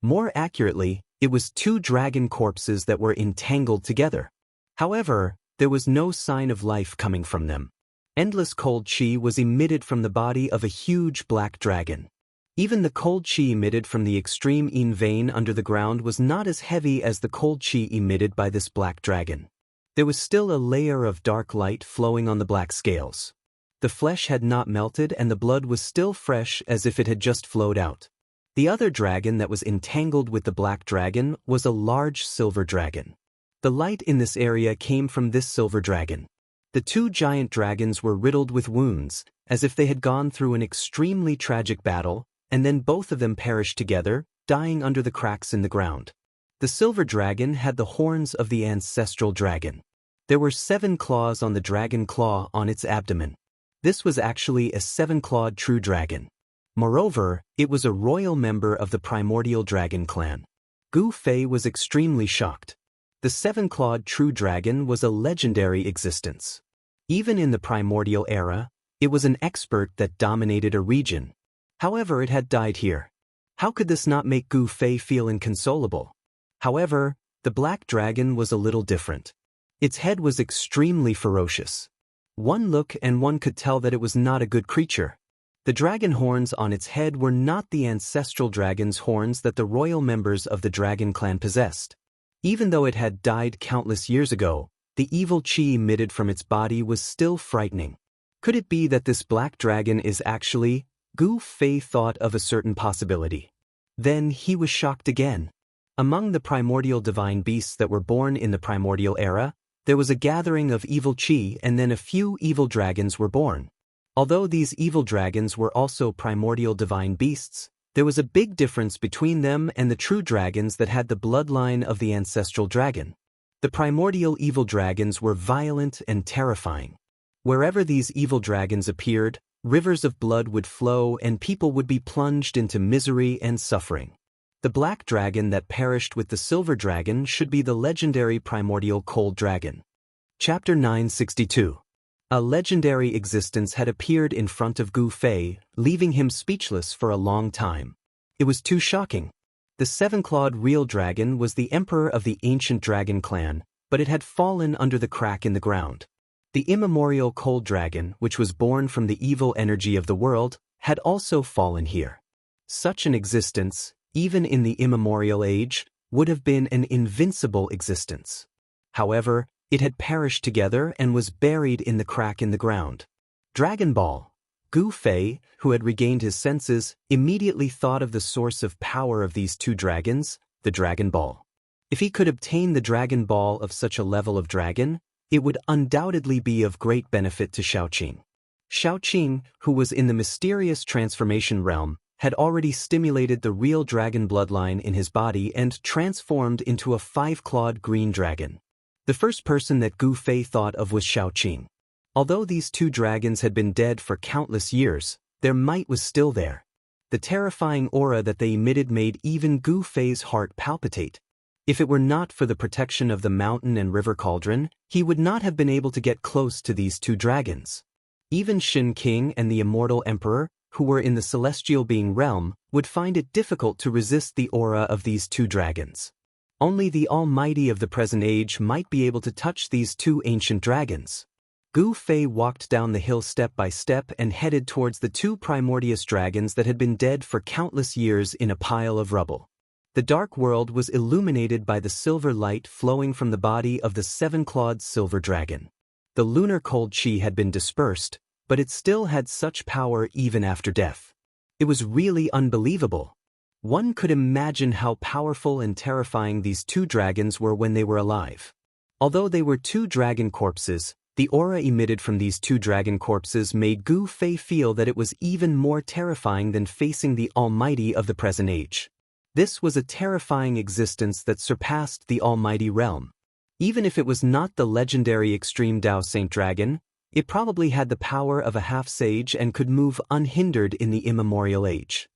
More accurately, it was 2 dragon corpses that were entangled together. However, there was no sign of life coming from them. Endless cold qi was emitted from the body of a huge black dragon. Even the cold qi emitted from the extreme vein under the ground was not as heavy as the cold qi emitted by this black dragon. There was still a layer of dark light flowing on the black scales. The flesh had not melted and the blood was still fresh as if it had just flowed out. The other dragon that was entangled with the black dragon was a large silver dragon. The light in this area came from this silver dragon. The 2 giant dragons were riddled with wounds, as if they had gone through an extremely tragic battle, and then both of them perished together, dying under the cracks in the ground. The silver dragon had the horns of the ancestral dragon. There were 7 claws on the dragon claw on its abdomen. This was actually a 7-clawed true dragon. Moreover, it was a royal member of the primordial dragon clan. Gu Fei was extremely shocked. The 7-clawed true dragon was a legendary existence. Even in the primordial era, it was an expert that dominated a region. However, it had died here. How could this not make Gu Fei feel inconsolable? However, the black dragon was a little different. Its head was extremely ferocious. One look and one could tell that it was not a good creature. The dragon horns on its head were not the ancestral dragon's horns that the royal members of the dragon clan possessed. Even though it had died countless years ago, the evil qi emitted from its body was still frightening. Could it be that this black dragon is actually... Gu Fei thought of a certain possibility. Then he was shocked again. Among the primordial divine beasts that were born in the primordial era, there was a gathering of evil qi and then a few evil dragons were born. Although these evil dragons were also primordial divine beasts, there was a big difference between them and the true dragons that had the bloodline of the ancestral dragon. The primordial evil dragons were violent and terrifying. Wherever these evil dragons appeared, rivers of blood would flow and people would be plunged into misery and suffering. The black dragon that perished with the silver dragon should be the legendary primordial cold dragon. Chapter 962. A legendary existence had appeared in front of Gu Fei, leaving him speechless for a long time. It was too shocking. The 7-clawed real dragon was the emperor of the ancient dragon clan, but it had fallen under the crack in the ground. The immemorial cold dragon, which was born from the evil energy of the world, had also fallen here. Such an existence, even in the immemorial age, would have been an invincible existence. However, it had perished together and was buried in the crack in the ground. Dragon Ball. Gu Fei, who had regained his senses, immediately thought of the source of power of these two dragons, the Dragon Ball. If he could obtain the Dragon Ball of such a level of dragon, it would undoubtedly be of great benefit to Xiaoqing. Xiaoqing, who was in the mysterious transformation realm, had already stimulated the real dragon bloodline in his body and transformed into a five-clawed green dragon. The first person that Gu Fei thought of was Xiaoqing. Although these two dragons had been dead for countless years, their might was still there. The terrifying aura that they emitted made even Gu Fei's heart palpitate. If it were not for the protection of the mountain and river cauldron, he would not have been able to get close to these two dragons. Even Shin King and the Immortal Emperor, who were in the celestial being realm, would find it difficult to resist the aura of these two dragons. Only the Almighty of the present age might be able to touch these two ancient dragons. Gu Fei walked down the hill step by step and headed towards the two primordial dragons that had been dead for countless years in a pile of rubble. The dark world was illuminated by the silver light flowing from the body of the seven-clawed silver dragon. The lunar cold chi had been dispersed, but it still had such power even after death. It was really unbelievable. One could imagine how powerful and terrifying these two dragons were when they were alive. Although they were two dragon corpses, the aura emitted from these two dragon corpses made Gu Fei feel that it was even more terrifying than facing the Almighty of the present age. This was a terrifying existence that surpassed the Almighty realm. Even if it was not the legendary Extreme Dao Saint Dragon, it probably had the power of a half-sage and could move unhindered in the immemorial age.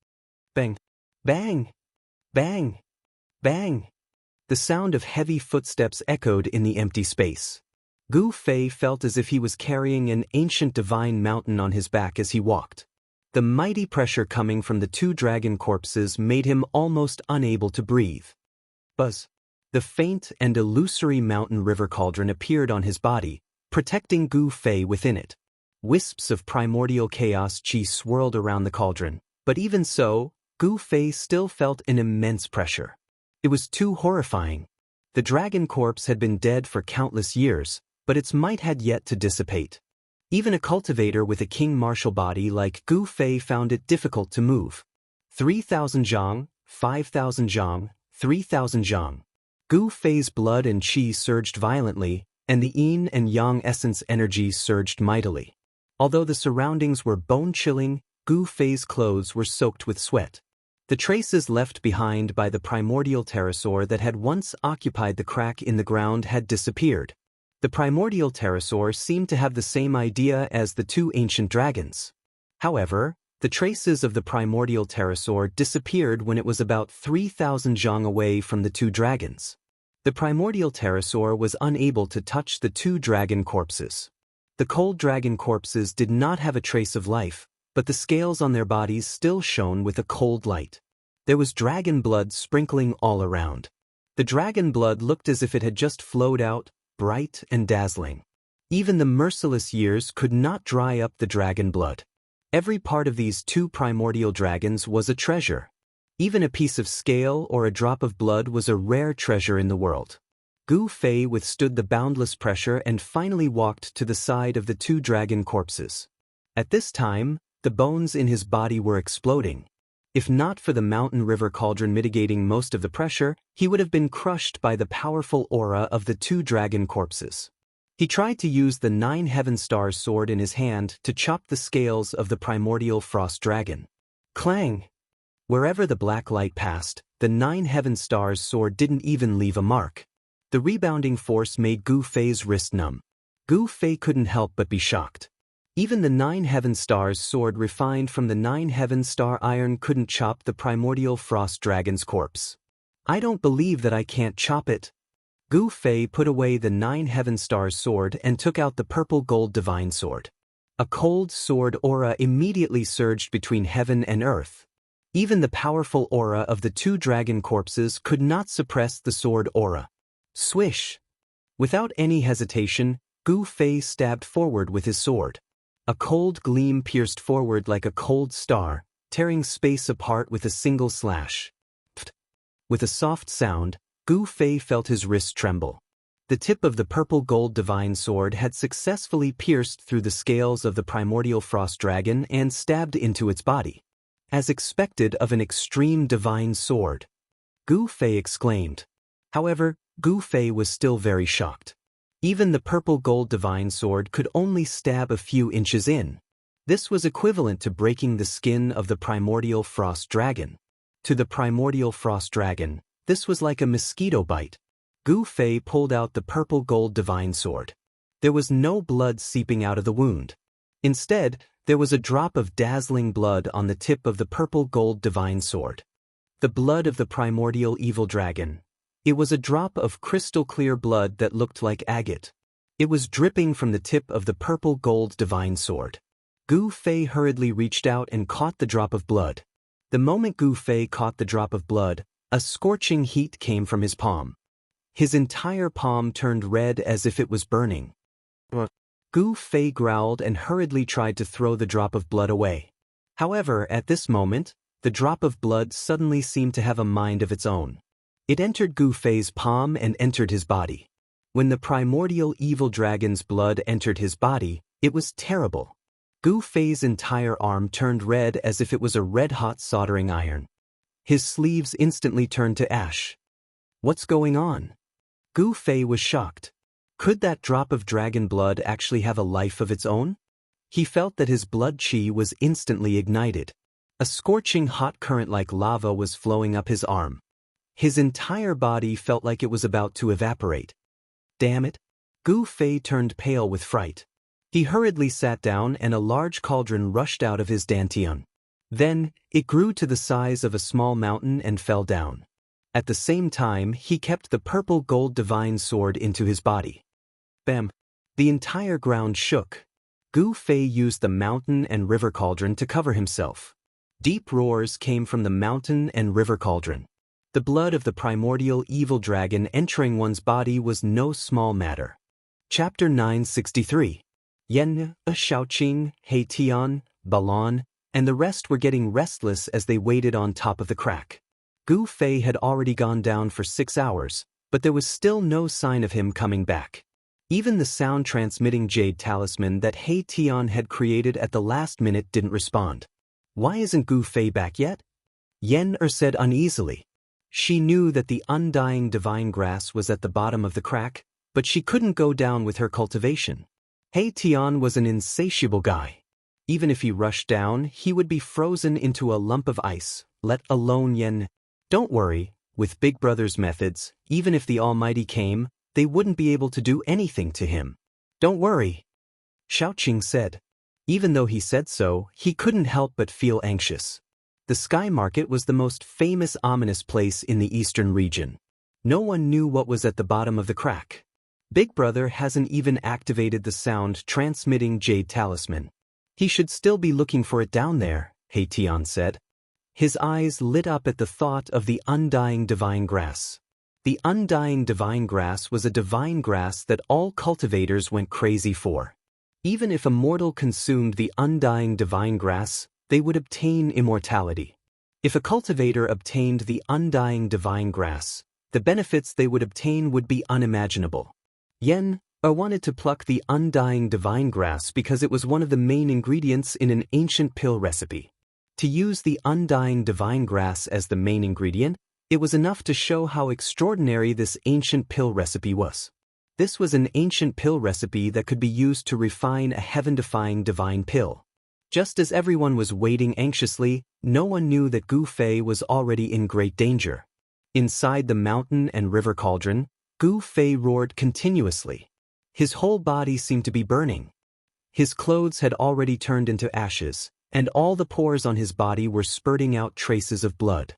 Bang! Bang! Bang! Bang! The sound of heavy footsteps echoed in the empty space. Gu Fei felt as if he was carrying an ancient divine mountain on his back as he walked. The mighty pressure coming from the two dragon corpses made him almost unable to breathe. Buzz! The faint and illusory mountain river cauldron appeared on his body, protecting Gu Fei within it. Wisps of primordial chaos chi swirled around the cauldron, but even so, Gu Fei still felt an immense pressure. It was too horrifying. The dragon corpse had been dead for countless years, but its might had yet to dissipate. Even a cultivator with a king martial body like Gu Fei found it difficult to move. 3,000 zhang, 5,000 zhang, 3,000 zhang. Gu Fei's blood and qi surged violently, and the yin and yang essence energy surged mightily. Although the surroundings were bone-chilling, Gu Fei's clothes were soaked with sweat. The traces left behind by the primordial pterosaur that had once occupied the crack in the ground had disappeared. The primordial pterosaur seemed to have the same idea as the two ancient dragons. However, the traces of the primordial pterosaur disappeared when it was about 3,000 zhang away from the two dragons. The primordial pterosaur was unable to touch the two dragon corpses. The cold dragon corpses did not have a trace of life, but the scales on their bodies still shone with a cold light. There was dragon blood sprinkling all around. The dragon blood looked as if it had just flowed out, bright and dazzling. Even the merciless years could not dry up the dragon blood. Every part of these two primordial dragons was a treasure. Even a piece of scale or a drop of blood was a rare treasure in the world. Gu Fei withstood the boundless pressure and finally walked to the side of the two dragon corpses. At this time, the bones in his body were exploding. If not for the mountain river cauldron mitigating most of the pressure, he would have been crushed by the powerful aura of the two dragon corpses. He tried to use the 9 Heaven Stars sword in his hand to chop the scales of the primordial frost dragon. Clang! Wherever the black light passed, the 9 Heaven Stars sword didn't even leave a mark. The rebounding force made Gu Fei's wrist numb. Gu Fei couldn't help but be shocked. Even the 9 Heaven Stars sword refined from the 9 Heaven Star iron couldn't chop the primordial frost dragon's corpse. I don't believe that I can't chop it. Gu Fei put away the 9 Heaven Stars sword and took out the purple gold divine sword. A cold sword aura immediately surged between heaven and earth. Even the powerful aura of the two dragon corpses could not suppress the sword aura. Swish! Without any hesitation, Gu Fei stabbed forward with his sword. A cold gleam pierced forward like a cold star, tearing space apart with a single slash. Pfft. With a soft sound, Gu Fei felt his wrist tremble. The tip of the purple gold divine sword had successfully pierced through the scales of the primordial frost dragon and stabbed into its body. As expected of an extreme divine sword, Gu Fei exclaimed. However, Gu Fei was still very shocked. Even the purple gold divine sword could only stab a few inches in. This was equivalent to breaking the skin of the primordial frost dragon. To the primordial frost dragon, this was like a mosquito bite. Gu Fei pulled out the purple gold divine sword. There was no blood seeping out of the wound. Instead, there was a drop of dazzling blood on the tip of the purple gold divine sword. The blood of the primordial evil dragon. It was a drop of crystal-clear blood that looked like agate. It was dripping from the tip of the purple gold divine sword. Gu Fei hurriedly reached out and caught the drop of blood. The moment Gu Fei caught the drop of blood, a scorching heat came from his palm. His entire palm turned red as if it was burning. Gu Fei growled and hurriedly tried to throw the drop of blood away. However, at this moment, the drop of blood suddenly seemed to have a mind of its own. It entered Gu Fei's palm and entered his body. When the primordial evil dragon's blood entered his body, it was terrible. Gu Fei's entire arm turned red as if it was a red-hot soldering iron. His sleeves instantly turned to ash. What's going on? Gu Fei was shocked. Could that drop of dragon blood actually have a life of its own? He felt that his blood chi was instantly ignited. A scorching hot current like lava was flowing up his arm. His entire body felt like it was about to evaporate. Damn it! Gu Fei turned pale with fright. He hurriedly sat down and a large cauldron rushed out of his dantian. Then, it grew to the size of a small mountain and fell down. At the same time, he kept the purple gold divine sword into his body. Bam! The entire ground shook. Gu Fei used the mountain and river cauldron to cover himself. Deep roars came from the mountain and river cauldron. The blood of the primordial evil dragon entering one's body was no small matter. Chapter 963. Yen, Shaoqing, He Tian, Balan, and the rest were getting restless as they waited on top of the crack. Gu Fei had already gone down for 6 hours, but there was still no sign of him coming back. Even the sound-transmitting jade talisman that He Tian had created at the last minute didn't respond. Why isn't Gu Fei back yet? Yen said uneasily. She knew that the undying divine grass was at the bottom of the crack, but she couldn't go down with her cultivation. He Tian was an insatiable guy. Even if he rushed down, he would be frozen into a lump of ice, let alone Yen. Don't worry, with Big Brother's methods, even if the Almighty came, they wouldn't be able to do anything to him. Don't worry, Shaoqing said. Even though he said so, he couldn't help but feel anxious. The Sky Market was the most famous ominous place in the eastern region. No one knew what was at the bottom of the crack. Big Brother hasn't even activated the sound-transmitting jade talisman. He should still be looking for it down there, He Tian said. His eyes lit up at the thought of the undying divine grass. The undying divine grass was a divine grass that all cultivators went crazy for. Even if a mortal consumed the undying divine grass, they would obtain immortality. If a cultivator obtained the undying divine grass, the benefits they would obtain would be unimaginable. Yen wanted to pluck the undying divine grass because it was one of the main ingredients in an ancient pill recipe. To use the undying divine grass as the main ingredient, it was enough to show how extraordinary this ancient pill recipe was. This was an ancient pill recipe that could be used to refine a heaven-defying divine pill. Just as everyone was waiting anxiously, no one knew that Gu Fei was already in great danger. Inside the mountain and river cauldron, Gu Fei roared continuously. His whole body seemed to be burning. His clothes had already turned into ashes, and all the pores on his body were spurting out traces of blood.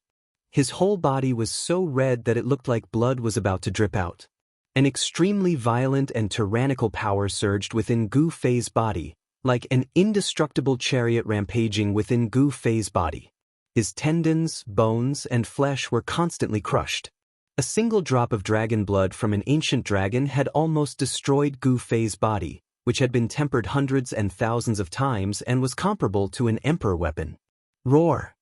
His whole body was so red that it looked like blood was about to drip out. An extremely violent and tyrannical power surged within Gu Fei's body, like an indestructible chariot rampaging within Gu Fei's body. His tendons, bones, and flesh were constantly crushed. A single drop of dragon blood from an ancient dragon had almost destroyed Gu Fei's body, which had been tempered hundreds and thousands of times and was comparable to an emperor weapon. Roar!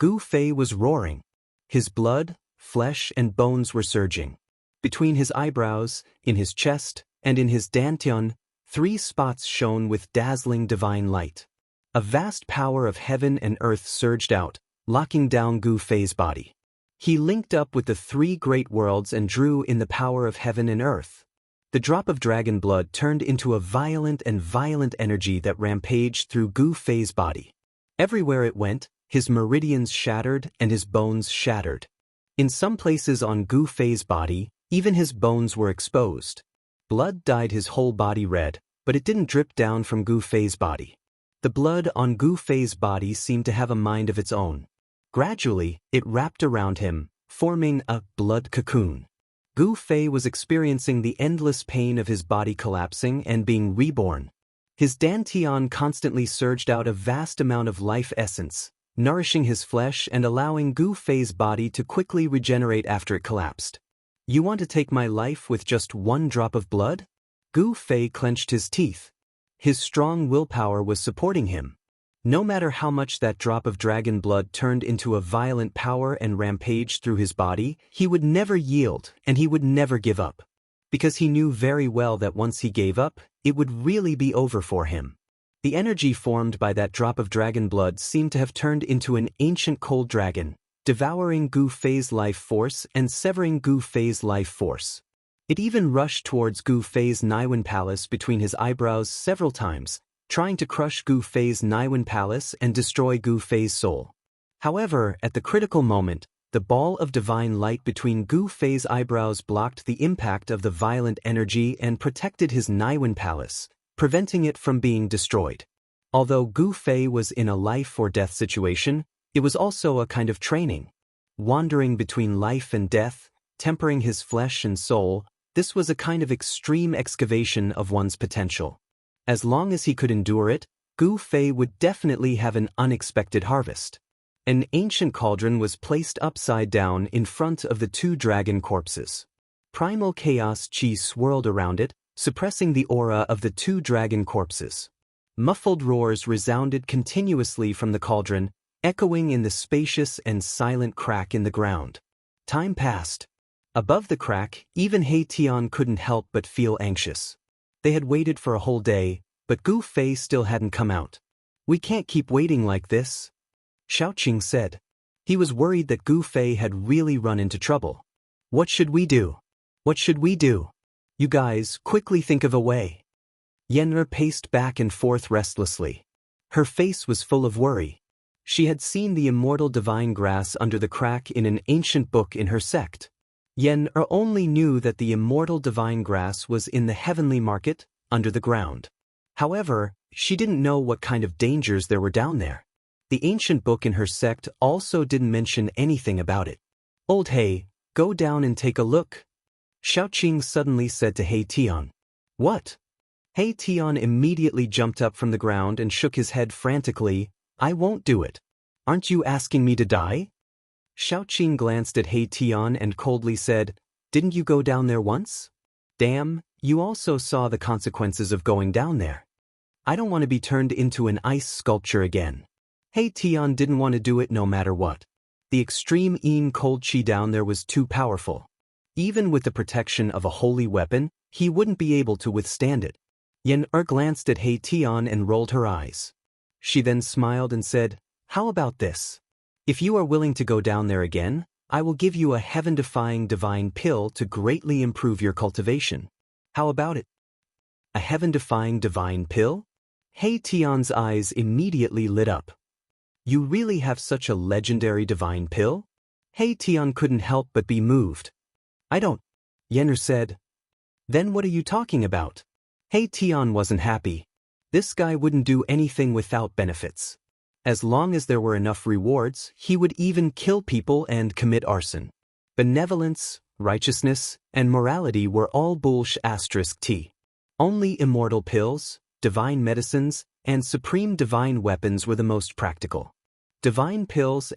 Gu Fei was roaring. His blood, flesh, and bones were surging. Between his eyebrows, in his chest, and in his dantian, 3 spots shone with dazzling divine light. A vast power of heaven and earth surged out, locking down Gu Fei's body. He linked up with the 3 great worlds and drew in the power of heaven and earth. The drop of dragon blood turned into a violent energy that rampaged through Gu Fei's body. Everywhere it went, his meridians shattered and his bones shattered. In some places on Gu Fei's body, even his bones were exposed. Blood dyed his whole body red, but it didn't drip down from Gu Fei's body. The blood on Gu Fei's body seemed to have a mind of its own. Gradually, it wrapped around him, forming a blood cocoon. Gu Fei was experiencing the endless pain of his body collapsing and being reborn. His dantian constantly surged out a vast amount of life essence, nourishing his flesh and allowing Gu Fei's body to quickly regenerate after it collapsed. You want to take my life with just 1 drop of blood? Gu Fei clenched his teeth. His strong willpower was supporting him. No matter how much that drop of dragon blood turned into a violent power and rampaged through his body, he would never yield and he would never give up. Because he knew very well that once he gave up, it would really be over for him. The energy formed by that drop of dragon blood seemed to have turned into an ancient cold dragon, devouring Gu Fei's life force and severing Gu Fei's life force. It even rushed towards Gu Fei's Naiwen Palace between his eyebrows several times, trying to crush Gu Fei's Naiwen Palace and destroy Gu Fei's soul. However, at the critical moment, the ball of divine light between Gu Fei's eyebrows blocked the impact of the violent energy and protected his Naiwen Palace, preventing it from being destroyed. Although Gu Fei was in a life-or-death situation, it was also a kind of training. Wandering between life and death, tempering his flesh and soul, this was a kind of extreme excavation of one's potential. As long as he could endure it, Gu Fei would definitely have an unexpected harvest. An ancient cauldron was placed upside down in front of the 2 dragon corpses. Primal chaos chi swirled around it, suppressing the aura of the 2 dragon corpses. Muffled roars resounded continuously from the cauldron, echoing in the spacious and silent crack in the ground. Time passed. Above the crack, even He Tian couldn't help but feel anxious. They had waited for a whole day, but Gu Fei still hadn't come out. "We can't keep waiting like this," Xiaoqing said. He was worried that Gu Fei had really run into trouble. "What should we do? What should we do? You guys, quickly think of a way." Yen'er paced back and forth restlessly. Her face was full of worry. She had seen the immortal divine grass under the crack in an ancient book in her sect. Yen'er only knew that the immortal divine grass was in the heavenly market, under the ground. However, she didn't know what kind of dangers there were down there. The ancient book in her sect also didn't mention anything about it. "Old He, go down and take a look," Xiaoqing suddenly said to He Tian. "What?" He Tian immediately jumped up from the ground and shook his head frantically. "I won't do it. Aren't you asking me to die?" Xiaoqing glanced at He Tian and coldly said, "Didn't you go down there once? Damn, you also saw the consequences of going down there. I don't want to be turned into an ice sculpture again." He Tian didn't want to do it no matter what. The extreme cold chi down there was too powerful. Even with the protection of a holy weapon, he wouldn't be able to withstand it. Yen'er glanced at He Tian and rolled her eyes. She then smiled and said, "How about this? If you are willing to go down there again, I will give you a heaven-defying divine pill to greatly improve your cultivation. How about it?" "A heaven-defying divine pill?" He Tian's eyes immediately lit up. "You really have such a legendary divine pill?" He Tian couldn't help but be moved. "I don't," Yen'er said. "Then what are you talking about?" He Tian wasn't happy. This guy wouldn't do anything without benefits. As long as there were enough rewards, he would even kill people and commit arson. Benevolence, righteousness, and morality were all bullsh*t. Only immortal pills, divine medicines, and supreme divine weapons were the most practical. Divine pills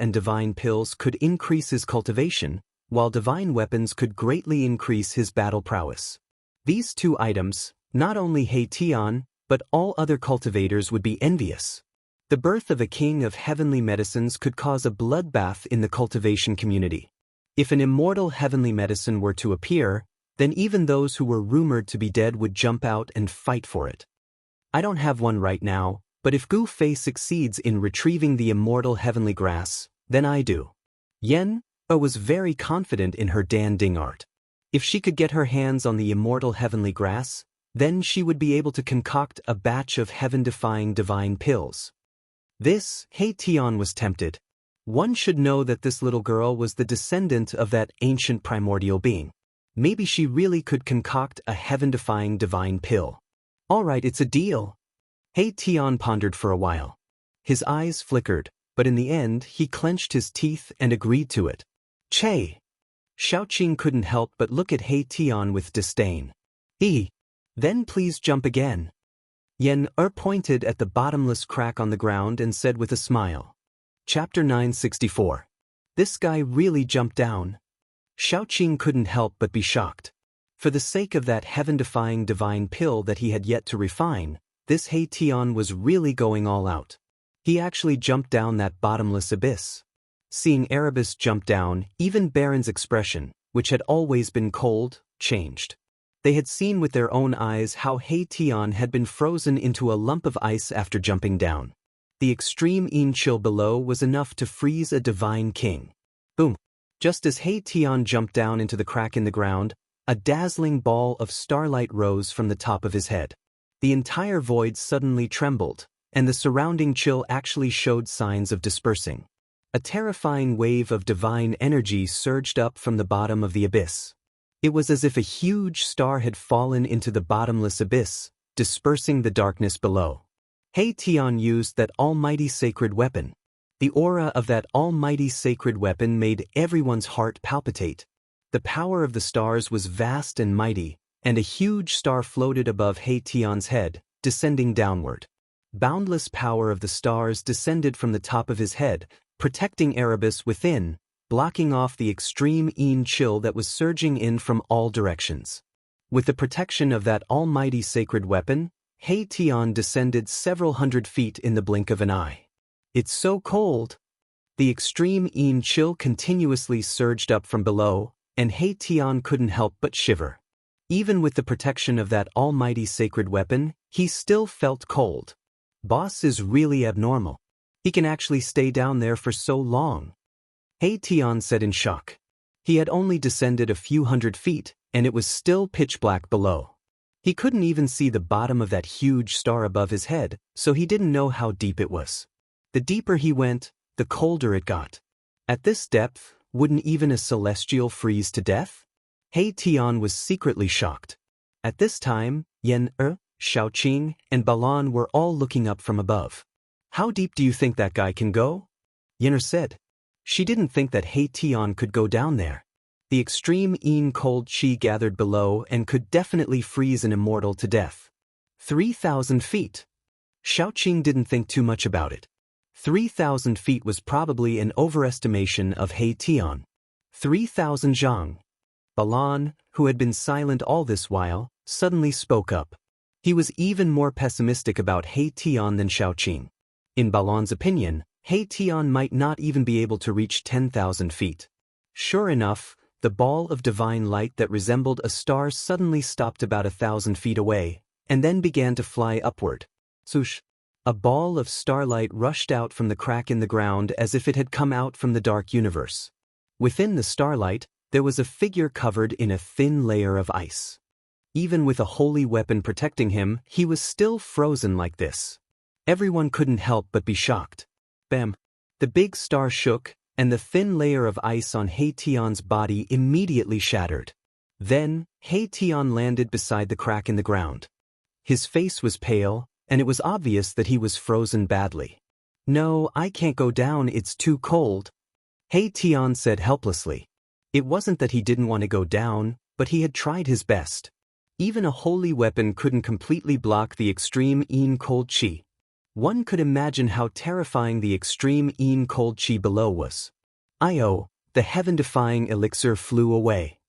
could increase his cultivation, while divine weapons could greatly increase his battle prowess. These two items, not only He Tian, but all other cultivators would be envious. The birth of a king of heavenly medicines could cause a bloodbath in the cultivation community. If an immortal heavenly medicine were to appear, then even those who were rumored to be dead would jump out and fight for it. I don't have one right now, but if Gu Fei succeeds in retrieving the immortal heavenly grass, then I do. Yen was very confident in her Dan Ding art. If she could get her hands on the immortal heavenly grass, then she would be able to concoct a batch of heaven-defying divine pills. This, He Tian was tempted. One should know that this little girl was the descendant of that ancient primordial being. Maybe she really could concoct a heaven-defying divine pill. All right, it's a deal. He Tian pondered for a while. His eyes flickered, but in the end he clenched his teeth and agreed to it. Che! Xiaoqing couldn't help but look at He Tian with disdain. Then please jump again. Yen pointed at the bottomless crack on the ground and said with a smile. Chapter 964. This guy really jumped down. Xiaoqing couldn't help but be shocked. For the sake of that heaven-defying divine pill that he had yet to refine, this He Tian was really going all out. He actually jumped down that bottomless abyss. Seeing Erebus jump down, even Baron's expression, which had always been cold, changed. They had seen with their own eyes how He Tian had been frozen into a lump of ice after jumping down. The extreme yin chill below was enough to freeze a divine king. Boom! Just as He Tian jumped down into the crack in the ground, a dazzling ball of starlight rose from the top of his head. The entire void suddenly trembled, and the surrounding chill actually showed signs of dispersing. A terrifying wave of divine energy surged up from the bottom of the abyss. It was as if a huge star had fallen into the bottomless abyss, dispersing the darkness below. He Tian used that almighty sacred weapon. The aura of that almighty sacred weapon made everyone's heart palpitate. The power of the stars was vast and mighty, and a huge star floated above He Tian's head, descending downward. Boundless power of the stars descended from the top of his head, protecting Erebus within, blocking off the extreme yin chill that was surging in from all directions. With the protection of that almighty sacred weapon, He Tian descended several hundred feet in the blink of an eye. It's so cold. The extreme yin chill continuously surged up from below, and He Tian couldn't help but shiver. Even with the protection of that almighty sacred weapon, he still felt cold. Boss is really abnormal. He can actually stay down there for so long. He Tian said in shock. He had only descended a few hundred feet, and it was still pitch black below. He couldn't even see the bottom of that huge star above his head, so he didn't know how deep it was. The deeper he went, the colder it got. At this depth, wouldn't even a celestial freeze to death? He Tian was secretly shocked. At this time, Yen, Xiaoqing, and Balan were all looking up from above. How deep do you think that guy can go? Yen'er said. She didn't think that He Tian could go down there. The extreme yin cold chi gathered below and could definitely freeze an immortal to death. 3,000 feet. Xiaoqing didn't think too much about it. 3,000 feet was probably an overestimation of He Tian. 3,000 zhang. Balan, who had been silent all this while, suddenly spoke up. He was even more pessimistic about He Tian than Xiaoqing. In Balan's opinion, He Tian might not even be able to reach 10,000 feet. Sure enough, the ball of divine light that resembled a star suddenly stopped about 1,000 feet away, and then began to fly upward. Swoosh! A ball of starlight rushed out from the crack in the ground as if it had come out from the dark universe. Within the starlight, there was a figure covered in a thin layer of ice. Even with a holy weapon protecting him, he was still frozen like this. Everyone couldn't help but be shocked. Bam! The big star shook, and the thin layer of ice on He Tian's body immediately shattered. Then, He Tian landed beside the crack in the ground. His face was pale, and it was obvious that he was frozen badly. No, I can't go down, it's too cold. He Tian said helplessly. It wasn't that he didn't want to go down, but he had tried his best. Even a holy weapon couldn't completely block the extreme yin cold chi. One could imagine how terrifying the extreme yin cold chi below was. the heaven-defying elixir flew away.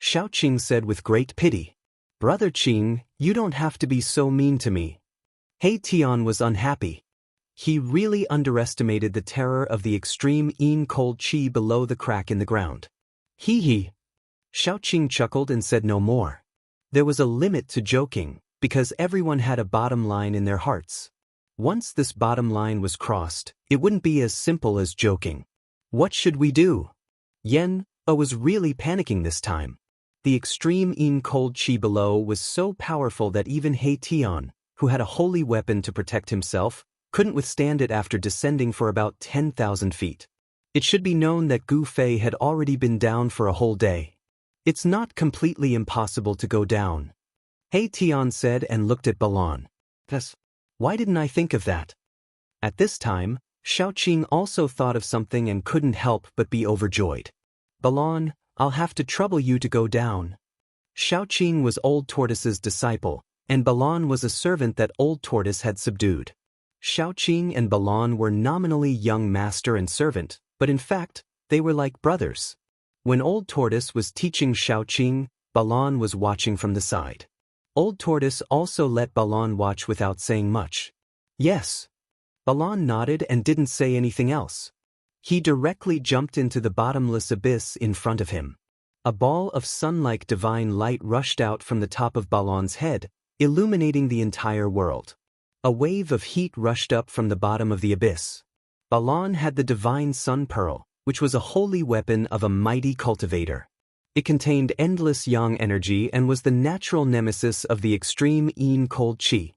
Xiao Qing said with great pity, "Brother Qing, you don't have to be so mean to me." He Tian was unhappy. He really underestimated the terror of the extreme cold qi below the crack in the ground. Hee. Xiao Qing chuckled and said no more. There was a limit to joking, because everyone had a bottom line in their hearts. Once this bottom line was crossed, it wouldn't be as simple as joking. What should we do? Yen was really panicking this time. The extreme cold qi below was so powerful that even He Tian, who had a holy weapon to protect himself, couldn't withstand it after descending for about 10,000 feet. It should be known that Gu Fei had already been down for a whole day. It's not completely impossible to go down, He Tian said and looked at Balan. Why didn't I think of that? At this time, Xiao Qing also thought of something and couldn't help but be overjoyed. Balan, I'll have to trouble you to go down. Xiao Qing was Old Tortoise's disciple, and Balan was a servant that Old Tortoise had subdued. Xiao Qing and Balan were nominally young master and servant, but in fact, they were like brothers. When Old Tortoise was teaching Xiao Qing, Balan was watching from the side. Old Tortoise also let Balan watch without saying much. Yes. Balan nodded and didn't say anything else. He directly jumped into the bottomless abyss in front of him. A ball of sun-like divine light rushed out from the top of Balan's head, illuminating the entire world. A wave of heat rushed up from the bottom of the abyss. Balan had the divine sun pearl, which was a holy weapon of a mighty cultivator. It contained endless yang energy and was the natural nemesis of the extreme cold qi.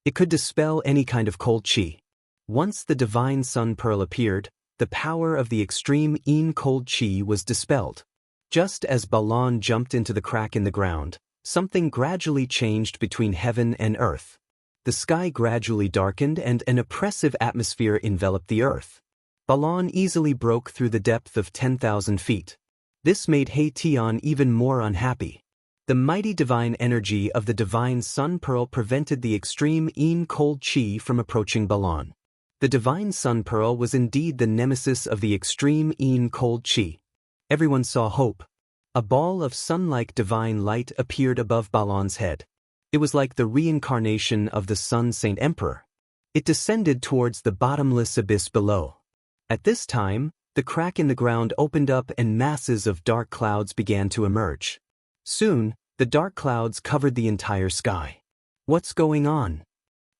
It could dispel any kind of cold qi. Once the divine sun pearl appeared, the power of the extreme cold qi was dispelled. Just as Balan jumped into the crack in the ground, something gradually changed between heaven and earth. The sky gradually darkened and an oppressive atmosphere enveloped the earth. Balan easily broke through the depth of 10,000 feet. This made He Tian even more unhappy. The mighty divine energy of the divine sun pearl prevented the extreme cold qi from approaching Balan. The divine sun pearl was indeed the nemesis of the extreme cold qi. Everyone saw hope. A ball of sun-like divine light appeared above Balan's head. It was like the reincarnation of the Sun Saint Emperor. It descended towards the bottomless abyss below. At this time, the crack in the ground opened up and masses of dark clouds began to emerge. Soon, the dark clouds covered the entire sky. What's going on?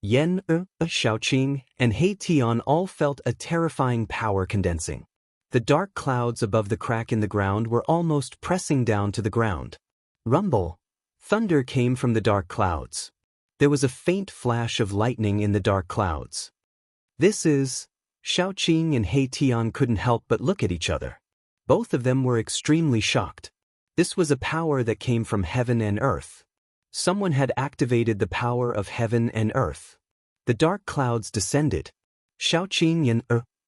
Yen, Xiao Qing, and He Tian all felt a terrifying power condensing. The dark clouds above the crack in the ground were almost pressing down to the ground. Rumble. Thunder came from the dark clouds. There was a faint flash of lightning in the dark clouds. This is... Xiao Qing and He Tian couldn't help but look at each other. Both of them were extremely shocked. This was a power that came from heaven and earth. Someone had activated the power of heaven and earth. The dark clouds descended. Xiao Qing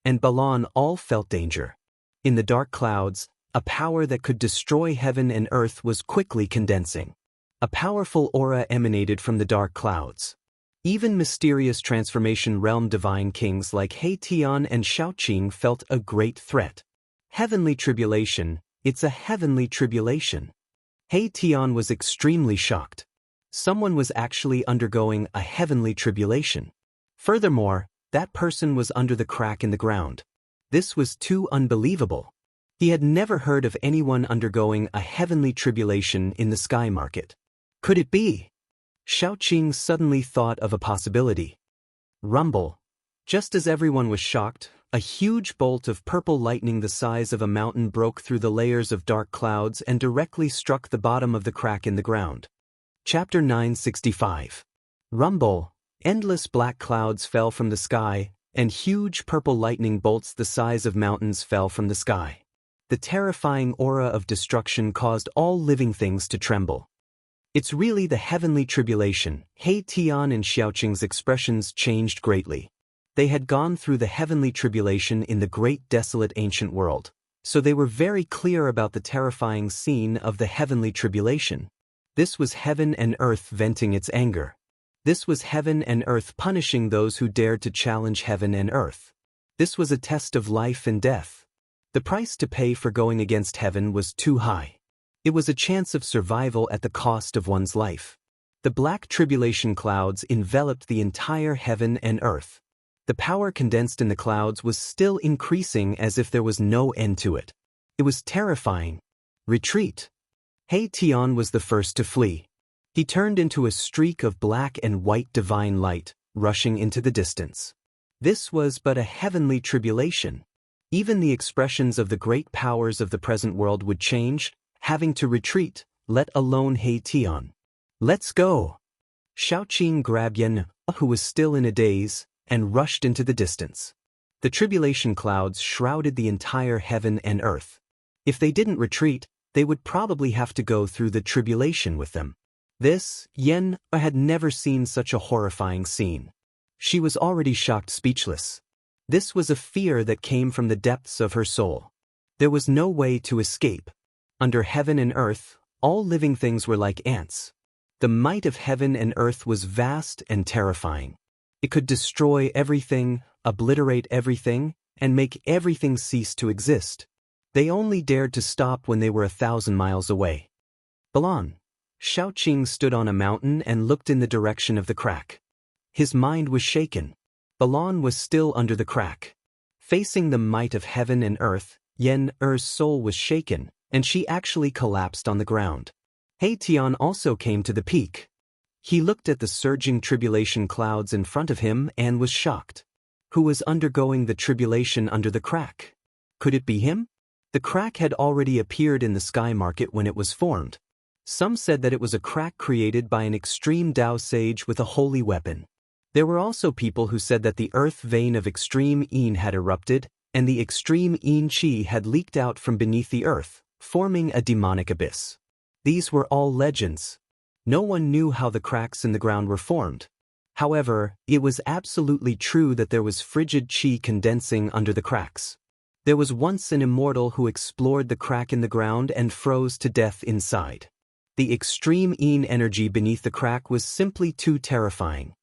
and Balan all felt danger. In the dark clouds, a power that could destroy heaven and earth was quickly condensing. A powerful aura emanated from the dark clouds. Even mysterious transformation realm divine kings like He Tian and Xiao Qing felt a great threat. Heavenly tribulation, it's a heavenly tribulation. He Tian was extremely shocked. Someone was actually undergoing a heavenly tribulation. Furthermore, that person was under the crack in the ground. This was too unbelievable. He had never heard of anyone undergoing a heavenly tribulation in the sky market. Could it be? Xiao Qing suddenly thought of a possibility. Rumble. Just as everyone was shocked, a huge bolt of purple lightning the size of a mountain broke through the layers of dark clouds and directly struck the bottom of the crack in the ground. Chapter 965. Rumble. Endless black clouds fell from the sky, and huge purple lightning bolts the size of mountains fell from the sky. The terrifying aura of destruction caused all living things to tremble. It's really the heavenly tribulation. He Tian and Xiao Qing's expressions changed greatly. They had gone through the heavenly tribulation in the great desolate ancient world, so they were very clear about the terrifying scene of the heavenly tribulation. This was heaven and earth venting its anger. This was heaven and earth punishing those who dared to challenge heaven and earth. This was a test of life and death. The price to pay for going against heaven was too high. It was a chance of survival at the cost of one's life. The black tribulation clouds enveloped the entire heaven and earth. The power condensed in the clouds was still increasing as if there was no end to it. It was terrifying. Retreat. He Tian was the first to flee. He turned into a streak of black and white divine light, rushing into the distance. This was but a heavenly tribulation. Even the expressions of the great powers of the present world would change, having to retreat, let alone He Tian. Let's go! Shaoqing grabbed Yan, who was still in a daze, and rushed into the distance. The tribulation clouds shrouded the entire heaven and earth. If they didn't retreat, they would probably have to go through the tribulation with them. Yan had never seen such a horrifying scene. She was already shocked speechless. This was a fear that came from the depths of her soul. There was no way to escape. Under heaven and earth, all living things were like ants. The might of heaven and earth was vast and terrifying. It could destroy everything, obliterate everything, and make everything cease to exist. They only dared to stop when they were 1,000 miles away. Balan. Shaoqing stood on a mountain and looked in the direction of the crack. His mind was shaken. Balan was still under the crack. Facing the might of heaven and earth, Yan-Er's soul was shaken, and she actually collapsed on the ground. He Tian also came to the peak. He looked at the surging tribulation clouds in front of him and was shocked. Who was undergoing the tribulation under the crack? Could it be him? The crack had already appeared in the sky market when it was formed. Some said that it was a crack created by an extreme Dao sage with a holy weapon. There were also people who said that the earth vein of extreme Yin had erupted, and the extreme Yin Qi had leaked out from beneath the earth, forming a demonic abyss. These were all legends. No one knew how the cracks in the ground were formed. However, it was absolutely true that there was frigid Qi condensing under the cracks. There was once an immortal who explored the crack in the ground and froze to death inside. The extreme Yin energy beneath the crack was simply too terrifying.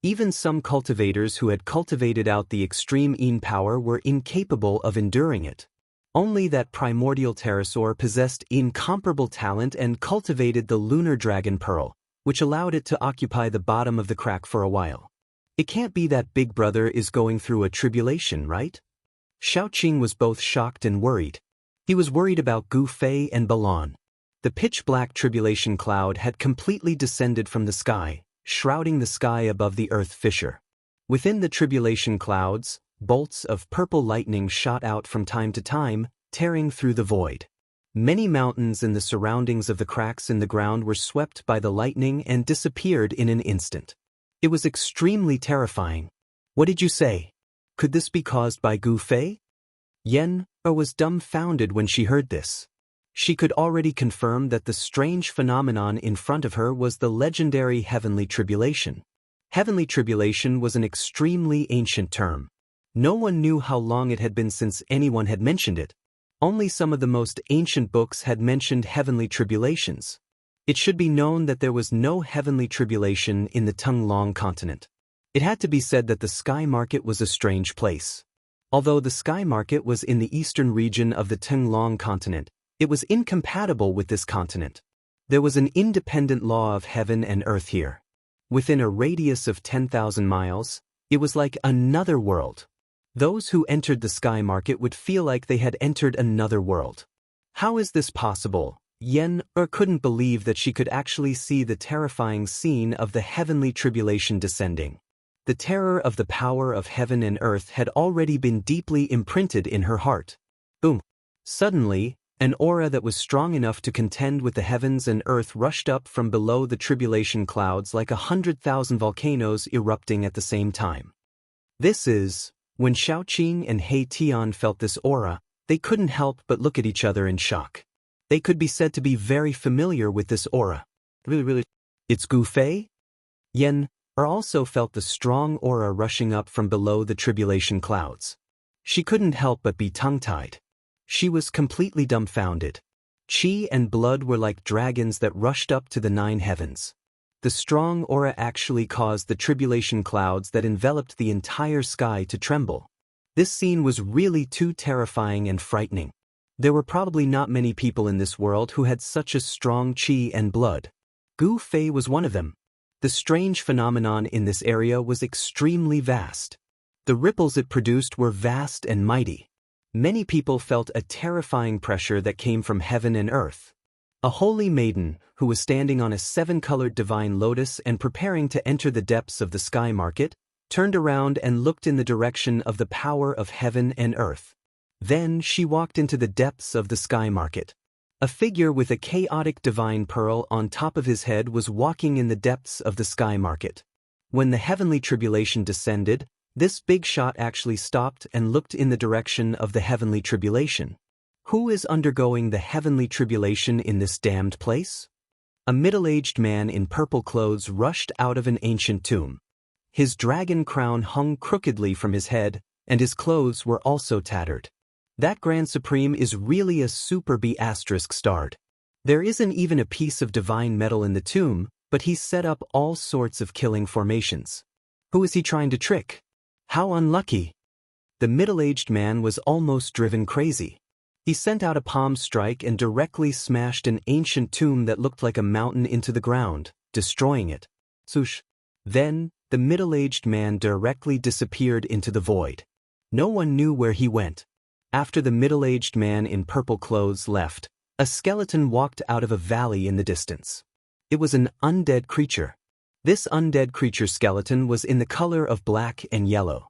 Even some cultivators who had cultivated out the extreme Yin power were incapable of enduring it. Only that primordial pterosaur possessed incomparable talent and cultivated the lunar dragon pearl, which allowed it to occupy the bottom of the crack for a while. It can't be that Big Brother is going through a tribulation, right? Shaoqing was both shocked and worried. He was worried about Gu Fei and Balan. The pitch-black tribulation cloud had completely descended from the sky, shrouding the sky above the earth fissure. Within the tribulation clouds, bolts of purple lightning shot out from time to time, tearing through the void. Many mountains in the surroundings of the cracks in the ground were swept by the lightning and disappeared in an instant. It was extremely terrifying. What did you say? Could this be caused by Gu Fei? Yan-Er was dumbfounded when she heard this. She could already confirm that the strange phenomenon in front of her was the legendary heavenly tribulation. Heavenly tribulation was an extremely ancient term. No one knew how long it had been since anyone had mentioned it. Only some of the most ancient books had mentioned heavenly tribulations. It should be known that there was no heavenly tribulation in the Tunglong continent. It had to be said that the sky market was a strange place. Although the sky market was in the eastern region of the Tunglong continent, it was incompatible with this continent. There was an independent law of heaven and earth here. Within a radius of 10,000 miles, it was like another world. Those who entered the sky market would feel like they had entered another world. How is this possible? Yan-Er couldn't believe that she could actually see the terrifying scene of the heavenly tribulation descending. The terror of the power of heaven and earth had already been deeply imprinted in her heart. Boom! Suddenly, an aura that was strong enough to contend with the heavens and earth rushed up from below the tribulation clouds like 100,000 volcanoes erupting at the same time. When Shaoqing and He Tian felt this aura, they couldn't help but look at each other in shock. They could be said to be very familiar with this aura. Really? It's Gu Fei? Yan-Er also felt the strong aura rushing up from below the tribulation clouds. She couldn't help but be tongue-tied. She was completely dumbfounded. Qi and blood were like dragons that rushed up to the 9 heavens. The strong aura actually caused the tribulation clouds that enveloped the entire sky to tremble. This scene was really too terrifying and frightening. There were probably not many people in this world who had such a strong qi and blood. Gu Fei was one of them. The strange phenomenon in this area was extremely vast. The ripples it produced were vast and mighty. Many people felt a terrifying pressure that came from heaven and earth. A holy maiden, who was standing on a 7-colored divine lotus and preparing to enter the depths of the sky market, turned around and looked in the direction of the power of heaven and earth. Then she walked into the depths of the sky market. A figure with a chaotic divine pearl on top of his head was walking in the depths of the sky market. When the heavenly tribulation descended, this big shot actually stopped and looked in the direction of the heavenly tribulation. Who is undergoing the heavenly tribulation in this damned place? A middle-aged man in purple clothes rushed out of an ancient tomb. His dragon crown hung crookedly from his head, and his clothes were also tattered. That Grand Supreme is really a super B** starred. There isn't even a piece of divine metal in the tomb, but he's set up all sorts of killing formations. Who is he trying to trick? How unlucky! The middle-aged man was almost driven crazy. He sent out a palm strike and directly smashed an ancient tomb that looked like a mountain into the ground, destroying it. Swoosh! Then, the middle-aged man directly disappeared into the void. No one knew where he went. After the middle-aged man in purple clothes left, a skeleton walked out of a valley in the distance. It was an undead creature. This undead creature skeleton was in the color of black and yellow.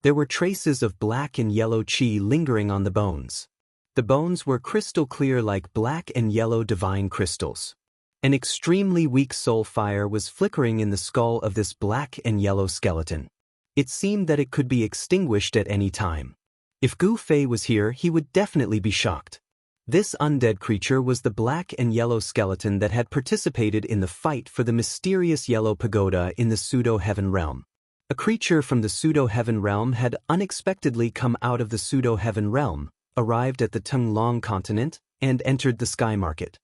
There were traces of black and yellow qi lingering on the bones. The bones were crystal clear like black and yellow divine crystals. An extremely weak soul fire was flickering in the skull of this black and yellow skeleton. It seemed that it could be extinguished at any time. If Gu Fei was here, he would definitely be shocked. This undead creature was the black and yellow skeleton that had participated in the fight for the mysterious yellow pagoda in the pseudo-heaven realm. A creature from the pseudo-heaven realm had unexpectedly come out of the pseudo-heaven realm, arrived at the Tunglong continent, and entered the sky market.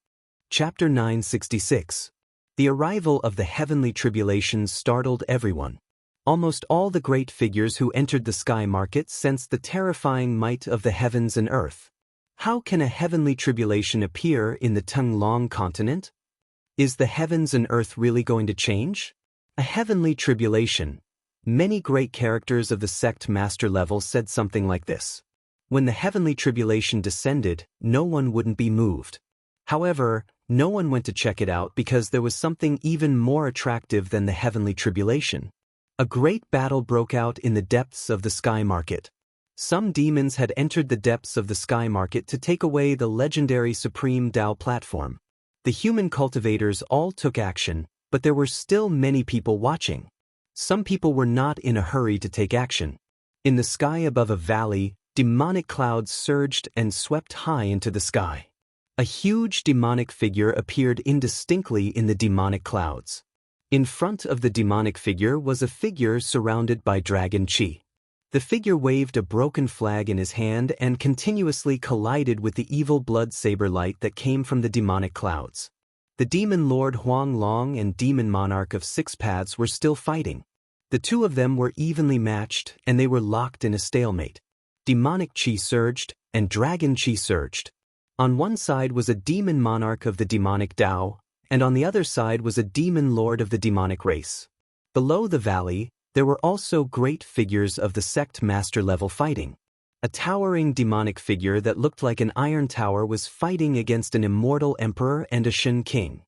Chapter 966. The arrival of the heavenly tribulations startled everyone. Almost all the great figures who entered the sky market sensed the terrifying might of the heavens and earth. How can a heavenly tribulation appear in the Tunglong continent? Is the heavens and earth really going to change? A heavenly tribulation. Many great characters of the sect master level said something like this. When the heavenly tribulation descended, no one wouldn't be moved. However, no one went to check it out because there was something even more attractive than the heavenly tribulation. A great battle broke out in the depths of the sky market. Some demons had entered the depths of the sky market to take away the legendary Supreme Tao platform. The human cultivators all took action, but there were still many people watching. Some people were not in a hurry to take action. In the sky above a valley, demonic clouds surged and swept high into the sky. A huge demonic figure appeared indistinctly in the demonic clouds. In front of the demonic figure was a figure surrounded by dragon qi. The figure waved a broken flag in his hand and continuously collided with the evil blood saber light that came from the demonic clouds. The demon lord Huang Long and demon monarch of Six Paths were still fighting. The two of them were evenly matched and they were locked in a stalemate. Demonic qi surged and dragon qi surged. On one side was a demon monarch of the demonic Tao, and on the other side was a demon lord of the demonic race. Below the valley, there were also great figures of the sect master level fighting. A towering demonic figure that looked like an iron tower was fighting against an immortal emperor and a Shen king.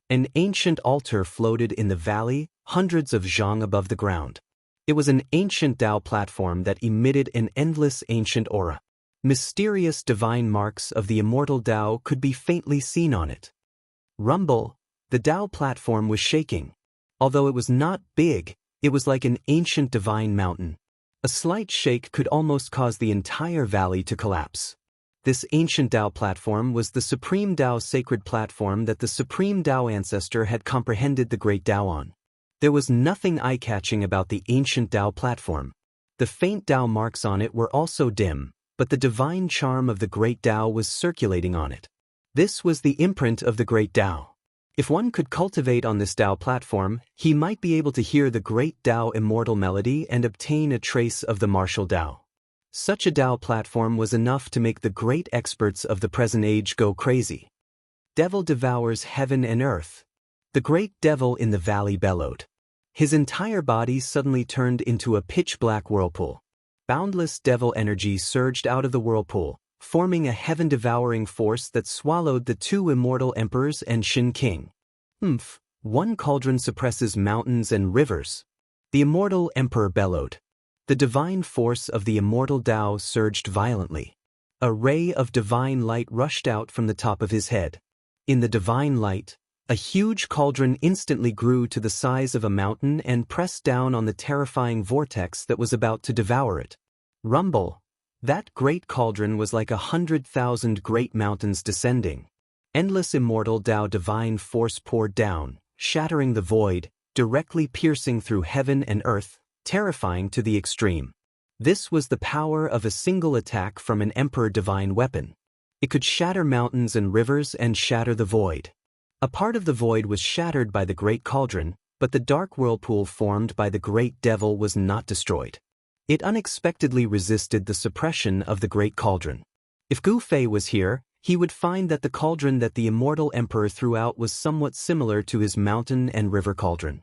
An ancient altar floated in the valley, hundreds of zhang above the ground. It was an ancient Tao platform that emitted an endless ancient aura. Mysterious divine marks of the immortal Tao could be faintly seen on it. Rumble. The Tao platform was shaking. Although it was not big, it was like an ancient divine mountain. A slight shake could almost cause the entire valley to collapse. This ancient Tao platform was the Supreme Tao sacred platform that the Supreme Tao ancestor had comprehended the Great Tao on. There was nothing eye-catching about the ancient Tao platform. The faint Tao marks on it were also dim, but the divine charm of the Great Tao was circulating on it. This was the imprint of the Great Tao. If one could cultivate on this Tao platform, he might be able to hear the Great Tao immortal melody and obtain a trace of the martial Tao. Such a Tao platform was enough to make the great experts of the present age go crazy. Devil devours heaven and earth. The great devil in the valley bellowed. His entire body suddenly turned into a pitch-black whirlpool. Boundless devil energy surged out of the whirlpool, forming a heaven-devouring force that swallowed the two immortal emperors and Shin King. One cauldron suppresses mountains and rivers. The immortal emperor bellowed. The divine force of the immortal Tao surged violently. A ray of divine light rushed out from the top of his head. In the divine light, a huge cauldron instantly grew to the size of a mountain and pressed down on the terrifying vortex that was about to devour it. Rumble! That great cauldron was like 100,000 great mountains descending. Endless immortal Tao divine force poured down, shattering the void, directly piercing through heaven and earth, terrifying to the extreme. This was the power of a single attack from an emperor divine weapon. It could shatter mountains and rivers and shatter the void. A part of the void was shattered by the great cauldron, but the dark whirlpool formed by the great devil was not destroyed. It unexpectedly resisted the suppression of the great cauldron. If Gu Fei was here, he would find that the cauldron that the immortal emperor threw out was somewhat similar to his mountain and river cauldron.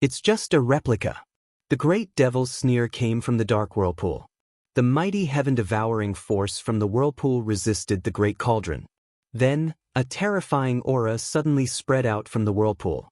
It's just a replica. The great devil's sneer came from the dark whirlpool. The mighty heaven-devouring force from the whirlpool resisted the great cauldron. Then, a terrifying aura suddenly spread out from the whirlpool.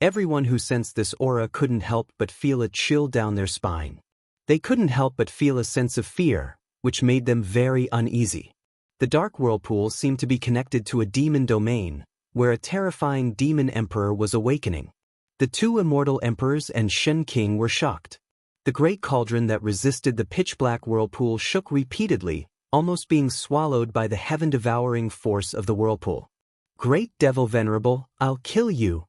Everyone who sensed this aura couldn't help but feel a chill down their spine. They couldn't help but feel a sense of fear, which made them very uneasy. The dark whirlpool seemed to be connected to a demon domain, where a terrifying demon emperor was awakening. The two immortal emperors and Shen King were shocked. The great cauldron that resisted the pitch-black whirlpool shook repeatedly, almost being swallowed by the heaven-devouring force of the whirlpool. Great devil venerable, I'll kill you.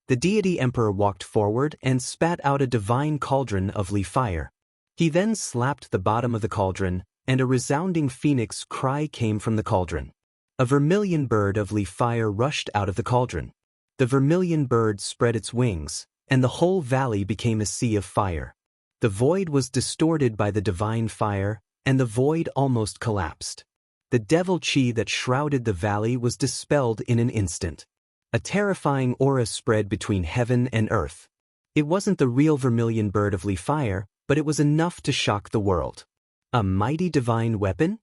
The deity emperor walked forward and spat out a divine cauldron of Li fire. He then slapped the bottom of the cauldron, and a resounding phoenix cry came from the cauldron. A vermilion bird of Li fire rushed out of the cauldron. The vermilion bird spread its wings, and the whole valley became a sea of fire. The void was distorted by the divine fire, and the void almost collapsed. The devil chi that shrouded the valley was dispelled in an instant. A terrifying aura spread between heaven and earth. It wasn't the real vermilion bird of Li fire, but it was enough to shock the world. A mighty divine weapon?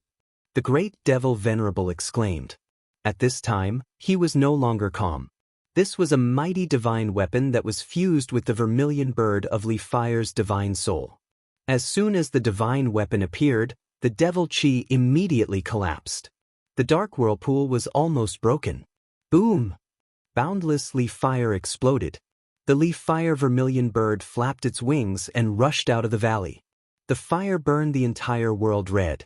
The great devil venerable exclaimed. At this time, he was no longer calm. This was a mighty divine weapon that was fused with the vermilion bird of Li fire's divine soul. As soon as the divine weapon appeared, the devil chi immediately collapsed. The dark whirlpool was almost broken. Boom! Boundless Li fire exploded. The Li fire vermilion bird flapped its wings and rushed out of the valley. The fire burned the entire world red.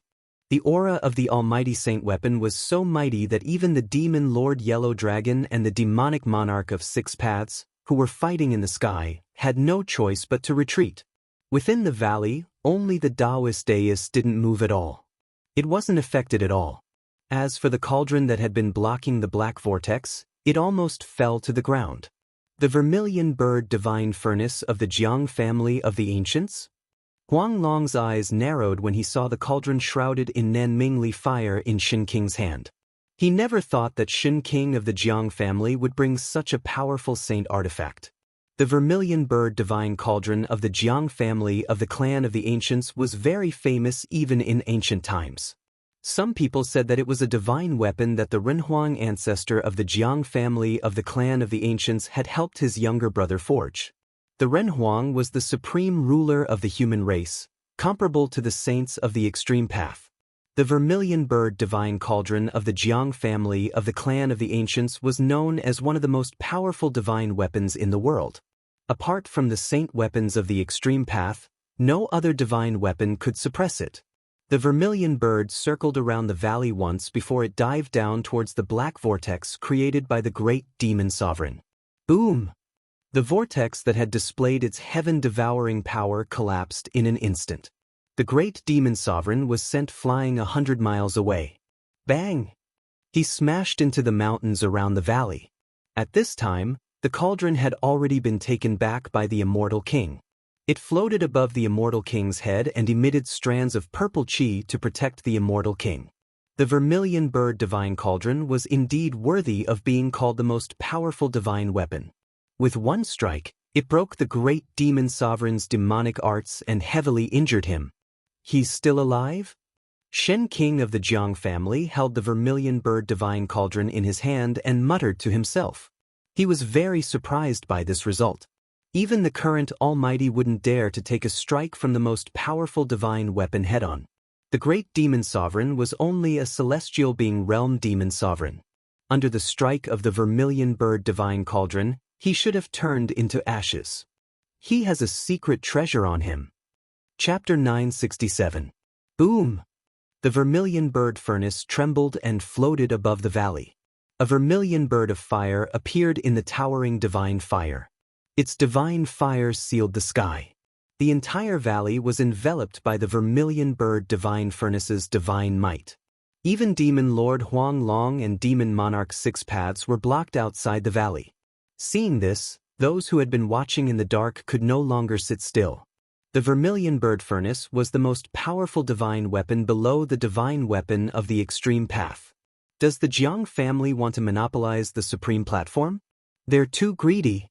The aura of the almighty saint weapon was so mighty that even the demon Lord Yellow Dragon and the demonic monarch of Six Paths, who were fighting in the sky, had no choice but to retreat. Within the valley, only the Taoist dais didn't move at all. It wasn't affected at all. As for the cauldron that had been blocking the black vortex, it almost fell to the ground. The vermilion bird divine furnace of the Jianghu family of the ancients? Huang Long's eyes narrowed when he saw the cauldron shrouded in Nanming Li fire in Shin King's hand. He never thought that Shin King of the Jianghu family would bring such a powerful saint artifact. The vermilion bird divine cauldron of the Jianghu family of the clan of the ancients was very famous even in ancient times. Some people said that it was a divine weapon that the Renhuang ancestor of the Jianghu family of the clan of the ancients had helped his younger brother forge. The Renhuang was the supreme ruler of the human race, comparable to the saints of the extreme path. The vermilion bird divine cauldron of the Jianghu family of the clan of the ancients was known as one of the most powerful divine weapons in the world. Apart from the saint weapons of the extreme path, no other divine weapon could suppress it. The vermilion bird circled around the valley once before it dived down towards the black vortex created by the great demon sovereign. Boom! The vortex that had displayed its heaven-devouring power collapsed in an instant. The great demon sovereign was sent flying 100 miles away. Bang! He smashed into the mountains around the valley. At this time, the cauldron had already been taken back by the immortal king. It floated above the Immortal King's head and emitted strands of purple chi to protect the Immortal King. The vermilion bird divine cauldron was indeed worthy of being called the most powerful divine weapon. With one strike, it broke the great demon sovereign's demonic arts and heavily injured him. He's still alive? Shen King of the Jianghu family held the vermilion bird divine cauldron in his hand and muttered to himself. He was very surprised by this result. Even the current Almighty wouldn't dare to take a strike from the most powerful divine weapon head-on. The great demon sovereign was only a celestial being realm demon sovereign. Under the strike of the vermilion bird divine cauldron, he should have turned into ashes. He has a secret treasure on him. Chapter 967. Boom! The vermilion bird furnace trembled and floated above the valley. A vermilion bird of fire appeared in the towering divine fire. Its divine fire sealed the sky. The entire valley was enveloped by the vermilion bird divine furnace's divine might. Even Demon Lord Huang Long and Demon Monarch's 6 paths were blocked outside the valley. Seeing this, those who had been watching in the dark could no longer sit still. The vermilion bird furnace was the most powerful divine weapon below the divine weapon of the extreme path. Does the Jianghu family want to monopolize the supreme platform? They're too greedy.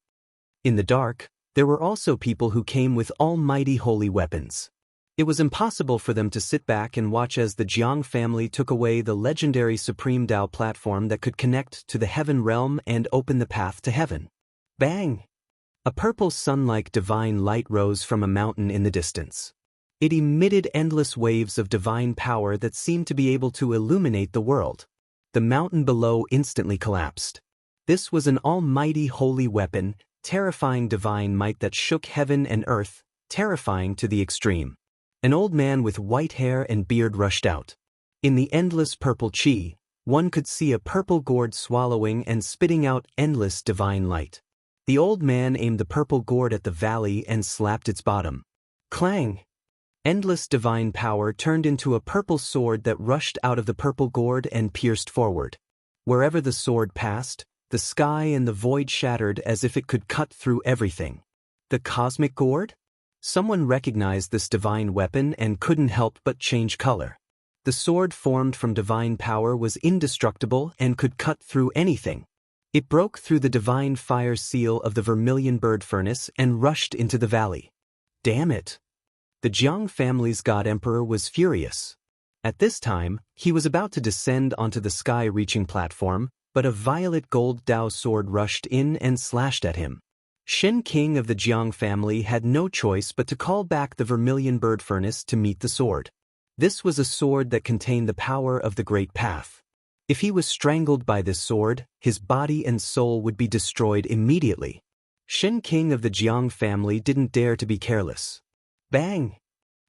In the dark, there were also people who came with almighty holy weapons. It was impossible for them to sit back and watch as the Jianghu family took away the legendary Supreme Tao platform that could connect to the heaven realm and open the path to heaven. Bang! A purple sun-like divine light rose from a mountain in the distance. It emitted endless waves of divine power that seemed to be able to illuminate the world. The mountain below instantly collapsed. This was an almighty holy weapon, terrifying divine might that shook heaven and earth, terrifying to the extreme. An old man with white hair and beard rushed out. In the endless purple chi, one could see a purple gourd swallowing and spitting out endless divine light. The old man aimed the purple gourd at the valley and slapped its bottom. Clang! Endless divine power turned into a purple sword that rushed out of the purple gourd and pierced forward. Wherever the sword passed, the sky and the void shattered as if it could cut through everything. The cosmic gourd? Someone recognized this divine weapon and couldn't help but change color. The sword formed from divine power was indestructible and could cut through anything. It broke through the divine fire seal of the vermilion bird furnace and rushed into the valley. Damn it! The Jianghu family's god emperor was furious. At this time, he was about to descend onto the sky-reaching platform, but a violet gold Dao sword rushed in and slashed at him. Shen King of the Jianghu family had no choice but to call back the vermilion bird furnace to meet the sword. This was a sword that contained the power of the Great Path. If he was strangled by this sword, his body and soul would be destroyed immediately. Shen King of the Jianghu family didn't dare to be careless. Bang!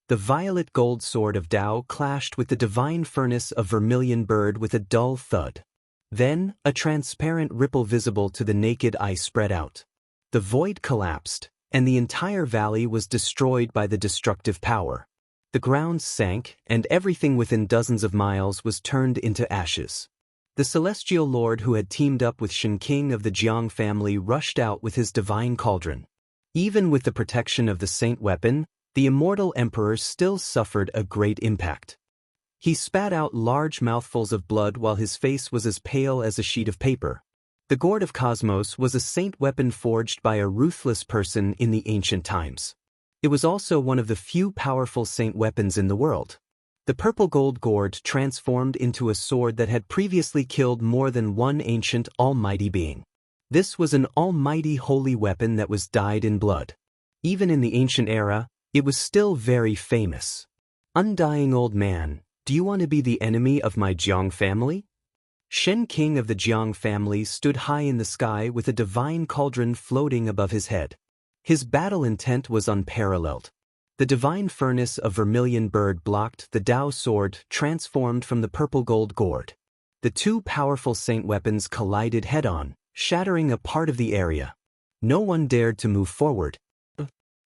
The violet gold sword of Dao clashed with the divine furnace of vermilion bird with a dull thud. Then, a transparent ripple visible to the naked eye spread out. The void collapsed, and the entire valley was destroyed by the destructive power. The ground sank, and everything within dozens of miles was turned into ashes. The celestial lord who had teamed up with Shen King of the Jianghu family rushed out with his divine cauldron. Even with the protection of the saint weapon, the immortal emperor still suffered a great impact. He spat out large mouthfuls of blood while his face was as pale as a sheet of paper. The Gourd of Cosmos was a saint weapon forged by a ruthless person in the ancient times. It was also one of the few powerful saint weapons in the world. The purple gold gourd transformed into a sword that had previously killed more than one ancient almighty being. This was an almighty holy weapon that was dyed in blood. Even in the ancient era, it was still very famous. Undying old man, do you want to be the enemy of my Jianghu family? Shen King of the Jianghu family stood high in the sky with a divine cauldron floating above his head. His battle intent was unparalleled. The divine furnace of vermilion bird blocked the Dao sword transformed from the purple gold gourd. The two powerful saint weapons collided head-on, shattering a part of the area. No one dared to move forward.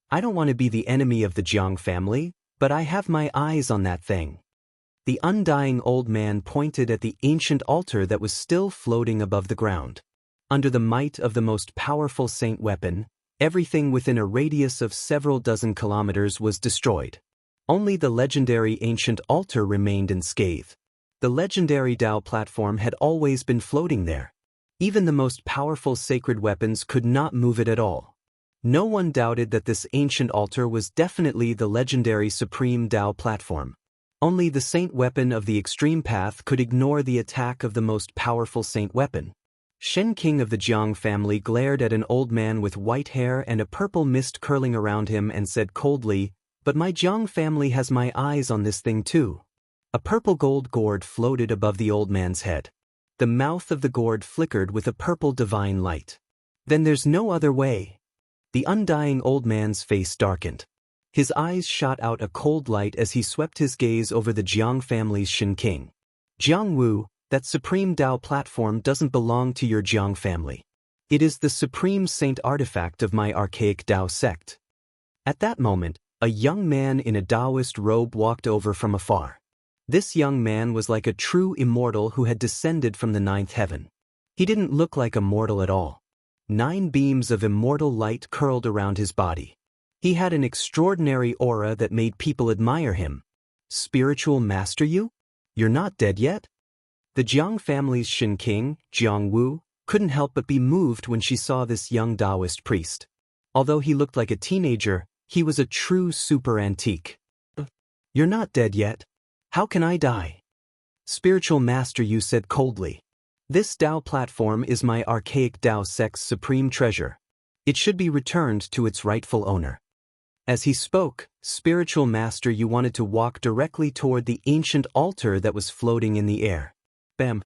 I don't want to be the enemy of the Jianghu family, but I have my eyes on that thing. The undying old man pointed at the ancient altar that was still floating above the ground. Under the might of the most powerful saint weapon, Everything within a radius of several dozen kilometers was destroyed. Only the legendary ancient altar remained unscathed. The legendary Tao platform had always been floating there. Even the most powerful sacred weapons could not move it at all. No one doubted that this ancient altar was definitely the legendary Supreme Tao platform. Only the saint weapon of the extreme path could ignore the attack of the most powerful saint weapon. Shen King of the Jiang family glared at an old man with white hair and a purple mist curling around him and said coldly, "But my Jiang family has my eyes on this thing too." A purple gold gourd floated above the old man's head. The mouth of the gourd flickered with a purple divine light. "Then there's no other way." The undying old man's face darkened. His eyes shot out a cold light as he swept his gaze over the Jiang family's Shen King. "Jianghu, that supreme Tao platform doesn't belong to your Jiang family. It is the supreme saint artifact of my archaic Tao sect." At that moment, a young man in a Taoist robe walked over from afar. This young man was like a true immortal who had descended from the ninth heaven. He didn't look like a mortal at all. 9 beams of immortal light curled around his body. He had an extraordinary aura that made people admire him. "Spiritual master you? You're not dead yet?" The Jiang family's Shen King, Jianghu, couldn't help but be moved when she saw this young Taoist priest. Although he looked like a teenager, he was a true super antique. "You're not dead yet. How can I die?" "Spiritual master you," said coldly. "This Tao platform is my archaic Tao sect's supreme treasure. It should be returned to its rightful owner." As he spoke, Spiritual Master Yu wanted to walk directly toward the ancient altar that was floating in the air. Bam!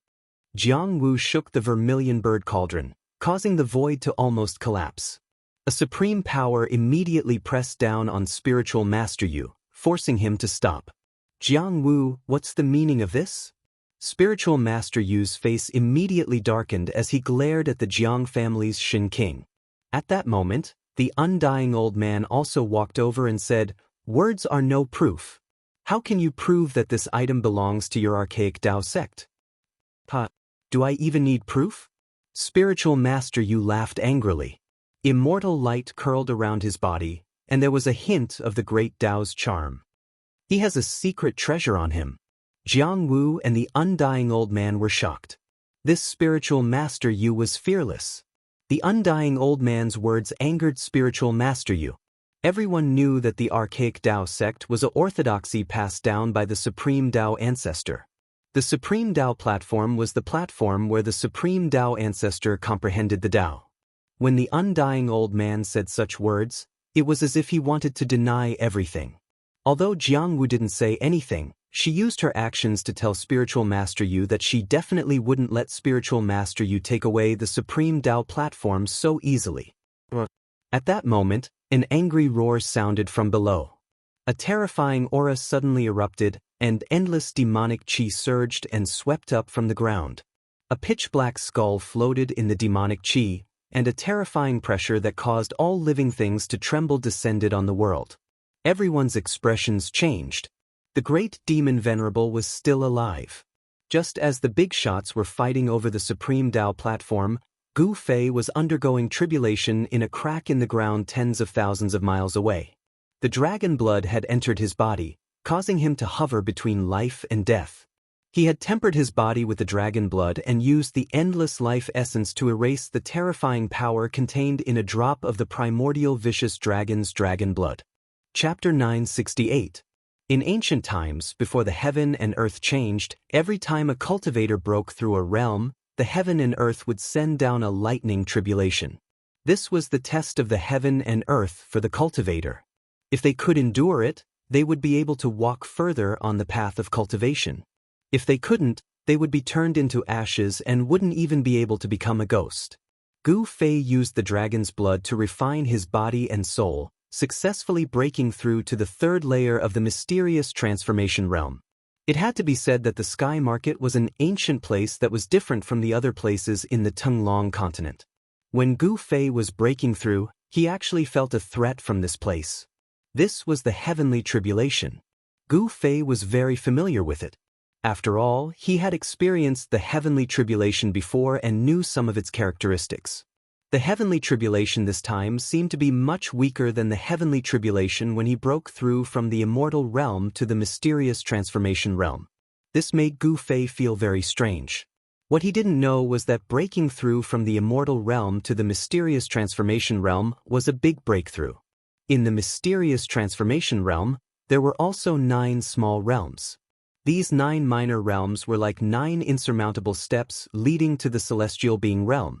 Jianghu shook the vermilion bird cauldron, causing the void to almost collapse. A supreme power immediately pressed down on Spiritual Master Yu, forcing him to stop. "Jianghu, what's the meaning of this?" Spiritual Master Yu's face immediately darkened as he glared at the Jiang family's Shen King. At that moment, the undying old man also walked over and said, "Words are no proof. How can you prove that this item belongs to your archaic Tao sect?" Do I even need proof?" Spiritual Master Yu laughed angrily. Immortal light curled around his body, and there was a hint of the great Tao's charm. "He has a secret treasure on him." Jianghu and the undying old man were shocked. This Spiritual Master Yu was fearless. The undying old man's words angered Spiritual Master Yu. Everyone knew that the archaic Tao sect was an orthodoxy passed down by the Supreme Tao ancestor. The Supreme Tao platform was the platform where the Supreme Tao ancestor comprehended the Tao. When the undying old man said such words, it was as if he wanted to deny everything. Although Jianghu didn't say anything, she used her actions to tell Spiritual Master Yu that she definitely wouldn't let Spiritual Master Yu take away the Supreme Tao platform so easily. At that moment, an angry roar sounded from below. A terrifying aura suddenly erupted, and endless demonic chi surged and swept up from the ground. A pitch-black skull floated in the demonic chi, and a terrifying pressure that caused all living things to tremble descended on the world. Everyone's expressions changed. The great demon Venerable was still alive. Just as the big shots were fighting over the Supreme Tao platform, Gu Fei was undergoing tribulation in a crack in the ground tens of thousands of miles away. The dragon blood had entered his body, causing him to hover between life and death. He had tempered his body with the dragon blood and used the endless life essence to erase the terrifying power contained in a drop of the primordial vicious dragon's dragon blood. Chapter 968. In ancient times, before the heaven and earth changed, every time a cultivator broke through a realm, the heaven and earth would send down a lightning tribulation. This was the test of the heaven and earth for the cultivator. If they could endure it, they would be able to walk further on the path of cultivation. If they couldn't, they would be turned into ashes and wouldn't even be able to become a ghost. Gu Fei used the dragon's blood to refine his body and soul, successfully breaking through to the third layer of the mysterious transformation realm. It had to be said that the Sky Market was an ancient place that was different from the other places in the Tenglong continent. When Gu Fei was breaking through, he actually felt a threat from this place. This was the heavenly tribulation. Gu Fei was very familiar with it. After all, he had experienced the heavenly tribulation before and knew some of its characteristics. The heavenly tribulation this time seemed to be much weaker than the heavenly tribulation when he broke through from the immortal realm to the mysterious transformation realm. This made Gu Fei feel very strange. What he didn't know was that breaking through from the immortal realm to the mysterious transformation realm was a big breakthrough. In the mysterious transformation realm, there were also 9 small realms. These 9 minor realms were like 9 insurmountable steps leading to the celestial being realm.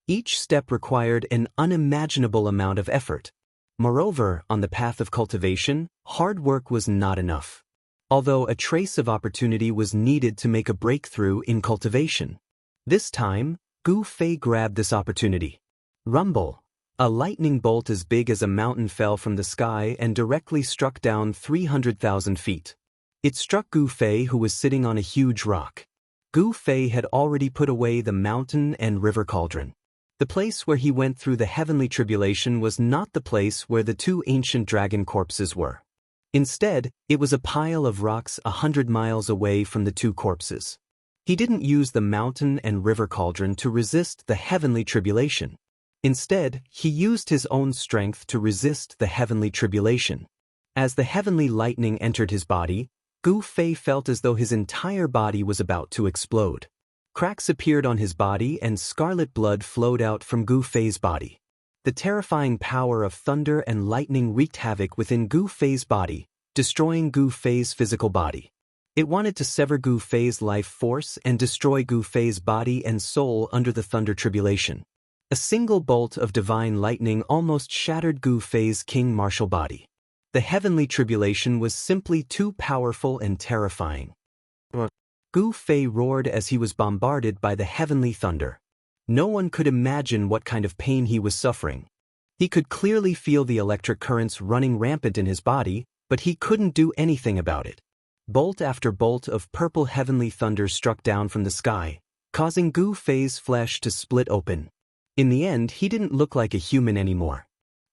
Each step required an unimaginable amount of effort. Moreover, on the path of cultivation, hard work was not enough. Although a trace of opportunity was needed to make a breakthrough in cultivation. This time, Gu Fei grabbed this opportunity. Rumble! A lightning bolt as big as a mountain fell from the sky and directly struck down 300,000 feet. It struck Gu Fei, who was sitting on a huge rock. Gu Fei had already put away the mountain and river cauldron. The place where he went through the heavenly tribulation was not the place where the 2 ancient dragon corpses were. Instead, it was a pile of rocks 100 miles away from the 2 corpses. He didn't use the mountain and river cauldron to resist the heavenly tribulation. Instead, he used his own strength to resist the heavenly tribulation. As the heavenly lightning entered his body, Gu Fei felt as though his entire body was about to explode. Cracks appeared on his body and scarlet blood flowed out from Gu Fei's body. The terrifying power of thunder and lightning wreaked havoc within Gu Fei's body, destroying Gu Fei's physical body. It wanted to sever Gu Fei's life force and destroy Gu Fei's body and soul under the thunder tribulation. A single bolt of divine lightning almost shattered Gu Fei's king martial body. The heavenly tribulation was simply too powerful and terrifying. Gu Fei roared as he was bombarded by the heavenly thunder. No one could imagine what kind of pain he was suffering. He could clearly feel the electric currents running rampant in his body, but he couldn't do anything about it. Bolt after bolt of purple heavenly thunder struck down from the sky, causing Gu Fei's flesh to split open. In the end, he didn't look like a human anymore.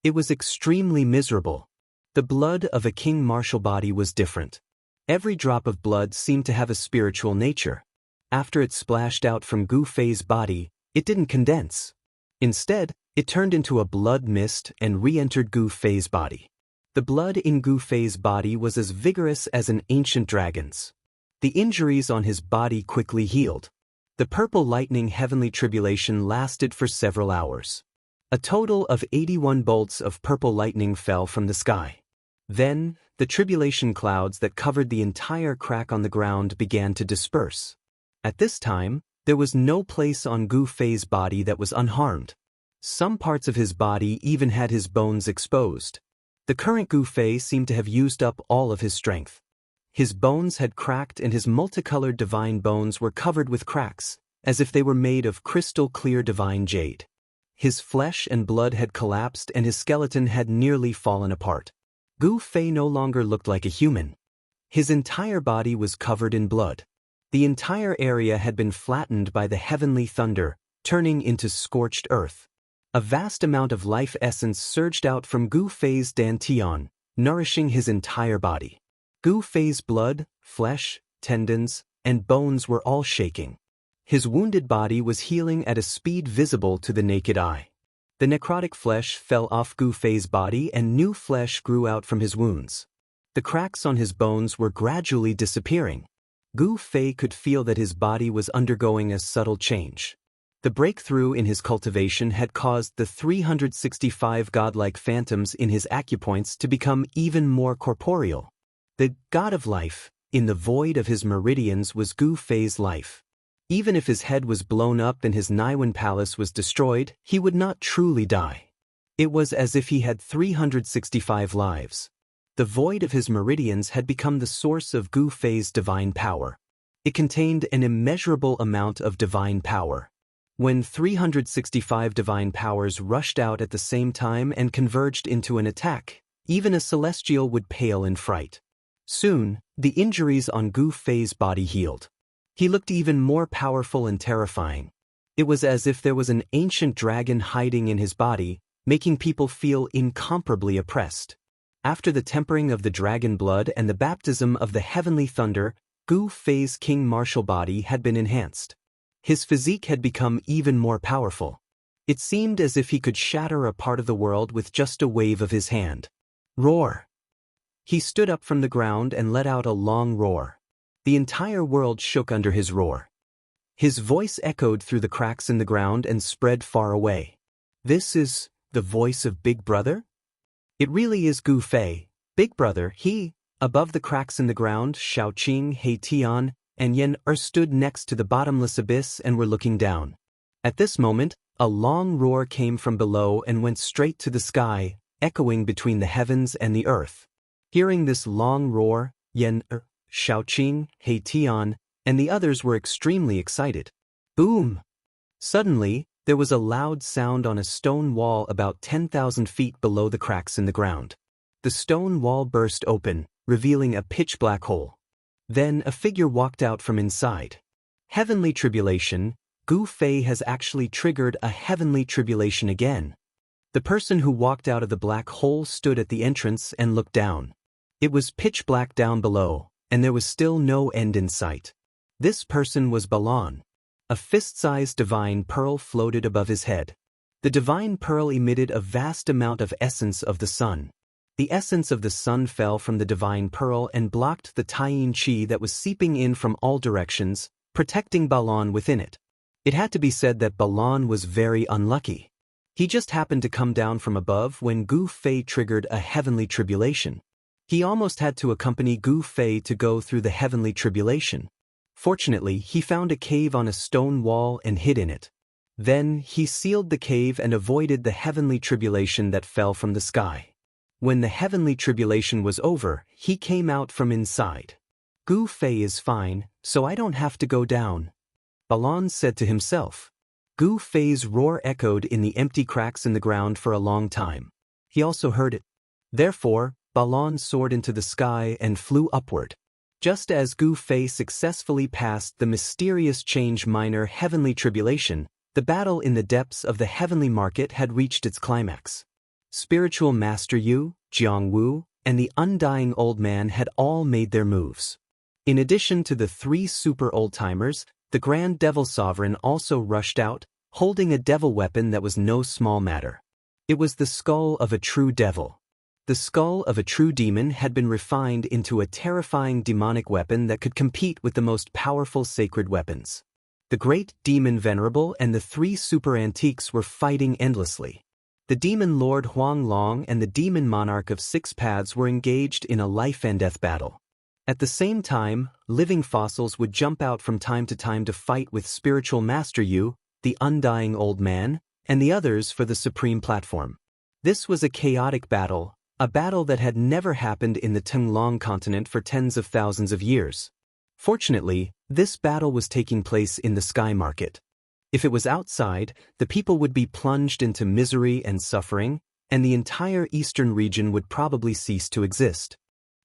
It was extremely miserable. The blood of a king martial body was different. Every drop of blood seemed to have a spiritual nature. After it splashed out from Gu Fei's body, it didn't condense. Instead, it turned into a blood mist and re-entered Gu Fei's body. The blood in Gu Fei's body was as vigorous as an ancient dragon's. The injuries on his body quickly healed. The purple lightning heavenly tribulation lasted for several hours. A total of 81 bolts of purple lightning fell from the sky. Then, the tribulation clouds that covered the entire crack on the ground began to disperse. At this time, there was no place on Gu Fei's body that was unharmed. Some parts of his body even had his bones exposed. The current Gu Fei seemed to have used up all of his strength. His bones had cracked and his multicolored divine bones were covered with cracks, as if they were made of crystal-clear divine jade. His flesh and blood had collapsed and his skeleton had nearly fallen apart. Gu Fei no longer looked like a human. His entire body was covered in blood. The entire area had been flattened by the heavenly thunder, turning into scorched earth. A vast amount of life essence surged out from Gu Fei's dantian, nourishing his entire body. Gu Fei's blood, flesh, tendons, and bones were all shaking. His wounded body was healing at a speed visible to the naked eye. The necrotic flesh fell off Gu Fei's body and new flesh grew out from his wounds. The cracks on his bones were gradually disappearing. Gu Fei could feel that his body was undergoing a subtle change. The breakthrough in his cultivation had caused the 365 godlike phantoms in his acupoints to become even more corporeal. The god of life, in the void of his meridians, was Gu Fei's life. Even if his head was blown up and his Niwen palace was destroyed, he would not truly die. It was as if he had 365 lives. The void of his meridians had become the source of Gu Fei's divine power. It contained an immeasurable amount of divine power. When 365 divine powers rushed out at the same time and converged into an attack, even a celestial would pale in fright. Soon, the injuries on Gu Fei's body healed. He looked even more powerful and terrifying. It was as if there was an ancient dragon hiding in his body, making people feel incomparably oppressed. After the tempering of the dragon blood and the baptism of the heavenly thunder, Gu Fei's king martial body had been enhanced. His physique had become even more powerful. It seemed as if he could shatter a part of the world with just a wave of his hand. Roar! He stood up from the ground and let out a long roar. The entire world shook under his roar. His voice echoed through the cracks in the ground and spread far away. This is the voice of Big Brother? It really is Gu Fei, Big Brother. He, above the cracks in the ground, Shaoqing, He Tian, and Yan stood next to the bottomless abyss and were looking down. At this moment, a long roar came from below and went straight to the sky, echoing between the heavens and the earth. Hearing this long roar, Yan, Shaoqing, He Tian, and the others were extremely excited. Boom! Suddenly, there was a loud sound on a stone wall about 10,000 feet below the cracks in the ground. The stone wall burst open, revealing a pitch-black hole. Then a figure walked out from inside. Heavenly Tribulation. Gu Fei has actually triggered a heavenly tribulation again. The person who walked out of the black hole stood at the entrance and looked down. It was pitch black down below, and there was still no end in sight. This person was Balan. A fist-sized divine pearl floated above his head. The divine pearl emitted a vast amount of essence of the sun. The essence of the sun fell from the divine pearl and blocked the Taiyin Qi that was seeping in from all directions, protecting Balan within it. It had to be said that Balan was very unlucky. He just happened to come down from above when Gu Fei triggered a heavenly tribulation. He almost had to accompany Gu Fei to go through the heavenly tribulation. Fortunately, he found a cave on a stone wall and hid in it. Then, he sealed the cave and avoided the heavenly tribulation that fell from the sky. When the heavenly tribulation was over, he came out from inside. Gu Fei is fine, so I don't have to go down, Balan said to himself. Gu Fei's roar echoed in the empty cracks in the ground for a long time. He also heard it. Therefore, Balan soared into the sky and flew upward. Just as Gu Fei successfully passed the mysterious change minor heavenly tribulation, the battle in the depths of the heavenly market had reached its climax. Spiritual Master Yu, Jianghu, and the Undying Old Man had all made their moves. In addition to the 3 super old-timers, the Grand Devil Sovereign also rushed out, holding a devil weapon that was no small matter. It was the skull of a true devil. The skull of a true demon had been refined into a terrifying demonic weapon that could compete with the most powerful sacred weapons. The great demon Venerable and the 3 super antiques were fighting endlessly. The demon Lord Huang Long and the demon Monarch of 6 Paths were engaged in a life-and-death battle. At the same time, living fossils would jump out from time to time to fight with Spiritual Master Yu, the Undying Old Man, and the others for the supreme platform. This was a chaotic battle, a battle that had never happened in the Tenglong continent for tens of thousands of years. Fortunately, this battle was taking place in the sky market. If it was outside, the people would be plunged into misery and suffering, and the entire eastern region would probably cease to exist.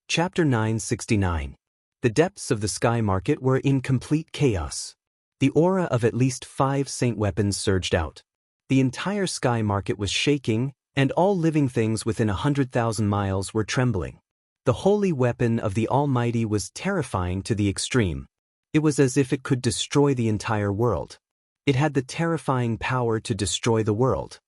Chapter 969. The depths of the sky market were in complete chaos. The aura of at least 5 saint weapons surged out. The entire sky market was shaking, and all living things within 100,000 miles were trembling. The holy weapon of the Almighty was terrifying to the extreme. It was as if it could destroy the entire world. It had the terrifying power to destroy the world.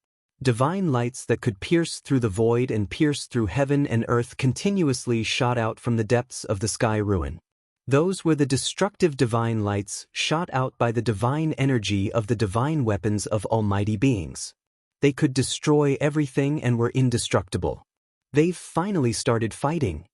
Divine lights that could pierce through the void and pierce through heaven and earth continuously shot out from the depths of the sky ruin. Those were the destructive divine lights shot out by the divine energy of the divine weapons of almighty beings. They could destroy everything and were indestructible. They've finally started fighting.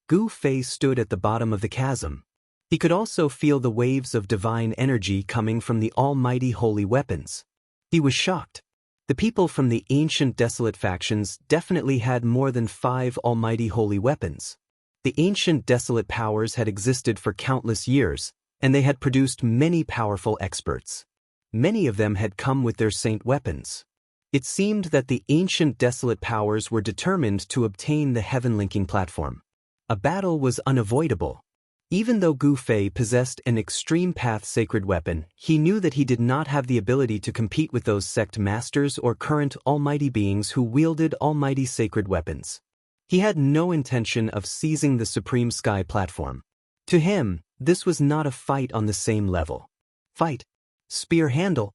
Gu Fei stood at the bottom of the chasm. He could also feel the waves of divine energy coming from the almighty holy weapons. He was shocked. The people from the ancient desolate factions definitely had more than 5 almighty holy weapons. The ancient desolate powers had existed for countless years, and they had produced many powerful experts. Many of them had come with their saint weapons. It seemed that the ancient desolate powers were determined to obtain the heaven-linking platform. A battle was unavoidable. Even though Gu Fei possessed an extreme path sacred weapon, he knew that he did not have the ability to compete with those sect masters or current almighty beings who wielded almighty sacred weapons. He had no intention of seizing the supreme sky platform. To him, this was not a fight on the same level. Fight. Spear handle.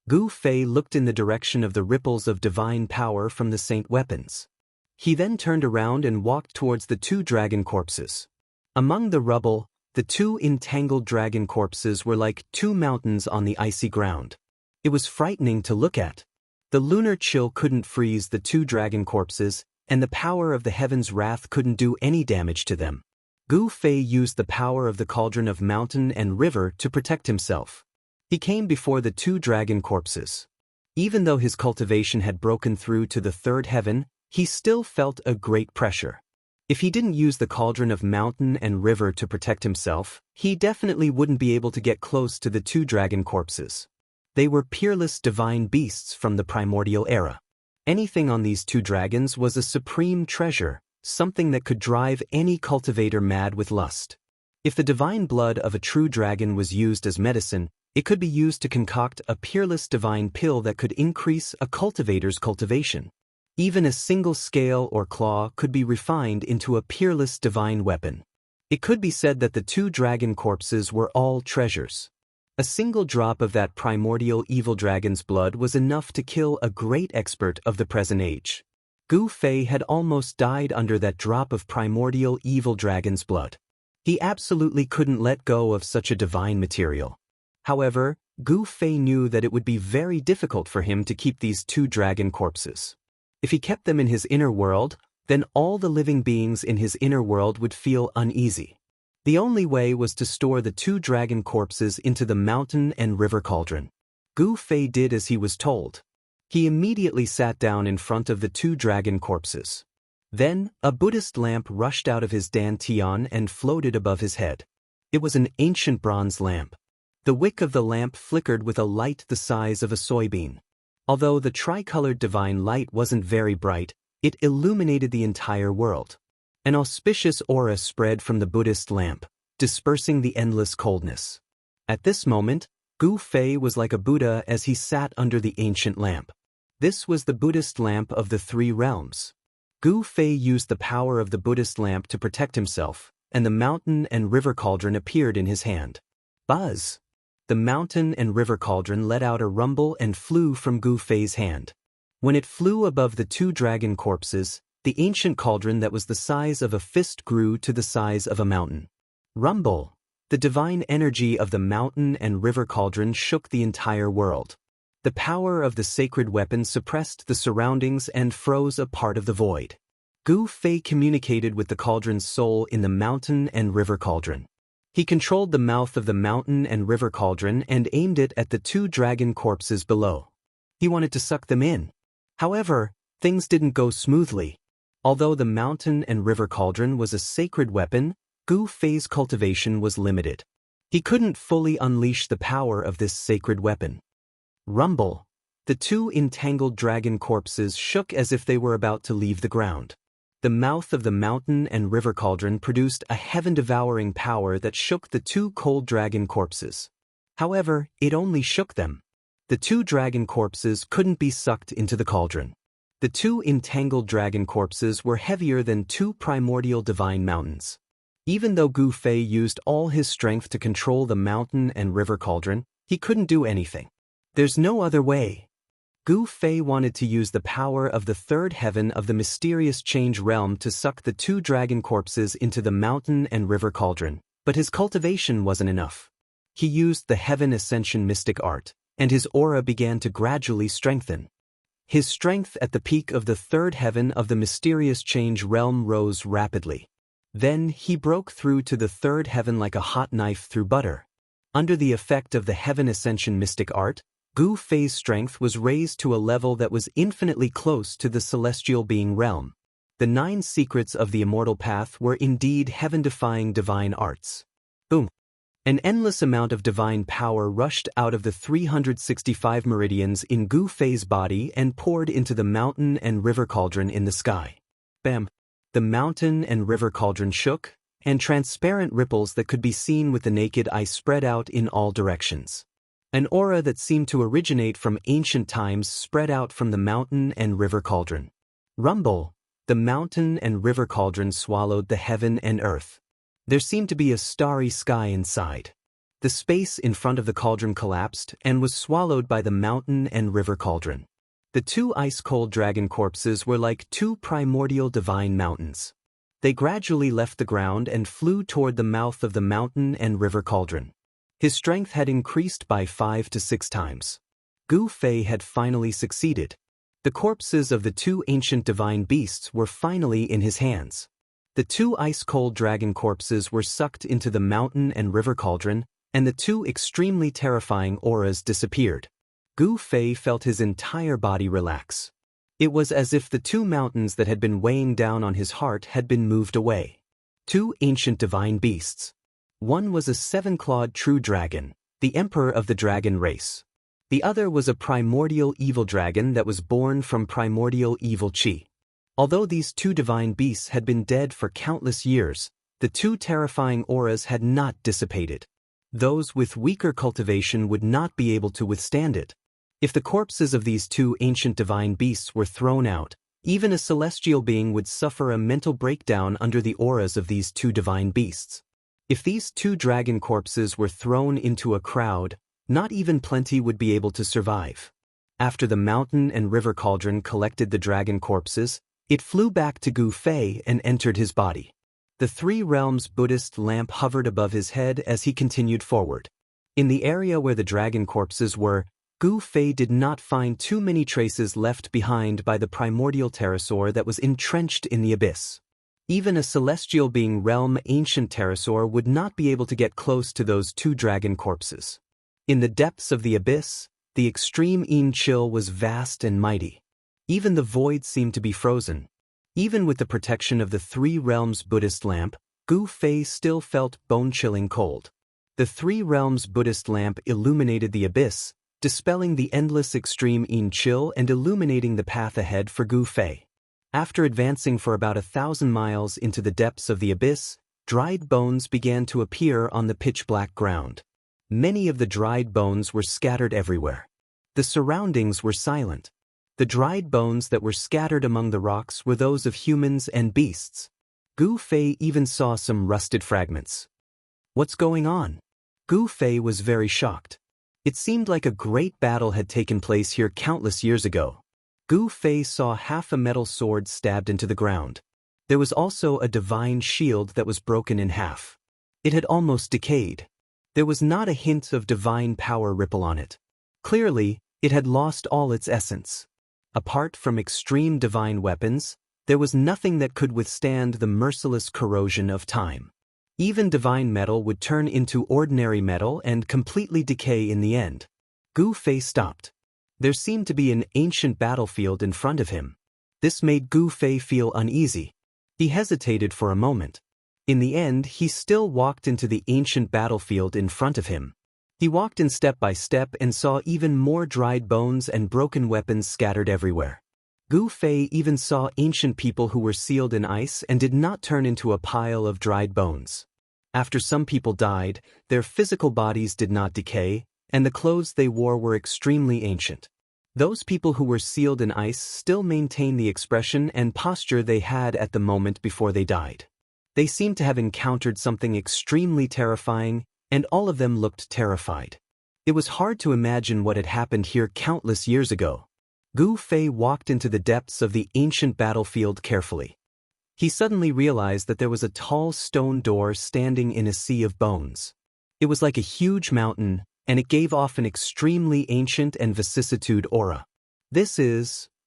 Gu Fei looked in the direction of the ripples of divine power from the saint weapons. He then turned around and walked towards the two dragon corpses. Among the rubble, the two entangled dragon corpses were like two mountains on the icy ground. It was frightening to look at. The lunar chill couldn't freeze the two dragon corpses, and the power of the heaven's wrath couldn't do any damage to them. Gu Fei used the power of the cauldron of mountain and river to protect himself. He came before the two dragon corpses. Even though his cultivation had broken through to the third heaven, he still felt a great pressure. If he didn't use the cauldron of mountain and river to protect himself, he definitely wouldn't be able to get close to the two dragon corpses. They were peerless divine beasts from the primordial era. Anything on these two dragons was a supreme treasure, something that could drive any cultivator mad with lust. If the divine blood of a true dragon was used as medicine, it could be used to concoct a peerless divine pill that could increase a cultivator's cultivation. Even a single scale or claw could be refined into a peerless divine weapon. It could be said that the two dragon corpses were all treasures. A single drop of that primordial evil dragon's blood was enough to kill a great expert of the present age. Gu Fei had almost died under that drop of primordial evil dragon's blood. He absolutely couldn't let go of such a divine material. However, Gu Fei knew that it would be very difficult for him to keep these two dragon corpses. If he kept them in his inner world, then all the living beings in his inner world would feel uneasy. The only way was to store the two dragon corpses into the mountain and river cauldron. Gu Fei did as he was told. He immediately sat down in front of the two dragon corpses. Then, a Buddhist lamp rushed out of his dantian and floated above his head. It was an ancient bronze lamp. The wick of the lamp flickered with a light the size of a soybean. Although the tricolored divine light wasn't very bright, it illuminated the entire world. An auspicious aura spread from the Buddhist lamp, dispersing the endless coldness. At this moment, Gu Fei was like a Buddha as he sat under the ancient lamp. This was the Buddhist lamp of the three realms. Gu Fei used the power of the Buddhist lamp to protect himself, and the mountain and river cauldron appeared in his hand. Buzz! The mountain and river cauldron let out a rumble and flew from Gu Fei's hand. When it flew above the two dragon corpses, the ancient cauldron that was the size of a fist grew to the size of a mountain. Rumble! The divine energy of the mountain and river cauldron shook the entire world. The power of the sacred weapon suppressed the surroundings and froze a part of the void. Gu Fei communicated with the cauldron's soul in the mountain and river cauldron. He controlled the mouth of the mountain and river cauldron and aimed it at the two dragon corpses below. He wanted to suck them in. However, things didn't go smoothly. Although the mountain and river cauldron was a sacred weapon, Gu Fei's cultivation was limited. He couldn't fully unleash the power of this sacred weapon. Rumble! The two entangled dragon corpses shook as if they were about to leave the ground. The mouth of the mountain and river cauldron produced a heaven-devouring power that shook the two cold dragon corpses. However, it only shook them. The two dragon corpses couldn't be sucked into the cauldron. The two entangled dragon corpses were heavier than two primordial divine mountains. Even though Gu Fei used all his strength to control the mountain and river cauldron, he couldn't do anything. There's no other way. Gu Fei wanted to use the power of the third heaven of the mysterious change realm to suck the two dragon corpses into the mountain and river cauldron, but his cultivation wasn't enough. He used the heaven ascension mystic art, and his aura began to gradually strengthen. His strength at the peak of the third heaven of the mysterious change realm rose rapidly. Then he broke through to the third heaven like a hot knife through butter. Under the effect of the heaven ascension mystic art, Gu Fei's strength was raised to a level that was infinitely close to the celestial being realm. The 9 secrets of the immortal path were indeed heaven-defying divine arts. Boom! An endless amount of divine power rushed out of the 365 meridians in Gu Fei's body and poured into the mountain and river cauldron in the sky. Bam! The mountain and river cauldron shook, and transparent ripples that could be seen with the naked eye spread out in all directions. An aura that seemed to originate from ancient times spread out from the mountain and river cauldron. Rumble! The mountain and river cauldron swallowed the heaven and earth. There seemed to be a starry sky inside. The space in front of the cauldron collapsed and was swallowed by the mountain and river cauldron. The two ice-cold dragon corpses were like two primordial divine mountains. They gradually left the ground and flew toward the mouth of the mountain and river cauldron. His strength had increased by 5 to 6 times. Gu Fei had finally succeeded. The corpses of the two ancient divine beasts were finally in his hands. The two ice-cold dragon corpses were sucked into the mountain and river cauldron, and the two extremely terrifying auras disappeared. Gu Fei felt his entire body relax. It was as if the two mountains that had been weighing down on his heart had been moved away. Two ancient divine beasts. One was a 7-clawed true dragon, the emperor of the dragon race. The other was a primordial evil dragon that was born from primordial evil chi. Although these two divine beasts had been dead for countless years, the two terrifying auras had not dissipated. Those with weaker cultivation would not be able to withstand it. If the corpses of these two ancient divine beasts were thrown out, even a celestial being would suffer a mental breakdown under the auras of these two divine beasts. If these two dragon corpses were thrown into a crowd, not even plenty would be able to survive. After the mountain and river cauldron collected the dragon corpses, it flew back to Gu Fei and entered his body. The Three Realms Buddhist lamp hovered above his head as he continued forward. In the area where the dragon corpses were, Gu Fei did not find too many traces left behind by the primordial pterosaur that was entrenched in the abyss. Even a celestial being realm ancient pterosaur would not be able to get close to those two dragon corpses. In the depths of the abyss, the extreme Yin chill was vast and mighty. Even the void seemed to be frozen. Even with the protection of the Three Realms Buddhist lamp, Gu Fei still felt bone-chilling cold. The Three Realms Buddhist lamp illuminated the abyss, dispelling the endless extreme Yin chill and illuminating the path ahead for Gu Fei. After advancing for about 1,000 miles into the depths of the abyss, dried bones began to appear on the pitch-black ground. Many of the dried bones were scattered everywhere. The surroundings were silent. The dried bones that were scattered among the rocks were those of humans and beasts. Gu Fei even saw some rusted fragments. What's going on? Gu Fei was very shocked. It seemed like a great battle had taken place here countless years ago. Gu Fei saw half a metal sword stabbed into the ground. There was also a divine shield that was broken in half. It had almost decayed. There was not a hint of divine power ripple on it. Clearly, it had lost all its essence. Apart from extreme divine weapons, there was nothing that could withstand the merciless corrosion of time. Even divine metal would turn into ordinary metal and completely decay in the end. Gu Fei stopped. There seemed to be an ancient battlefield in front of him. This made Gu Fei feel uneasy. He hesitated for a moment. In the end, he still walked into the ancient battlefield in front of him. He walked in step by step and saw even more dried bones and broken weapons scattered everywhere. Gu Fei even saw ancient people who were sealed in ice and did not turn into a pile of dried bones. After some people died, their physical bodies did not decay, and the clothes they wore were extremely ancient. Those people who were sealed in ice still maintained the expression and posture they had at the moment before they died. They seemed to have encountered something extremely terrifying, and all of them looked terrified. It was hard to imagine what had happened here countless years ago. Gu Fei walked into the depths of the ancient battlefield carefully. He suddenly realized that there was a tall stone door standing in a sea of bones. It was like a huge mountain, and it gave off an extremely ancient and vicissitude aura.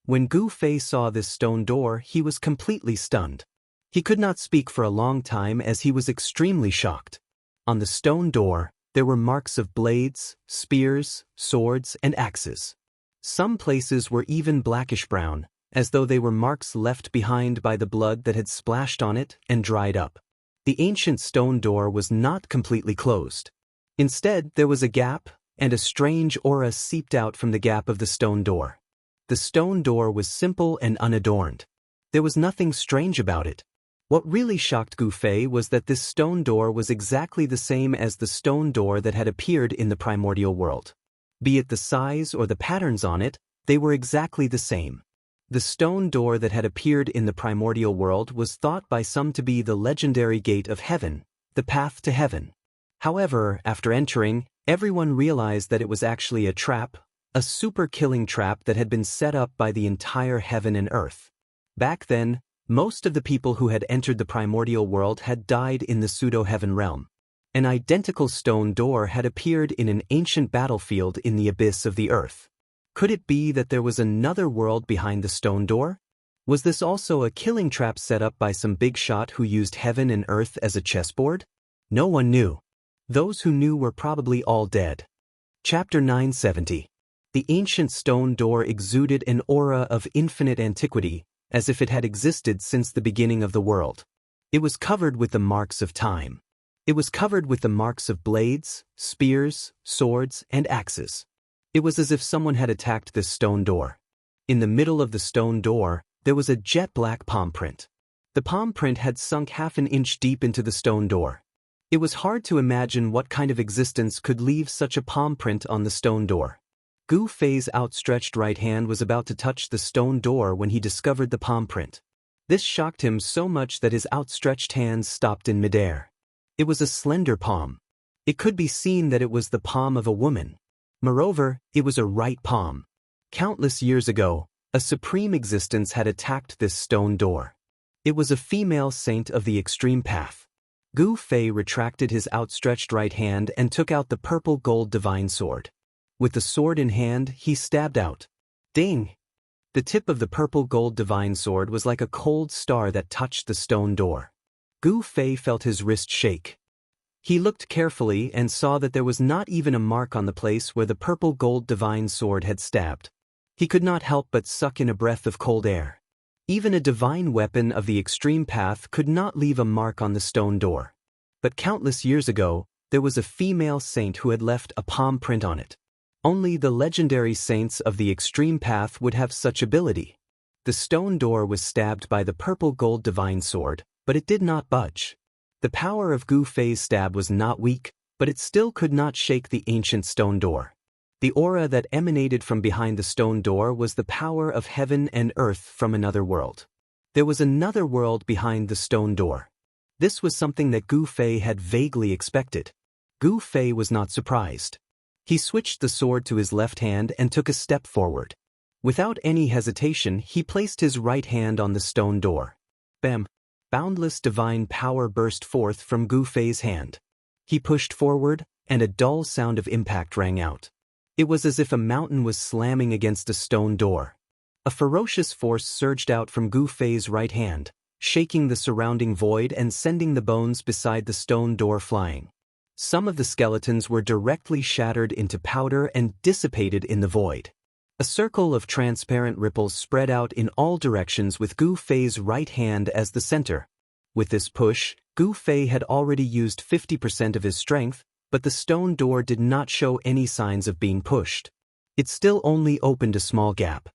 When Gu Fei saw this stone door, he was completely stunned. He could not speak for a long time as he was extremely shocked. On the stone door, there were marks of blades, spears, swords, and axes. Some places were even blackish-brown, as though they were marks left behind by the blood that had splashed on it and dried up. The ancient stone door was not completely closed. Instead, there was a gap, and a strange aura seeped out from the gap of the stone door. The stone door was simple and unadorned. There was nothing strange about it. What really shocked Gu Fei was that this stone door was exactly the same as the stone door that had appeared in the primordial world. Be it the size or the patterns on it, they were exactly the same. The stone door that had appeared in the primordial world was thought by some to be the legendary gate of heaven, the path to heaven. However, after entering, everyone realized that it was actually a trap, a super-killing trap that had been set up by the entire heaven and earth. Back then, most of the people who had entered the primordial world had died in the pseudo-heaven realm. An identical stone door had appeared in an ancient battlefield in the abyss of the earth. Could it be that there was another world behind the stone door? Was this also a killing trap set up by some big shot who used heaven and earth as a chessboard? No one knew. Those who knew were probably all dead. Chapter 970. The ancient stone door exuded an aura of infinite antiquity, as if it had existed since the beginning of the world. It was covered with the marks of time. It was covered with the marks of blades, spears, swords, and axes. It was as if someone had attacked this stone door. In the middle of the stone door, there was a jet-black palm print. The palm print had sunk half an inch deep into the stone door. It was hard to imagine what kind of existence could leave such a palm print on the stone door. Gu Fei's outstretched right hand was about to touch the stone door when he discovered the palm print. This shocked him so much that his outstretched hands stopped in midair. It was a slender palm. It could be seen that it was the palm of a woman. Moreover, it was a right palm. Countless years ago, a supreme existence had attacked this stone door. It was a female saint of the extreme path. Gu Fei retracted his outstretched right hand and took out the purple gold divine sword. With the sword in hand, he stabbed out. Ding! The tip of the purple gold divine sword was like a cold star that touched the stone door. Gu Fei felt his wrist shake. He looked carefully and saw that there was not even a mark on the place where the purple gold divine sword had stabbed. He could not help but suck in a breath of cold air. Even a divine weapon of the extreme path could not leave a mark on the stone door. But countless years ago, there was a female saint who had left a palm print on it. Only the legendary saints of the extreme path would have such ability. The stone door was stabbed by the purple gold divine sword, but it did not budge. The power of Gu Fei's stab was not weak, but it still could not shake the ancient stone door. The aura that emanated from behind the stone door was the power of heaven and earth from another world. There was another world behind the stone door. This was something that Gu Fei had vaguely expected. Gu Fei was not surprised. He switched the sword to his left hand and took a step forward. Without any hesitation, he placed his right hand on the stone door. Bam! Boundless divine power burst forth from Gu Fei's hand. He pushed forward, and a dull sound of impact rang out. It was as if a mountain was slamming against a stone door. A ferocious force surged out from Gu Fei's right hand, shaking the surrounding void and sending the bones beside the stone door flying. Some of the skeletons were directly shattered into powder and dissipated in the void. A circle of transparent ripples spread out in all directions with Gu Fei's right hand as the center. With this push, Gu Fei had already used 50% of his strength, but the stone door did not show any signs of being pushed. It still only opened a small gap.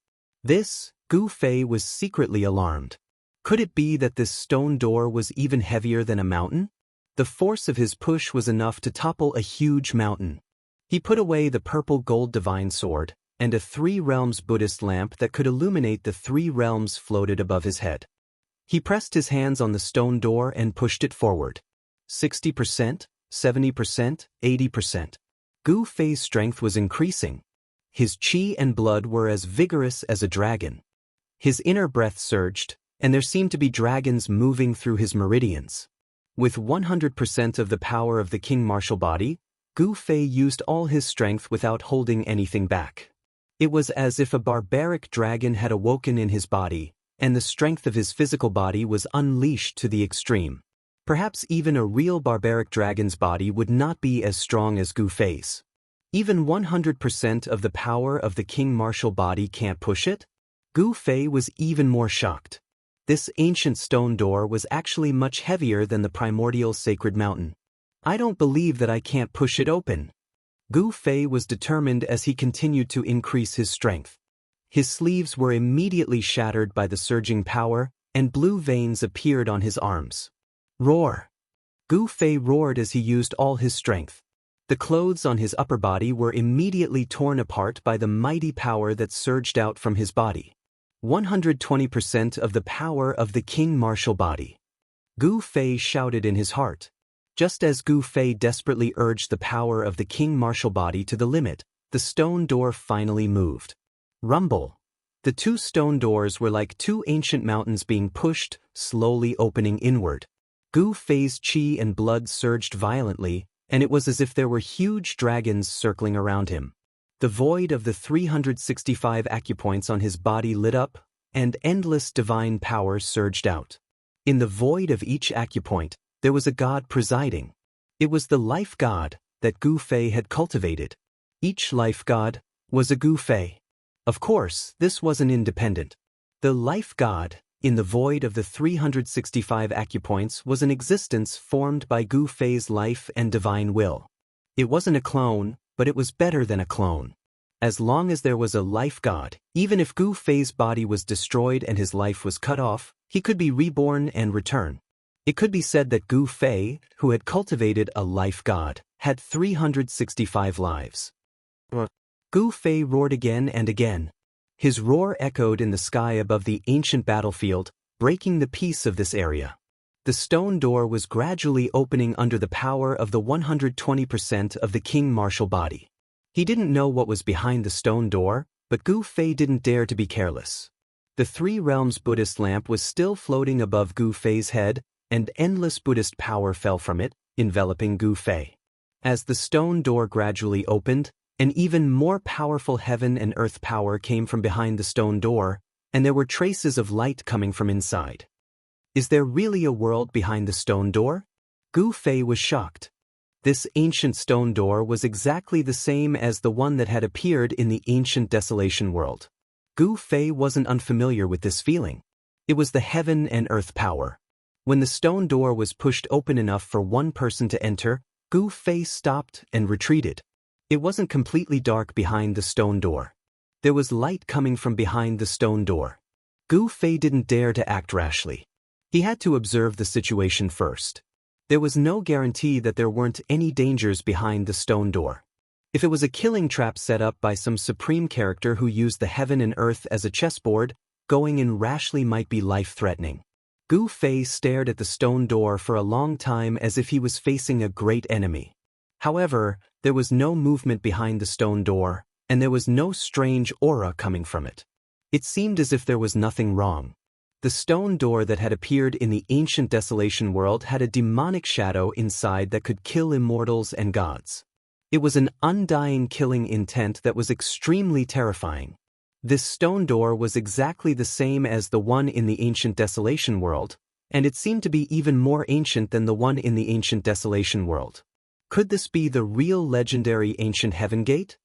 This, Gu Fei was secretly alarmed. Could it be that this stone door was even heavier than a mountain? The force of his push was enough to topple a huge mountain. He put away the purple gold divine sword, and a three-realms Buddhist lamp that could illuminate the three realms floated above his head. He pressed his hands on the stone door and pushed it forward. 60%, 70%, 80%. Gu Fei's strength was increasing. His qi and blood were as vigorous as a dragon. His inner breath surged, and there seemed to be dragons moving through his meridians. With 100% of the power of the king martial body, Gu Fei used all his strength without holding anything back. It was as if a barbaric dragon had awoken in his body, and the strength of his physical body was unleashed to the extreme. Perhaps even a real barbaric dragon's body would not be as strong as Gu Fei's. Even 100% of the power of the king martial body can't push it? Gu Fei was even more shocked. This ancient stone door was actually much heavier than the primordial sacred mountain. I don't believe that I can't push it open. Gu Fei was determined as he continued to increase his strength. His sleeves were immediately shattered by the surging power, and blue veins appeared on his arms. Roar! Gu Fei roared as he used all his strength. The clothes on his upper body were immediately torn apart by the mighty power that surged out from his body. 120% of the power of the king martial body. Gu Fei shouted in his heart. Just as Gu Fei desperately urged the power of the king martial body to the limit, the stone door finally moved. Rumble. The two stone doors were like two ancient mountains being pushed, slowly opening inward. Gu Fei's qi and blood surged violently, and it was as if there were huge dragons circling around him. The void of the 365 acupoints on his body lit up, and endless divine power surged out. In the void of each acupoint, there was a god presiding. It was the life god that Gu Fei had cultivated. Each life god was a Gu Fei. Of course, this wasn't independent. The life god, in the void of the 365 acupoints, was an existence formed by Gu Fei's life and divine will. It wasn't a clone, but it was better than a clone. As long as there was a life god, even if Gu Fei's body was destroyed and his life was cut off, he could be reborn and return. It could be said that Gu Fei, who had cultivated a life god, had 365 lives. Gu Fei roared again and again. His roar echoed in the sky above the ancient battlefield, breaking the peace of this area. The stone door was gradually opening under the power of the 120% of the king martial body. He didn't know what was behind the stone door, but Gu Fei didn't dare to be careless. The Three Realms Buddhist lamp was still floating above Gu Fei's head, and endless Buddhist power fell from it, enveloping Gu Fei. As the stone door gradually opened, an even more powerful heaven and earth power came from behind the stone door, and there were traces of light coming from inside. Is there really a world behind the stone door? Gu Fei was shocked. This ancient stone door was exactly the same as the one that had appeared in the ancient desolation world. Gu Fei wasn't unfamiliar with this feeling. It was the heaven and earth power. When the stone door was pushed open enough for one person to enter, Gu Fei stopped and retreated. It wasn't completely dark behind the stone door. There was light coming from behind the stone door. Gu Fei didn't dare to act rashly. He had to observe the situation first. There was no guarantee that there weren't any dangers behind the stone door. If it was a killing trap set up by some supreme character who used the heaven and earth as a chessboard, going in rashly might be life-threatening. Gu Fei stared at the stone door for a long time as if he was facing a great enemy. However, there was no movement behind the stone door, and there was no strange aura coming from it. It seemed as if there was nothing wrong. The stone door that had appeared in the ancient desolation world had a demonic shadow inside that could kill immortals and gods. It was an undying killing intent that was extremely terrifying. This stone door was exactly the same as the one in the ancient desolation world, and it seemed to be even more ancient than the one in the ancient desolation world. Could this be the real legendary ancient heaven gate?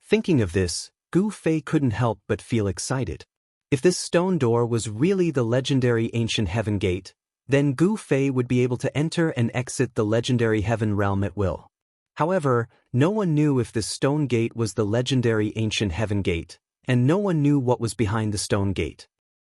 Thinking of this, Gu Fei couldn't help but feel excited. If this stone door was really the legendary ancient heaven gate, then Gu Fei would be able to enter and exit the legendary heaven realm at will. However, no one knew if this stone gate was the legendary ancient heaven gate, and no one knew what was behind the stone gate.